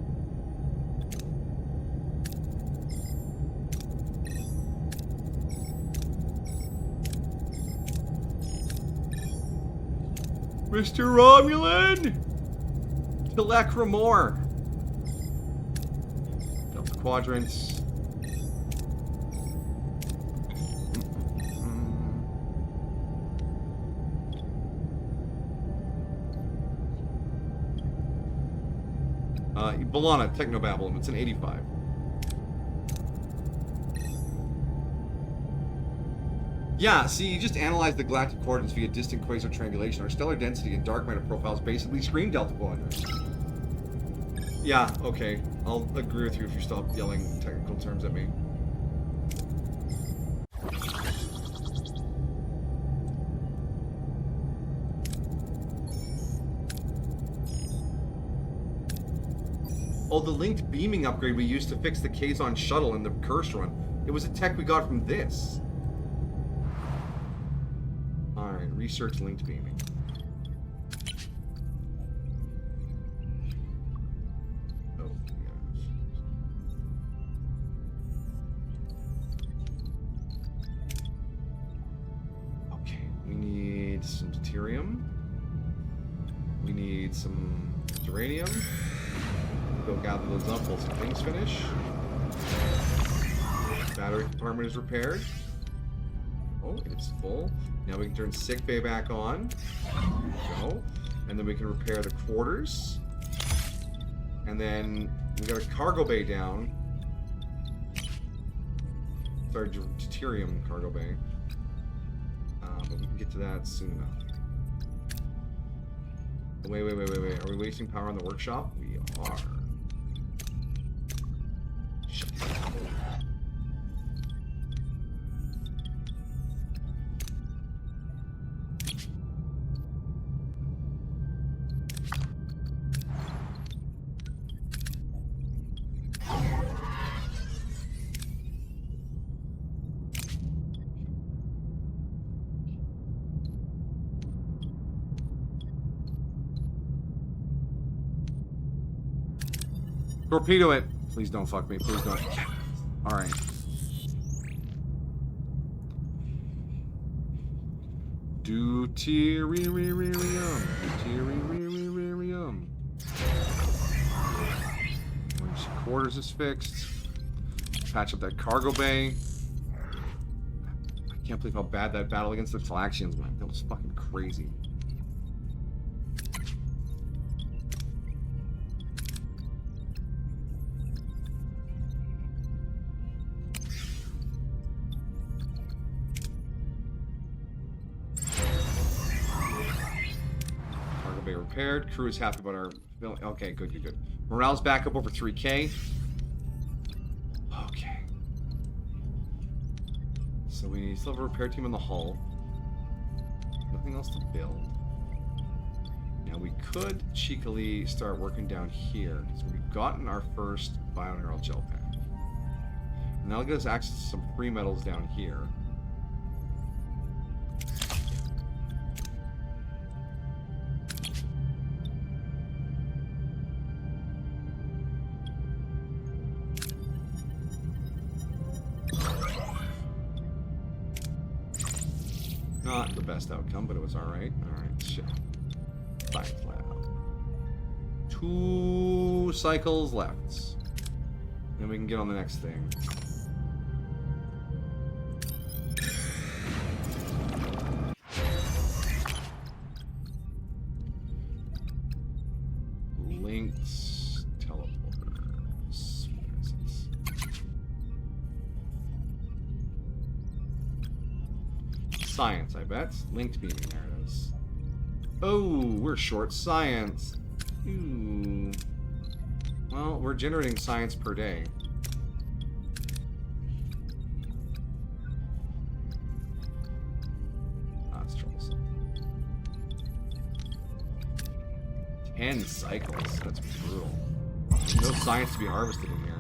Mr. Romulan! Telecromore! Delta Quadrants. Bolana, Technobabble, it's an 85. Yeah, see, you just analyze the galactic coordinates via distant quasar triangulation. Our stellar density and dark matter profiles basically scream Delta Quadrant. Yeah, okay. I'll agree with you if you stop yelling technical terms at me. Oh, the linked beaming upgrade we used to fix the Kazon shuttle in the curse run. It was a tech we got from this. Alright, research linked beaming. Oh, yes. Okay, we need some deuterium. We need some uranium. Go gather those up while some things finish. Battery compartment is repaired. Oh, it's full. Now we can turn sick bay back on. There we go. And then we can repair the quarters. And then we got a cargo bay down. Sorry, deuterium cargo bay. But we can get to that soon enough. Wait. Are we wasting power on the workshop? We are. Shut the hell up. Torpedo it. Please don't fuck me. Please don't. Alright. Deuterium. Deuterium. quarters is fixed. Patch up that cargo bay. I can't believe how bad that battle against the Talaxians went. That was fucking crazy. Cargo bay repaired. Crew is happy about our... Okay, good, good, good. Morale's back up over 3K. Okay. So we still have a repair team in the hull. Nothing else to build. Now we could cheekily start working down here, because we've gotten our first bioneural gel pack. And that'll get us access to some free metals down here. Not the best outcome, but it was alright. Alright, shit. Science lab. 2 cycles left. Then we can get on the next thing. Linked teleporters. What is this? Science, I bet. Linked beaming, there it is. Oh, we're short science. Ooh. Well, we're generating science per day. That's troublesome. 10 cycles. That's brutal. There's no science to be harvested in here.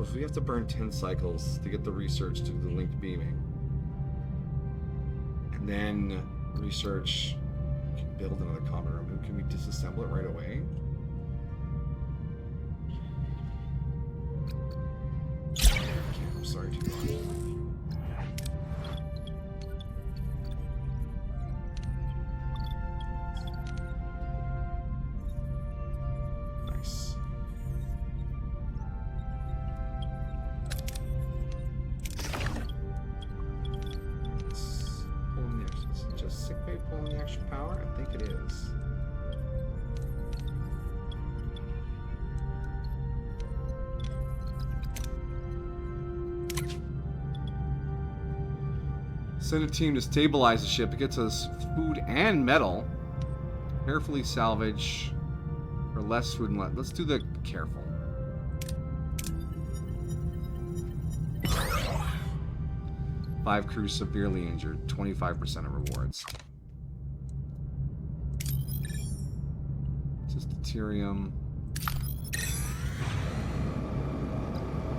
If we have to burn 10 cycles to get the research to do the linked beaming, and then research can build another common room, can we disassemble it right away? Okay, I'm sorry, too long. Nice. Pulling the extra power? I think it is. Send a team to stabilize the ship. It gets us food and metal. Carefully salvage for less food and less. Let's do the careful. Five crews severely injured. 25% of rewards. Deuterium.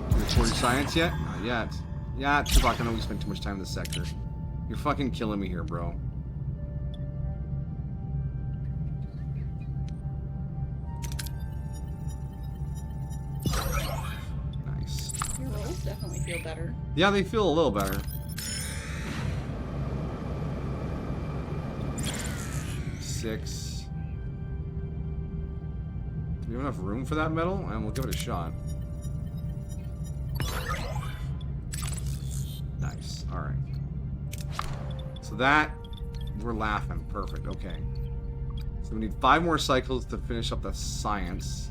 You reported science yet? Not yet. Yeah, Chewbacca, I know we spent too much time in this sector. You're fucking killing me here, bro. Nice. Your rolls definitely feel better. Yeah, they feel a little better. 6. Do we have enough room for that metal? And we'll give it a shot. Nice. Alright. So that, we're laughing. Perfect. Okay. So we need 5 more cycles to finish up the science.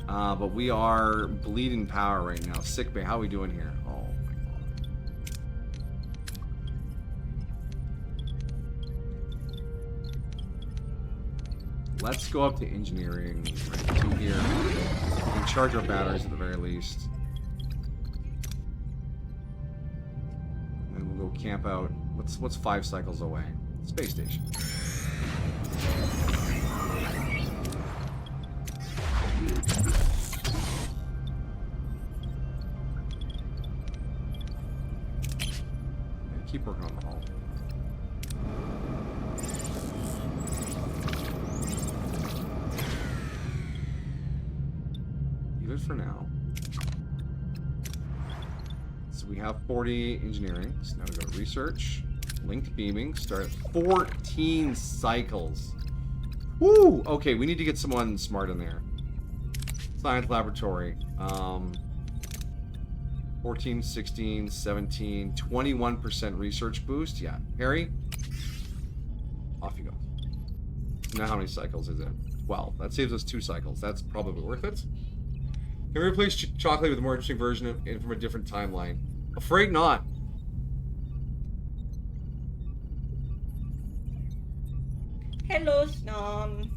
But we are bleeding power right now. Sickbay, how are we doing here? Oh my god. Let's go up to engineering right to here. We can charge our batteries at the very least. And we'll go camp out. What's 5 cycles away? Space station. Keep working on the hull. good for now. So we have 40 engineering. So now we go to research. Linked beaming. Start at 14 cycles. Woo! Okay, we need to get someone smart in there. Science laboratory. 14, 16, 17, 21% research boost. Yeah. Harry? Off you go. Now how many cycles is it? 12. That saves us 2 cycles. That's probably worth it. Can we replace chocolate with a more interesting version and from a different timeline? Afraid not. Hello, Snom.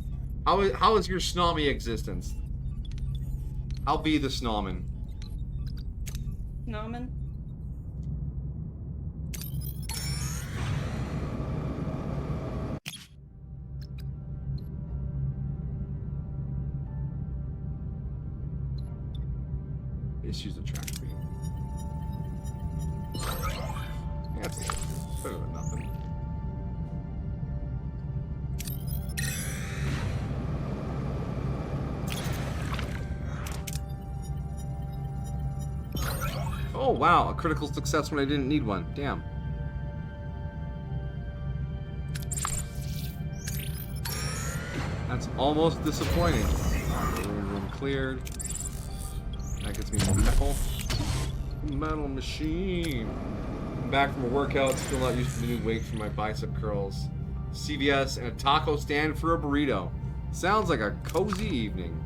How is your snobby existence? I'll be the snowman. Snomin? Issues of trash beam. Yeah, that's better than nothing. Oh wow, a critical success when I didn't need one. Damn. That's almost disappointing. Room cleared. That gets me more metal. Metal machine. I'm back from a workout, still not used to the new weight for my bicep curls. CVS and a taco stand for a burrito. Sounds like a cozy evening.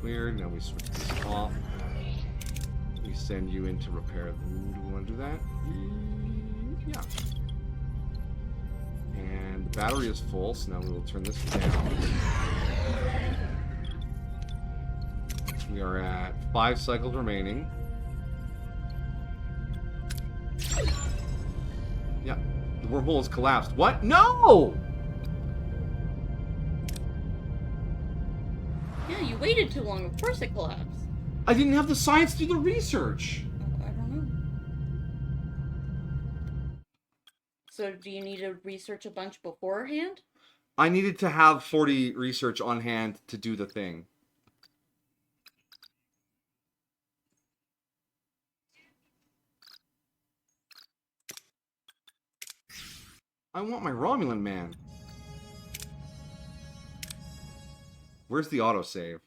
Cleared. Now we switch this off. We send you in to repair. Do we want to do that? Yeah. And the battery is full, so now we will turn this down. We are at 5 cycles remaining. Yeah, the wormhole has collapsed. What? No! Yeah, you waited too long. Of course it collapsed. I didn't have the science to do the research. I don't know. So do you need to research a bunch beforehand? I needed to have 40 research on hand to do the thing. I want my Romulan man. Where's the autosave?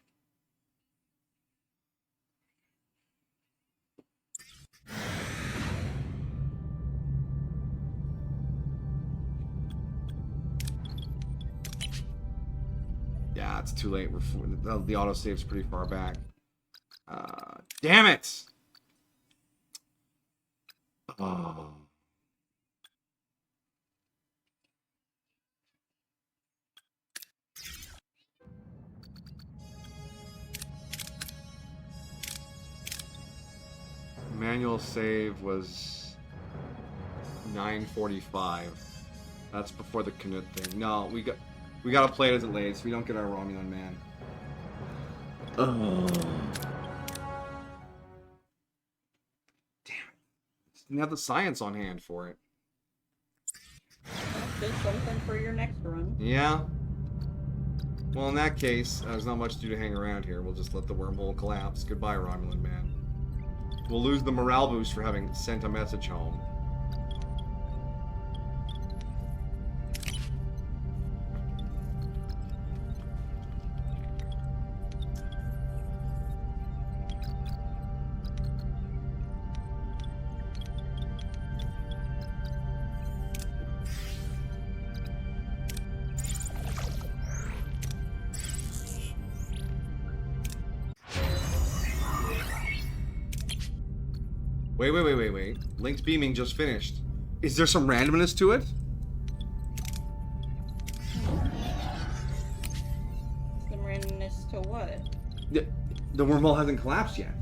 Yeah, it's too late. The autosave's pretty far back. Damn it! Oh. Manual save was 9:45. That's before the Canute thing. No, we gotta play it as it lays so we don't get our Romulan man. Oh. Damn it. Just didn't have the science on hand for it. That's just something for your next run. Yeah. Well, in that case, there's not much to do to hang around here. We'll just let the wormhole collapse. Goodbye, Romulan man. We'll lose the morale boost for having sent a message home. Wait. Link's beaming just finished. Is there some randomness to it? Some randomness to what? The wormhole hasn't collapsed yet.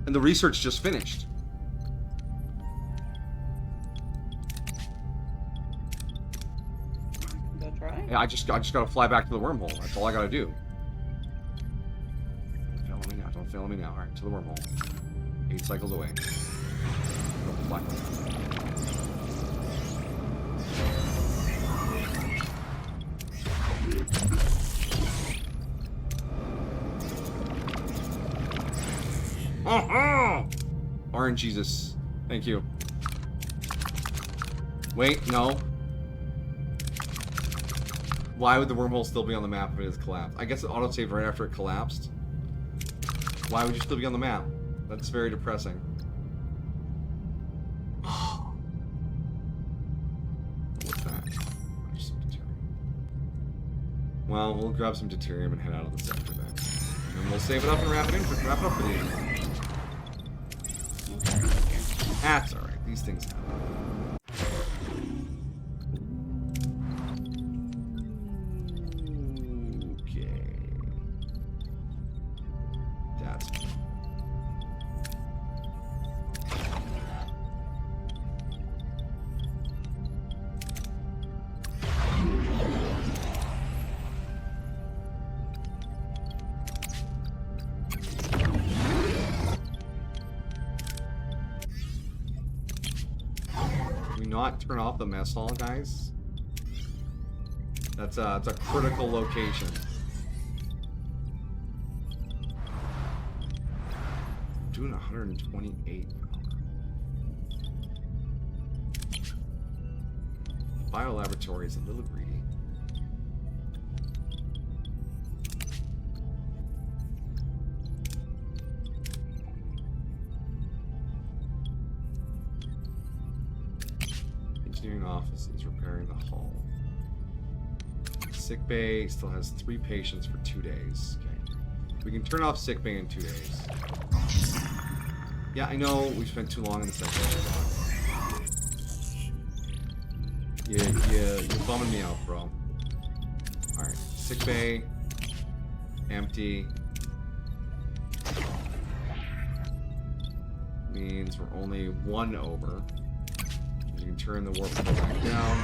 And the research just finished. Go try? Yeah, I just gotta fly back to the wormhole. That's all I gotta do. Don't fail me now. Alright, to the wormhole. 8 cycles away. Reflect. Orange Jesus. Thank you. Wait, no. Why would the wormhole still be on the map if it has collapsed? I guess it auto-saved right after it collapsed. Why would you still be on the map? That's very depressing. What's that? There's some deuterium. Well, we'll grab some deuterium and head out of the sector then. And we'll save it up and wrap it up for the end. That's alright. These things happen. Okay. That's not turn off the mess hall, guys. That's it's a critical location. I'm doing 128 Biolaboratory is a little greedy. Engineering office is repairing the hull. Sick bay still has 3 patients for 2 days. Okay. We can turn off sick bay in 2 days. Yeah, I know we spent too long in the sector. You're bumming me out, bro. Alright, sick bay. Empty. Means we're only 1 over. You can turn the warp core back down.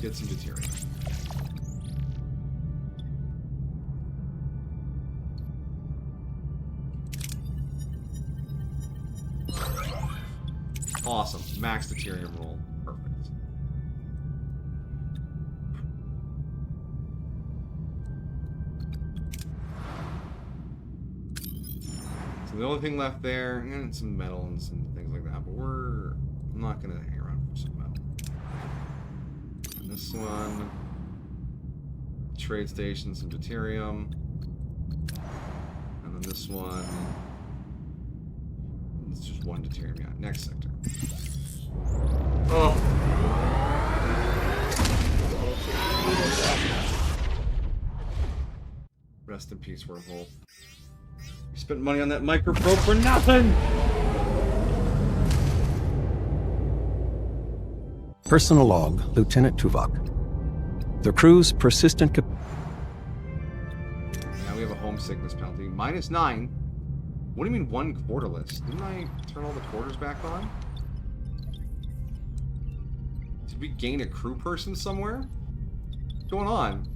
Get some deuterium. Awesome. Max deuterium roll. Perfect. So the only thing left there, and some metal and some things like that, but I'm not gonna hang around for some metal. And this one, trade station, some deuterium, and then this one, it's just 1 deuterium. Yeah, next sector. Oh. Rest in peace, wormhole. You spent money on that microprobe for nothing! Personal log, Lieutenant Tuvok. The crew's persistent Now we have a homesickness penalty. -9. What do you mean 1 quarterless? Didn't I turn all the quarters back on? Did we gain a crew person somewhere? What's going on?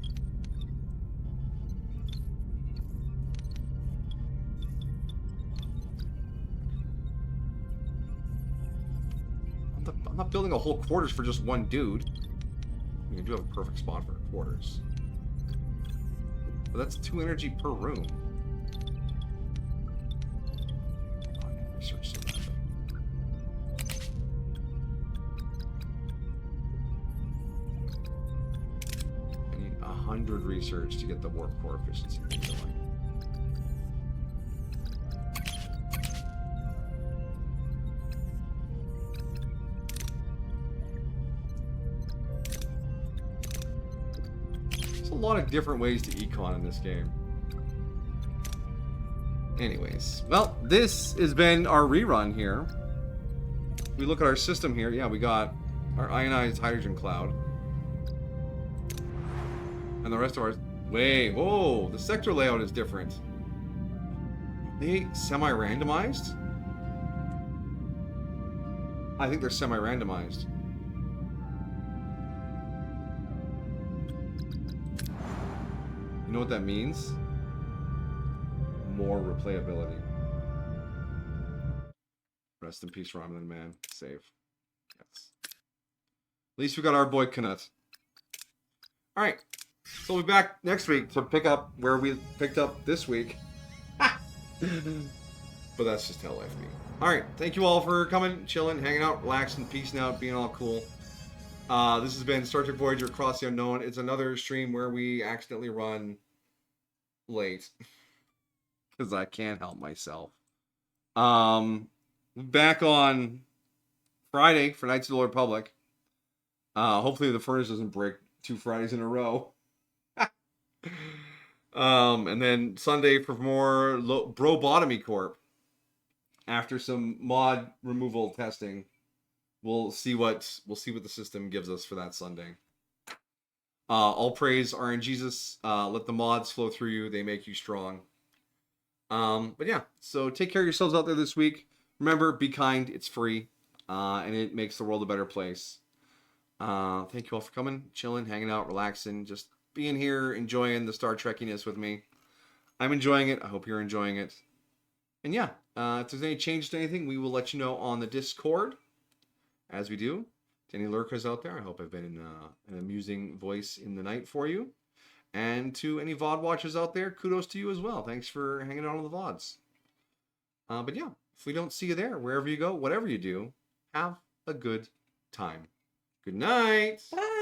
I'm not building a whole quarters for just 1 dude. I mean, I do have a perfect spot for quarters. But that's 2 energy per room. Oh, I need research so badly. I need 100 research to get the warp core efficiency thing going. There's a lot of different ways to econ in this game. Anyways, well, this has been our rerun here. We look at our system here. Yeah, we got our ionized hydrogen cloud. And the rest of our... Wait, whoa, the sector layout is different. Are they semi-randomized? I think they're semi-randomized. You know what that means? more replayability. Rest in peace, Romulan man. Save. Yes. At least we got our boy Knut. Alright. So we'll be back next week to pick up where we picked up this week. But that's just how life be. Alright, thank you all for coming, chilling, hanging out, relaxing, peacing out, being all cool. This has been Star Trek Voyager Across the Unknown. It's another stream where we accidentally run late. Because I can't help myself. Back on Friday for Knights of the Old Republic. Hopefully the furnace doesn't break 2 Fridays in a row. And then Sunday for more Brobotomy Corp. After some mod removal testing, we'll see what the system gives us for that Sunday. All praise are in Jesus. Let the mods flow through you; they make you strong. But yeah, so take care of yourselves out there this week. Remember, be kind. It's free, and it makes the world a better place. Thank you all for coming, chilling, hanging out, relaxing, just being here, enjoying the Star Trekkiness with me. I'm enjoying it. I hope you're enjoying it. And yeah, if there's any change to anything, we will let you know on the Discord, as we do. To any lurkers out there, I hope I've been an amusing voice in the night for you. And to any VOD watchers out there, kudos to you as well. Thanks for hanging out on the VODs. But yeah, if we don't see you there, wherever you go, whatever you do, have a good time. Good night. Bye.